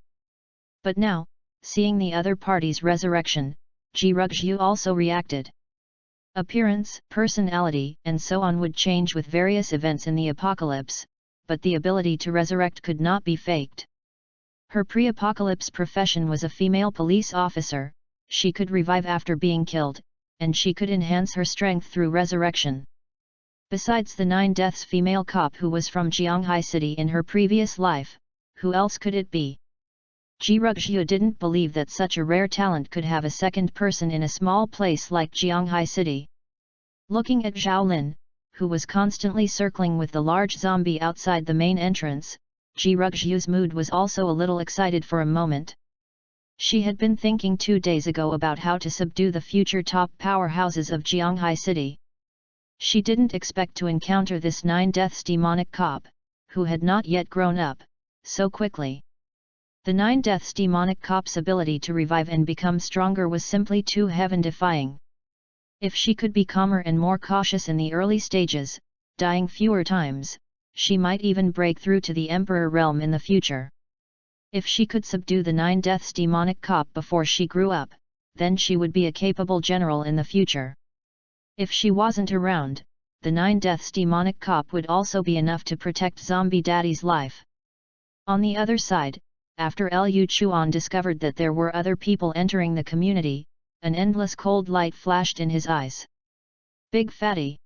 But now, seeing the other party's resurrection, Ji Rugjiu also reacted. Appearance, personality, and so on would change with various events in the apocalypse, but the ability to resurrect could not be faked. Her pre-apocalypse profession was a female police officer, she could revive after being killed, and she could enhance her strength through resurrection. Besides the 9 Deaths female cop who was from Jianghai City in her previous life, who else could it be? Ji Rugjiu didn't believe that such a rare talent could have a second person in a small place like Jianghai City. Looking at Zhao Lin, who was constantly circling with the large zombie outside the main entrance, Ji Rugjiu's mood was also a little excited for a moment. She had been thinking 2 days ago about how to subdue the future top powerhouses of Jianghai City. She didn't expect to encounter this 9 Deaths demonic cop, who had not yet grown up, so quickly. The 9 Deaths demonic cop's ability to revive and become stronger was simply too heaven-defying. If she could be calmer and more cautious in the early stages, dying fewer times, she might even break through to the Emperor realm in the future. If she could subdue the 9 Deaths demonic cop before she grew up, then she would be a capable general in the future. If she wasn't around, the 9 Deaths demonic cop would also be enough to protect Zombie Daddy's life. On the other side, after Liu Chuan discovered that there were other people entering the community, an endless cold light flashed in his eyes. Big Fatty!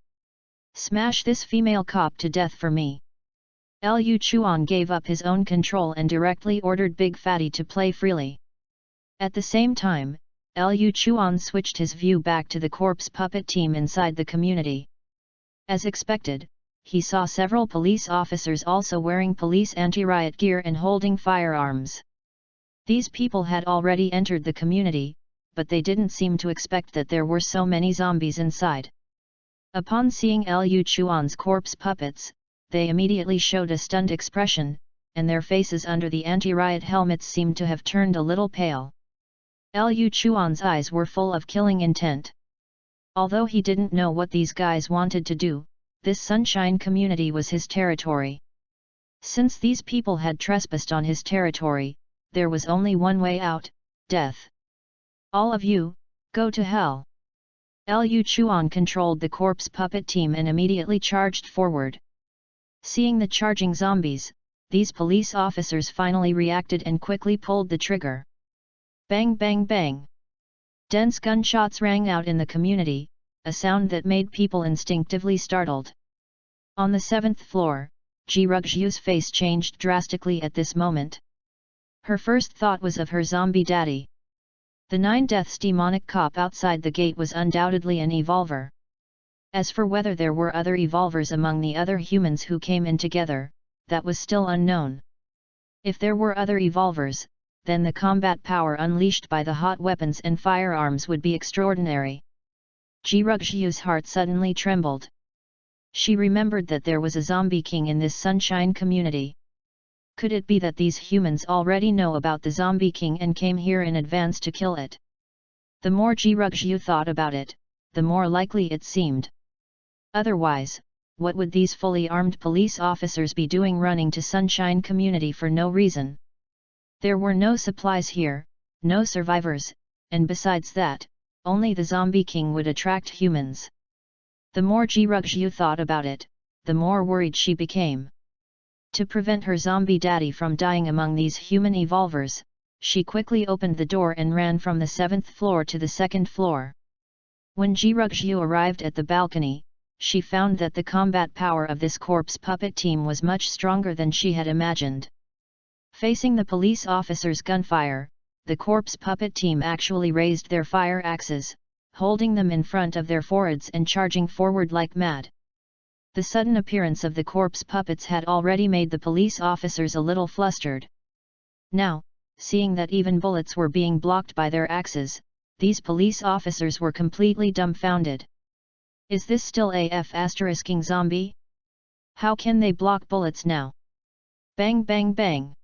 Smash this female cop to death for me! Liu Chuan gave up his own control and directly ordered Big Fatty to play freely. At the same time, Liu Chuan switched his view back to the corpse puppet team inside the community. As expected, he saw several police officers also wearing police anti-riot gear and holding firearms. These people had already entered the community, but they didn't seem to expect that there were so many zombies inside. Upon seeing Liu Chuan's corpse puppets, they immediately showed a stunned expression, and their faces under the anti-riot helmets seemed to have turned a little pale. Liu Chuan's eyes were full of killing intent. Although he didn't know what these guys wanted to do, this sunshine community was his territory. Since these people had trespassed on his territory, there was only one way out: death. All of you, go to hell! Liu Chuan controlled the corpse puppet team and immediately charged forward. Seeing the charging zombies, these police officers finally reacted and quickly pulled the trigger. Bang bang bang! Dense gunshots rang out in the community, a sound that made people instinctively startled. On the 7th floor, Ji Rugjiu's face changed drastically at this moment. Her first thought was of her zombie daddy. The 9 Deaths demonic cop outside the gate was undoubtedly an evolver. As for whether there were other evolvers among the other humans who came in together, that was still unknown. If there were other evolvers, then the combat power unleashed by the hot weapons and firearms would be extraordinary. Ji Rugjiu's heart suddenly trembled. She remembered that there was a zombie king in this sunshine community. Could it be that these humans already know about the Zombie King and came here in advance to kill it? The more Jirugzhu thought about it, the more likely it seemed. Otherwise, what would these fully armed police officers be doing running to Sunshine Community for no reason? There were no supplies here, no survivors, and besides that, only the Zombie King would attract humans. The more Jirugzhu thought about it, the more worried she became. To prevent her zombie daddy from dying among these human evolvers, she quickly opened the door and ran from the 7th floor to the 2nd floor. When Jirugzhu arrived at the balcony, she found that the combat power of this corpse puppet team was much stronger than she had imagined. Facing the police officers' gunfire, the corpse puppet team actually raised their fire axes, holding them in front of their foreheads and charging forward like mad. The sudden appearance of the corpse puppets had already made the police officers a little flustered. Now, seeing that even bullets were being blocked by their axes, these police officers were completely dumbfounded. Is this still a F***ing zombie? How can they block bullets now? Bang bang bang!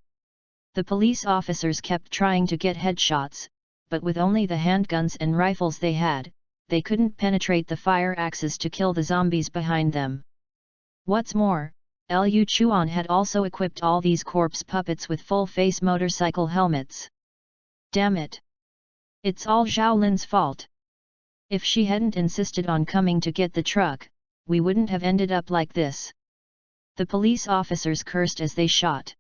The police officers kept trying to get headshots, but with only the handguns and rifles they had, they couldn't penetrate the fire axes to kill the zombies behind them. What's more, Liu Chuan had also equipped all these corpse puppets with full-face motorcycle helmets. Damn it! It's all Zhao Lin's fault. If she hadn't insisted on coming to get the truck, we wouldn't have ended up like this. The police officers cursed as they shot.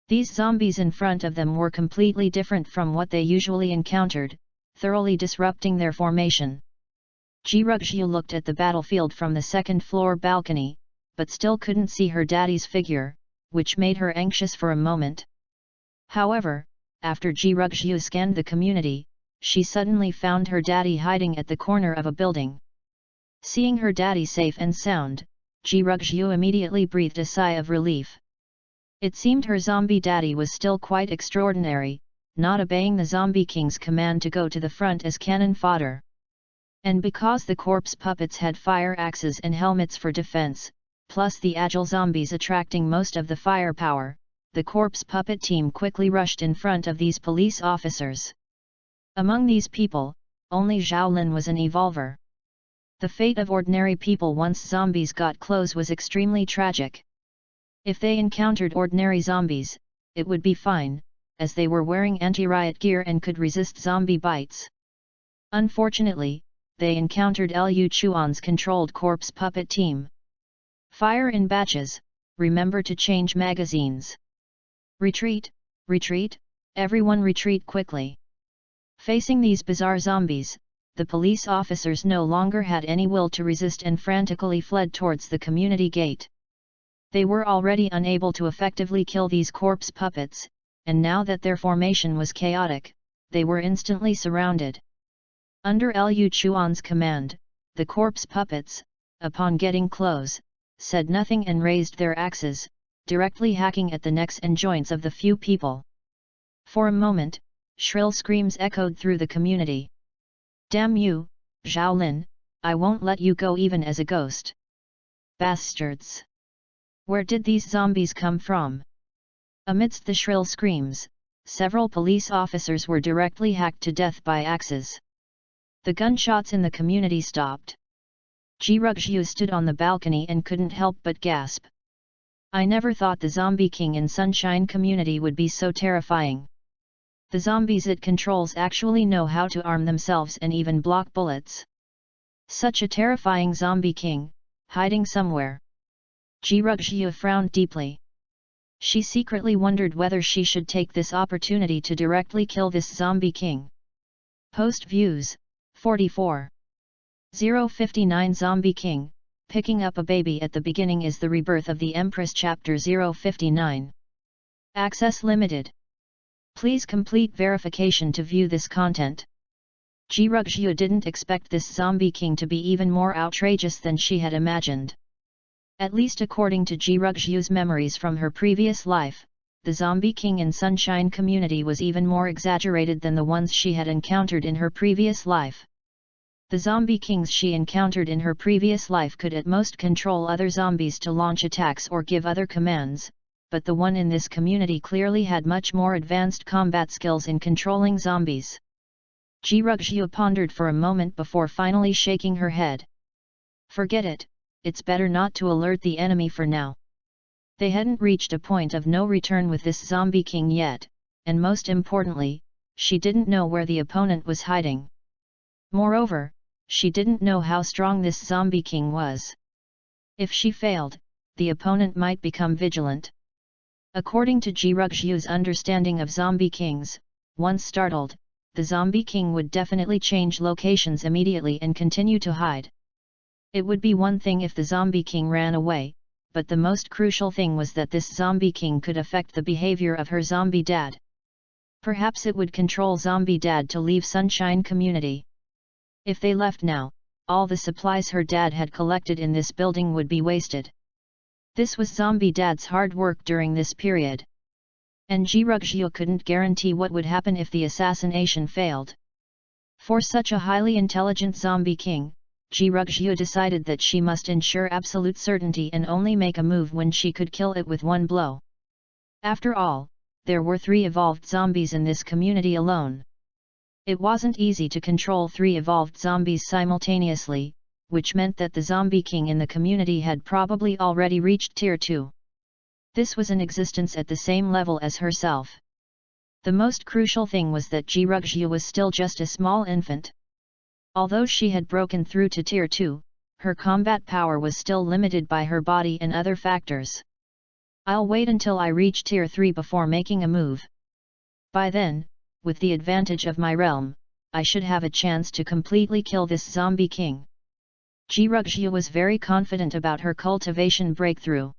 These zombies in front of them were completely different from what they usually encountered, thoroughly disrupting their formation. Jirugzhu looked at the battlefield from the 2nd floor balcony, but still couldn't see her daddy's figure, which made her anxious for a moment. However, after Jirugzhu scanned the community, she suddenly found her daddy hiding at the corner of a building. Seeing her daddy safe and sound, Jirugzhu immediately breathed a sigh of relief. It seemed her zombie daddy was still quite extraordinary, not obeying the Zombie King's command to go to the front as cannon fodder. And because the corpse puppets had fire axes and helmets for defense, plus the agile zombies attracting most of the firepower, the corpse puppet team quickly rushed in front of these police officers. Among these people, only Zhao Lin was an evolver. The fate of ordinary people once zombies got close was extremely tragic. If they encountered ordinary zombies, it would be fine, as they were wearing anti-riot gear and could resist zombie bites. Unfortunately, they encountered Liu Chuan's controlled corpse puppet team. Fire in batches, remember to change magazines. Retreat, retreat, everyone retreat quickly. Facing these bizarre zombies, the police officers no longer had any will to resist and frantically fled towards the community gate. They were already unable to effectively kill these corpse puppets, and now that their formation was chaotic, they were instantly surrounded. Under Liu Chuan's command, the corpse puppets, upon getting close, said nothing and raised their axes, directly hacking at the necks and joints of the few people. For a moment, shrill screams echoed through the community. Damn you, Zhao Lin, I won't let you go even as a ghost. Bastards! Where did these zombies come from? Amidst the shrill screams, several police officers were directly hacked to death by axes. The gunshots in the community stopped. Jirugzhu stood on the balcony and couldn't help but gasp. I never thought the Zombie King in Sunshine Community would be so terrifying. The zombies it controls actually know how to arm themselves and even block bullets. Such a terrifying Zombie King, hiding somewhere. Jirugzhu frowned deeply. She secretly wondered whether she should take this opportunity to directly kill this Zombie King. Post views, 44. 059 Zombie King, picking up a baby at the beginning is the rebirth of the Empress Chapter 059. Access limited. Please complete verification to view this content. Jirugzhu didn't expect this Zombie King to be even more outrageous than she had imagined. At least according to Jirugzhu's memories from her previous life, the Zombie King in Sunshine Community was even more exaggerated than the ones she had encountered in her previous life. The Zombie Kings she encountered in her previous life could at most control other zombies to launch attacks or give other commands, but the one in this community clearly had much more advanced combat skills in controlling zombies. Ji Ruxu pondered for a moment before finally shaking her head. Forget it, it's better not to alert the enemy for now. They hadn't reached a point of no return with this zombie king yet, and most importantly, she didn't know where the opponent was hiding. Moreover, she didn't know how strong this zombie king was. If she failed, the opponent might become vigilant. According to Ji Ruxu's understanding of zombie kings, once startled, the zombie king would definitely change locations immediately and continue to hide. It would be one thing if the zombie king ran away, but the most crucial thing was that this zombie king could affect the behavior of her zombie dad. Perhaps it would control zombie dad to leave Sunshine Community. If they left now, all the supplies her dad had collected in this building would be wasted. This was zombie dad's hard work during this period. And Ji Ruxu couldn't guarantee what would happen if the assassination failed. For such a highly intelligent zombie king, Ji Ruxu decided that she must ensure absolute certainty and only make a move when she could kill it with one blow. After all, there were 3 evolved zombies in this community alone. It wasn't easy to control 3 evolved zombies simultaneously, which meant that the zombie king in the community had probably already reached tier 2. This was in existence at the same level as herself. The most crucial thing was that Ji Ruxu was still just a small infant. Although she had broken through to tier 2, her combat power was still limited by her body and other factors. I'll wait until I reach tier 3 before making a move. By then, with the advantage of my realm, I should have a chance to completely kill this zombie king. Ji Ruxu was very confident about her cultivation breakthrough.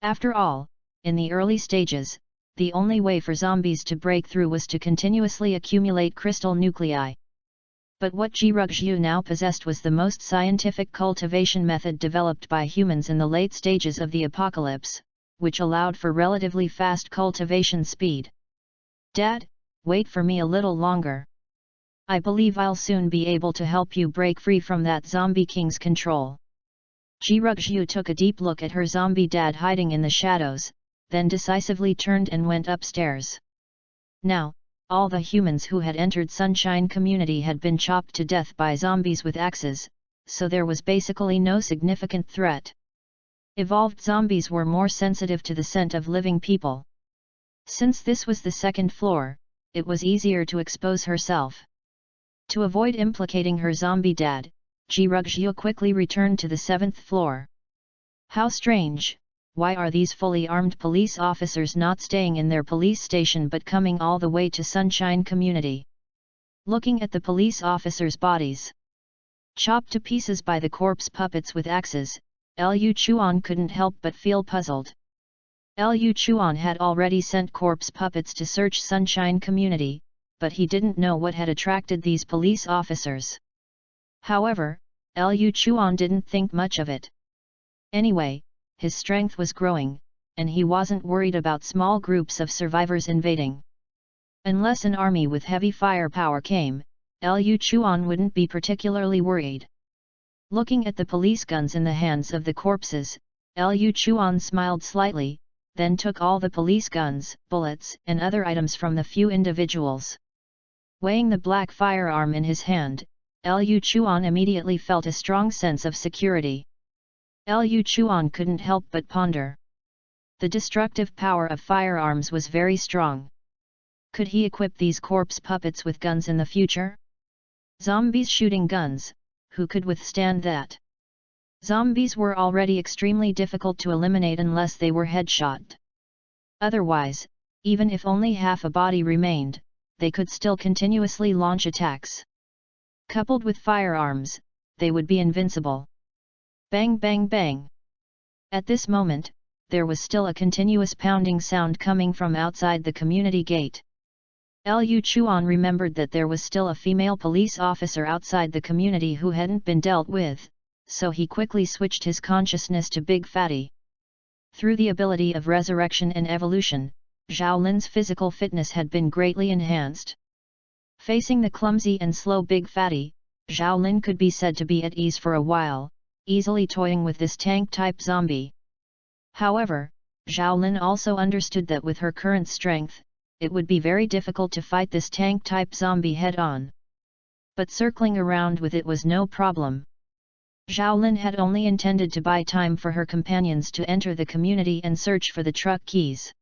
After all, in the early stages, the only way for zombies to break through was to continuously accumulate crystal nuclei. But what Ji Ruxu now possessed was the most scientific cultivation method developed by humans in the late stages of the apocalypse, which allowed for relatively fast cultivation speed. Dad, wait for me a little longer. I believe I'll soon be able to help you break free from that zombie king's control. Ji Ruxu took a deep look at her zombie dad hiding in the shadows, then decisively turned and went upstairs. Now, all the humans who had entered Sunshine Community had been chopped to death by zombies with axes, so there was basically no significant threat. Evolved zombies were more sensitive to the scent of living people. Since this was the 2nd floor, it was easier to expose herself. To avoid implicating her zombie dad, Ji Ruxu quickly returned to the 7th floor. How strange, why are these fully armed police officers not staying in their police station but coming all the way to Sunshine Community? Looking at the police officers' bodies, chopped to pieces by the corpse puppets with axes, Liu Chuan couldn't help but feel puzzled. Liu Chuan had already sent corpse puppets to search Sunshine Community, but he didn't know what had attracted these police officers. However, Liu Chuan didn't think much of it. Anyway, his strength was growing, and he wasn't worried about small groups of survivors invading. Unless an army with heavy firepower came, Liu Chuan wouldn't be particularly worried. Looking at the police guns in the hands of the corpses, Liu Chuan smiled slightly, then took all the police guns, bullets, and other items from the few individuals. Weighing the black firearm in his hand, Liu Chuan immediately felt a strong sense of security. Liu Chuan couldn't help but ponder. The destructive power of firearms was very strong. Could he equip these corpse puppets with guns in the future? Zombies shooting guns, who could withstand that? Zombies were already extremely difficult to eliminate unless they were headshot. Otherwise, even if only half a body remained, they could still continuously launch attacks. Coupled with firearms, they would be invincible. Bang bang bang. At this moment, there was still a continuous pounding sound coming from outside the community gate. Liu Chuan remembered that there was still a female police officer outside the community who hadn't been dealt with, so he quickly switched his consciousness to Big Fatty. Through the ability of resurrection and evolution, Zhao Lin's physical fitness had been greatly enhanced. Facing the clumsy and slow Big Fatty, Zhao Lin could be said to be at ease for a while, easily toying with this tank-type zombie. However, Xiaolin also understood that with her current strength, it would be very difficult to fight this tank-type zombie head-on. But circling around with it was no problem. Xiaolin had only intended to buy time for her companions to enter the community and search for the truck keys.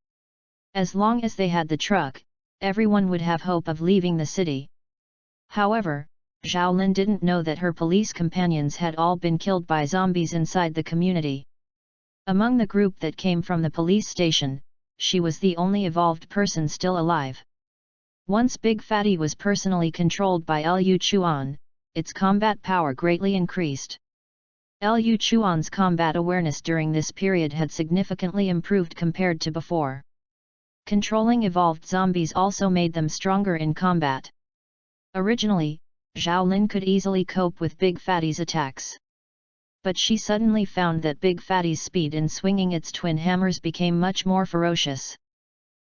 As long as they had the truck, everyone would have hope of leaving the city. However, Xiaolin didn't know that her police companions had all been killed by zombies inside the community. Among the group that came from the police station, she was the only evolved person still alive. Once Big Fatty was personally controlled by Liu Chuan, its combat power greatly increased. Liu Chuan's combat awareness during this period had significantly improved compared to before. Controlling evolved zombies also made them stronger in combat. Originally, Xiaolin could easily cope with Big Fatty's attacks. But she suddenly found that Big Fatty's speed in swinging its twin hammers became much more ferocious.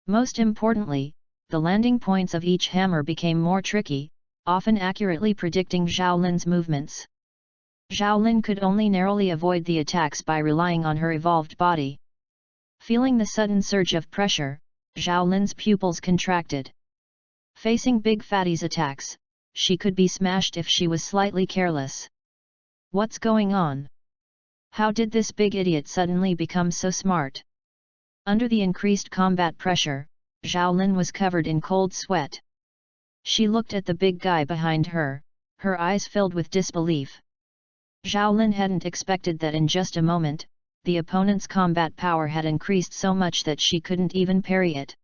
Most importantly, the landing points of each hammer became more tricky, often accurately predicting Xiaolin's movements. Xiaolin could only narrowly avoid the attacks by relying on her evolved body. Feeling the sudden surge of pressure, Xiaolin's pupils contracted. Facing Big Fatty's attacks, she could be smashed if she was slightly careless. What's going on? How did this big idiot suddenly become so smart? Under the increased combat pressure, Xiaolin was covered in cold sweat. She looked at the big guy behind her, her eyes filled with disbelief. Xiaolin hadn't expected that in just a moment, the opponent's combat power had increased so much that she couldn't even parry it.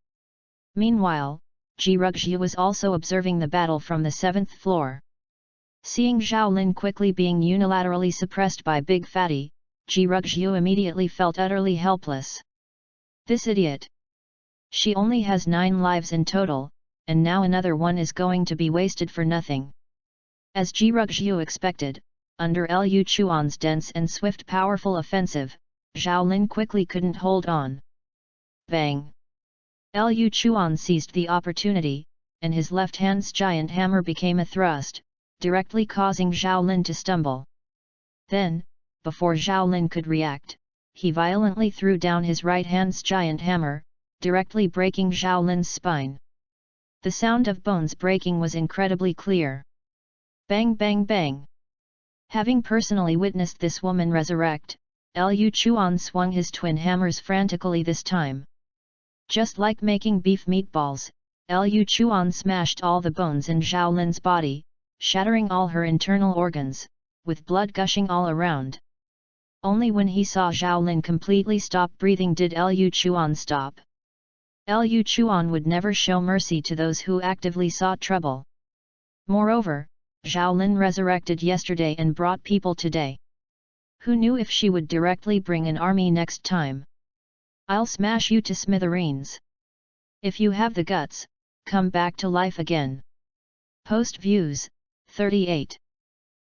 Meanwhile, Ji Rugzhi was also observing the battle from the 7th floor. Seeing Xiaolin quickly being unilaterally suppressed by Big Fatty, Ji Rugzhi immediately felt utterly helpless. This idiot! She only has 9 lives in total, and now another one is going to be wasted for nothing. As Ji Rugzhi expected, under Liu Chuan's dense and swift powerful offensive, Xiaolin quickly couldn't hold on. Bang! Liu Chuan seized the opportunity, and his left hand's giant hammer became a thrust, directly causing Xiaolin to stumble. Then, before Xiaolin could react, he violently threw down his right hand's giant hammer, directly breaking Xiaolin's spine. The sound of bones breaking was incredibly clear. Bang bang bang! Having personally witnessed this woman resurrect, Liu Chuan swung his twin hammers frantically this time. Just like making beef meatballs, Liu Chuan smashed all the bones in Xiaolin's body, shattering all her internal organs, with blood gushing all around. Only when he saw Xiaolin completely stop breathing did Liu Chuan stop. Liu Chuan would never show mercy to those who actively sought trouble. Moreover, Xiaolin resurrected yesterday and brought people today. Who knew if she would directly bring an army next time? I'll smash you to smithereens. If you have the guts, come back to life again. Post views, 38.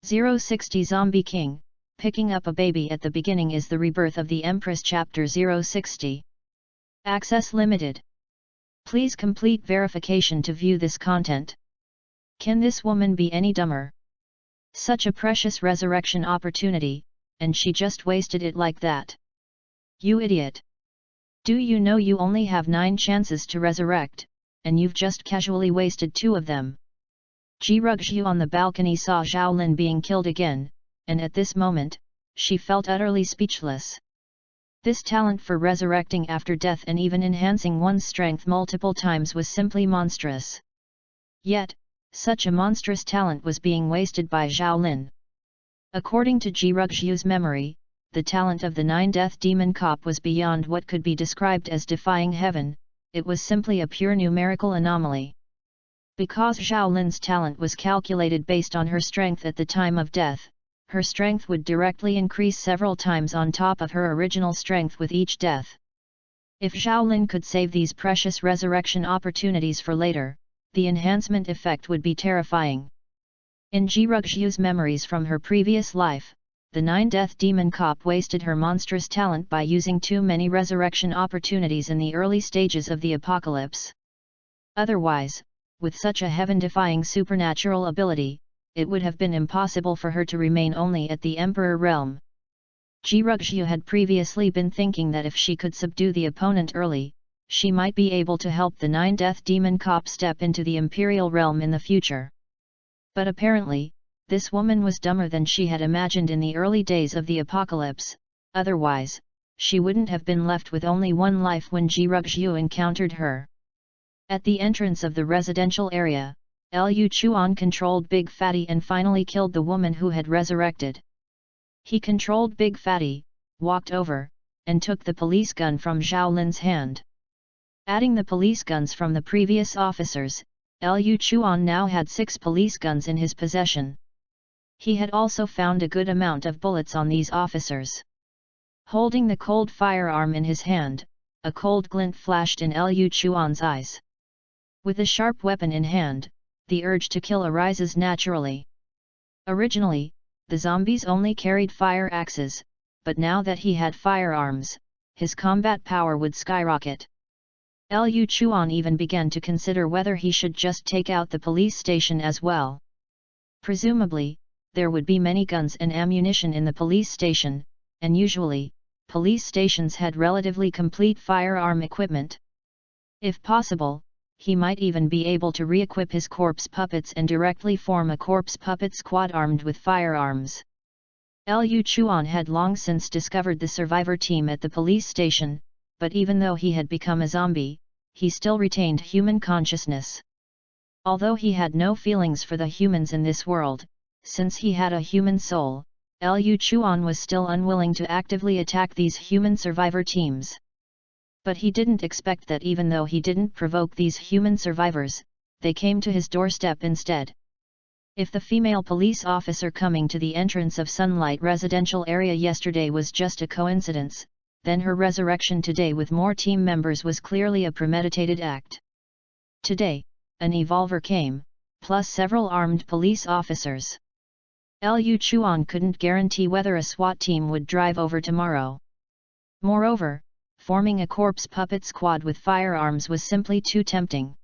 060 Zombie King, picking up a baby at the beginning is the rebirth of the Empress Chapter 060. Access limited. Please complete verification to view this content. Can this woman be any dumber? Such a precious resurrection opportunity, and she just wasted it like that. You idiot! Do you know you only have 9 chances to resurrect, and you've just casually wasted 2 of them? Ji Rugzhi on the balcony saw Xiaolin being killed again, and at this moment, she felt utterly speechless. This talent for resurrecting after death and even enhancing one's strength multiple times was simply monstrous. Yet, such a monstrous talent was being wasted by Xiaolin. According to Ji Rugzhi's memory, the talent of the 9-death demon cop was beyond what could be described as defying heaven, it was simply a pure numerical anomaly. Because Xiaolin's talent was calculated based on her strength at the time of death, her strength would directly increase several times on top of her original strength with each death. If Xiaolin could save these precious resurrection opportunities for later, the enhancement effect would be terrifying. In Ji Rugzhi's memories from her previous life, the 9-death demon cop wasted her monstrous talent by using too many resurrection opportunities in the early stages of the apocalypse. Otherwise, with such a heaven-defying supernatural ability, it would have been impossible for her to remain only at the Emperor realm. Ji had previously been thinking that if she could subdue the opponent early, she might be able to help the 9 Death Demon Cop step into the Imperial realm in the future. But apparently, this woman was dumber than she had imagined in the early days of the apocalypse, otherwise, she wouldn't have been left with only one life when Ji encountered her. At the entrance of the residential area, Liu Chuan controlled Big Fatty and finally killed the woman who had resurrected. He controlled Big Fatty, walked over, and took the police gun from Zhao Lin's hand. Adding the police guns from the previous officers, Liu Chuan now had 6 police guns in his possession. He had also found a good amount of bullets on these officers. Holding the cold firearm in his hand, a cold glint flashed in Liu Chuan's eyes. With a sharp weapon in hand, the urge to kill arises naturally. Originally, the zombies only carried fire axes, but now that he had firearms, his combat power would skyrocket. Liu Chuan even began to consider whether he should just take out the police station as well. Presumably, there would be many guns and ammunition in the police station, and usually, police stations had relatively complete firearm equipment. If possible, he might even be able to re-equip his corpse puppets and directly form a corpse puppet squad armed with firearms. Liu Chuan had long since discovered the survivor team at the police station, but even though he had become a zombie, he still retained human consciousness. Although he had no feelings for the humans in this world, since he had a human soul, Liu Chuan was still unwilling to actively attack these human survivor teams. But he didn't expect that even though he didn't provoke these human survivors, they came to his doorstep instead. If the female police officer coming to the entrance of Sunlight residential area yesterday was just a coincidence, then her resurrection today with more team members was clearly a premeditated act. Today, an evolver came, plus several armed police officers. Liu Chuan couldn't guarantee whether a SWAT team would drive over tomorrow. Moreover, forming a corpse puppet squad with firearms was simply too tempting.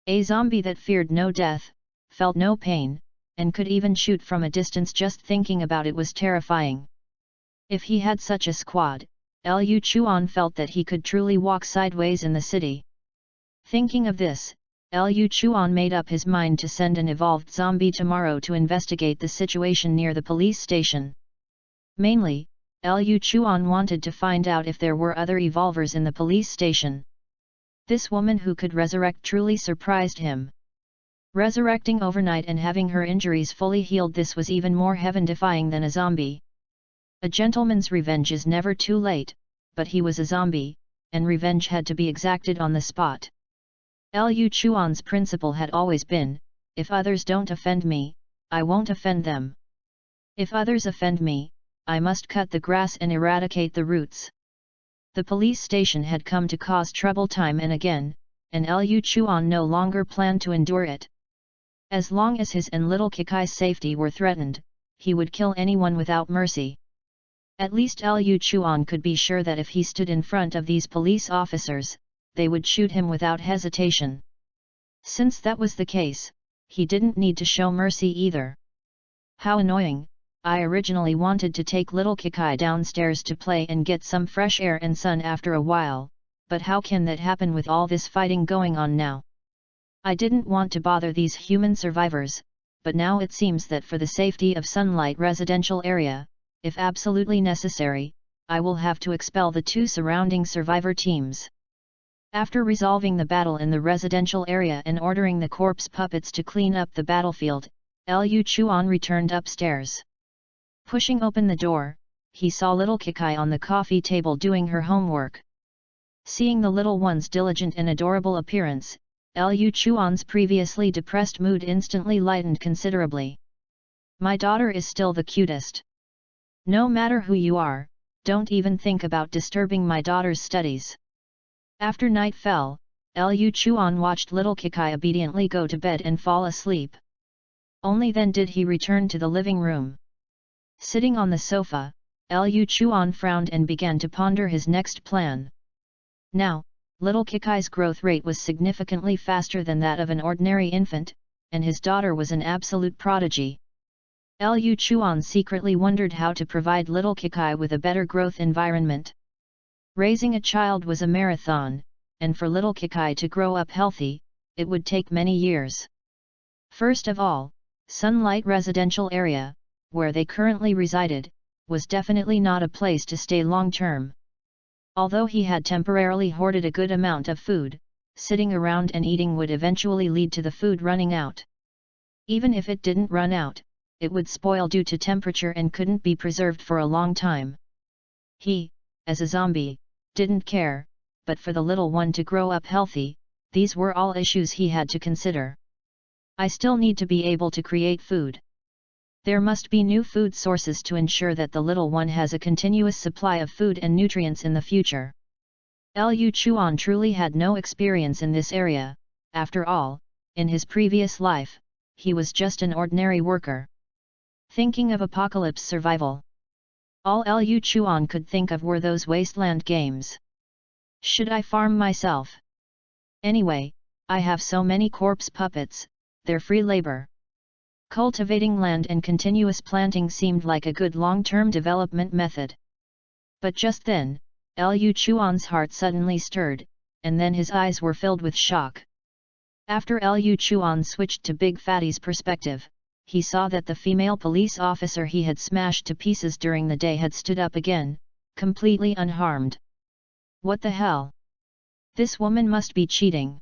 A zombie that feared no death, felt no pain, and could even shoot from a distance just thinking about it was terrifying. If he had such a squad, Liu Chuan felt that he could truly walk sideways in the city. Thinking of this, Liu Chuan made up his mind to send an evolved zombie tomorrow to investigate the situation near the police station. Mainly, Liu Chuan wanted to find out if there were other evolvers in the police station. This woman who could resurrect truly surprised him. Resurrecting overnight and having her injuries fully healed, this was even more heaven-defying than a zombie. A gentleman's revenge is never too late, but he was a zombie, and revenge had to be exacted on the spot. Liu Chuan's principle had always been, if others don't offend me, I won't offend them. If others offend me, I must cut the grass and eradicate the roots. The police station had come to cause trouble time and again, and Liu Chuan no longer planned to endure it. As long as his and little Kikai's safety were threatened, he would kill anyone without mercy. At least Liu Chuan could be sure that if he stood in front of these police officers, they would shoot him without hesitation. Since that was the case, he didn't need to show mercy either. How annoying! I originally wanted to take little Kikai downstairs to play and get some fresh air and sun after a while, but how can that happen with all this fighting going on now? I didn't want to bother these human survivors, but now it seems that for the safety of Sunlight residential area, if absolutely necessary, I will have to expel the 2 surrounding survivor teams. After resolving the battle in the residential area and ordering the corpse puppets to clean up the battlefield, Liu Chuan returned upstairs. Pushing open the door, he saw little Kikai on the coffee table doing her homework. Seeing the little one's diligent and adorable appearance, Liu Chuan's previously depressed mood instantly lightened considerably. My daughter is still the cutest. No matter who you are, don't even think about disturbing my daughter's studies. After night fell, Liu Chuan watched little Kikai obediently go to bed and fall asleep. Only then did he return to the living room. Sitting on the sofa, Liu Chuan frowned and began to ponder his next plan. Now, little Kikai's growth rate was significantly faster than that of an ordinary infant, and his daughter was an absolute prodigy. Lu Chuan secretly wondered how to provide little Kikai with a better growth environment. Raising a child was a marathon, and for little Kikai to grow up healthy, it would take many years. First of all, Sunlight Residential Area, where they currently resided, was definitely not a place to stay long-term. Although he had temporarily hoarded a good amount of food, sitting around and eating would eventually lead to the food running out. Even if it didn't run out, it would spoil due to temperature and couldn't be preserved for a long time. He, as a zombie, didn't care, but for the little one to grow up healthy, these were all issues he had to consider. I still need to be able to create food. There must be new food sources to ensure that the little one has a continuous supply of food and nutrients in the future. Lu Chuan truly had no experience in this area. After all, in his previous life, he was just an ordinary worker. Thinking of apocalypse survival. All Lu Chuan could think of were those wasteland games. Should I farm myself? Anyway, I have so many corpse puppets, they're free labor. Cultivating land and continuous planting seemed like a good long-term development method. But just then, Lu Chuan's heart suddenly stirred, and then his eyes were filled with shock. After Lu Chuan switched to Big Fatty's perspective, he saw that the female police officer he had smashed to pieces during the day had stood up again, completely unharmed. What the hell? This woman must be cheating.